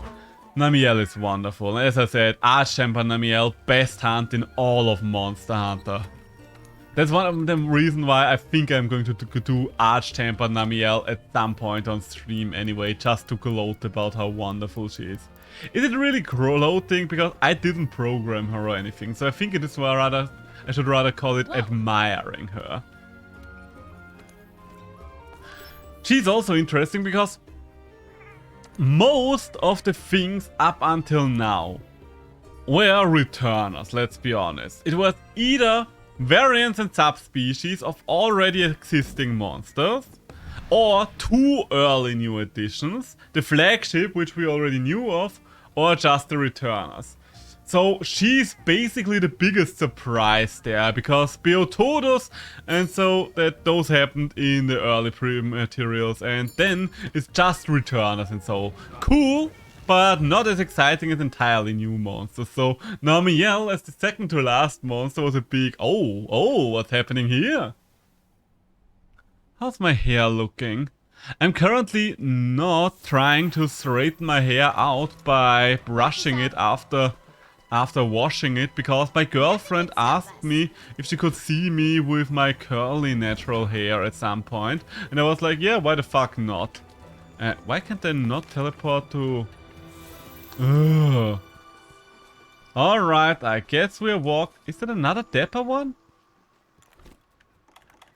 Namielle is wonderful. As I said, Arch-Champion Namielle, best hunt in all of Monster Hunter. That's one of the reasons why I think I'm going to do Arch-Champion Namielle at some point on stream anyway, just to gloat about how wonderful she is. Is it really gloating? Because I didn't program her or anything, so I think it is I should rather call it admiring her. She's also interesting because most of the things up until now were returners, let's be honest. It was either variants and subspecies of already existing monsters, or 2 early new additions, the flagship, which we already knew of, or just the returners. So she's basically the biggest surprise there, because Beotodus, and so that those happened in the early pre-materials, and then it's just returners, and so cool, but not as exciting as entirely new monsters. So Namielle as the second to last monster was a big oh, what's happening here? How's my hair looking? I'm currently not trying to straighten my hair out by brushing it after washing it, because my girlfriend asked me if she could see me with my curly natural hair at some point, and I was like, yeah, why the fuck not? Why can't I not teleport to... Ugh. Alright, I guess we're Is that another Dapper one?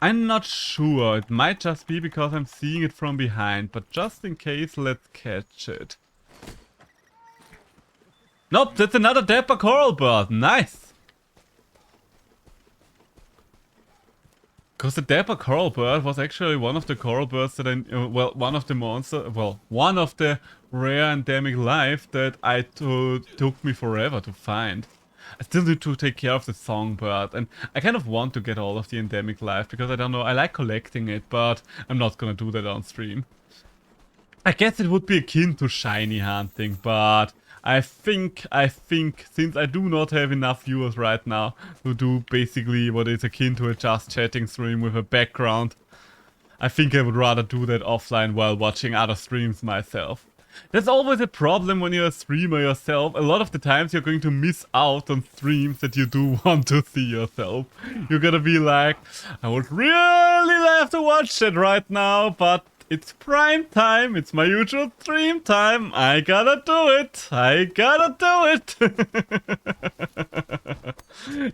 I'm not sure. It might just be because I'm seeing it from behind, but just in case, let's catch it. Nope, that's another Dapper Coral Bird. Nice! Because the Dapper Coral Bird was actually one of the coral birds that one of the rare endemic life that took me forever to find. I still need to take care of the songbird, and I kind of want to get all of the endemic life, because I don't know, I like collecting it, but I'm not gonna do that on stream. I guess it would be akin to shiny hunting, but I think since I do not have enough viewers right now to do basically what is akin to a just chatting stream with a background, I think I would rather do that offline while watching other streams myself. That's always a problem when you're a streamer yourself. A lot of the times you're going to miss out on streams that you do want to see yourself. You're gonna be like, I would really love to watch that right now, but it's prime time, it's my usual stream time, I gotta do it,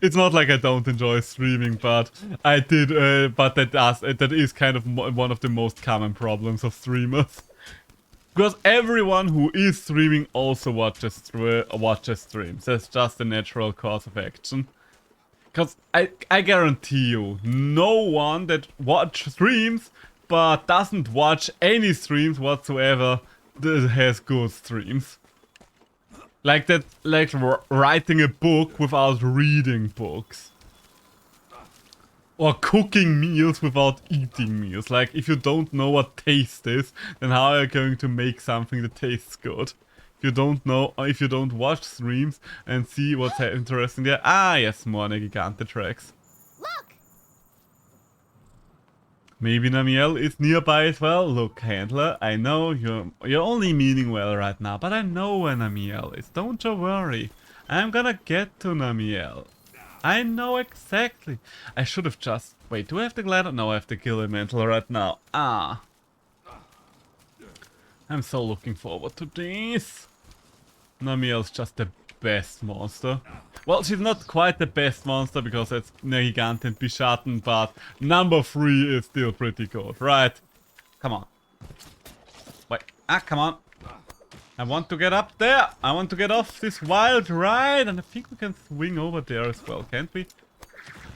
It's not like I don't enjoy streaming, but I did, but that is kind of one of the most common problems of streamers. Because everyone who is streaming also watches streams. That's just the natural course of action. Because I guarantee you, no one that watches streams but doesn't watch any streams whatsoever that has good streams. Like writing a book without reading books. Or cooking meals without eating meals. Like, if you don't know what taste is, then how are you going to make something that tastes good? If you don't know, or if you don't watch streams and see what's interesting there. Ah, yes, more Gigante tracks. Look! Maybe Namielle is nearby as well. Look, Handler, I know you're only meaning well right now, but I know where Namielle is. Don't you worry. I'm gonna get to Namielle. I know exactly. I should have just... Wait, do I have the glider? No, I have the kill elemental right now. Ah. I'm so looking forward to this. Namielle's just the best monster. Well, she's not quite the best monster because it's Negigant and Bishaten, but number 3 is still pretty good, right? Come on. Wait, come on. I want to get up there. I want to get off this wild ride. And I think we can swing over there as well, can't we?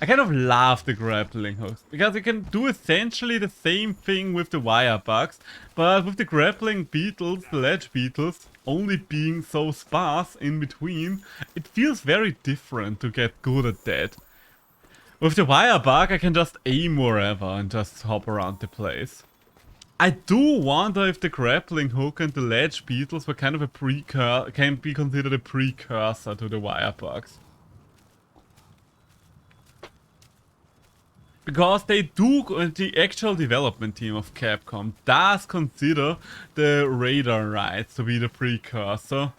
I kind of love the grappling hooks. Because you can do essentially the same thing with the wire bugs. But with the grappling beetles, the ledge beetles, only being so sparse in between, it feels very different to get good at that. With the wire bug, I can just aim wherever and just hop around the place. I do wonder if the grappling hook and the ledge beetles were kind of a can be considered a precursor to the wire bugs. Because they do, the actual development team of Capcom does consider the radar rides to be the precursor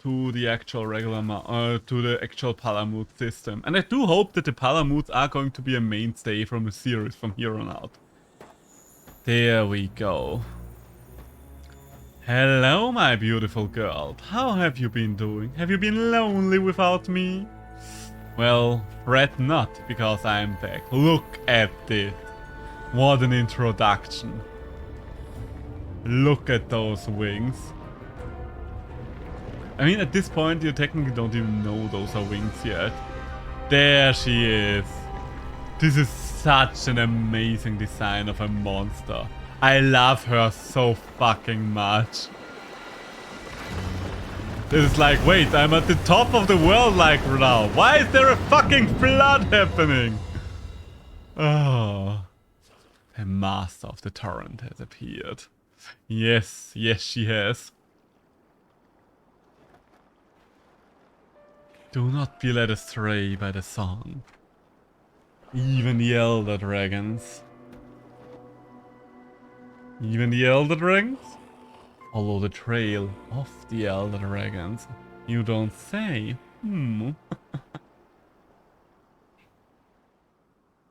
to the actual to the actual Palamute system. And I do hope that the Palamutes are going to be a mainstay from the series from here on out. There we go. Hello, my beautiful girl. How have you been doing? Have you been lonely without me? Well, fret not, because I'm back. Look at this. What an introduction. Look at those wings. I mean, at this point, you technically don't even know those are wings yet. There she is. This is such an amazing design of a monster. I love her so fucking much. This is like, wait, I'm at the top of the world like now. Why is there a fucking flood happening? Oh. A master of the torrent has appeared. Yes, yes she has. Do not be led astray by the song. Even the Elder Dragons. Even the Elder Dragons? Follow the trail of the Elder Dragons. You don't say. Hey,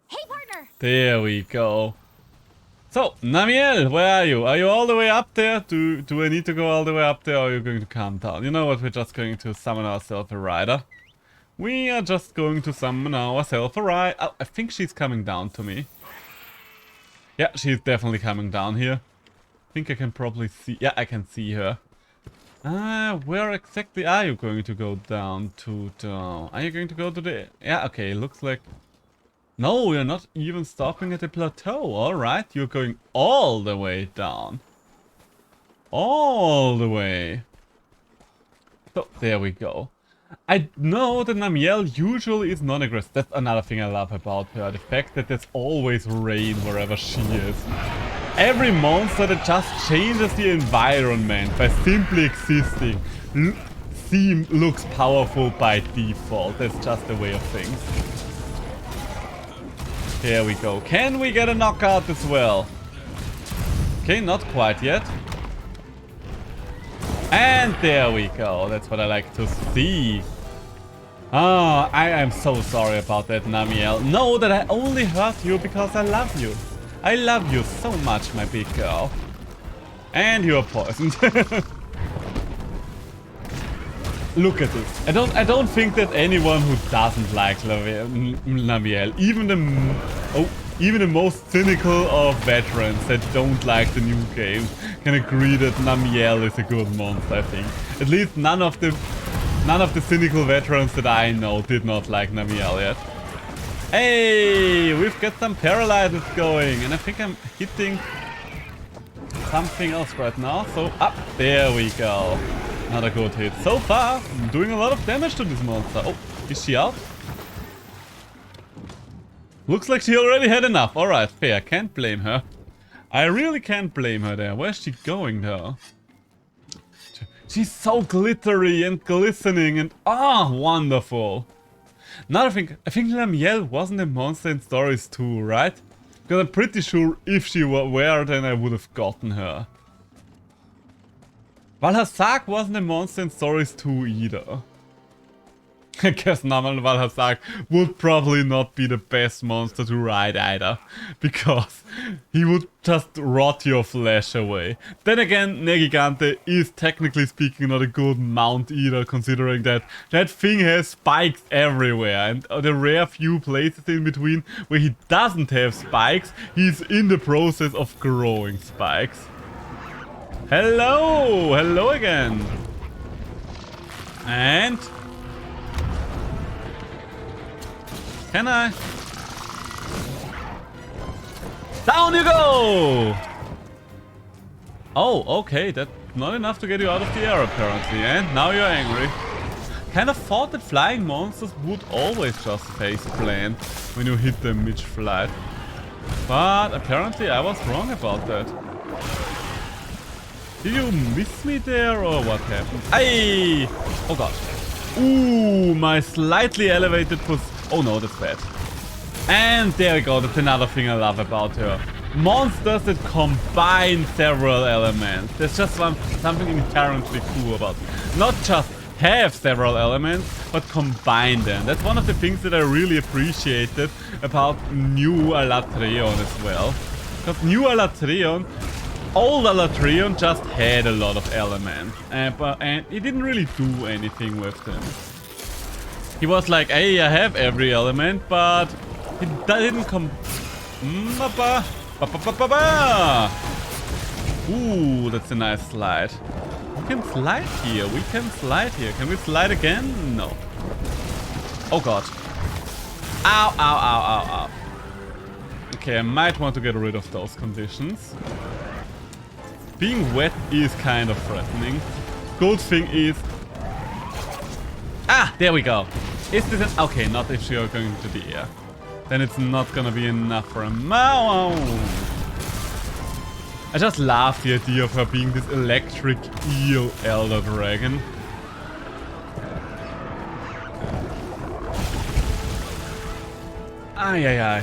partner! There we go. So, Namiel, where are you? Are you all the way up there? Do I need to go all the way up there, or are you going to calm down? You know what, we're just going to summon ourselves a rider. We are just going to summon ourselves a rider. Oh, I think she's coming down to me. Yeah, she's definitely coming down here. I think I can probably see... Yeah, I can see her. Where exactly are you going to go down to? Are you going to go to the... Yeah, okay, looks like... No, you're not even stopping at the plateau. Alright, you're going all the way down. All the way. So, there we go. I know that Namiel usually is non-aggressive. That's another thing I love about her. The fact that there's always rain wherever she is. Every monster that just changes the environment by simply existing looks powerful by default. That's just the way of things. Here we go. Can we get a knockout as well? Okay, not quite yet. And there we go. That's what I like to see. Ah, I am so sorry about that, Namiel. Know that I only hurt you because I love you. I love you so much, my big girl. And you're poisoned. Look at this. I don't think that anyone who doesn't like Namiel, even the most cynical of veterans that don't like the new game, can agree that Namiel is a good monster, I think. At least none of the cynical veterans that I know did not like Namiel yet. Hey, we've got some paralyzers going, and I think I'm hitting something else right now. So, up, there we go. Not a good hit. So far, I'm doing a lot of damage to this monster. Oh, is she out? Looks like she already had enough. Alright, fair. Can't blame her. I really can't blame her there. Where's she going though? She's so glittery and glistening and wonderful. Another thing, I think Namiel wasn't a monster in Stories 2, right? Because I'm pretty sure if she were, then I would have gotten her. Valhazak wasn't a monster in Stories 2 either. I guess Namal Valhazak would probably not be the best monster to ride either. Because he would just rot your flesh away. Then again, Negigante is technically speaking not a good mount either, considering that that thing has spikes everywhere. And the rare few places in between where he doesn't have spikes, he's in the process of growing spikes. Hello! Hello again! And... Can I? Down you go! Oh, okay, that's not enough to get you out of the air apparently, and now you're angry. Kind of thought that flying monsters would always just face plant when you hit them mid-flight. But apparently I was wrong about that. Did you miss me there or what happened? Aye! Oh god. Ooh, my slightly elevated oh no, that's bad. And there we go, that's another thing I love about her. Monsters that combine several elements. There's just something inherently cool about it. Not just have several elements, but combine them. That's one of the things that I really appreciated about new Alatreon as well. Because new Alatreon, old Alatreon just had a lot of elements. And he didn't really do anything with them. He was like, hey, I have every element, but he didn't come... Ooh, that's a nice slide. We can slide here. We can slide here. Can we slide again? No. Oh god. Ow, ow, ow, ow, ow. Okay, I might want to get rid of those conditions. Being wet is kind of threatening. Good thing is... Ah, there we go. Is this an... Okay, not if you're going to the air. Then it's not gonna be enough for a mouse. I just love the idea of her being this electric eel elder dragon. Ay, ay, ay.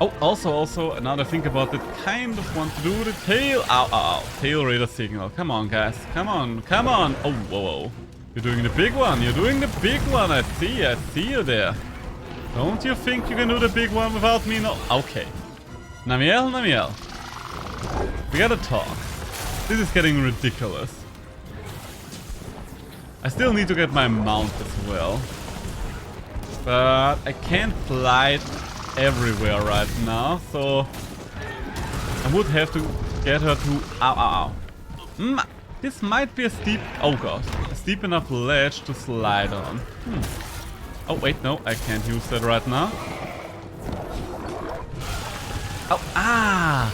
Oh, also, now that I think about it, kind of want to do the tail. Ow, ow, ow. Tail radar signal. Come on, guys. Come on, come on. Oh, whoa, whoa. You're doing the big one. You're doing the big one. I see you there. Don't you think you can do the big one without me? No. Okay. Namiel, Namiel. We gotta talk. This is getting ridiculous. I still need to get my mount as well. But I can't fly everywhere right now, so I would have to get her to... Ow, ow, ow. This might be a steep... Oh god. A steep enough ledge to slide on. Oh, wait, no, I can't use that right now. Oh, ah!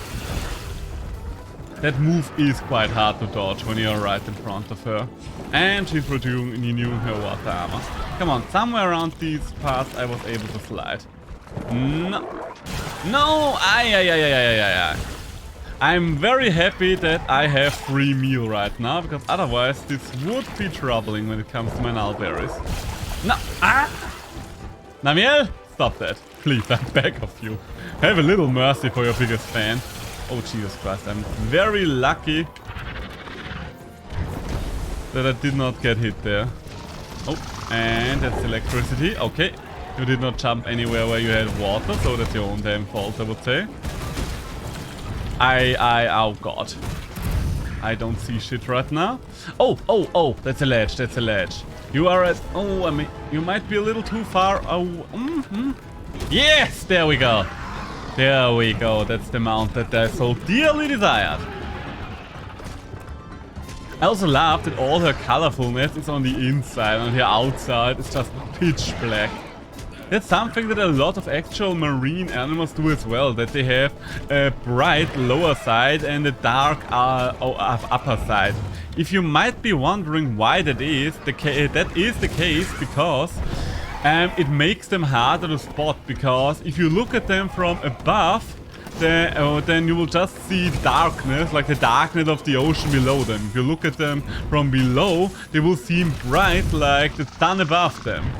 That move is quite hard to dodge when you're right in front of her. And she's renewing her water armor. Come on, somewhere around these paths I was able to slide. No! No! Ay. I'm very happy that I have free meal right now, because otherwise this would be troubling when it comes to my nullberries. No! Ah! Namiel, stop that. Please, I beg of you. Have a little mercy for your biggest fan. Oh, Jesus Christ. I'm very lucky that I did not get hit there. Oh, and that's electricity. Okay. You did not jump anywhere where you had water, so that's your own damn fault, I would say. Oh god. I don't see shit right now. Oh, that's a ledge, that's a ledge. You are at... Oh, I mean, you might be a little too far. Oh, Yes, there we go. There we go. That's the mount that I so dearly desired. I also love that all her colorfulness is on the inside, and her outside is just pitch black. That's something that a lot of actual marine animals do as well, that they have a bright lower side and a dark upper side. If you might be wondering why that is the case because it makes them harder to spot, because if you look at them from above, then you will just see darkness, like the darkness of the ocean below them. If you look at them from below, they will seem bright like the sun above them.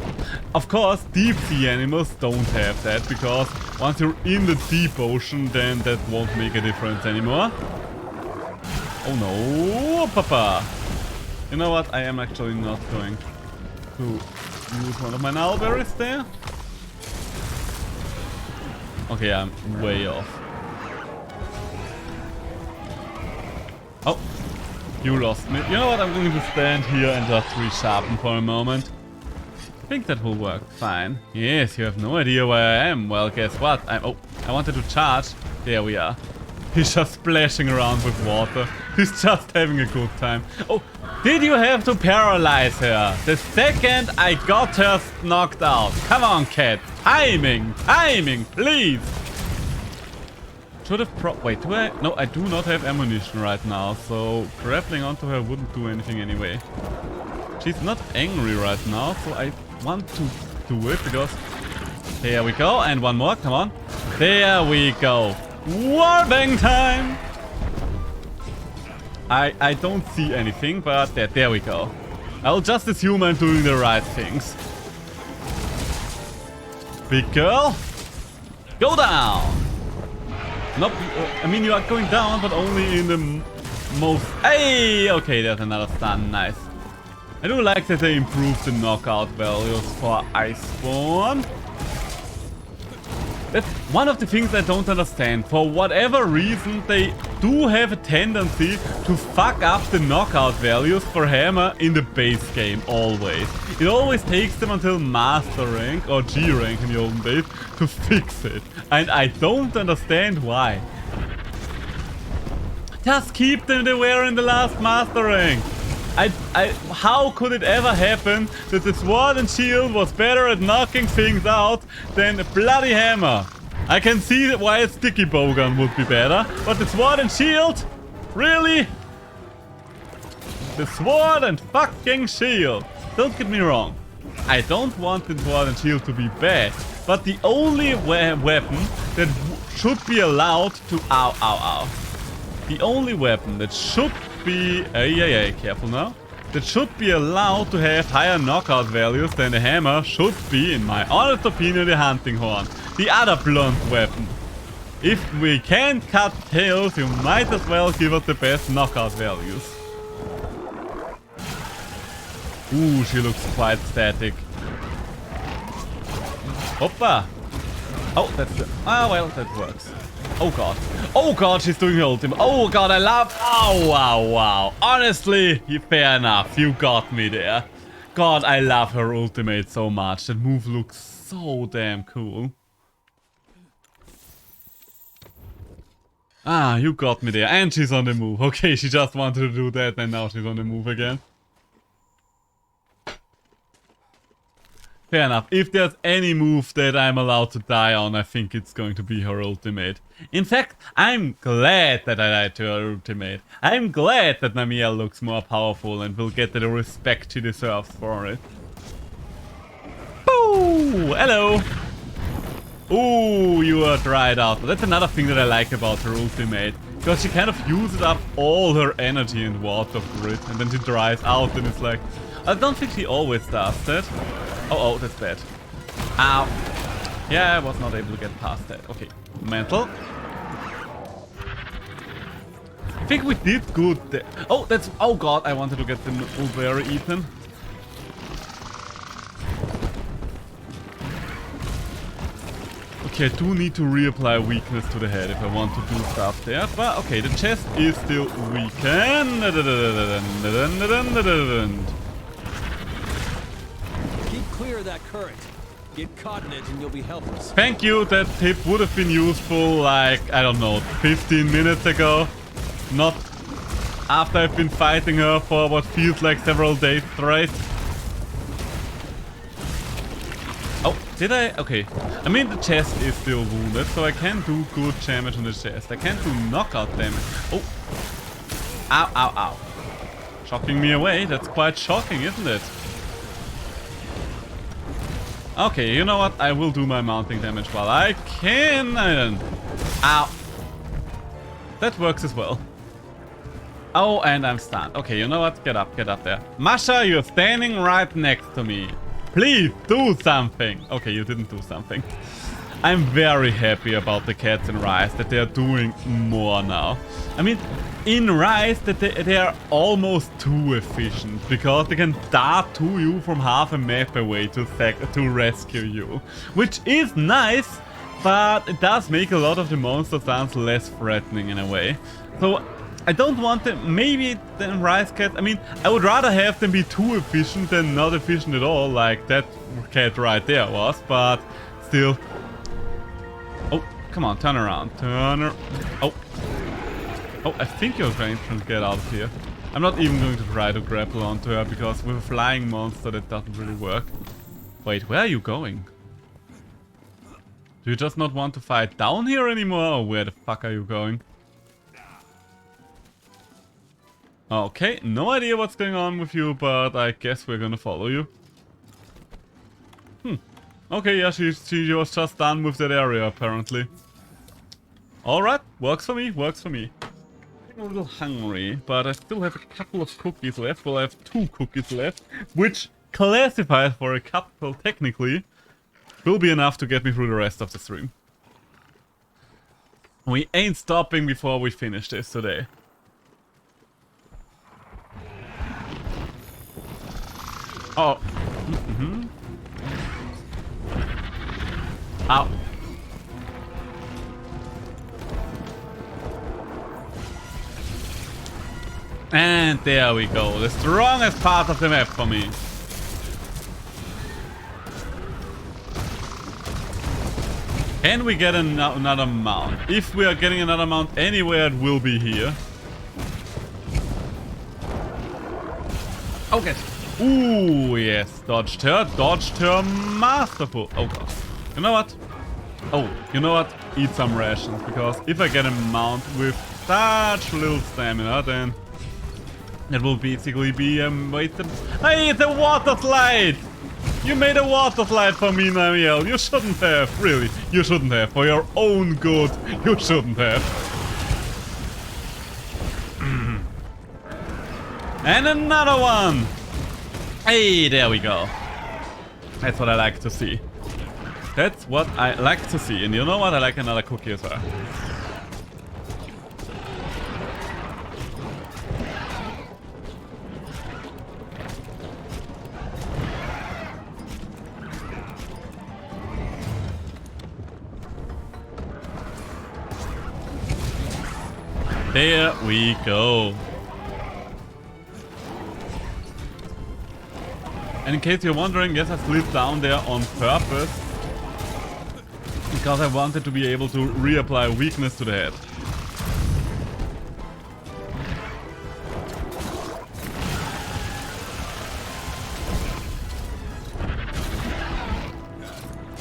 Of course, deep sea animals don't have that, because once you're in the deep ocean, then that won't make a difference anymore. Oh no, Papa! You know what? I am actually not going to use one of my nullberries there. Okay, I'm way off. Oh, you lost me. You know what? I'm going to stand here and just resharpen for a moment. I think that will work fine. Yes, you have no idea where I am. Well, guess what? I wanted to charge. There we are. He's just splashing around with water. He's just having a good time. Oh, did you have to paralyze her? The second I got her knocked out. Come on, cat. Timing, please. Should have wait, do I? No, I do not have ammunition right now, so grappling onto her wouldn't do anything anyway. She's not angry right now, so I want to do it because... There we go, and one more, come on. There we go. Warbang time! I don't see anything, but there we go. I'll just assume I'm doing the right things. Big girl, go down! Nope, I mean you are going down, but only in the most... Hey! Okay, there's another stun, nice. I do like that they improved the knockout values for Iceborns. That's one of the things I don't understand. For whatever reason, they do have a tendency to fuck up the knockout values for Hammer in the base game, always. It always takes them until Master Rank, or G Rank in the olden days, to fix it. And I don't understand why. Just keep them they were in the last Master Rank. How could it ever happen that the sword and shield was better at knocking things out than a bloody hammer? I can see why a sticky bowgun would be better, but the sword and shield? Really? The sword and fucking shield. Don't get me wrong. I don't want the sword and shield to be bad, but the only weapon that should be allowed to... Ow, ow, ow. The only weapon that should be... careful now. That should be allowed to have higher knockout values than the hammer should be, in my honest opinion, the hunting horn. The other blunt weapon. If we can't cut tails, you might as well give us the best knockout values. Ooh, she looks quite static. Hoppa! Oh, that's the... Ah, well, that works. Oh god. Oh god, she's doing her ultimate. Oh god, I love... Oh, wow, wow. Honestly, fair enough. You got me there. God, I love her ultimate so much. That move looks so damn cool. Ah, you got me there. And she's on the move. Okay, she just wanted to do that and now she's on the move again. Fair enough. If there's any move that I'm allowed to die on, I think it's going to be her ultimate. In fact, I'm glad that I died to her ultimate. I'm glad that Namielle looks more powerful and will get the respect she deserves for it. Boo! Hello! Ooh, you are dried out. That's another thing that I like about her ultimate. Because she kind of uses up all her energy and water for it. And then she dries out and it's like... I don't think she always does that. Oh, that's bad. Ow. Yeah, I was not able to get past that. Okay, mental. I think we did good there. Oh, that's... Oh god, I wanted to get the blueberry eaten. Okay, I do need to reapply weakness to the head if I want to do stuff there. But okay, the chest is still weakened. Clear that current. Get caught in it and you'll be helpless. Thank you. That tip would have been useful like, I don't know, 15 minutes ago. Not after I've been fighting her for what feels like several days straight. Oh, did I? Okay. I mean, the chest is still wounded, so I can do good damage on the chest. I can't do knockout damage. Oh. Ow, ow, ow. Shocking me away. That's quite shocking, isn't it? Okay, you know what? I will do my mounting damage while I can. Ow. That works as well. Oh, and I'm stunned. Okay, you know what? Get up there. Masha, you're standing right next to me. Please do something. Okay, you didn't do something. I'm very happy about the cats in Rise, that they are doing more now. I mean, in Rise, that they are almost too efficient, because they can dart to you from half a map away to rescue you. Which is nice, but it does make a lot of the monster sounds less threatening in a way. So I don't want them, maybe the Rise cats, I mean, I would rather have them be too efficient than not efficient at all, like that cat right there was, but still. Oh, come on, turn around. Oh. Oh, I think you're going to get out of here. I'm not even going to try to grapple onto her because with a flying monster that doesn't really work. Wait, where are you going? Do you just not want to fight down here anymore, or where the fuck are you going? Okay, no idea what's going on with you, but I guess we're gonna follow you. Okay, yeah, she was just done with that area, apparently. Alright, works for me, works for me. I'm a little hungry, but I still have a couple of cookies left. Well, I have 2 cookies left, which classifies for a couple technically. Will be enough to get me through the rest of the stream. We ain't stopping before we finish this today. Oh. Ow. And there we go. The strongest part of the map for me. Can we get another mount? If we are getting another mount anywhere, it will be here. Okay. Ooh, yes. Dodged her. Dodged her. Masterful. Oh, God. You know what? Oh, you know what? Eat some rations. Because if I get a mount with such little stamina, then it will basically be a wasted... Hey, it's a water slide! You made a water slide for me, Namiel. You shouldn't have. Really. You shouldn't have. For your own good. You shouldn't have. And another one! Hey, there we go. That's what I like to see. That's what I like to see. And you know what? I like another cookie as well. There we go. And in case you're wondering, yes, I slid down there on purpose. Because I wanted to be able to reapply weakness to the head.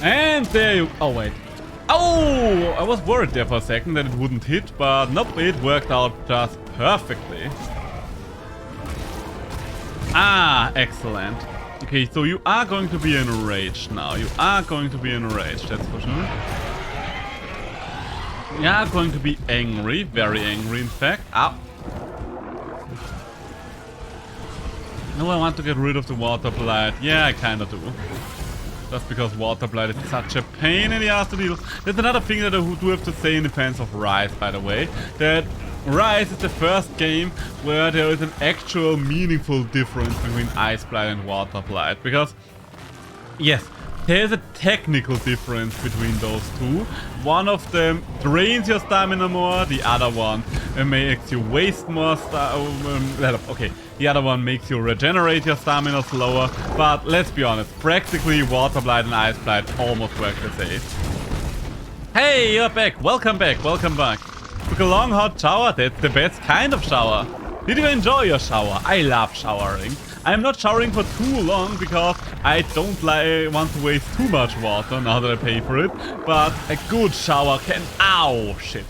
And there you... Oh, wait. Oh! I was worried there for a second that it wouldn't hit, but nope, it worked out just perfectly. Ah, excellent. Okay, so you are going to be enraged now. You are going to be enraged, that's for sure. You are going to be angry, very angry in fact. Ow. No, I want to get rid of the water blight. Yeah, I kinda do. Just because water blight is such a pain in the ass to deal. That's another thing that I do have to say in defense of Rise, by the way. That Rise is the first game where there is an actual meaningful difference between Ice Blight and Water Blight. Because, yes, there's a technical difference between those two. One of them drains your stamina more, the other one makes you waste more okay, the other one makes you regenerate your stamina slower. But let's be honest, practically Water Blight and Ice Blight almost work the same. Hey, you're back! Welcome back, welcome back. Took a long hot shower, that's the best kind of shower. Did you enjoy your shower? I love showering. I'm not showering for too long because I don't want to waste too much water now that I pay for it. But a good shower can... Ow, shit.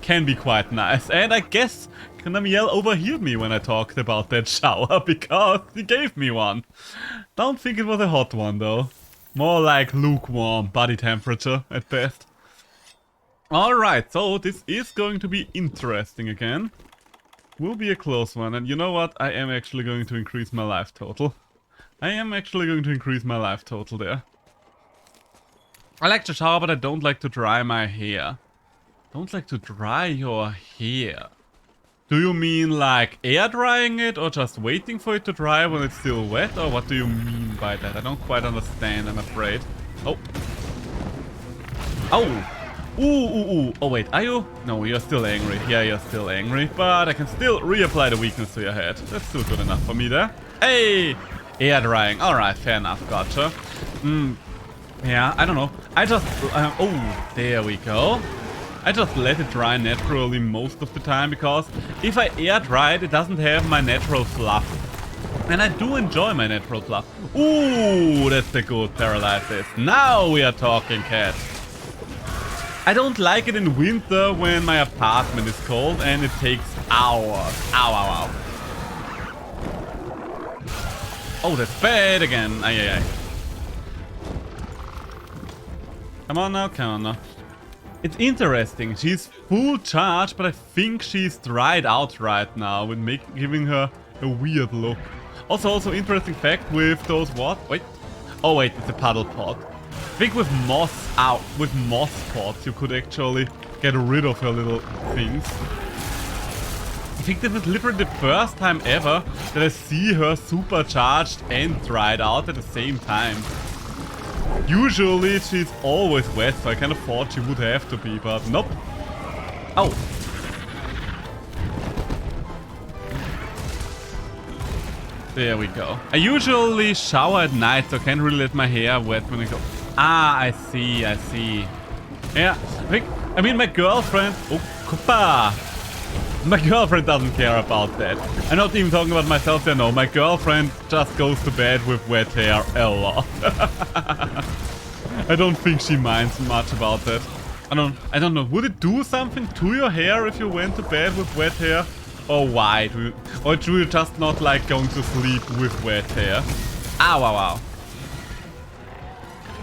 Can be quite nice. And I guess Namiel overheard me when I talked about that shower because he gave me one. Don't think it was a hot one though. More like lukewarm body temperature at best. Alright, so this is going to be interesting again. Will be a close one, and you know what? I am actually going to increase my life total. I am actually going to increase my life total there. I like to shower, but I don't like to dry my hair. Don't like to dry your hair. Do you mean like air drying it, or just waiting for it to dry when it's still wet? Or what do you mean by that? I don't quite understand, I'm afraid. Oh. Oh! Ooh. Oh wait, are you? No, you're still angry. Yeah, you're still angry. But I can still reapply the weakness to your head. That's still good enough for me there. Hey! Air drying. Alright, fair enough. Gotcha. Yeah, I don't know. I just... oh, there we go. I just let it dry naturally most of the time, because if I air dry it, it doesn't have my natural fluff. And I do enjoy my natural fluff. Ooh, that's the good fataliZ. Now we are talking, cat. I don't like it in winter when my apartment is cold and it takes hours. Ow, ow, ow. Oh, that's bad again. Ay, ay, ay. Come on now, come on now. It's interesting. She's full charge, but I think she's dried out right now, with giving her a weird look. Also interesting fact with those what? Wait. Oh wait, it's a paddle pot. I think with moss pots you could actually get rid of her little things. I think this is literally the first time ever that I see her supercharged and dried out at the same time. Usually she's always wet, so I kind of thought she would have to be, but nope. Oh. There we go. I usually shower at night, so I can't really let my hair wet when I go. Ah, I see, I see. Yeah, I mean my girlfriend... Oh, Koopa! My girlfriend doesn't care about that. I'm not even talking about myself there, no. My girlfriend just goes to bed with wet hair a lot. I don't think she minds much about that. I don't know. Would it do something to your hair if you went to bed with wet hair? Or why? Or do you just not like going to sleep with wet hair? Ow, ow, ow.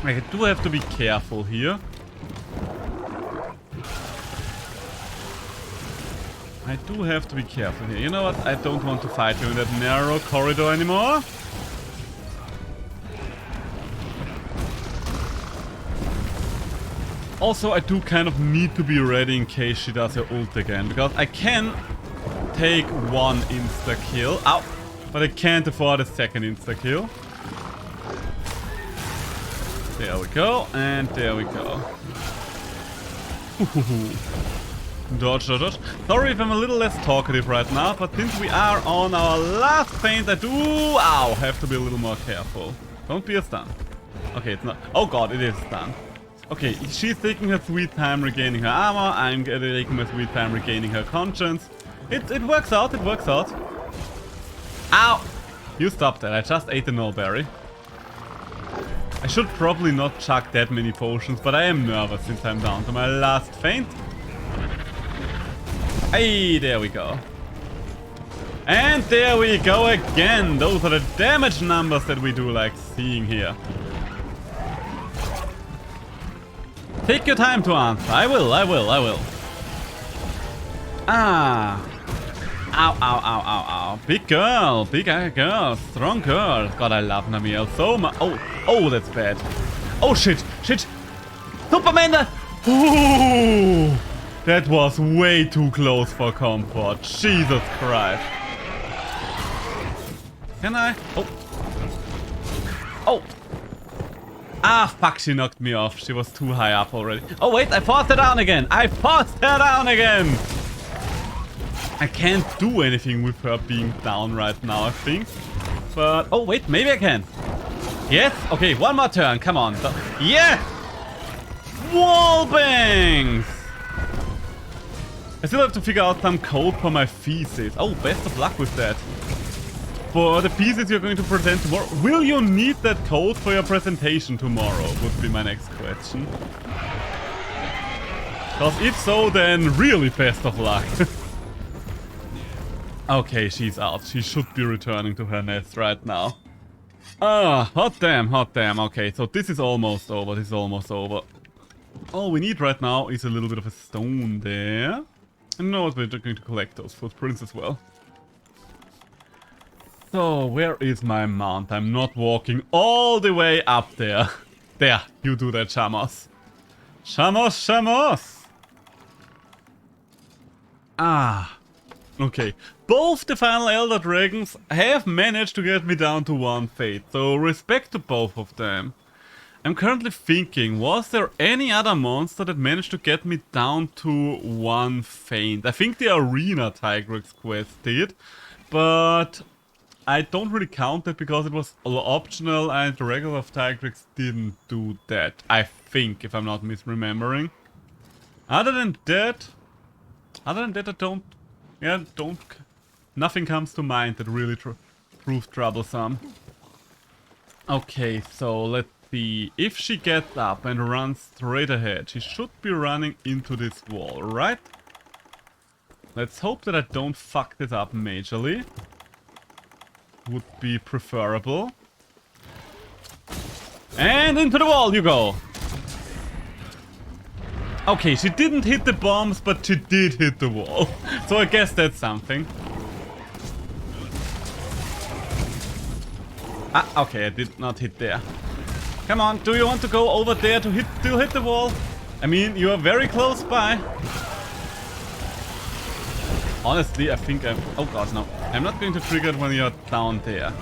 I do have to be careful here. I do have to be careful here. You know what? I don't want to fight you in that narrow corridor anymore. Also, I do kind of need to be ready in case she does her ult again, because I can take one insta-kill. Ow! But I can't afford a second insta-kill. There we go, and there we go. Dodge, dodge, dodge. Sorry if I'm a little less talkative right now, but since we are on our last feint, I do, ow, have to be a little more careful. Don't be a stun. Okay, it's not. Oh god, it is a stun. Okay, she's taking her sweet time regaining her armor. I'm taking my sweet time regaining her conscience. It works out, it works out. Ow! You stopped that, I just ate the nullberry. I should probably not chuck that many potions, but I am nervous since I'm down to my last feint. Hey, there we go. And there we go again. Those are the damage numbers that we do like seeing here. Take your time to answer. I will. Ah. Ow, ow, ow, ow, ow. Big girl, strong girl. God, I love Namiel so much. Oh, that's bad. Oh, shit. Superman! Ooh. That was way too close for comfort. Jesus Christ. Can I? Oh. Ah, fuck, she knocked me off. She was too high up already. Oh, wait, I forced her down again. I can't do anything with her being down right now, I think. But, oh, wait, maybe I can. Yes? Okay, one more turn. Come on. Yes! Wall bangs! I still have to figure out some code for my thesis. Oh, best of luck with that. For the pieces you're going to present tomorrow, will you need that code for your presentation tomorrow? Would be my next question. Because if so, then really best of luck. Okay, she's out. She should be returning to her nest right now. Ah, hot damn. Okay, so this is almost over. All we need right now is a little bit of a stone there. And know what, we're going to collect those footprints as well. So, where is my mount? I'm not walking all the way up there. There, you do that, Shamos. Shamos! Ah. Okay. Both the final Elder Dragons have managed to get me down to one fate. So, respect to both of them. I'm currently thinking, was there any other monster that managed to get me down to one feint? I think the Arena jAgras quest did, but I don't really count that because it was optional and the regular jAgras didn't do that. I think, if I'm not misremembering. Other than that, I don't, nothing comes to mind that really proved troublesome. Okay, so let's see. If she gets up and runs straight ahead, she should be running into this wall, right? Let's hope that I don't fuck this up majorly. Would be preferable. And into the wall you go! Okay, she didn't hit the bombs, but she did hit the wall. So I guess that's something. Ah, okay, I did not hit there. Come on, do you want to go over there to still hit the wall? I mean, you are very close by. Honestly, I think I'm... Oh god, no. I'm not going to trigger it when you're down there.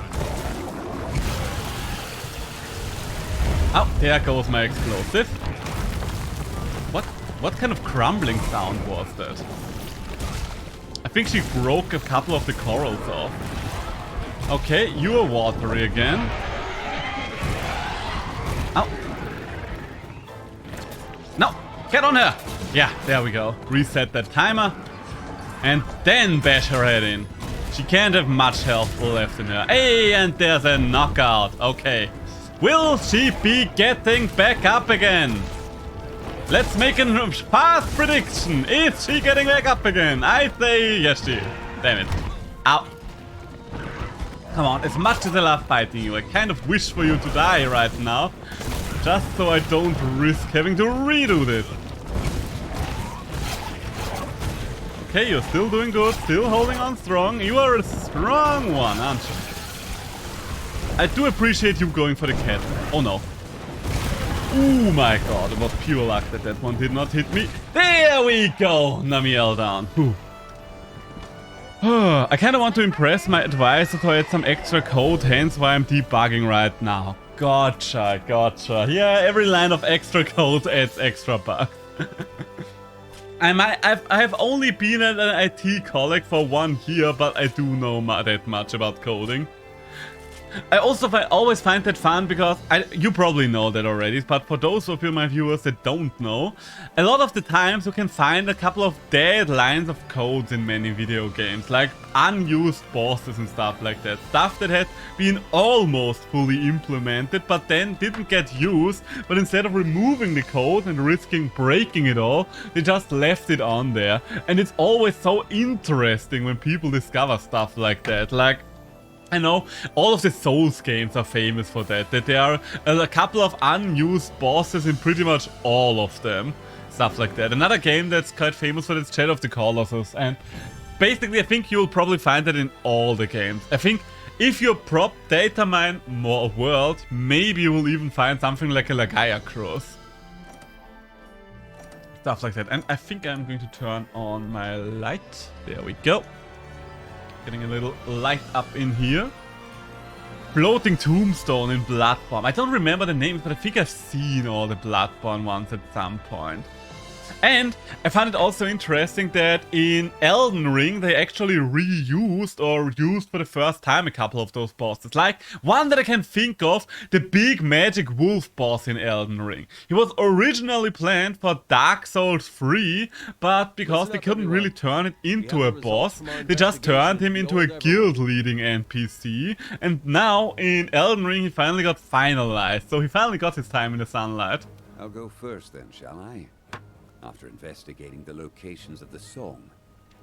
Oh, there goes my explosive. What kind of crumbling sound was that? I think she broke a couple of the corals off. Okay, you are watery again. Oh. No, get on her. Yeah, there we go. Reset that timer. And then bash her head in. She can't have much health left in her. Hey, and there's a knockout. Okay. Will she be getting back up again? Let's make a fast prediction. Is she getting back up again? I say yes, she is. Damn it. Ow. Come on, as much as I love fighting you, I kind of wish for you to die right now. Just so I don't risk having to redo this. Okay, you're still doing good, still holding on strong. You are a strong one, aren't you? I do appreciate you going for the cat. Oh no. Oh my god, it was pure luck that that one did not hit me. There we go! Namiel down. Whew. I kind of want to impress my advisor to add some extra code, hence why I'm debugging right now. Gotcha, gotcha. Yeah, every line of extra code adds extra bugs. I have only been an IT colleague for 1 year, but I do know that much about coding. I also always find that fun because you probably know that already, but for those of you, my viewers, that don't know, a lot of the times you can find a couple of dead lines of codes in many video games, like unused bosses and stuff like that. Stuff that had been almost fully implemented, but then didn't get used, but instead of removing the code and risking breaking it all, they just left it on there. And it's always so interesting when people discover stuff like that. Like, I know all of the Souls games are famous for that there are a couple of unused bosses in pretty much all of them. Stuff like that. Another game that's quite famous for that is Shadow of the Colossus, and basically I think you'll probably find that in all the games. I think if you prop data mine more world, maybe you will even find something like a jAgras. Stuff like that. And I think I'm going to turn on my light. There we go. Getting a little light up in here. Floating tombstone in Bloodborne. I don't remember the names, but I think I've seen all the Bloodborne ones at some point. And I found it also interesting that in Elden Ring they actually reused or used for the first time a couple of those bosses. Like one that I can think of, the big magic wolf boss in Elden Ring. He was originally planned for Dark Souls 3, but because they couldn't really turn it into a boss, they just turned him into a guild leading NPC. And now in Elden Ring he finally got finalized, so he finally got his time in the sunlight. I'll go first then, shall I? After investigating the locations of the song,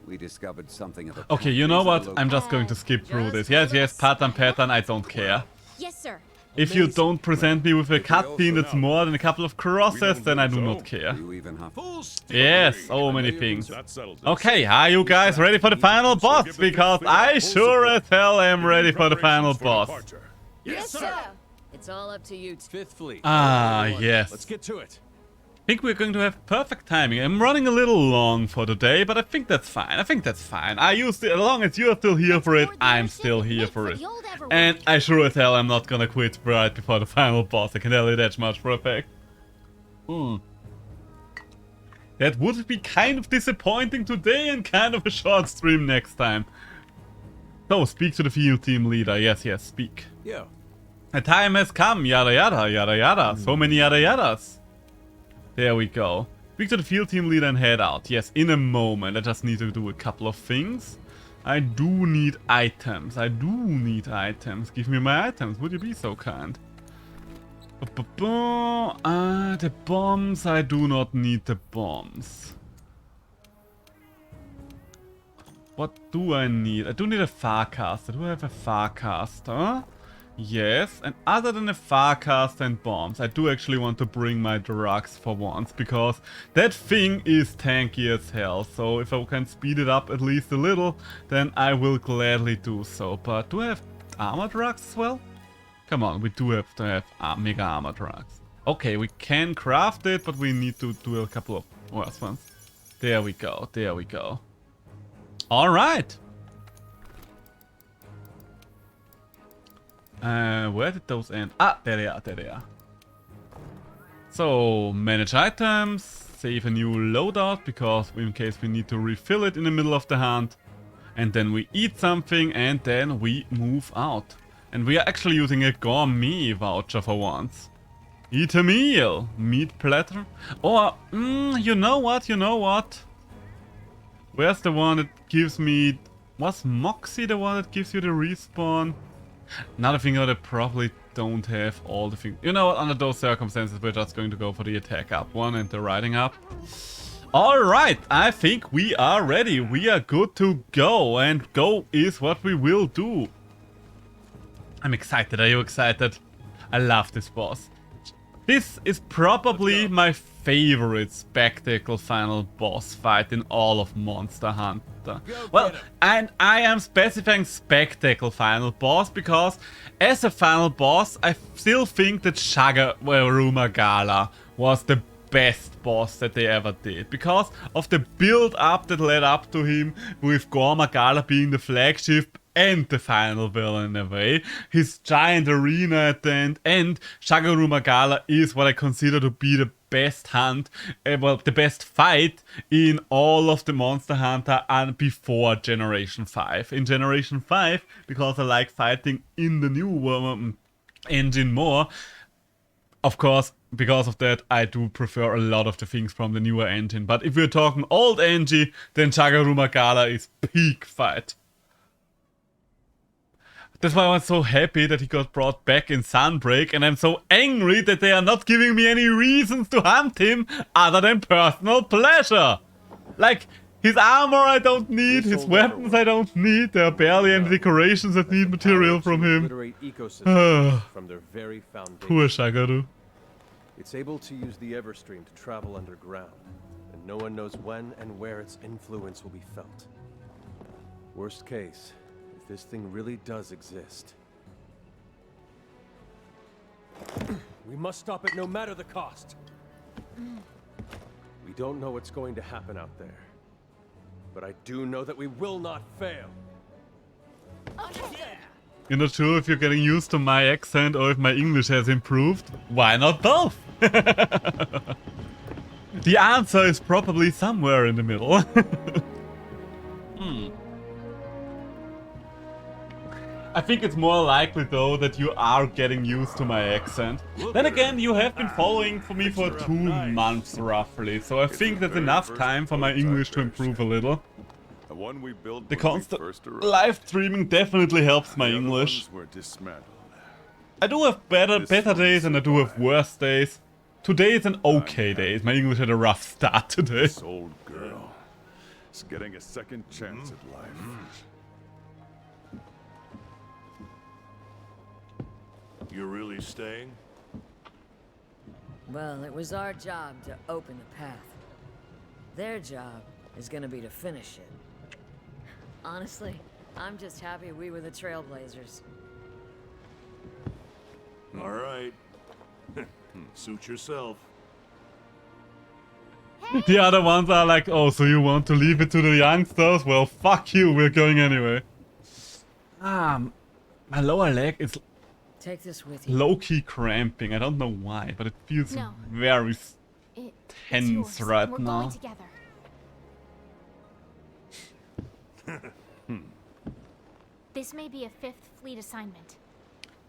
we discovered something of a... Okay, you know what? I'm just going to skip through this. Yes, pattern, I don't care. Yes, sir. If you don't present me with a cutscene that's more than a couple of crosses, then I do not care. Yes, so many things. Okay, are you guys ready for the final boss? Because I sure as hell am ready for the final boss. Yes, sir. It's all up to you. Fifth Fleet. Ah, yes. Let's get to it. I think we're going to have perfect timing. I'm running a little long for today, but I think that's fine. As long as you're still here for it, I'm still here for it. And I sure as hell am not gonna quit right before the final boss. I can tell you that much for a fact. That would be kind of disappointing today and kind of a short stream next time. So, speak to the field team leader. Yes, speak. Yeah. The time has come. Yada yada, yada yada. So many yada yadas. There we go. Speak to the field team leader and head out. Yes, in a moment. I just need to do a couple of things. I do need items. I do need items. Give me my items. Would you be so kind? The bombs. I do not need the bombs. What do I need? I do need a Farcaster. Do I have a Farcaster? Yes, and other than a Farcaster and bombs, I do actually want to bring my drugs for once, because that thing is tanky as hell. So if I can speed it up at least a little, then I will gladly do so. But do I have armor drugs as well? Come on, we do have to have mega armor drugs. Okay, we can craft it, but we need to do a couple of worse ones. There we go, there we go. Alright! Where did those end? Ah, there they are, there they are. So, manage items, save a new loadout, because in case we need to refill it in the middle of the hunt. And then we eat something, and then we move out. And we are actually using a gourmet voucher for once. Eat a meal! Meat platter? Or, you know what, you know what? Where's the one that gives me... Was Moxie the one that gives you the respawn? Another thing that I probably don't have all the things. You know what, under those circumstances we're just going to go for the attack up one and the riding up. Alright, I think we are ready. We are good to go, and go is what we will do. I'm excited, are you excited? I love this boss. This is probably my favorite spectacle final boss fight in all of Monster Hunter. Well, and I am specifying spectacle final boss because as a final boss, I still think that jAgras was the best boss that they ever did. Because of the build up that led up to him, with Gormagala being the flagship and the final villain in a way. His giant arena at the end, and jAgras is what I consider to be the best hunt, well, the best fight in all of the Monster Hunter and before Generation 5. In Generation 5, because I like fighting in the new engine more, of course, because of that, I do prefer a lot of the things from the newer engine. But if we're talking old engine, then jAgras is peak fight. That's why I was so happy that he got brought back in Sunbreak, and I'm so angry that they are not giving me any reasons to hunt him other than personal pleasure. Like, his armor I don't need, his weapons I don't need, there are barely any decorations that need material from him. Poor jAgras. It's able to use the Everstream to travel underground, and no one knows when and where its influence will be felt. Worst case, if this thing really does exist, we must stop it no matter the cost. We don't know what's going to happen out there, but I do know that we will not fail. You're not sure if you're getting used to my accent or if my English has improved? Why not both? The answer is probably somewhere in the middle. I think it's more likely though that you are getting used to my accent. Then again, you have been following for me for 2 months roughly, so I think that's enough time for my English to improve a little. The constant live streaming definitely helps my English. I do have better days and I do have worse days. Today is an okay day. My English had a rough start today. This old girl is getting a second chance at life. You're really staying? Well, it was our job to open the path. Their job is gonna be to finish it. Honestly, I'm just happy we were the trailblazers. All right. Suit yourself. The other ones are like, oh, so you want to leave it to the youngsters? Well, fuck you, we're going anyway. My lower leg is Take this with you. low-key cramping. I don't know why, but it feels very tense right We're now. going together. This may be a 5th fleet assignment.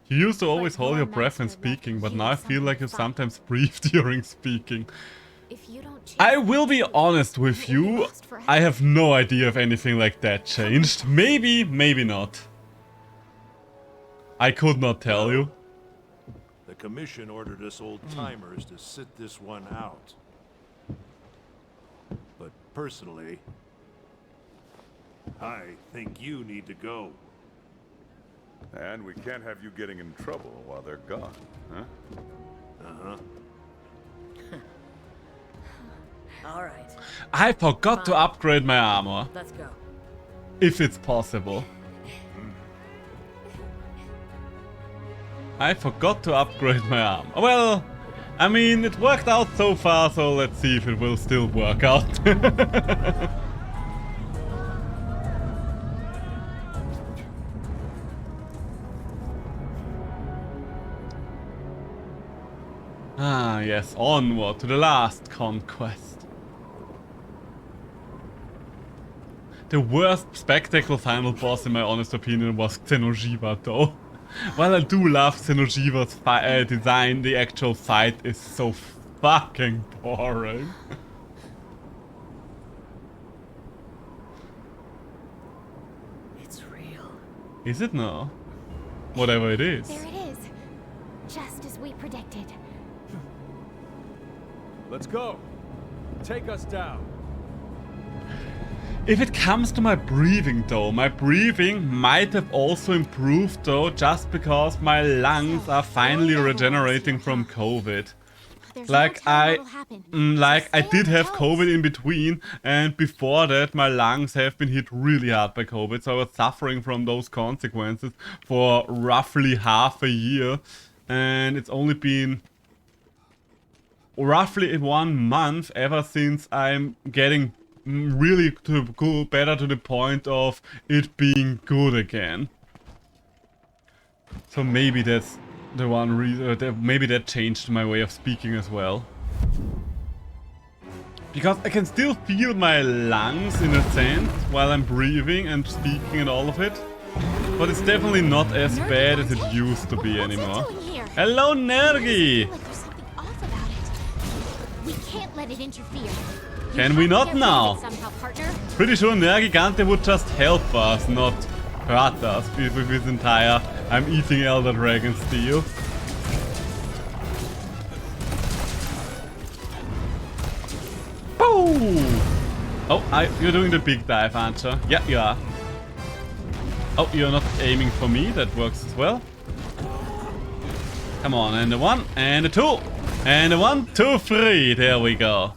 You used to always But hold your your breath when master left speaking, but you now I feel like you something sometimes breathe during speaking. If you don't chase I will be honest with you, I have no idea if anything like that changed. Maybe, maybe not. I could not tell you. The commission ordered us old-timers to sit this one out. But personally, I think you need to go. And we can't have you getting in trouble while they're gone, huh? Uh-huh. All right. I forgot to upgrade my armor. Let's go. If it's possible. I forgot to upgrade my armor. Well, I mean, it worked out so far, so let's see if it will still work out. Ah, yes, onward to the last conquest. The worst spectacle final boss, in my honest opinion, was jAgras though. While I do love jAgras' design, the actual fight is so fucking boring. It's real. Is it now? Whatever it is. There it is. Just as we predicted. Let's go. Take us down. If it comes to my breathing though, my breathing might have also improved though, just because my lungs are finally regenerating from COVID. Like I did have COVID in between, and before that my lungs have been hit really hard by COVID, so I was suffering from those consequences for roughly half a year, and it's only been roughly 1 month ever since I'm getting really to go better to the point of it being good again. So maybe that's the one reason, maybe that changed my way of speaking as well. Because I can still feel my lungs in a sense while I'm breathing and speaking and all of it. But it's definitely not as bad as it used to be anymore. Hello, Nergi! We can't let it interfere. Can we not now? Pretty sure Nergigante would just help us, not hurt us with his entire I'm eating Elder Dragon steel. Boom! Oh, you're doing the big dive, aren't you? Yeah, you are. Oh, you're not aiming for me, that works as well. Come on, and the 1, and the 2, and the 1, 2, 3, there we go.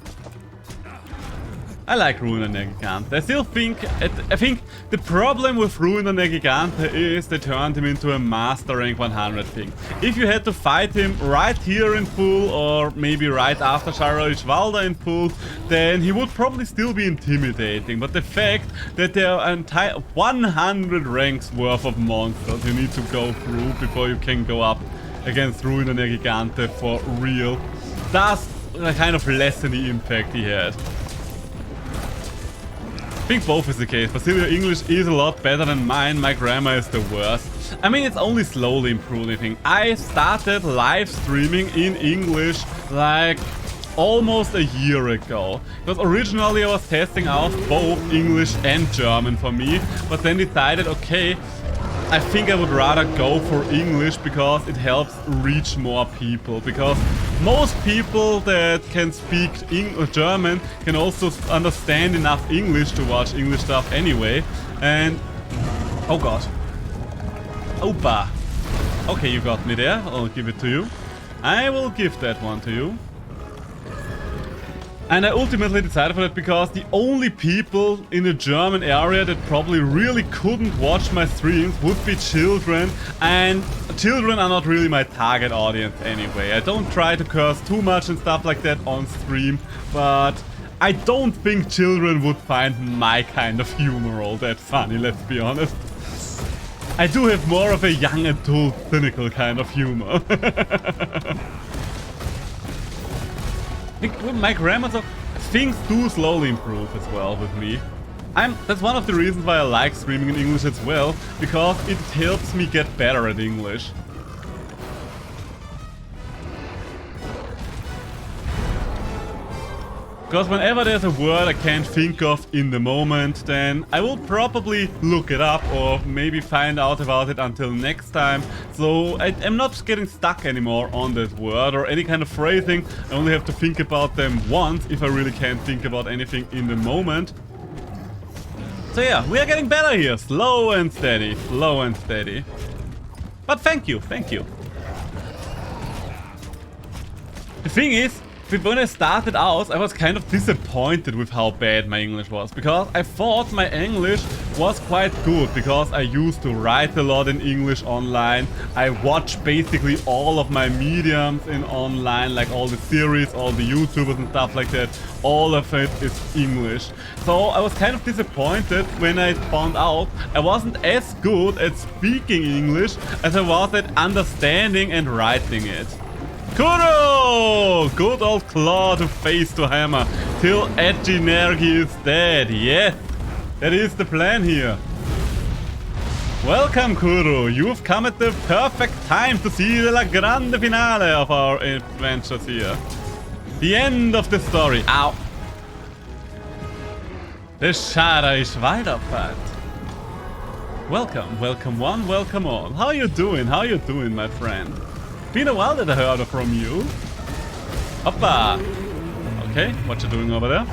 I like Ruiner Nergigante. I think the problem with Ruiner Nergigante is they turned him into a Master Rank 100 thing. If you had to fight him right here in full, or maybe right after Shara in full, then he would probably still be intimidating. But the fact that there are entire 100 ranks worth of monsters you need to go through before you can go up against Ruiner Nergigante for real, does kind of lessen the impact he had. I think both is the case. Basilia English is a lot better than mine. My grammar is the worst. I mean, it's only slowly improving. I started live streaming in English like almost a year ago. Because originally I was testing out both English and German for me, but then decided, okay, I think I would rather go for English because it helps reach more people. Because most people that can speak German can also understand enough English to watch English stuff anyway. And... oh god. Opa. Okay, you got me there. I'll give it to you. I will give that one to you. And I ultimately decided for that because the only people in the German area that probably really couldn't watch my streams would be children, and children are not really my target audience anyway. I don't try to curse too much and stuff like that on stream, but I don't think children would find my kind of humor all that funny, let's be honest. I do have more of a young adult cynical kind of humor. My grammar, things do slowly improve as well with me. That's one of the reasons why I like streaming in English as well, because it helps me get better at English. Because whenever there's a word I can't think of in the moment, then I will probably look it up or maybe find out about it until next time. So I'm not getting stuck anymore on that word or any kind of phrasing. I only have to think about them once if I really can't think about anything in the moment. So yeah, we are getting better here. Slow and steady, slow and steady. But thank you, thank you. The thing is, when I started out, I was kind of disappointed with how bad my English was, because I thought my English was quite good, because I used to write a lot in English online. I watch basically all of my mediums in online, like all the series, all the YouTubers and stuff like that. All of it is English. So I was kind of disappointed when I found out I wasn't as good at speaking English as I was at understanding and writing it. Kuro! Good old claw to face to hammer till jAgras is dead. Yes, that is the plan here. Welcome, Kuro. You've come at the perfect time to see the grande finale of our adventures here. The end of the story. Ow. The Shara is Weiterfahrt. Welcome, welcome one, welcome all. How you doing? How you doing, my friend? Been a while that I heard from you. Hoppa! Okay, what you doing over there?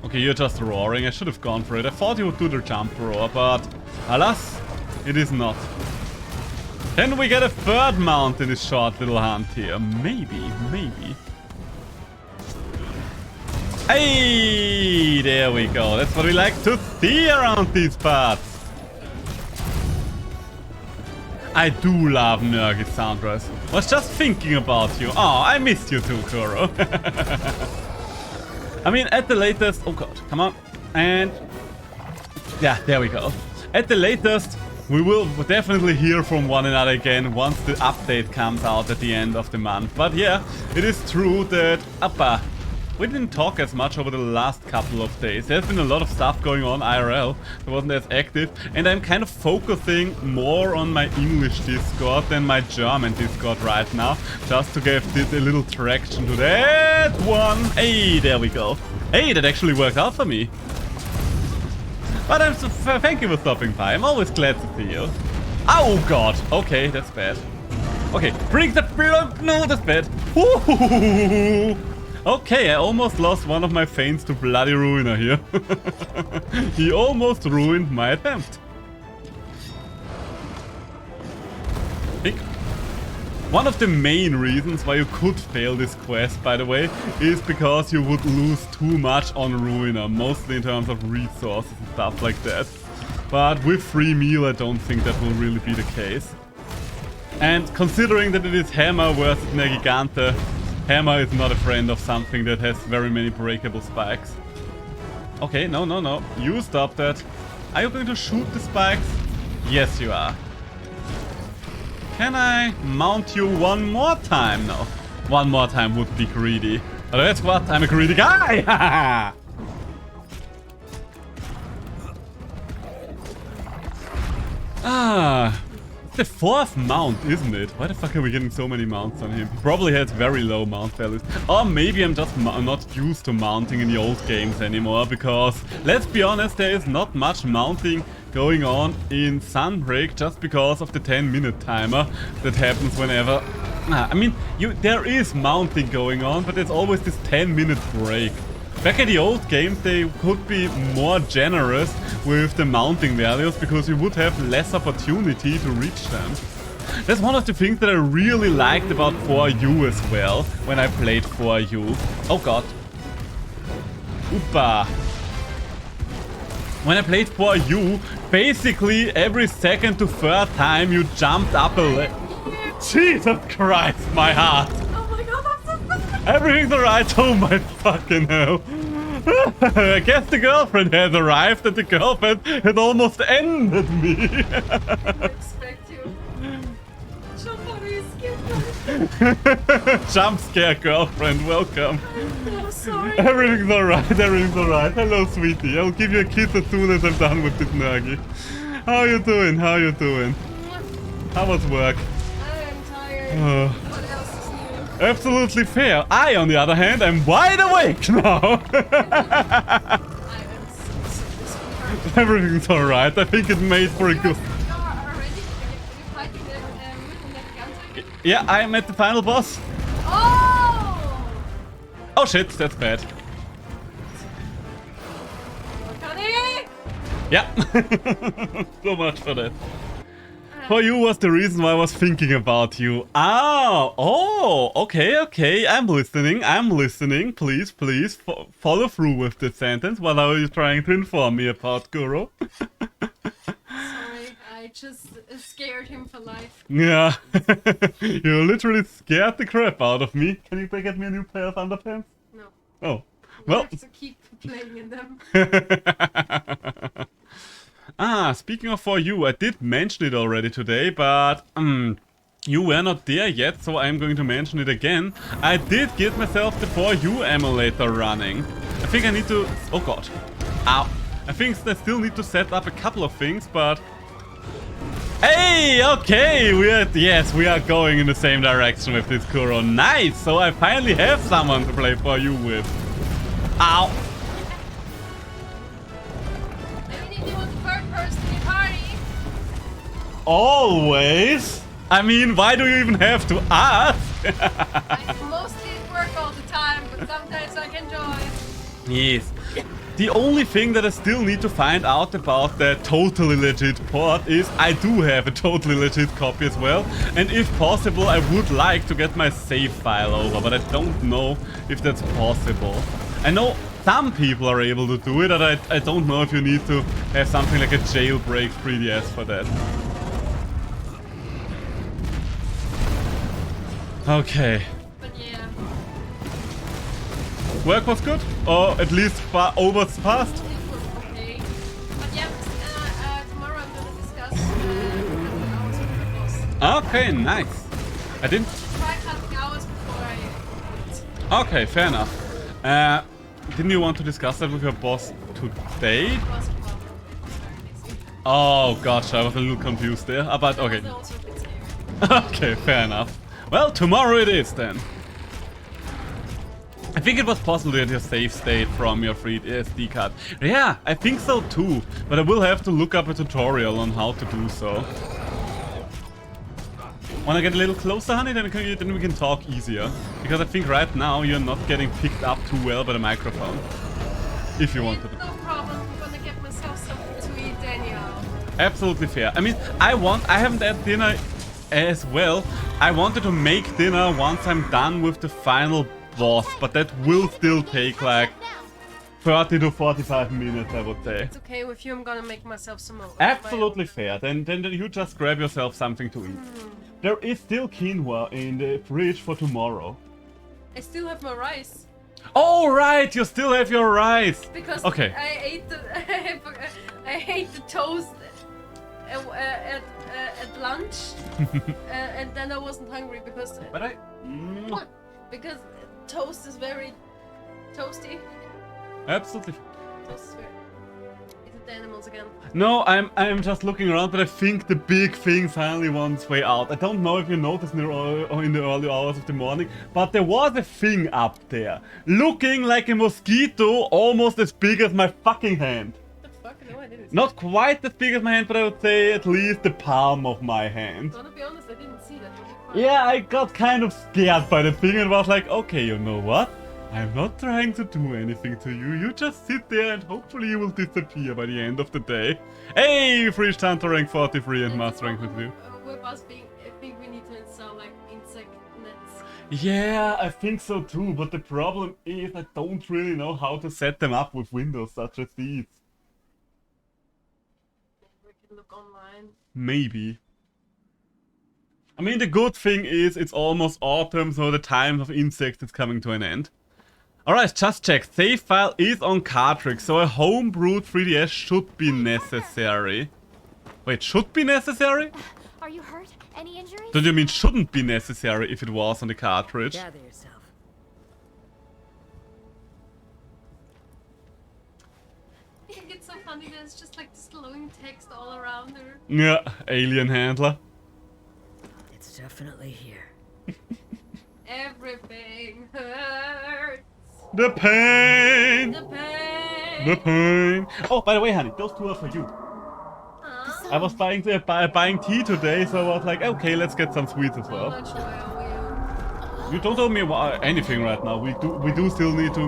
Okay, you're just roaring. I should have gone for it. I thought you would do the jump roar, but alas, it is not. Can we get a third mount in this short little hunt here? Maybe, maybe. Hey, there we go. That's what we like to see around these parts. I do love Nergis soundtracks. Was just thinking about you. Oh, I missed you too, Kuro. I mean, at the latest... Oh god, come on. And... yeah, there we go. At the latest, we will definitely hear from one another again once the update comes out at the end of the month. But yeah, it is true that... Appa. We didn't talk as much over the last couple of days. There's been a lot of stuff going on IRL. I wasn't as active. And I'm kind of focusing more on my English Discord than my German Discord right now. Just to give this a little traction to that one. Hey, there we go. Hey, that actually worked out for me. But thank you for stopping by. I'm always glad to see you. Oh god. Okay, that's bad. Okay, bring the blood. No, that's bad. Ooh. Okay, I almost lost one of my feigns to bloody Ruiner here. He almost ruined my attempt. One of the main reasons why you could fail this quest, by the way, is because you would lose too much on Ruiner, mostly in terms of resources and stuff like that. But with free meal, I don't think that will really be the case. And considering that it is Hammer versus Nergigante, Hammer is not a friend of something that has very many breakable spikes. Okay, no, no, no. You stop that. Are you going to shoot the spikes? Yes, you are. Can I mount you one more time? No. One more time would be greedy. But that's what, I'm a greedy guy! Ah. The fourth mount, isn't it? Why the fuck are we getting so many mounts on him? He probably has very low mount values. Or maybe I'm just not used to mounting in the old games anymore, because let's be honest, there is not much mounting going on in Sunbreak just because of the 10-minute timer that happens whenever... I mean, there is mounting going on, but there's always this 10-minute break. Back in the old games, they could be more generous with the mounting values because you would have less opportunity to reach them. That's one of the things that I really liked about 4U as well, when I played 4U. Oh god. Oopa. When I played 4U, basically every second to third time you jumped up a leg. Jesus Christ, my heart. Oh my god, that's so funny. Everything's alright. Oh my fucking hell. I guess the girlfriend has arrived and the girlfriend had almost ended me. I expect you. Somebody scared. Jump scare girlfriend, welcome. I'm so sorry. Everything's alright, everything's alright. Hello, sweetie. I'll give you a kiss as soon as I'm done with this Nergi. How you doing? How you doing? How was work? I am tired. What else is new? Absolutely fair. I, on the other hand, am wide awake now. Everything's alright. I think it made for a good... Yeah, I am at the final boss. Oh! Oh shit, that's bad. Yeah. So much for that. For you was the reason why I was thinking about you. Oh, okay. I'm listening. Please, follow through with this sentence. What are you trying to inform me about, Guru? Sorry, I just scared him for life. Yeah. You literally scared the crap out of me. Can you get me a new pair of underpants? No. Oh. We Well. have to keep playing in them. Speaking of For You, I did mention it already today, but you were not there yet, so I'm going to mention it again. I did get myself the For You emulator running. I think I need to... Oh god. Ow. I think I still need to set up a couple of things, but... Hey, okay, we are going in the same direction with this Kuro. Nice, so I finally have someone to play For You with. Ow. Always? I mean, why do you even have to ask? I mostly work all the time, but sometimes I can join. Yes. The only thing that I still need to find out about the totally legit port is I do have a totally legit copy as well. And if possible, I would like to get my save file over, but I don't know if that's possible. I know some people are able to do it, and I don't know if you need to have something like a jailbreak 3DS for that. Okay. But yeah. Work was good? Or at least over fast? It was okay. But yeah, tomorrow I'm gonna discuss hours with the boss. Okay, nice. I didn't... Try cutting hours before I quit. Okay, fair enough. Didn't you want to discuss that with your boss today? Oh, gotcha. I was a little confused there. But okay. Okay, fair enough. Well, tomorrow it is then. I think it was possible to get your save state from your free SD card. Yeah, I think so too. But I will have to look up a tutorial on how to do so. Wanna get a little closer, honey? Then we can talk easier. Because I think right now you're not getting picked up too well by the microphone. If you want to. No problem. I'm gonna get myself something to eat anyhow. Absolutely fair. I mean, I haven't had dinner as well. I wanted to make dinner once I'm done with the final boss, but that will still take like 30 to 45 minutes, I would say. It's okay with you. I'm gonna make myself some more. Absolutely fair. Then you just grab yourself something to eat. There is still quinoa in the fridge for tomorrow. I still have my rice. Oh right, you still have your rice. Because okay. I ate the toast at lunch, and then I wasn't hungry because because toast is very toasty. Absolutely. Toast is very... Is it the animals again? No, I'm just looking around, but I think the big thing finally won its way out. I don't know if you noticed in the early hours of the morning, but there was a thing up there, looking like a mosquito, almost as big as my fucking hand. What the fuck? No, I didn't see Not it. quite as big as my hand, but I would say at least the palm of my hand. To be honest, I didn't see that. Yeah, I got kind of scared by the thing and was like, okay, you know what? I'm not trying to do anything to you. You just sit there and hopefully you will disappear by the end of the day. Hey, Free Hunter rank 43 and Master rank with you. With us being, I think we need to install like insect nets. Yeah, I think so too, but the problem is I don't really know how to set them up with windows such as these. We can look online. Maybe. I mean, the good thing is it's almost autumn, so the time of insects is coming to an end. Alright, just check. Save file is on cartridge, so a homebrewed 3DS should be necessary. Wait, should be necessary? Are you hurt? Any injuries? Don't you mean shouldn't be necessary if it was on the cartridge? Gather yourself. I think it's so funny that it's just like this glowing text all around her. Yeah, alien handler. It's definitely here. Everything hurts. The pain. The pain. The pain. Oh, by the way, honey, those two are for you. I was buying tea today, so I was like, okay, let's get some sweets as well. How much do I owe You don't owe me anything right now. We do still need to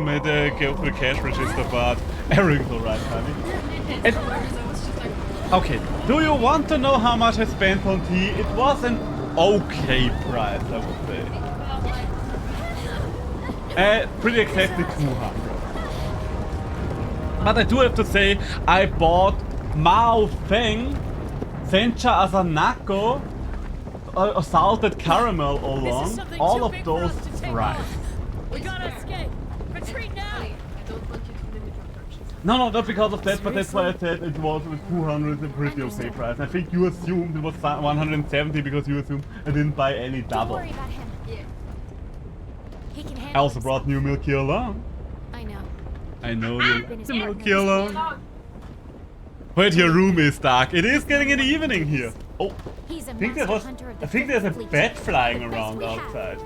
go to the cash register, but everything's alright, honey. you? It's no worries, I was just like... Okay, do you want to know how much I spent on tea? It was an okay price, I would say. Pretty exactly 200. But I do have to say, I bought Mao Feng, Sencha Asanako, salted caramel along, all of those fries. We gotta escape. Retreat now. I don't want you to limit your purchase. No, not because of that, but that's why I said it was with 200 a pretty okay price. I think you assumed it was 170 because you assumed I didn't buy any double. Don't worry about him. Yeah. He can I handle also brought new Milky along. I know. I know Been his the partner. Milky along. Wait, your room is dark. It is getting in the evening here. Oh, He's a I think there's a bat flying around outside.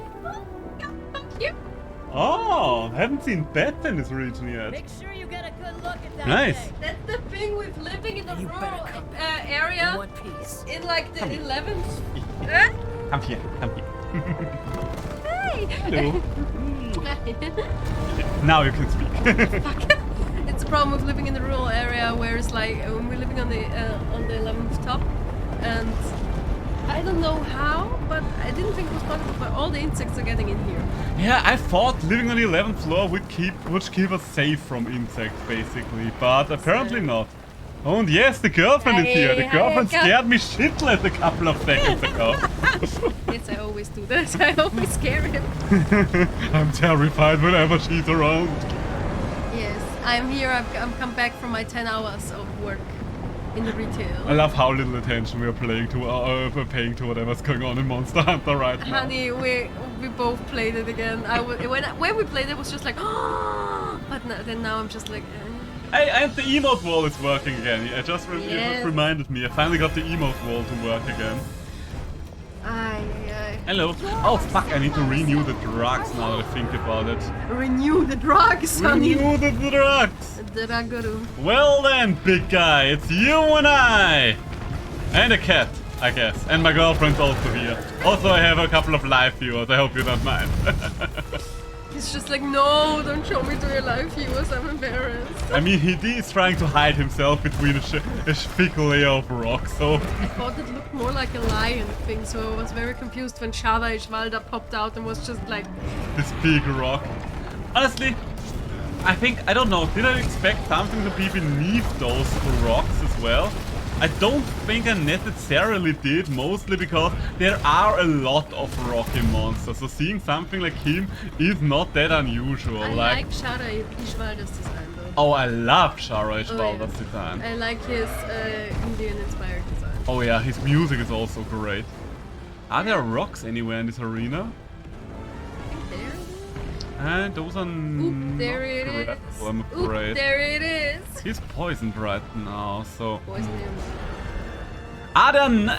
Yep. Oh, haven't seen bats in this region yet. Make sure you get a good look at that. Nice. thing. That's the thing with living in the You better rural come area in one piece. in like the 11th. Come here, come here. Hey! Hello. Now you can speak. It's a problem with living in the rural area where it's like when we're living on the 11th top, and I don't know how, but I didn't think it was possible, but all the insects are getting in here. Yeah, I thought living on the 11th floor would keep us safe from insects, basically, but apparently not. Oh, and yes, the girlfriend is here. The girlfriend scared me shitless a couple of seconds ago. Yes, I always do that. I always scare him. I'm terrified whenever she's around. Yes, I'm here. I'm come back from my 10 hours of work in the retail. I love how little attention we're paying to whatever's going on in Monster Hunter right now. Honey, we both played it again. When we played it, was just like, oh, but then now I'm just like. Hey, and the emote wall is working again. It just reminded me. I finally got the emote wall to work again. Hello. Oh fuck! I need to renew the drugs now that I think about it. Renew the drugs, honey. Renew the drugs. Dragaru. Well then, big guy, it's you and I, and a cat, I guess, and my girlfriend's also here. Also, I have a couple of live viewers. I hope you don't mind. He's just like, no, don't show me to your live viewers. I'm embarrassed. I mean, he is trying to hide himself between a thick layer of rock, so... I thought it looked more like a lion thing, so I was very confused when jAgras popped out and was just like... This big rock. Honestly, I don't know, did I expect something to be beneath those rocks as well? I don't think I necessarily did, mostly because there are a lot of rocky monsters, so seeing something like him is not that unusual. I like jAgras' design though. Oh, I love jAgras' design. I like his Indian-inspired design. Oh yeah, his music is also great. Are there rocks anywhere in this arena? And those are Oop, there it is. I'm afraid. Oop, there it is. He's poisoned right now, so... Poison him.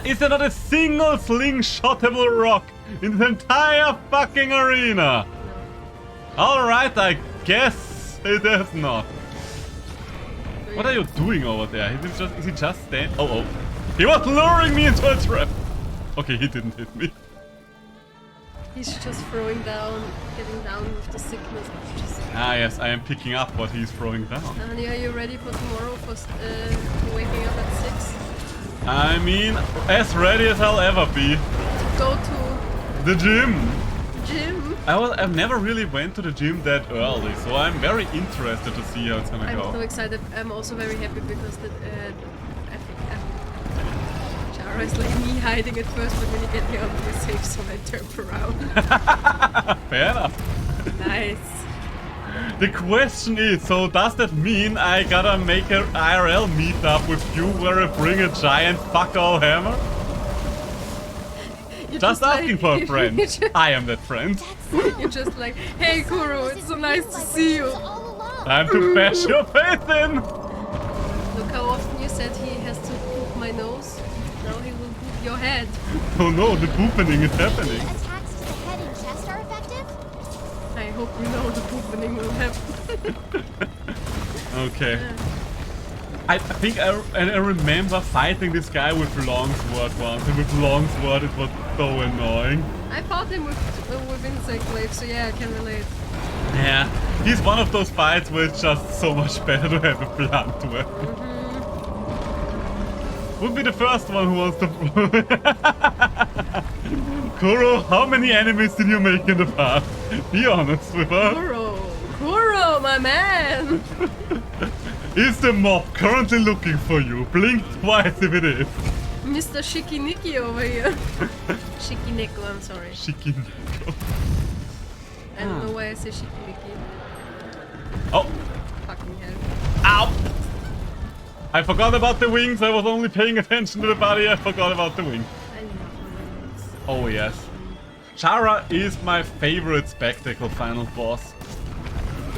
Is there not a single slingshotable rock in the entire fucking arena? No. Alright, I guess it is not. What are you doing over there? Is he just standing? Oh. He was luring me into a trap. Okay, he didn't hit me. He's just throwing down, getting down with the sickness. Ah yes, I am picking up what he's throwing down. Honey, are you ready for tomorrow for waking up at 6? I mean, as ready as I'll ever be. To go to... the gym. Gym? I've never really went to the gym that early, so I'm very interested to see how it's gonna go. I'm so excited. I'm also very happy because I think jAgras is like me hiding at first, but when you get me out of the safe zone, I turn around. Fair enough. Nice. The question is, so does that mean I gotta make an IRL meetup with you where I bring a giant fuck-all hammer? Just asking for a friend. I am that friend. You're just like, hey Kuro, it's so nice to see you. Time to bash your face in. Look how often you said he has to poop my nose. Now he will poop your head. Oh no, the pooping is happening. Attacks to the head and chest are effective? hope you know the opening will happen. Okay. I think I remember fighting this guy with longsword once, and with longsword it was so annoying. I fought him with insect glaive, so yeah, I can relate. Yeah, he's one of those fights where it's just so much better to have a blunt weapon. Would be the first one who wants to... Kuro, how many enemies did you make in the past? Be honest with us. Kuro, my man! Is the mob currently looking for you? Blink twice if it is. Mr. Shikiniki over here. Shikineko, I'm sorry. Shikineko. I don't know why I say Shikiniki. Oh! Fucking hell. Ow! I forgot about the wings, I was only paying attention to the body, I forgot about the wings. I love wings. Oh yes. jAgras is my favorite spectacle final boss.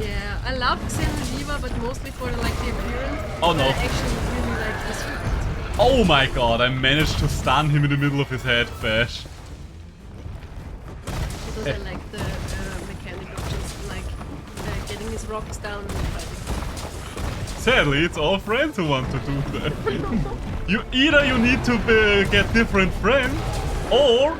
Yeah, I love Xenojiva, but mostly for the appearance. Oh no. I actually really like this fight. Oh my god, I managed to stun him in the middle of his head bash. Because I like the mechanic of just getting his rocks down and fighting. Sadly, it's all friends who want to do that. Either you need to get different friends, or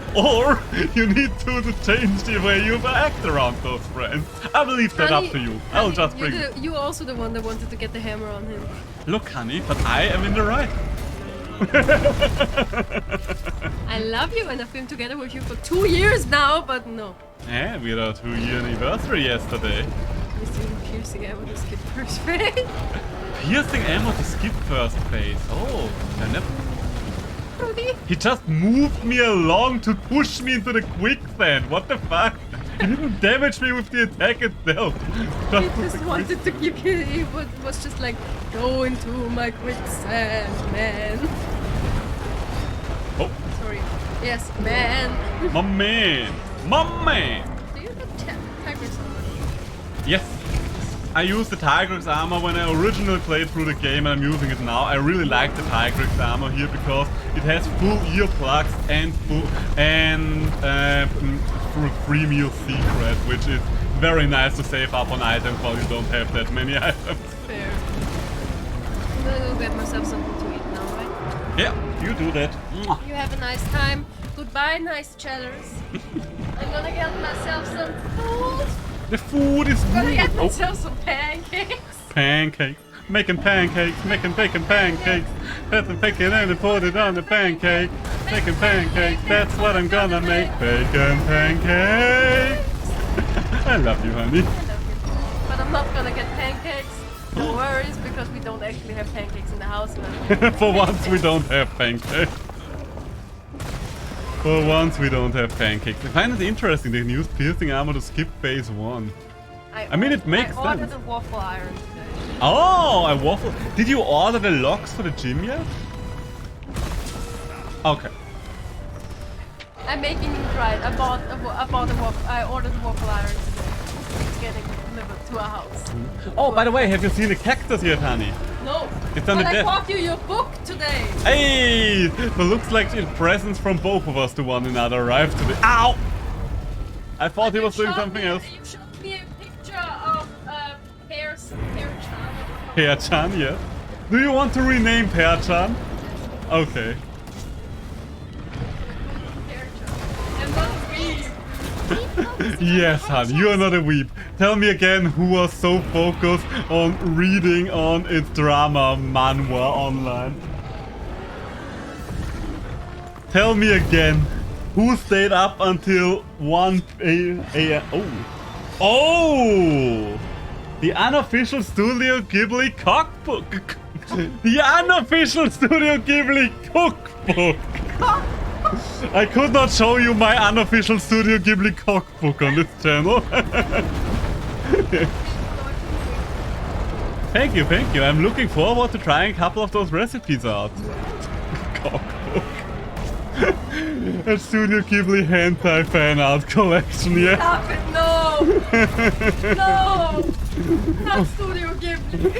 you need to change the way you act around those friends. I will leave that up to you. I'll just bring it. You're also the one that wanted to get the hammer on him. Look, honey, but I am in the right. I love you and I've been together with you for 2 years now, but no. Yeah, we had our 2-year anniversary yesterday. Piercing ammo to skip first phase. Piercing ammo to skip first phase. Oh, I never... Rudy. He just moved me along to push me into the quicksand. What the fuck? He didn't damage me with the attack itself. He just wanted to give you... He was just like, go into my quicksand, man. Oh. Sorry. Yes, man. My man. My man. Do you have Tigris armor? Yes. I used the jAgras armor when I originally played through the game, and I'm using it now. I really like the jAgras armor here because it has full earplugs and free meal secret, which is very nice to save up on items while you don't have that many items. Fair. I'm gonna go get myself something to eat now, right? Yeah, you do that. You have a nice time. Goodbye, nice jAgras. I'm gonna get myself some food. The food is I'm gonna get good. myself some pancakes. Pancakes. Making pancakes. Making bacon pancakes. That's the bacon and put it on the pancake. Making pancakes. That's what I'm gonna make. Bacon pancakes. I love you, honey. I love you. But I'm not gonna get pancakes. No worries, because we don't actually have pancakes in the house now. For once we don't have pancakes. For once we don't have pancakes. I find it interesting they used piercing armor to skip phase 1. I mean, it makes sense. I ordered a waffle iron today. Oh, a waffle. Did you order the locks for the gym yet? Okay. I'm making it right. I ordered a waffle iron today. It's getting delivered to our house. Oh, by the way, have you seen the cactus yet, honey? No. It's on but the I desk. bought you your book today. Hey! It looks like presents from both of us to one another arrived today. Ow! I thought he was doing something else. You showed me a picture of Pear-chan. Pear-chan, yeah. Do you want to rename Pear-chan? Okay. I'm not a weeb. Yes, hon, you are not a weeb. Tell me again who was so focused on reading on its drama manhwa online. Tell me again, who stayed up until 1 a.m. Oh! Oh! The unofficial Studio Ghibli cookbook! The unofficial Studio Ghibli cookbook! I could not show you my unofficial Studio Ghibli cookbook on this channel. Thank you, thank you. I'm looking forward to trying a couple of those recipes out. Cookbook. A Studio Ghibli hentai fan art collection, yeah? Stop it, no! No! Not Studio Ghibli!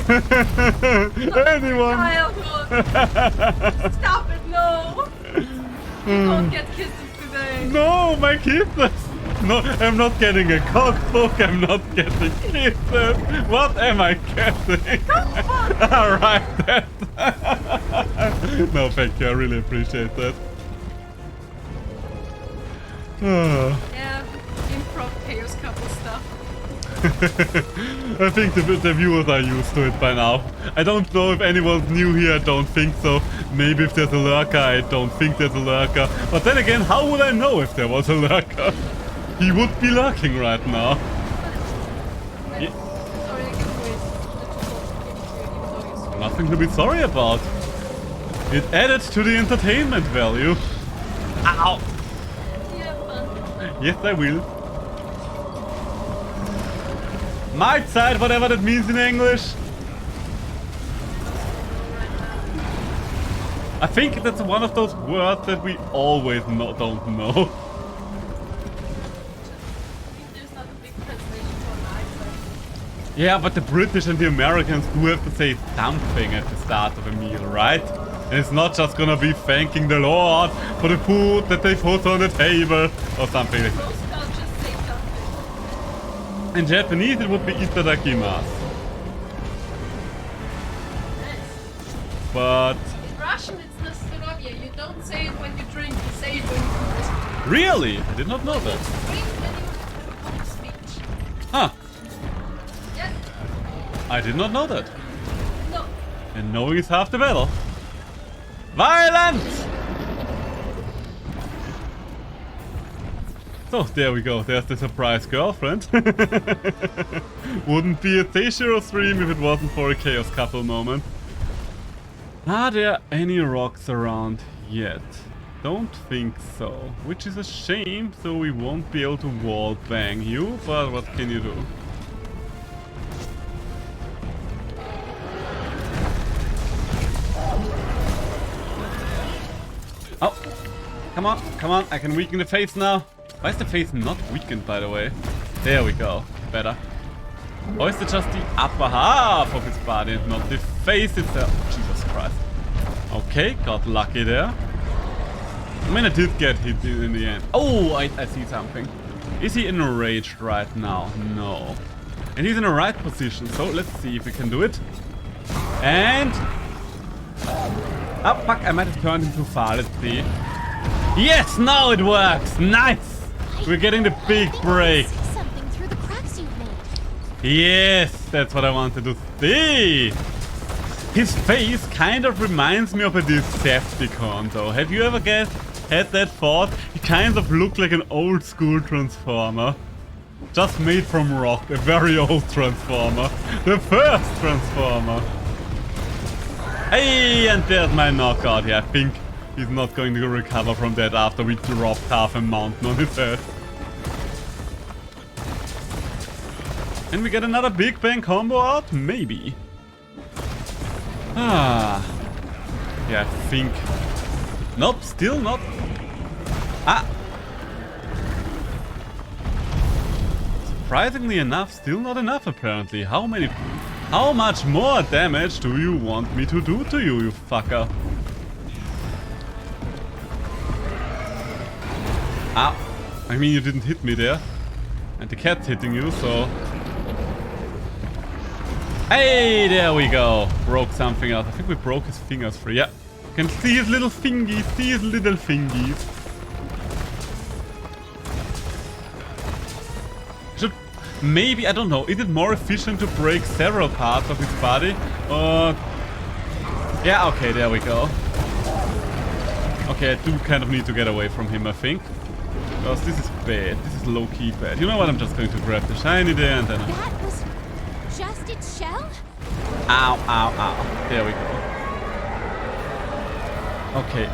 Anyone! Childhood! Stop it, no! You don't get kisses today! No, my kisses! I'm not getting a cookbook, I'm not getting kisses. What am I getting? Alright, that. No, thank you, I really appreciate that. Yeah, improv chaos couple stuff. I think the viewers are used to it by now. I don't know if anyone's new here, I don't think so. Maybe if there's a lurker, I don't think there's a lurker. But then again, how would I know if there was a lurker? He would be lurking right now. Nothing to be sorry about. It added to the entertainment value. Ow! Yes, I will. Might side, whatever that means in English. I think that's one of those words that we always don't know. Yeah, but the British and the Americans do have to say something at the start of a meal, right? And it's not just gonna be thanking the Lord for the food that they put on the table or something like that. In Japanese it would be itadakimasu. But... In Russian it's nastorovye. You don't say it when you drink, you say it when you drink. Really? I did not know that. Speech. Huh. Yes. I did not know that. No. And knowing is half the battle. Violence! So, there we go. There's the surprise girlfriend. Wouldn't be a Seishiro stream if it wasn't for a Chaos Couple moment. Are there any rocks around yet? Don't think so. Which is a shame, so we won't be able to wall bang you, but what can you do? Oh! Come on, come on, I can weaken the face now. Why is the face not weakened, by the way? There we go. Better. Or is it just the upper half of his body and not the face itself? Jesus Christ. Okay, got lucky there. I mean, I did get hit in the end. Oh, I see something. Is he enraged right now? No. And he's in the right position, so let's see if we can do it. And... oh, fuck, I might have turned him too far. Let's see. Yes, now it works! Nice! We're getting the big break. Something through the cracks you've made. Yes, that's what I wanted to see. His face kind of reminds me of a Decepticon, though. Have you ever had that thought? He kind of looked like an old school Transformer. Just made from rock, a very old Transformer. The first Transformer. Hey, and there's my knockout. Yeah, I think he's not going to recover from that after we dropped half a mountain on his head. Can we get another Big Bang combo out? Maybe. Ah. Yeah, I think... nope, still not. Ah. Surprisingly enough, still not enough apparently. How much more damage do you want me to do to you, you fucker? Ah. I mean, you didn't hit me there. And the cat's hitting you, so... hey, there we go. Broke something else. I think we broke his fingers free. Yeah. Can see his little fingies. See his little fingies. Should maybe, I don't know. Is it more efficient to break several parts of his body? Yeah, okay, there we go. Okay, I do kind of need to get away from him, I think. Because this is bad. This is low-key bad. You know what? I'm just going to grab the shiny there and then... that was just its shell? ow, ow, ow. There we go. Okay.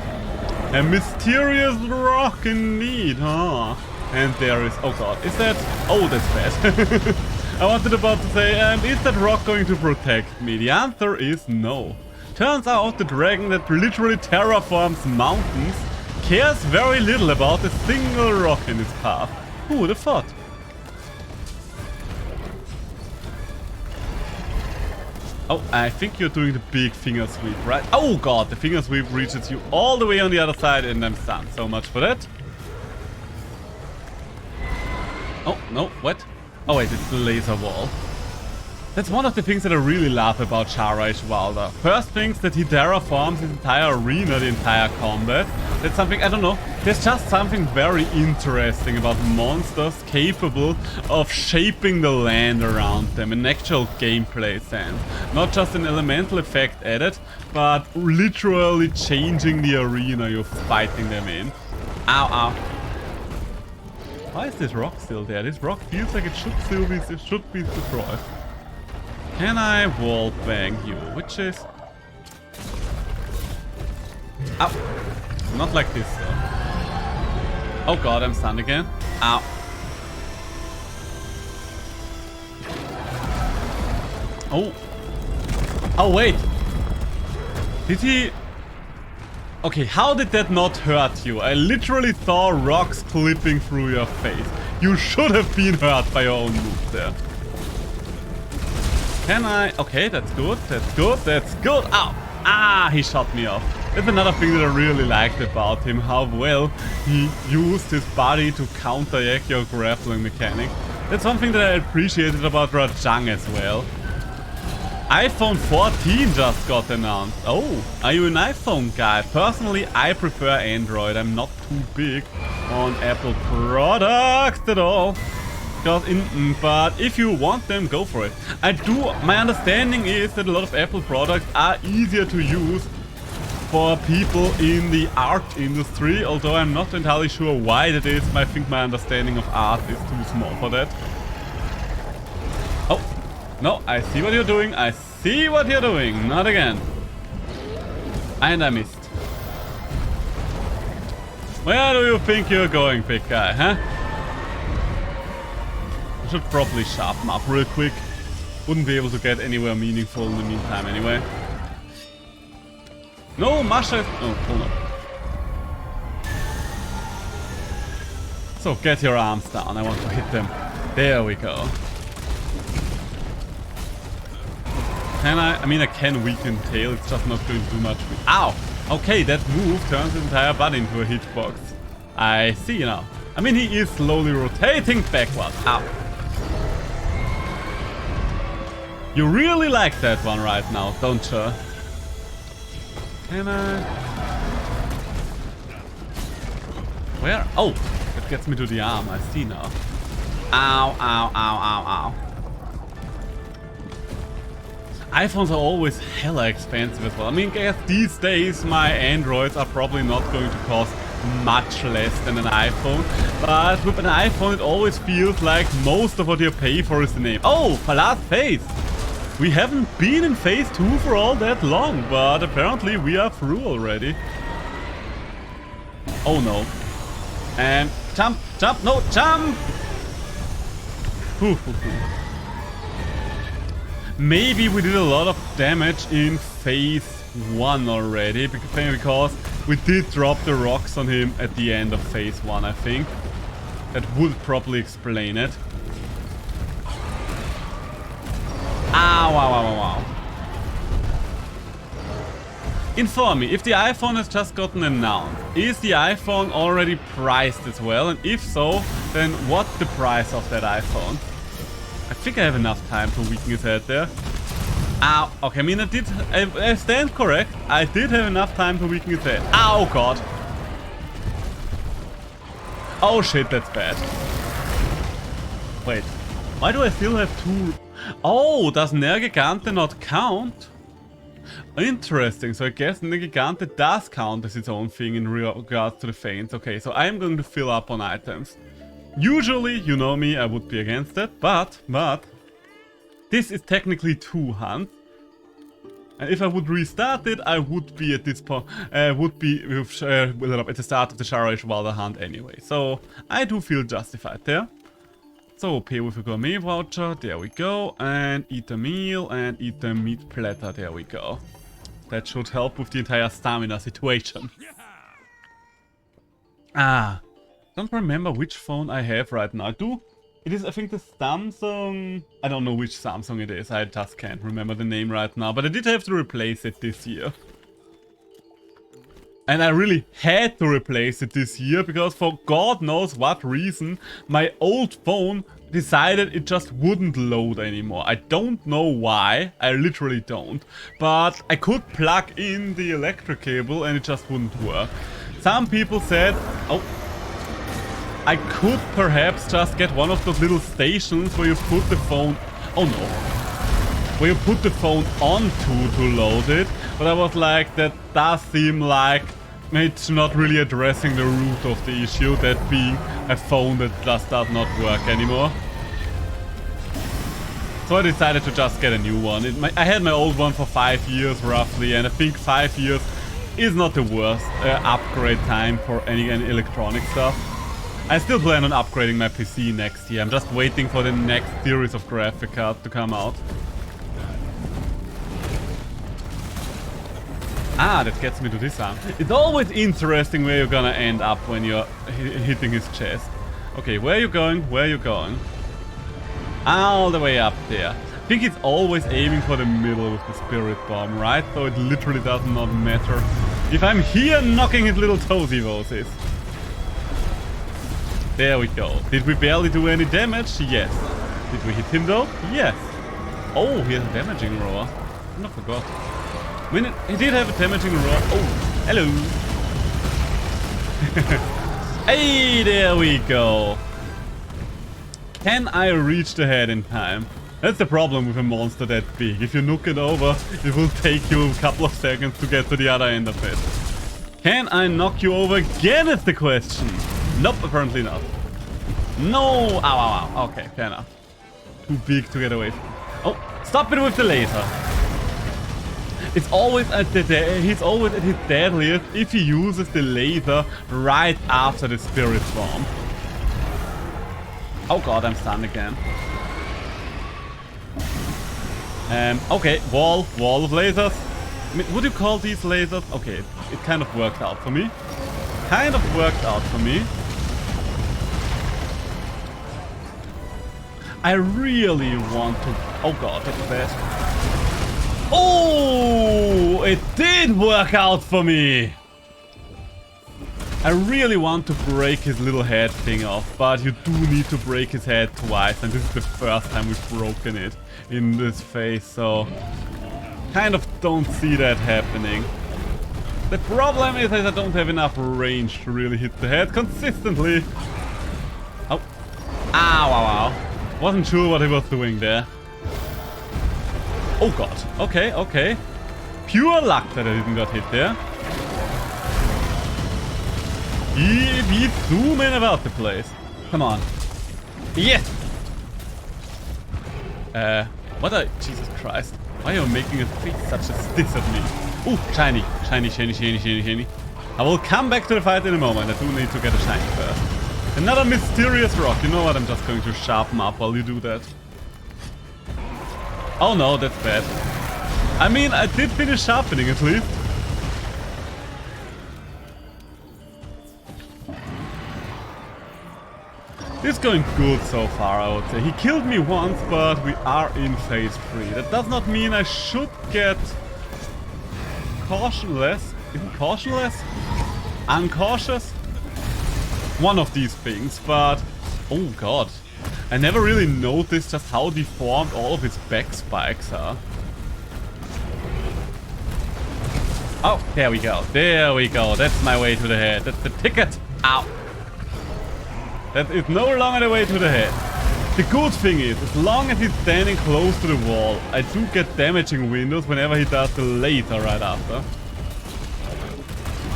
A mysterious rock indeed, huh? And there is... oh god. Is that... oh, that's bad. I wanted about to say, and is that rock going to protect me? The answer is no. Turns out the dragon that literally terraforms mountains cares very little about a single rock in his path. Who would have thought? Oh, I think you're doing the big finger sweep, right? Oh god, the finger sweep reaches you all the way on the other side and I'm stunned. So much for that. Oh, no, what? Oh wait, it's the laser wall. That's one of the things that I really love about jAgras. First things that he terraforms his entire arena, the entire combat. That's something, I don't know, there's just something very interesting about monsters capable of shaping the land around them in actual gameplay sense. Not just an elemental effect added, but literally changing the arena you're fighting them in. Ow, ow. Why is this rock still there? This rock feels like it should be destroyed. Can I wall bang you? Which is... Ow. Not like this though. Oh god, I'm stunned again. Ow. Oh. Oh wait. Did he... Okay, how did that not hurt you? I literally saw rocks clipping through your face. You should have been hurt by your own move there. Can I? Okay, that's good, that's good, that's good. Ow! Ah, he shot me off. That's another thing that I really liked about him, how well he used his body to counteract your grappling mechanic. That's one thing that I appreciated about Rajang as well. iPhone 14 just got announced. Oh, are you an iPhone guy? Personally, I prefer Android. I'm not too big on Apple products at all. But if you want them, go for it. My understanding is that a lot of Apple products are easier to use for people in the art industry, although I'm not entirely sure why that is. I think my understanding of art is too small for that. Oh, no, I see what you're doing. I see what you're doing. Not again. And I missed. Where do you think you're going, big guy, huh? I should probably sharpen up real quick. Wouldn't be able to get anywhere meaningful in the meantime anyway. No, Masha is... Oh, hold on. So, get your arms down. I want to hit them. There we go. Can I? I mean, I can weaken tail. It's just not going to do much. Ow! Okay, that move turns his entire body into a hitbox. I see now. I mean, he is slowly rotating backwards. Ow. You really like that one right now, don't you? Can I? Where? Oh, that gets me to the arm. I see now. Ow, ow, ow, ow, ow. iPhones are always hella expensive as well. I mean, I guess these days my Androids are probably not going to cost much less than an iPhone. But with an iPhone, it always feels like most of what you pay for is the name. Oh, fataliZ phase! We haven't been in phase 2 for all that long, but apparently we are through already. Oh no. And jump, jump, no, jump! Maybe we did a lot of damage in phase 1 already, because we did drop the rocks on him at the end of phase 1, I think. That would probably explain it. Ow, ow, ow, ow, ow. Inform me, if the iPhone has just gotten announced, is the iPhone already priced as well? And if so, then what's the price of that iPhone? I think I have enough time to weaken his head there. Ow. Okay, I mean, I stand correct. I did have enough time to weaken his head. Ow, God. Oh, shit, that's bad. Wait. Why do I still have two... Oh, does Nergigante not count? Interesting, so I guess Nergigante does count as its own thing in regards to the feints. Okay, so I'm going to fill up on items. Usually, you know me, I would be against that, but this is technically 2 hunts. And if I would restart it, I would be at this point, would be with, at the start of the jAgras hunt anyway. So I do feel justified there. So pay with a gourmet voucher, there we go, and eat a meal and eat the meat platter, there we go. That should help with the entire stamina situation. Ah, don't remember which phone I have right now. It is, I think, the Samsung... I don't know which Samsung it is, I just can't remember the name right now, but I did have to replace it this year. And I really had to replace it this year because for God knows what reason, my old phone decided it just wouldn't load anymore. I don't know why, I literally don't. But I could plug in the electric cable and it just wouldn't work. Some people said, oh, I could perhaps just get one of those little stations where you put the phone, oh no, where you put the phone onto to load it. But I was like, that does seem like it's not really addressing the root of the issue, that being a phone that just does not work anymore. So I decided to just get a new one. I had my old one for 5 years roughly, and I think 5 years is not the worst upgrade time for any electronic stuff. I still plan on upgrading my PC next year. I'm just waiting for the next series of graphic cards to come out. Ah, that gets me to this arm. It's always interesting where you're gonna end up when you're hitting his chest. Okay, where are you going? Where are you going? All the way up there. I think it's always aiming for the middle with the spirit bomb, right? So it literally does not matter if I'm here knocking his little toesy-woesies. There we go. Did we barely do any damage? Yes. Did we hit him though? Yes. Oh, he has a damaging roar. I forgot. I mean, he did have a damaging roar. Oh, hello. Hey, there we go. Can I reach the head in time? That's the problem with a monster that big. If you nuke it over, it will take you a couple of seconds to get to the other end of it. Can I knock you over again is the question. Nope, apparently not. No! Ow, ow, ow. Okay, fair enough. Too big to get away from. Oh, stop it with the laser. It's always at he's always at his deadliest if he uses the laser right after the spirit bomb. Oh god, I'm stunned again. Okay, wall of lasers. I mean, would you call these lasers? Okay, it kind of worked out for me. Kind of worked out for me. I really want to... Oh god, that's bad. Oh, it did work out for me. I really want to break his little head thing off, but you do need to break his head twice, and this is the first time we've broken it in this phase, so kind of don't see that happening. The problem is that I don't have enough range to really hit the head consistently. Oh. Ow, ow, ow. Wasn't sure what he was doing there. Oh god. Okay, okay. Pure luck that I didn't get hit there. He's zooming about the place. Come on. Yes! What a... Jesus Christ. Why are you making a face such a stiff at me? Ooh, shiny. Shiny, shiny, shiny, shiny, shiny. I will come back to the fight in a moment. I do need to get a shiny first. Another mysterious rock. You know what? I'm just going to sharpen up while you do that. Oh no, that's bad. I mean, I did finish sharpening at least. It's going good so far, I would say. He killed me once, but we are in phase 3. That does not mean I should get cautionless. Isn't cautionless? Uncautious? One of these things, but... Oh god. I never really noticed just how deformed all of his back spikes are. Oh, there we go. There we go. That's my way to the head. That's the ticket. Ow. That is no longer the way to the head. The good thing is, as long as he's standing close to the wall, I do get damaging windows whenever he does the laser right after.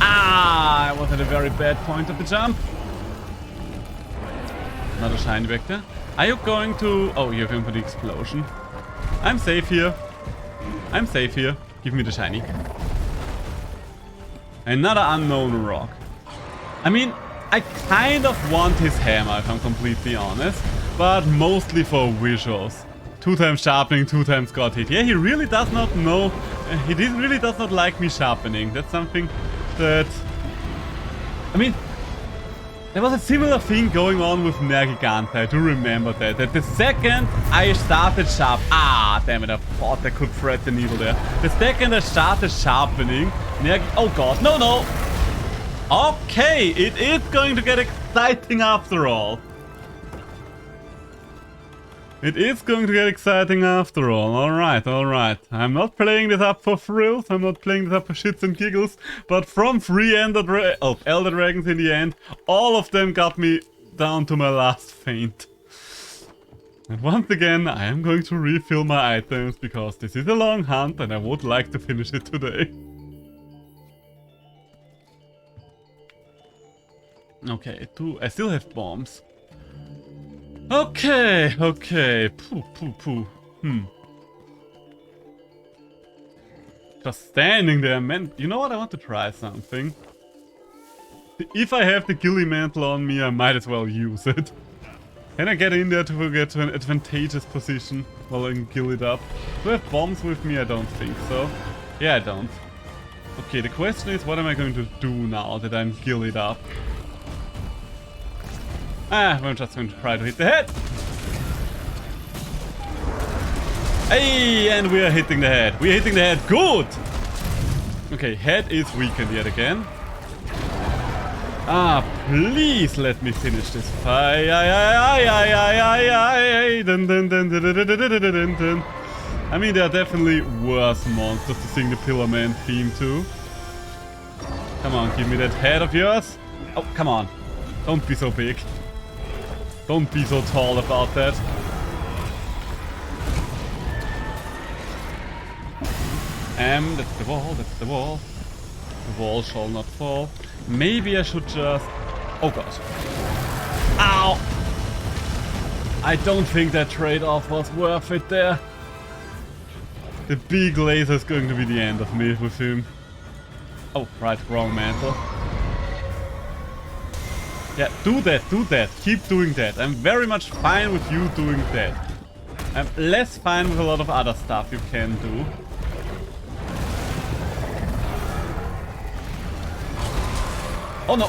Ah, I was at a very bad point of the jump. Another shiny back there. Are you going to... Oh, you're going for the explosion. I'm safe here. I'm safe here. Give me the shiny. Another unknown rock. I mean, I kind of want his hammer, if I'm completely honest. But mostly for visuals. 2 times sharpening, 2 times got hit. Yeah, he really does not know... He really does not like me sharpening. That's something that... I mean... There was a similar thing going on with Nergigante, I do remember that. That the second I started Ah, damn it, I thought I could thread the needle there. The second I started sharpening, oh god, no, no! Okay, it is going to get exciting after all. It is going to get exciting after all. Alright, alright. I'm not playing this up for thrills, I'm not playing this up for shits and giggles, but from 3 Elder Dragons in the end, all of them got me down to my last feint. And once again, I am going to refill my items, because this is a long hunt and I would like to finish it today. Okay, I still have bombs. Okay, okay. Poo. Just standing there, man. You know what? I want to try something. If I have the ghillie mantle on me, I might as well use it. Can I get in there to get to an advantageous position while I'm ghillied up? Do I have bombs with me? I don't think so. Yeah, I don't. Okay, the question is, what am I going to do now that I'm ghillied up? I'm just going to try to hit the head. Hey, and we are hitting the head. We are hitting the head. Good. Okay, head is weakened yet again. Ah, please let me finish this fight. I mean, there are definitely worse monsters to sing the Pillar Man theme to. Come on, give me that head of yours. Oh, come on. Don't be so big. Don't be so tall about that. That's the wall, that's the wall. The wall shall not fall. Maybe I should just... Oh god. Ow! I don't think that trade-off was worth it there. The big laser is going to be the end of me with him. Oh, right, wrong mantle. Yeah, do that, keep doing that. I'm very much fine with you doing that. I'm less fine with a lot of other stuff you can do. Oh no!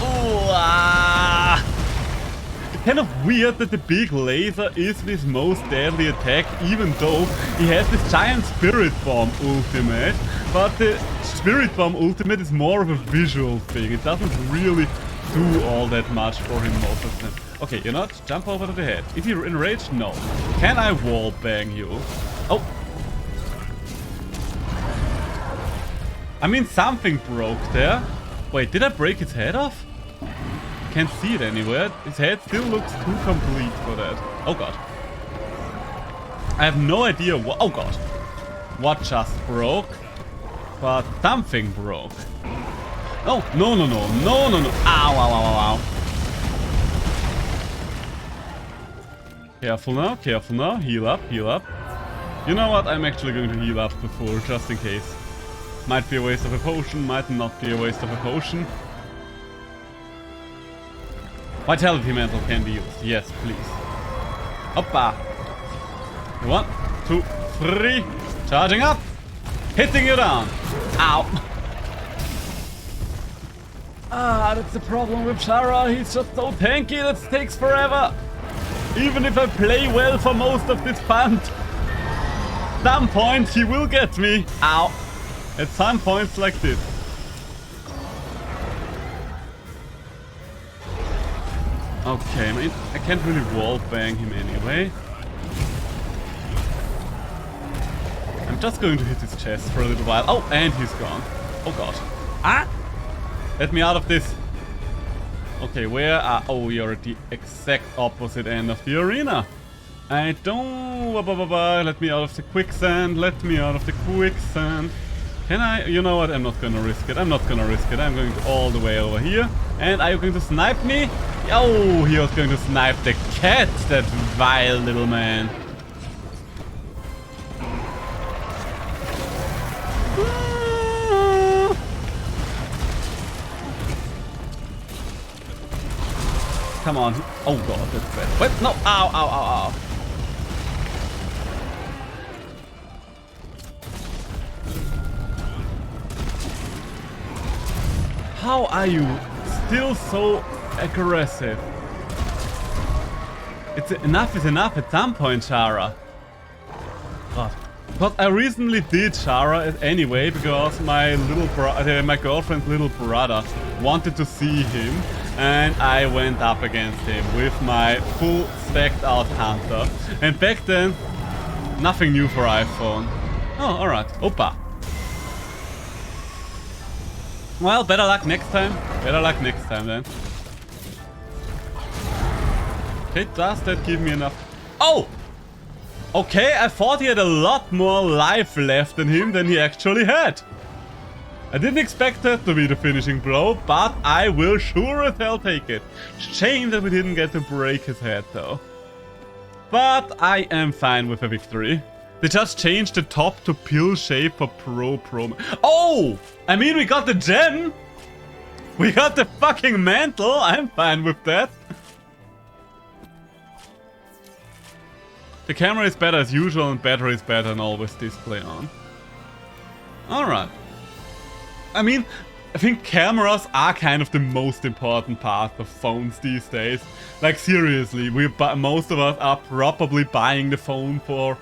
Oh, ah. It's kind of weird that the big laser is his most deadly attack, even though he has this giant Spirit Bomb ultimate. But the Spirit Bomb ultimate is more of a visual thing. It doesn't really do all that much for him most of the time. Okay, you're not? Jump over to the head. Is he enraged? No. Can I wall bang you? Oh! I mean, something broke there. Wait, did I break his head off? Can't see it anywhere. His head still looks too complete for that. Oh god. I have no idea what... Oh god. What just broke? But something broke. Oh, no. Ow, ow, ow, ow. Careful now. Heal up. You know what? I'm actually going to heal up before, just in case. Might be a waste of a potion, might not be a waste of a potion. Vitality Mantle can be used. Yes, please. Hoppa. 1, 2, 3. Charging up. Hitting you down. Ow. Ah, that's the problem with Shara. He's just so tanky that takes forever. Even if I play well for most of this hunt, some point he will get me. Ow. At some points like this. Okay, I mean, I can't really wall bang him anyway. I'm just going to hit his chest for a little while. Oh, and he's gone. Oh god. Ah! Let me out of this. Okay, where are... Oh, you're at the exact opposite end of the arena. I don't... Let me out of the quicksand. Let me out of the quicksand. Can I? You know what? I'm not gonna risk it. I'm going all the way over here. And are you going to snipe me? Oh, he was going to snipe the cat, that vile little man. Come on. Oh god, that's bad. Wait, no. Ow, ow, ow, ow. How are you still so aggressive? Enough is enough at some point, Shara. God. But I recently did Shara anyway because my my girlfriend's little brother wanted to see him, and I went up against him with my full stacked out hunter. And back then, nothing new for iPhone. Oh, alright. Opa. Well, better luck next time. Better luck next time then. Okay, does that give me enough? Oh! Okay, I thought he had a lot more life left in him than he actually had. I didn't expect that to be the finishing blow, but I will sure as hell take it. Shame that we didn't get to break his head though. But I am fine with a victory. They just changed the top to pill shape for pro. Oh! I mean, we got the gem! We got the fucking mantle! I'm fine with that. The camera is better as usual and battery is better and always display on. Alright. I mean, I think cameras are kind of the most important part of phones these days. Like seriously, most of us are probably buying the phone for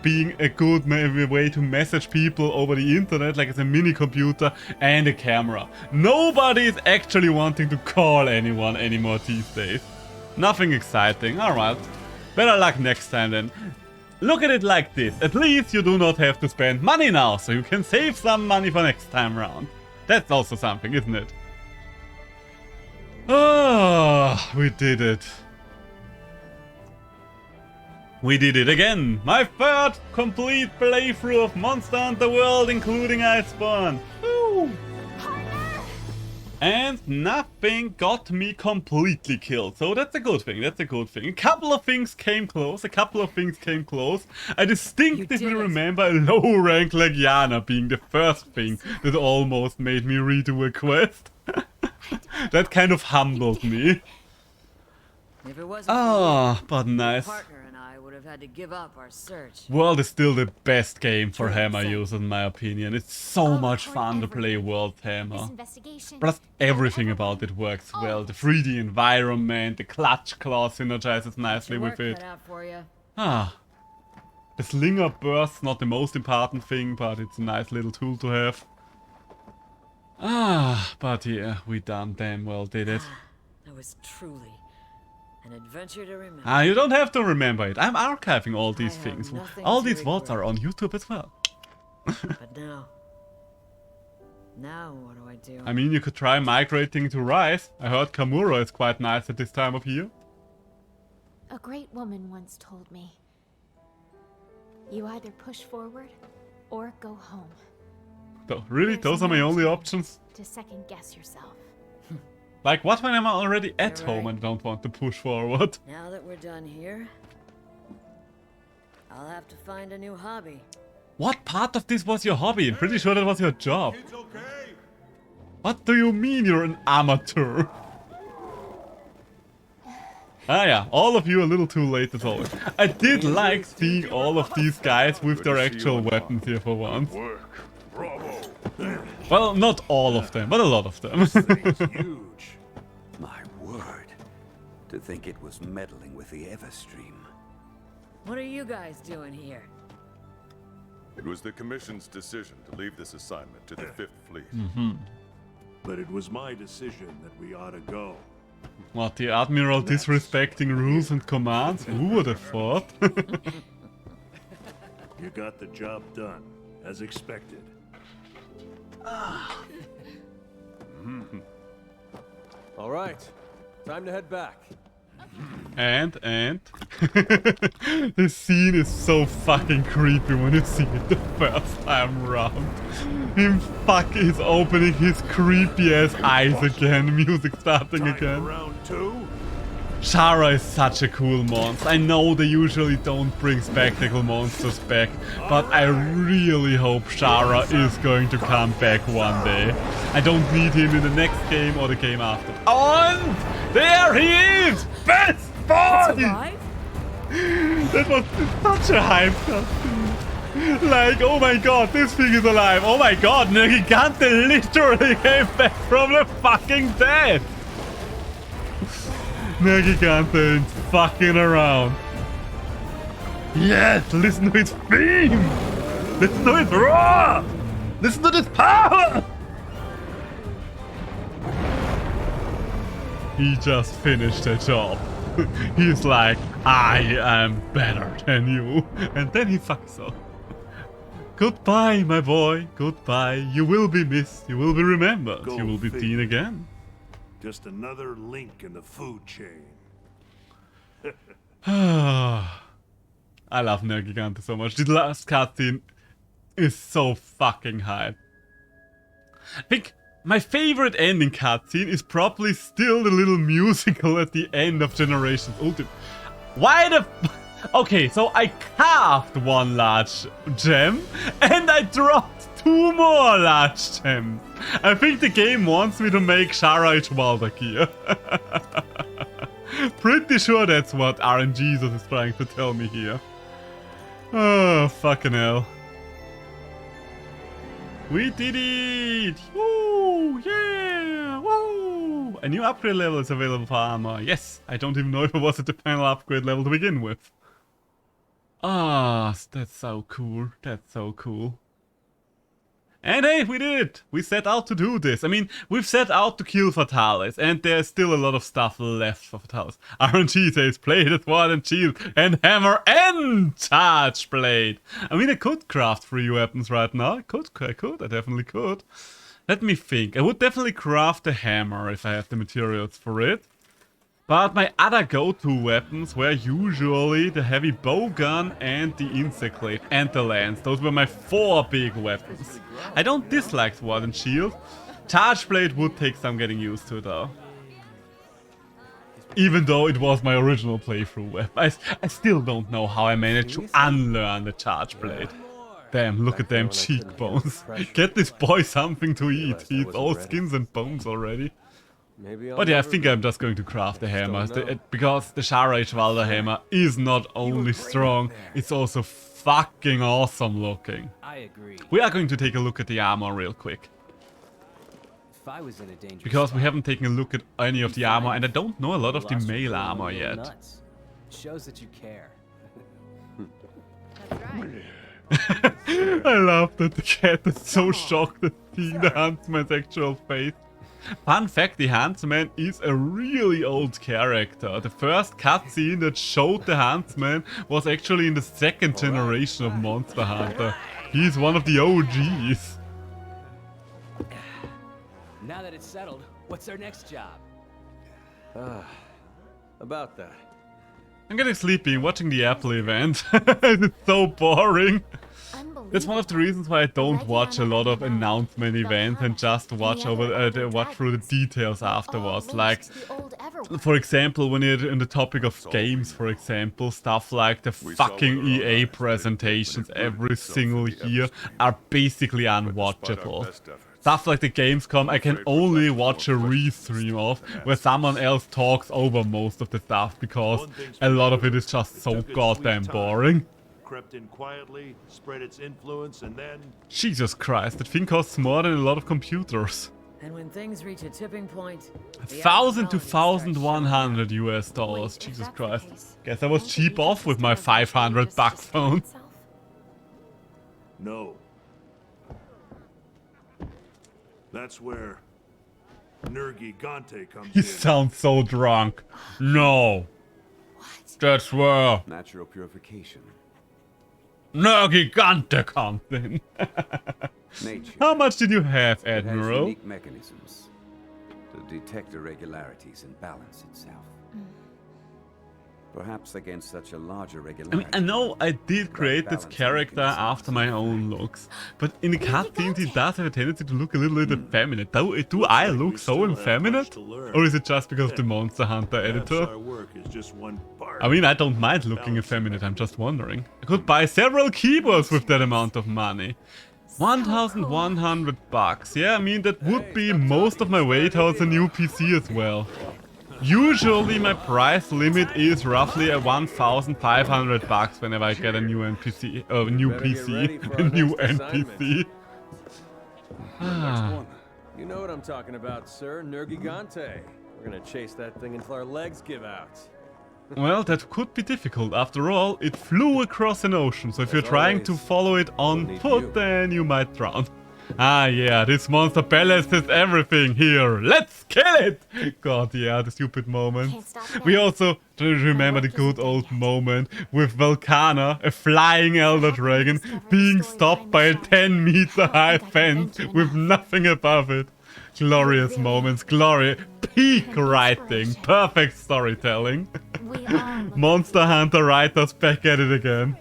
being a good way to message people over the internet, like as a mini computer and a camera. Nobody is actually wanting to call anyone anymore these days. Nothing exciting, alright. Better luck next time then. Look at it like this. At least you do not have to spend money now, so you can save some money for next time round. That's also something, isn't it? Oh, we did it. We did it again. My third complete playthrough of Monster Hunter World, including Iceborns. Woo! And nothing got me completely killed, so that's a good thing, that's a good thing. A couple of things came close, I distinctly remember a low rank like Yana being the first thing that almost made me redo a quest. That kind of humbled me. If it wasn't but nice. partner and I would have had to give up our search. World is still the best game for Hammer users in my opinion. It's so much fun to play World Hammer. Plus everything about it works well. The 3D environment, the clutch claw synergizes nicely with it. The slinger burst's not the most important thing, but it's a nice little tool to have. But yeah, we damn well did it. That was truly an adventure to remember. You don't have to remember it. I'm archiving all these things. All these VODs are on YouTube as well. But now what do I do? I mean, you could try migrating to Rise. I heard Kamura is quite nice at this time of year. A great woman once told me, you either push forward or go home. So, really? Those are my only options? To second guess yourself. Like, what when I'm already at home and don't want to push forward? Now that we're done here, I'll have to find a new hobby. What part of this was your hobby? I'm pretty sure that was your job. What do you mean you're an amateur? Yeah, all of you a little too late as always. I did like seeing all of these guys with their actual weapons here for once. Well, not all of them, but a lot of them. Huge. My word. To think it was meddling with the Everstream. What are you guys doing here? It was the Commission's decision to leave this assignment to the 5th Fleet. But it was my decision that we ought to go. What, the Admiral disrespecting rules and commands? Who would have thought? You got the job done, as expected. All right, time to head back. And this scene is so fucking creepy when you see it the first time round. He's opening his creepy ass eyes again, music starting again. Round 2? Shara is such a cool monster. I know they usually don't bring spectacle monsters back, but I really hope Shara is going to come back one day. I don't need him in the next game or the game after. And there he is! Best boy! That was such a hype cutscene. Like, oh my god, this thing is alive. Oh my god, Nergigante literally came back from the fucking dead. Nergigante ain't fucking around. Yes, listen to its theme! Listen to its roar! Listen to this power! He just finished the job. He's like, I am better than you. And then he fucks up. Goodbye, my boy. Goodbye. You will be missed. You will be remembered. Go you will be figure. seen again. Just another link in the food chain. I love Nergigante so much. The last cutscene is so fucking hype. I think my favorite ending cutscene is probably still the little musical at the end of Generations Ultimate. Why the okay, so I carved one large gem and I dropped 2 more large gems. I think the game wants me to make jAgras here. Pretty sure that's what RNGesus is trying to tell me here. Oh, fucking hell. We did it! Woo! Yeah! Woo! A new upgrade level is available for armor. Yes! I don't even know if it was at the final upgrade level to begin with. Ah, that's so cool. That's so cool. And hey, we did it! We set out to do this. I mean, we've set out to kill fataliZ, and there's still a lot of stuff left for fataliZ. RNG says blade, sword and shield, and hammer and charge blade. I mean, I could craft 3 weapons right now. I definitely could. Let me think. I would definitely craft a hammer if I have the materials for it. But my other go-to weapons were usually the heavy bowgun and the insect glaive and the lance. Those were my 4 big weapons. I don't dislike sword and shield. Charge blade would take some getting used to though. Even though it was my original playthrough weapon. I still don't know how I managed to unlearn the charge blade. Damn, look at them cheekbones. Get this boy something to eat. He eats all skins and bones already. But yeah, I think I'm just going to craft the hammer, because the jAgras hammer is not only strong, it's also fucking awesome looking. I agree. We are going to take a look at the armor real quick. If I was in a dangerous Because we spot, haven't taken a look at any of the armor, and I don't know a lot of the male armor yet. nuts. Shows that you care. I love that the cat is so shocked at seeing the huntsman's actual face. Fun fact, the huntsman is a really old character. The first cutscene that showed the huntsman was actually in the 2nd generation of Monster Hunter. He's one of the OGs. Now that it's settled, what's our next job? About that. I'm getting sleepy watching the Apple event. It's so boring. That's one of the reasons why I don't watch a lot of announcement events and just watch through the details afterwards. Like, for example, when you're in the topic of games, for example, stuff like the fucking EA presentations every single year are basically unwatchable. Stuff like the Gamescom, I can only watch a restream of, where someone else talks over most of the stuff, because a lot of it is just so goddamn boring. Crept in quietly, spread its influence, and then... Jesus Christ, that thing costs more than a lot of computers. And when things reach a tipping point, $1,000 to $1,100 US. Jesus Christ. Guess I was cheap off with my $500 phone. No. That's where Nergigante comes He in. sounds so drunk. No. That's where Natural purification. Nergigante comes in. Nature. How much did you have, It has Admiral? unique mechanisms to detect irregularities and balance itself. Perhaps against such a larger I regularity. mean, I know I did create this character after my own looks, but in the cutscenes he does have a tendency to look a little bit effeminate. Do I look so effeminate? Or is it just because of the Monster Hunter editor? Our work is just one part. I mean, I don't mind looking effeminate, I'm just wondering. I could buy several keyboards with that amount of money. 1,100 bucks. Yeah, I mean, that would be most of my way towards a new PC as well. Usually my price limit is roughly at 1,500 bucks whenever I get a new NPC, a new NPC. You know what I'm talking about, sir. Nergigante. We're gonna chase that thing until our legs give out. Well, that could be difficult. After all, it flew across an ocean, so if you're trying to follow it on foot, then you might drown. Ah, yeah, this monster balances everything here. Let's kill it! God, yeah, the stupid moment. We also remember the good old moment with Volcana, a flying elder dragon, being stopped by a 10-meter high fence with nothing above it. Glorious moments, glorious, peak writing, perfect storytelling. Monster Hunter writers back at it again.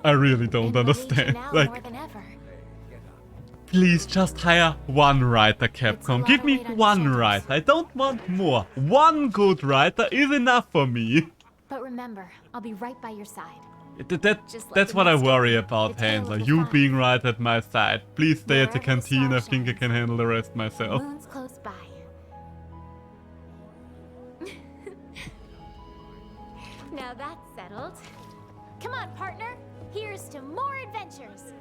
I really don't understand. Like, please just hire one writer, Capcom. Give me one writer. I don't want more. One good writer is enough for me. But remember, I'll be right by your side. That's what I worry about, Handler. You being right at my side. Please stay at the canteen. I think I can handle the rest myself. Moon's close by. Now that's settled. Come on, partner. Here's to more adventures.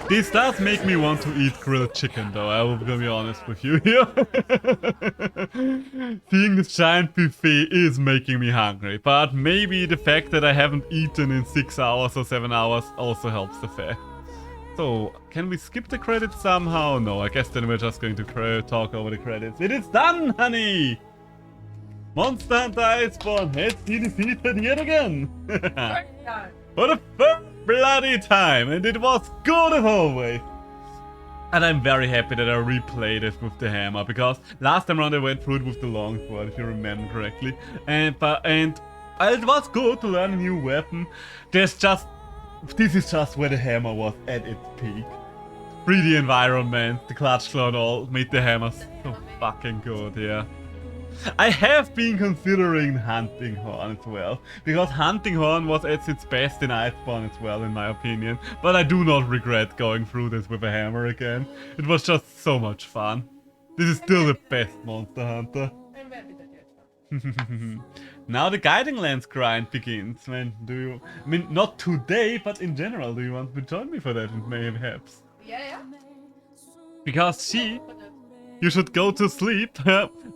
This does make me want to eat grilled chicken, though, I will be honest with you here. Seeing this giant buffet is making me hungry, but maybe the fact that I haven't eaten in 6 hours or 7 hours also helps the fact. So, can we skip the credits somehow? No, I guess then we're just going to talk over the credits. It is done, honey! Monster Hunter Iceborns has been defeated yet again! For the first bloody time, and it was good as always. And I'm very happy that I replayed it with the hammer, because last time around I went through it with the longsword, if you remember correctly. And it was good to learn a new weapon. This is just where the hammer was at its peak. 3D environment, the clutch claw and all made the hammer so fucking good, yeah. I have been considering Hunting Horn as well, because Hunting Horn was at its best in Iceborns as well, in my opinion. But I do not regret going through this with a hammer again. It was just so much fun. This is still the best Monster Hunter. Now the Guiding Lens grind begins. When do you... I mean, not today, but in general, do you want to join me for that, perhaps? Yeah. Because you should go to sleep.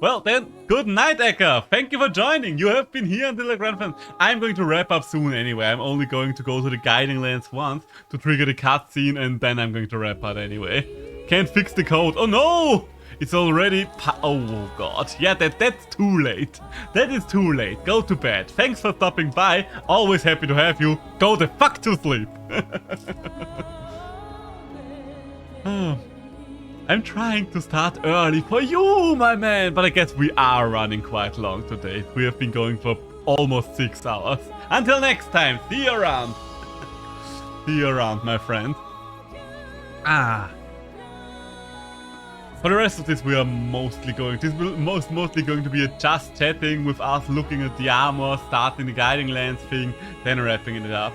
Well then, good night, Eka. Thank you for joining. You have been here until the grand final. I'm going to wrap up soon anyway. I'm only going to go to the Guiding Lens once to trigger the cutscene, and then I'm going to wrap up anyway. Can't fix the code. Oh no! It's already oh god. Yeah, that's too late. That is too late. Go to bed. Thanks for stopping by. Always happy to have you. Go the fuck to sleep. Oh. I'm trying to start early for you, my man, but I guess we are running quite long today. We have been going for almost 6 hours. Until next time, see you around. See you around, my friend. For the rest of this, we are mostly going... This will mostly going to be a just chatting with us looking at the armor, starting the Guiding Lens thing, then wrapping it up.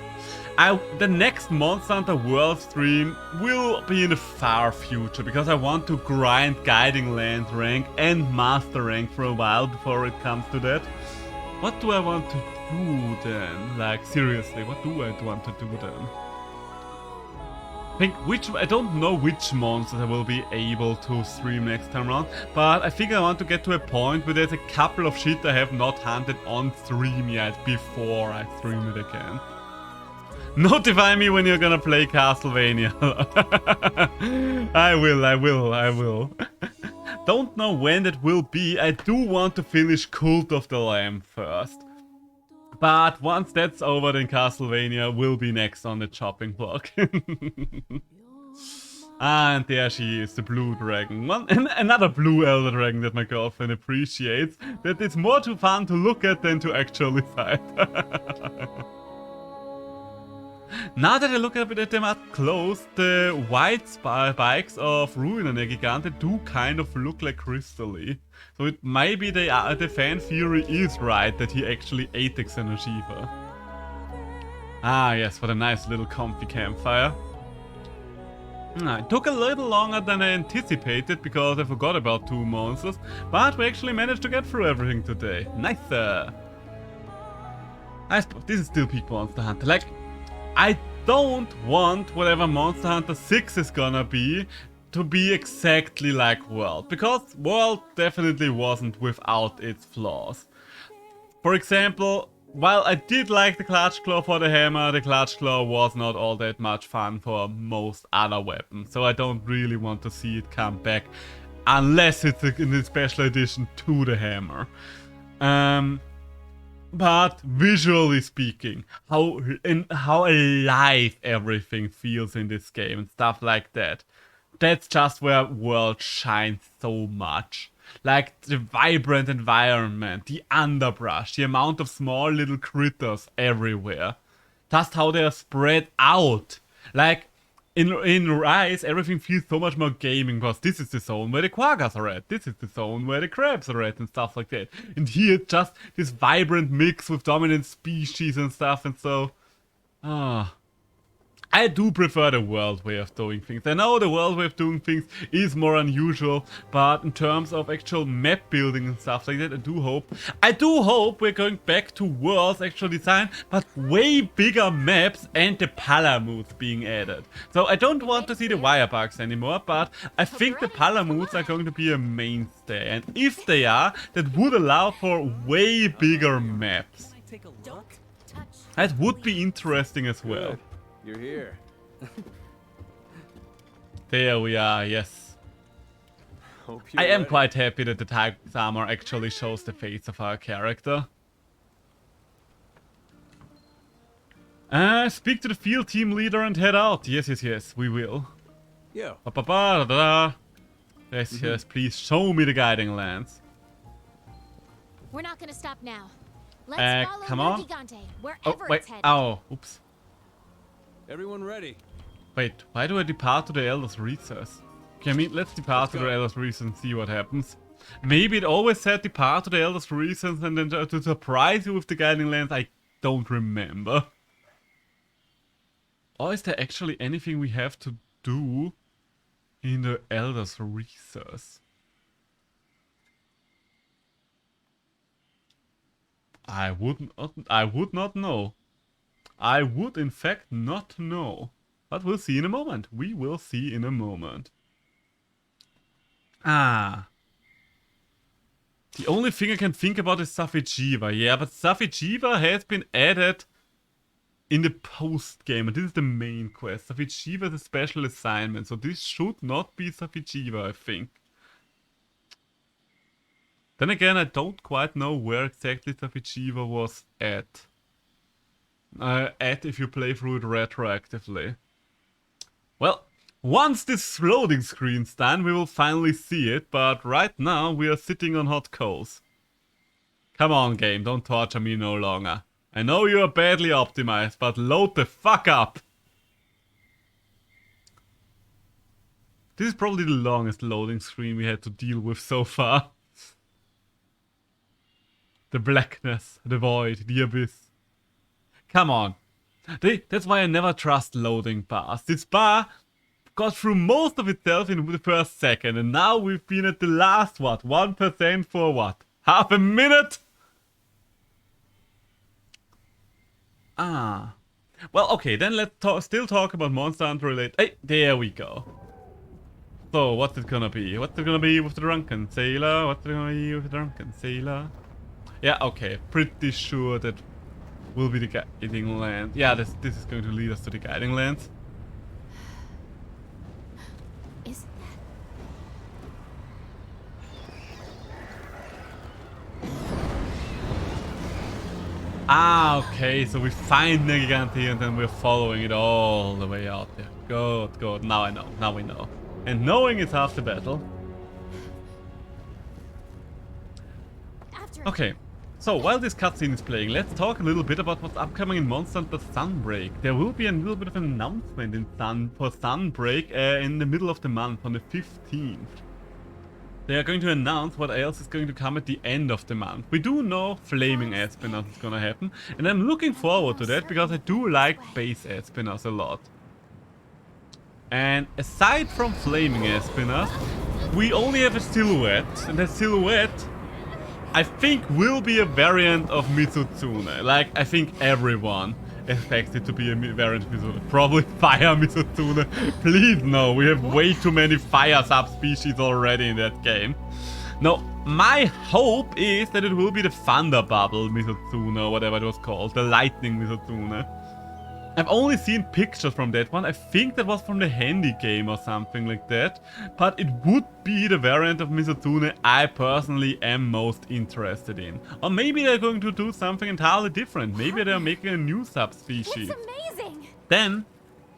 The next Monster Hunter World stream will be in the far future, because I want to grind Guiding Lens rank and Master rank for a while before it comes to that. What do I want to do then? Like, seriously, what do I want to do then? I don't know which monsters I will be able to stream next time around, but I think I want to get to a point where there's a couple of shit I have not hunted on stream yet before I stream it again. Notify me when you're gonna play Castlevania. I will. Don't know when that will be. I do want to finish Cult of the Lamb first. But once that's over, then Castlevania will be next on the chopping block. And there she is, the blue dragon. Another blue elder dragon that my girlfriend appreciates. That it's more too fun to look at than to actually fight. Now that I look at them up close, the white spikes of Ruiner Gigante do kind of look like crystally. So it might be the fan theory is right that he actually ate the Xeno'jiiva. Ah yes, what a nice little comfy campfire. It took a little longer than I anticipated because I forgot about 2 monsters, but we actually managed to get through everything today. Nice! This is still peak Monster Hunter. Like, I don't want whatever Monster Hunter 6 is gonna be to be exactly like World, because World definitely wasn't without its flaws. For example, while I did like the clutch claw for the hammer, the clutch claw was not all that much fun for most other weapons. So I don't really want to see it come back unless it's in the special edition to the hammer. But visually speaking, how alive everything feels in this game and stuff like that. That's just where World shines so much. Like the vibrant environment, the underbrush, the amount of small little critters everywhere. Just how they are spread out. Like in Rise, everything feels so much more gaming because this is the zone where the quaggas are at. This is the zone where the crabs are at and stuff like that. And here it's just this vibrant mix with dominant species and stuff, and so... I do prefer the world way of doing things. I know the world way of doing things is more unusual, but in terms of actual map building and stuff like that, I do hope we're going back to world's actual design, but way bigger maps and the palamutes being added. So I don't want to see the wire bugs anymore, but I think the palamutes are going to be a mainstay. And if they are, that would allow for way bigger maps. That would be interesting as well. Good. You're here. There we are, yes. I am quite happy that the Tiger's armor actually shows the face of our character. Speak to the field team leader and head out. Yes, we will. Yeah. Yes, please show me the guiding lands. We're not gonna stop now. Let's follow come on. Gigante, wherever Wait, it's headed. oh, oops. Everyone ready? Wait, why do I depart to the Elder's Recess? Okay, I mean, let's depart to the Elder's Recess and see what happens. Maybe it always said depart to the Elder's Recess and then to surprise you with the guiding lands, I don't remember. Or is there actually anything we have to do in the Elder's Recess? I would not know. I would in fact not know. But we'll see in a moment. We will see in a moment. The only thing I can think about is fataliZ. Yeah, but fataliZ has been added in the post-game. And this is the main quest. fataliZ is a special assignment. So this should not be fataliZ, I think. Then again, I don't quite know where exactly fataliZ was at. If you play through it retroactively. Well, once this loading screen's done, we will finally see it, but right now we are sitting on hot coals. Come on, game, don't torture me no longer. I know you are badly optimized, but load the fuck up! This is probably the longest loading screen we had to deal with so far. The blackness, the void, the abyss. Come on. That's why I never trust loading bars. This bar got through most of itself in the first second, and now we've been at the last, what, 1% for what? Half a minute? Well, okay, then let's still talk about Monster Hunter related. Hey, there we go. So, what's it gonna be? What's it gonna be with the drunken sailor? What's it gonna be with the drunken sailor? Yeah, okay, pretty sure that will be the guiding land. Yeah, this is going to lead us to the guiding lands. Is okay, so we find the Gigante and then we're following it all the way out there. Good. Now I know. Now we know. And knowing is half the battle. Okay. So, while this cutscene is playing, let's talk a little bit about what's upcoming in Monster Hunter Sunbreak. There will be a little bit of an announcement for Sunbreak in the middle of the month, on the 15th. They are going to announce what else is going to come at the end of the month. We do know Flaming Aspinas is going to happen, and I'm looking forward to that because I do like base Aspinas a lot. And aside from Flaming Aspinas, we only have a silhouette, and that silhouette I think will be a variant of Mizutsune. Like, I think everyone expects it to be a variant of Mizutsune. Probably Fire Mizutsune. Please no, we have way too many fire subspecies already in that game. No, my hope is that it will be the Thunder Bubble Mizotsune or whatever it was called. The Lightning Mizotsune. I've only seen pictures from that one. I think that was from the Handy game or something like that. But it would be the variant of Mizotsune I personally am most interested in. Or maybe they're going to do something entirely different. Maybe they're making a new subspecies. It's amazing. Then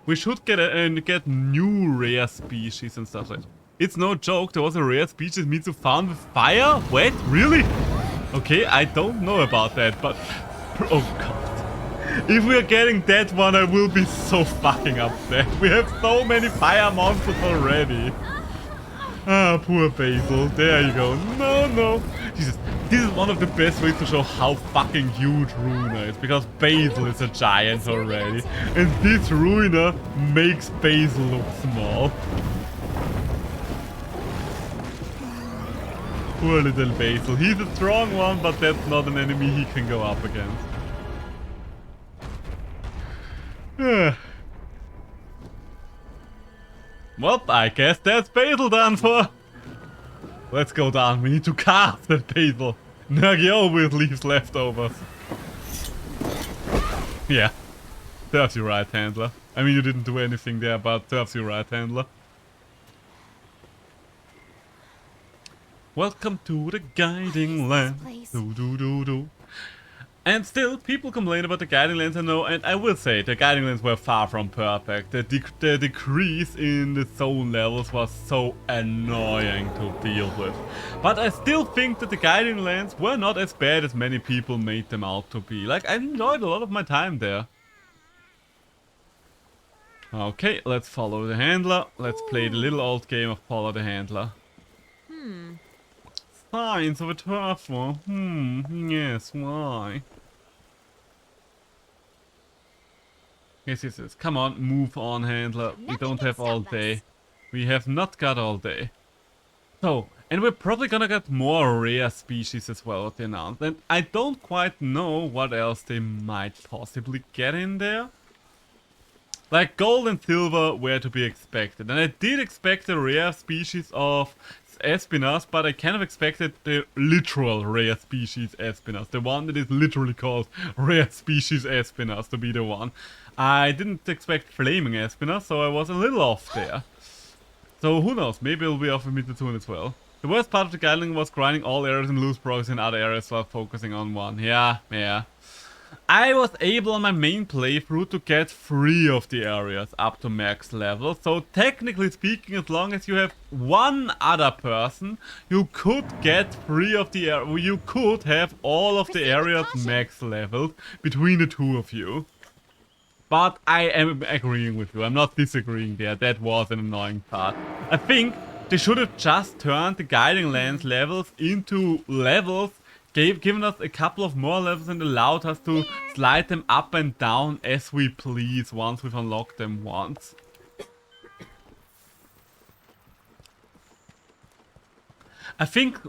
we should get new rare species and stuff like that. It's no joke, there was a rare species Mitsu found with fire? What? Really? Okay, I don't know about that, but... Oh god. If we are getting that one, I will be so fucking upset. We have so many fire monsters already. Ah, poor Basil. There you go. No, no. Jesus, this is one of the best ways to show how fucking huge Ruiner is. Because Basil is a giant already. And this Ruiner makes Basil look small. Poor little Basil. He's a strong one, but that's not an enemy he can go up against. Well, I guess that's Basil done for. Let's go down. We need to carve that Basil. Nagi always leaves leftovers. Yeah. Serves you right, handler. I mean, you didn't do anything there, but serves you right, handler. Welcome to the Guiding Land. Do do do do. And still, people complain about the Guiding Lands, I know, and I will say, the Guiding Lands were far from perfect. The decrease in the zone levels was so annoying to deal with. But I still think that the Guiding Lands were not as bad as many people made them out to be. Like, I enjoyed a lot of my time there. Okay, let's follow the handler. Let's play the little old game of Follow the Handler. Signs of a tough one. Yes, why? Yes, yes, yes. Come on, move on, handler. We don't have all day. We have not got all day. So, and we're probably gonna get more rare species as well at the announcement. And I don't quite know what else they might possibly get in there. Like gold and silver were to be expected. And I did expect a rare species of Espinas, but I kind of expected the literal rare species Espinas. The one that is literally called rare species Espinas to be the one. I didn't expect flaming Espinas, so I was a little off there. So who knows, maybe it'll be off with Mizotsune as well. The worst part of the guiding was grinding all areas and lose progress in other areas while focusing on one. Yeah. I was able on my main playthrough to get 3 of the areas up to max level. So technically speaking, as long as you have one other person, you could get 3 of the areas. You could have all of the areas max leveled between the 2 of you. But I am agreeing with you. I'm not disagreeing there. That was an annoying part. I think they should have just turned the Guiding Lands levels into levels, given us a couple of more levels and allowed us to slide them up and down as we please once we've unlocked them once. I think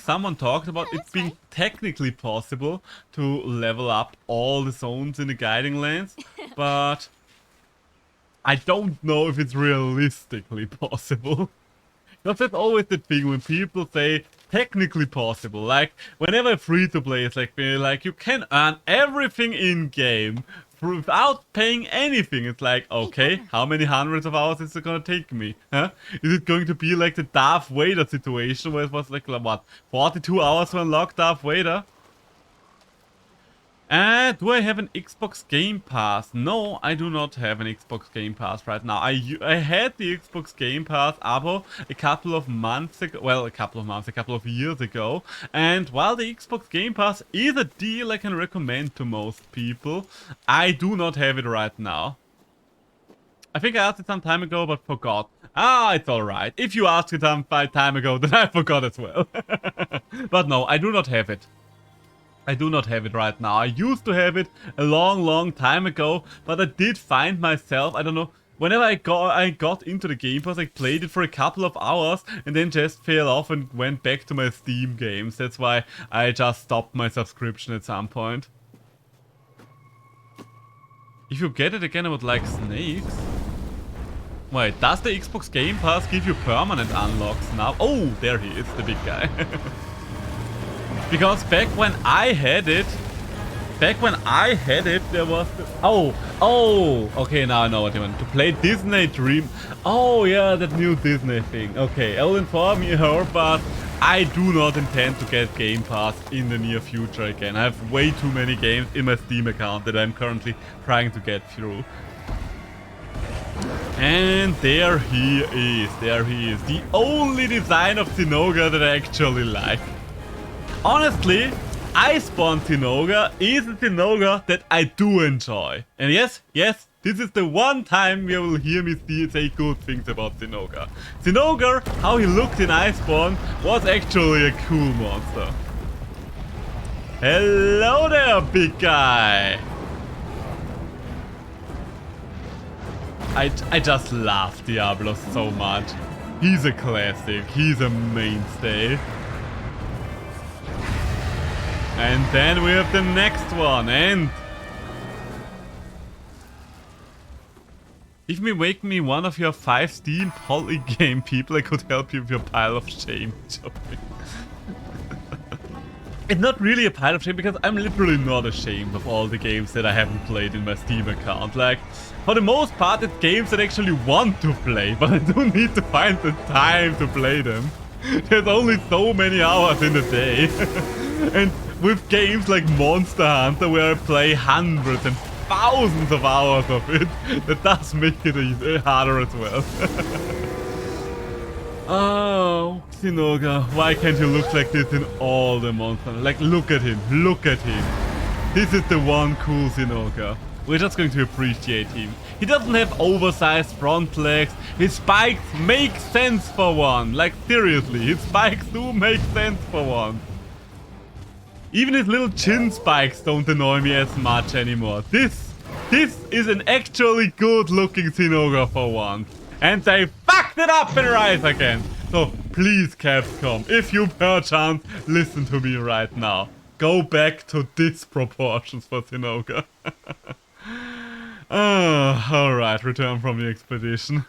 someone talked about it being technically possible to level up all the zones in the Guiding Lands, but I don't know if it's realistically possible. Because that's always the thing when people say technically possible. Like, whenever free-to-play is like you can earn everything in-game without paying anything. It's like, okay, how many hundreds of hours is it gonna take me? Huh? Is it going to be like the Darth Vader situation where it was like, what, 42 hours to unlock Darth Vader? Do I have an Xbox Game Pass? No, I do not have an Xbox Game Pass right now. I had the Xbox Game Pass abo a couple of months ago. Well, a couple of years ago. And while the Xbox Game Pass is a deal I can recommend to most people, I do not have it right now. I think I asked it some time ago, but forgot. Ah, it's alright. If you asked it some time ago, then I forgot as well. But no, I do not have it. I do not have it right now. I used to have it a long time ago, but I did find myself, I don't know, whenever I got into the Game Pass, I played it for a couple of hours and then just fell off and went back to my Steam games. That's why I just stopped my subscription at some point. If you get it again, I would like snakes. Wait, does the Xbox Game Pass give you permanent unlocks now? Oh, there he is, the big guy. Because back when I had it, there was... okay, now I know what you want. To play Disney Dream. Oh, yeah, that new Disney thing. Okay, I'll inform you her, but I do not intend to get Game Pass in the near future again. I have way too many games in my Steam account that I'm currently trying to get through. And there he is. There he is. The only design of Zinogre that I actually like. Honestly, Iceborns Zinogre is a Zinogre that I do enjoy. And yes, this is the one time you will hear me say good things about Zinogre. Zinogre, how he looked in Iceborne, was actually a cool monster. Hello there, big guy! I just love Diablo so much. He's a classic, he's a mainstay. And then we have the next one, and... If you make me one of your 5 Steam polygame people, I could help you with your pile of shame. It's not really a pile of shame, because I'm literally not ashamed of all the games that I haven't played in my Steam account. Like, for the most part, it's games that I actually want to play, but I do need to find the time to play them. There's only so many hours in a day. And with games like Monster Hunter, where I play hundreds and thousands of hours of it, that does make it harder as well. Oh, Zinogre, why can't you look like this in all the monsters? Like, look at him, look at him. This is the one cool Zinogre. We're just going to appreciate him. He doesn't have oversized front legs. His spikes make sense for one. Like, seriously, his spikes do make sense for one. Even his little chin spikes don't annoy me as much anymore. This is an actually good looking Zinogre for once. And they fucked it up in Rise again. So please, Capcom, if you perchance listen to me right now, go back to disproportions for Zinogre. Alright, return from the expedition.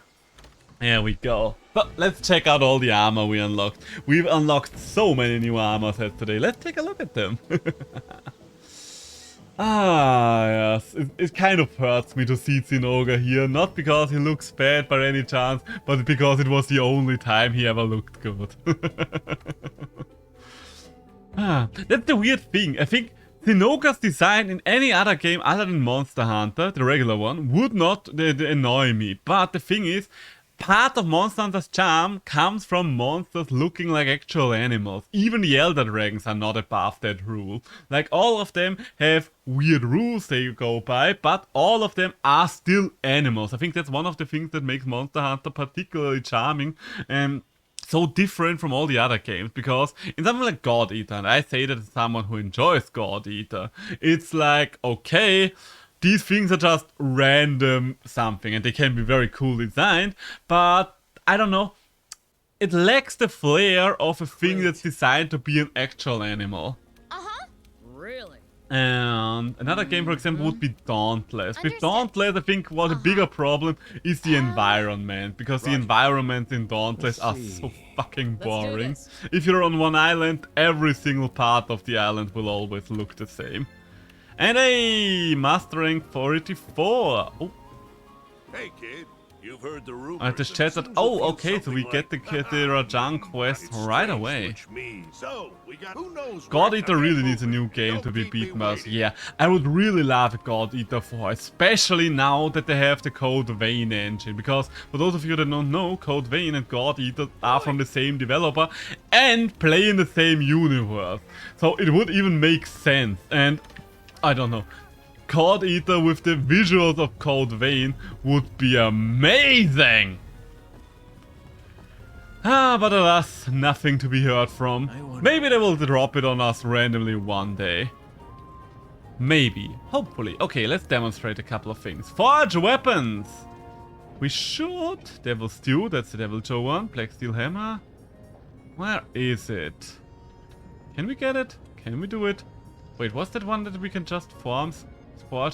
There we go. But let's check out all the armor we unlocked. We've unlocked so many new armor sets today. Let's take a look at them. Yes. It kind of hurts me to see Zinogre here. Not because he looks bad by any chance, but because it was the only time he ever looked good. That's the weird thing. I think Zinogre's design in any other game other than Monster Hunter, the regular one, would not annoy me. But the thing is, part of Monster Hunter's charm comes from monsters looking like actual animals. Even the Elder Dragons are not above that rule. Like, all of them have weird rules they go by, but all of them are still animals. I think that's one of the things that makes Monster Hunter particularly charming and so different from all the other games, because in something like God Eater, and I say that as someone who enjoys God Eater, it's like, okay, these things are just random something, and they can be very cool designed, but I don't know, it lacks the flair of a thing that's designed to be an actual animal. Really? And another game, for example, would be Dauntless. With Dauntless, I think what a bigger problem is the environment, because the environments in Dauntless are so fucking boring. If you're on one island, every single part of the island will always look the same. And a Master Rank 44. Oh. Hey kid, you've heard the rumors. I just chatted. Oh, okay, so we get the Rajang quest right away. God Eater really needs a new game to be beaten by us. Yeah, I would really love a God Eater 4, especially now that they have the Code Vein engine. Because for those of you that don't know, Code Vein and God Eater are from the same developer and play in the same universe. So it would even make sense. And I don't know. God Eater with the visuals of Code Vein would be amazing! But alas, nothing to be heard from. Maybe they will drop it on us randomly one day. Maybe. Hopefully. Okay, let's demonstrate a couple of things. Forge weapons! We should. Devil Stew, that's the Devil Joe one. Black Steel Hammer. Where is it? Can we get it? Can we do it? Wait, was that one that we can just forge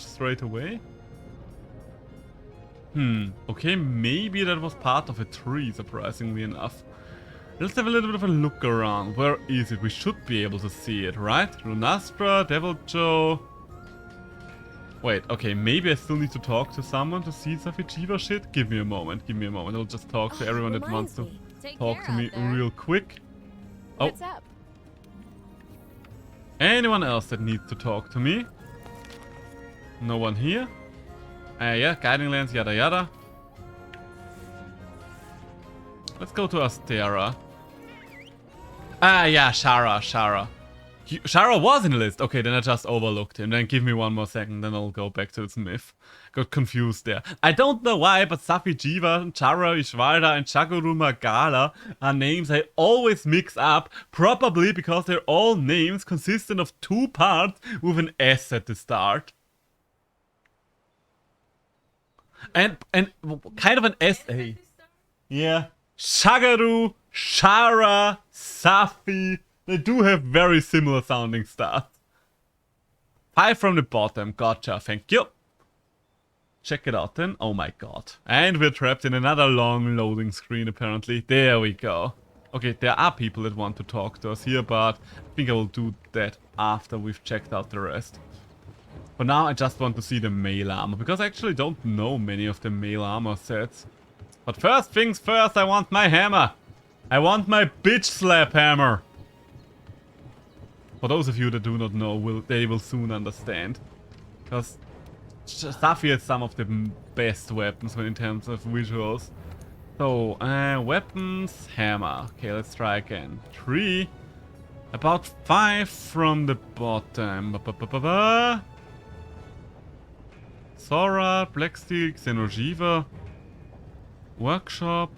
straight away? Okay, maybe that was part of a tree, surprisingly enough. Let's have a little bit of a look around. Where is it? We should be able to see it, right? Lunastra, Devil Joe. Wait, okay, maybe I still need to talk to someone to see fataliZ shit? Give me a moment, give me a moment. I'll just talk to everyone that wants to talk to me real quick. Oh. What's up? Anyone else that needs to talk to me? No one here? Yeah, guiding lens, yada yada. Let's go to Astera. Yeah, Shara. Shara was in the list. Okay, then I just overlooked him. Then give me one more second, then I'll go back to the Smith. Got confused there. I don't know why, but Safi'jiiva, Chara, Ishvalda, and Chaguru Magala are names I always mix up. Probably because they're all names consistent of 2 parts with an S at the start. And kind of an SA. Yeah. Shagaru, Shara, Safi. They do have very similar sounding starts. 5 from the bottom. Gotcha. Thank you. Check it out then. Oh my god. And we're trapped in another long loading screen apparently. There we go. Okay, there are people that want to talk to us here, but I think I will do that after we've checked out the rest. For now, I just want to see the mail armor, because I actually don't know many of the mail armor sets. But first things first, I want my hammer. I want my bitch slap hammer. For those of you that do not know, they will soon understand. Because Safi has some of the best weapons in terms of visuals. So, weapons, hammer. Okay, let's try again. 3. About 5 from the bottom. Sora, Black Steel, Xeno'jiiva, Workshop.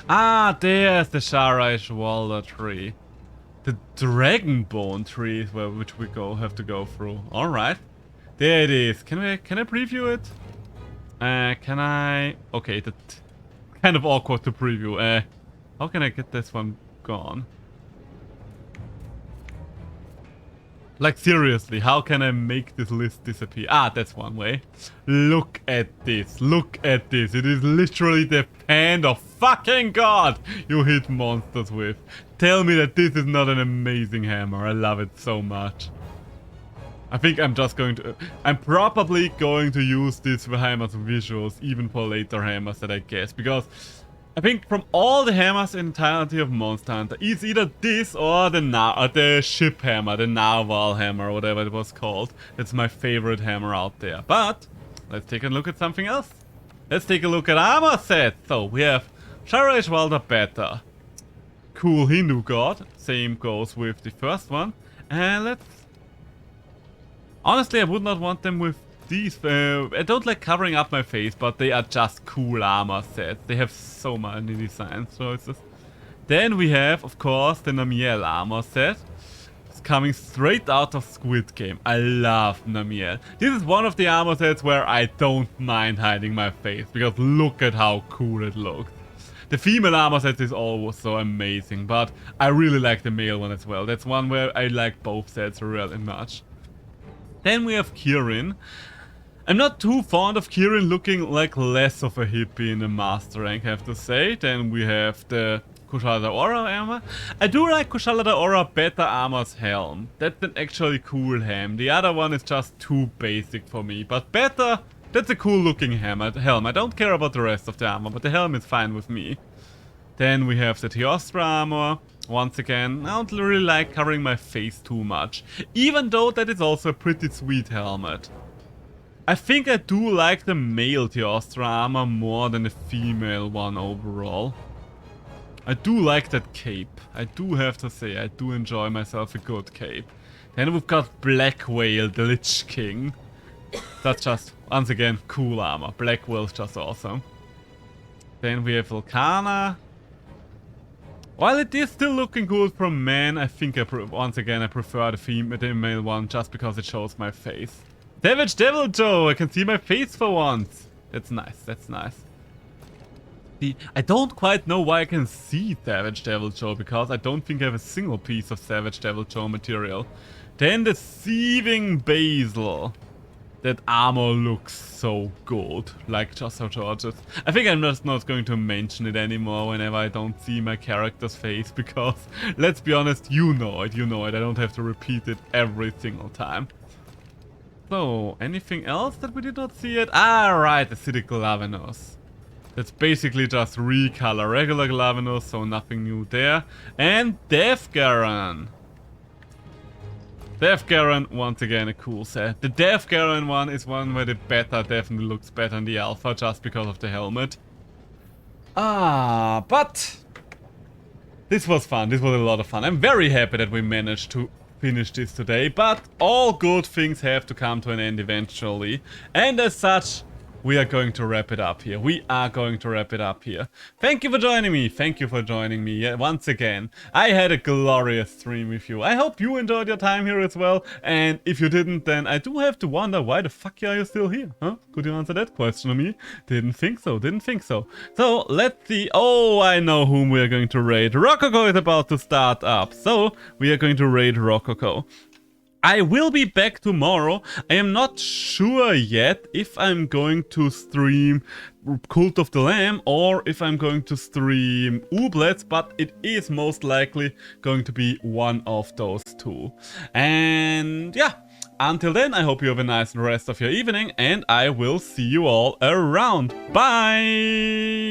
Ah, there's the Shara Ishvalda tree. The Dragonbone tree is which we have to go through. Alright. There it is. Can I preview it? Can I... Okay, that's kind of awkward to preview. How can I get this one gone? Like seriously, how can I make this list disappear? Ah, that's one way. Look at this. Look at this. It is literally the hand of fucking God you hit monsters with. Tell me that this is not an amazing hammer. I love it so much. I think I'm just going to... I'm probably going to use this for hammer's visuals, even for later hammers that I guess. Because I think from all the hammers in the entirety of Monster Hunter, it's either this or the ship hammer, the narwhal hammer, or whatever it was called. That's my favorite hammer out there. But let's take a look at something else. Let's take a look at armor sets. So we have Shara Ishvalda Beta. Cool Hindu god. Same goes with the first one. And let's... Honestly, I would not want them with these. I don't like covering up my face, but they are just cool armor sets. They have so many designs, so it's just... Then we have, of course, the Namiel armor set. It's coming straight out of Squid Game. I love Namiel. This is one of the armor sets where I don't mind hiding my face, because look at how cool it looks. The female armor set is also amazing, but I really like the male one as well. That's one where I like both sets really much. Then we have Kirin. I'm not too fond of Kirin looking like less of a hippie in the master rank, I have to say. Then we have the Kushala Aura armor. I do like Kushala Aura Beta Armor's helm. That's an actually cool helm. The other one is just too basic for me. But Beta, that's a cool looking helm. I don't care about the rest of the armor, but the helm is fine with me. Then we have the Teostra armor. Once again, I don't really like covering my face too much. Even though that is also a pretty sweet helmet. I think I do like the male Teostra armor more than the female one overall. I do like that cape. I do have to say, I do enjoy myself a good cape. Then we've got Black Whale, the Lich King. That's just, once again, cool armor. Black Whale's just awesome. Then we have Volcana. While it is still looking good from men, I think once again I prefer the female one just because it shows my face. Savage Devil Joe! I can see my face for once! That's nice, that's nice. See, I don't quite know why I can see Savage Devil Joe, because I don't think I have a single piece of Savage Devil Joe material. Then the Seething Basil. That armor looks so good, like just how gorgeous. I think I'm just not going to mention it anymore whenever I don't see my character's face, because, let's be honest, you know it, I don't have to repeat it every single time. So, anything else that we did not see yet? Ah, right, acidic glavenus. That's basically just recolor regular glavenus, so nothing new there. And Death Garen. Death Garen, once again, a cool set. The Death Garen one is one where the beta definitely looks better than the alpha just because of the helmet. Ah, but this was fun. This was a lot of fun. I'm very happy that we managed to finish this today, but all good things have to come to an end eventually. And as such, we are going to wrap it up here. Thank you for joining me. Thank you for joining me once again. I had a glorious stream with you. I hope you enjoyed your time here as well. And if you didn't, then I do have to wonder, why the fuck are you still here? Huh? Could you answer that question to me? Didn't think so. So, let's see. Oh, I know whom we are going to raid. Rococo is about to start up. So, we are going to raid Rococo. I will be back tomorrow. I am not sure yet if I'm going to stream Cult of the Lamb or if I'm going to stream Ooblets, but it is most likely going to be one of those two. And yeah, until then, I hope you have a nice rest of your evening, and I will see you all around. Bye!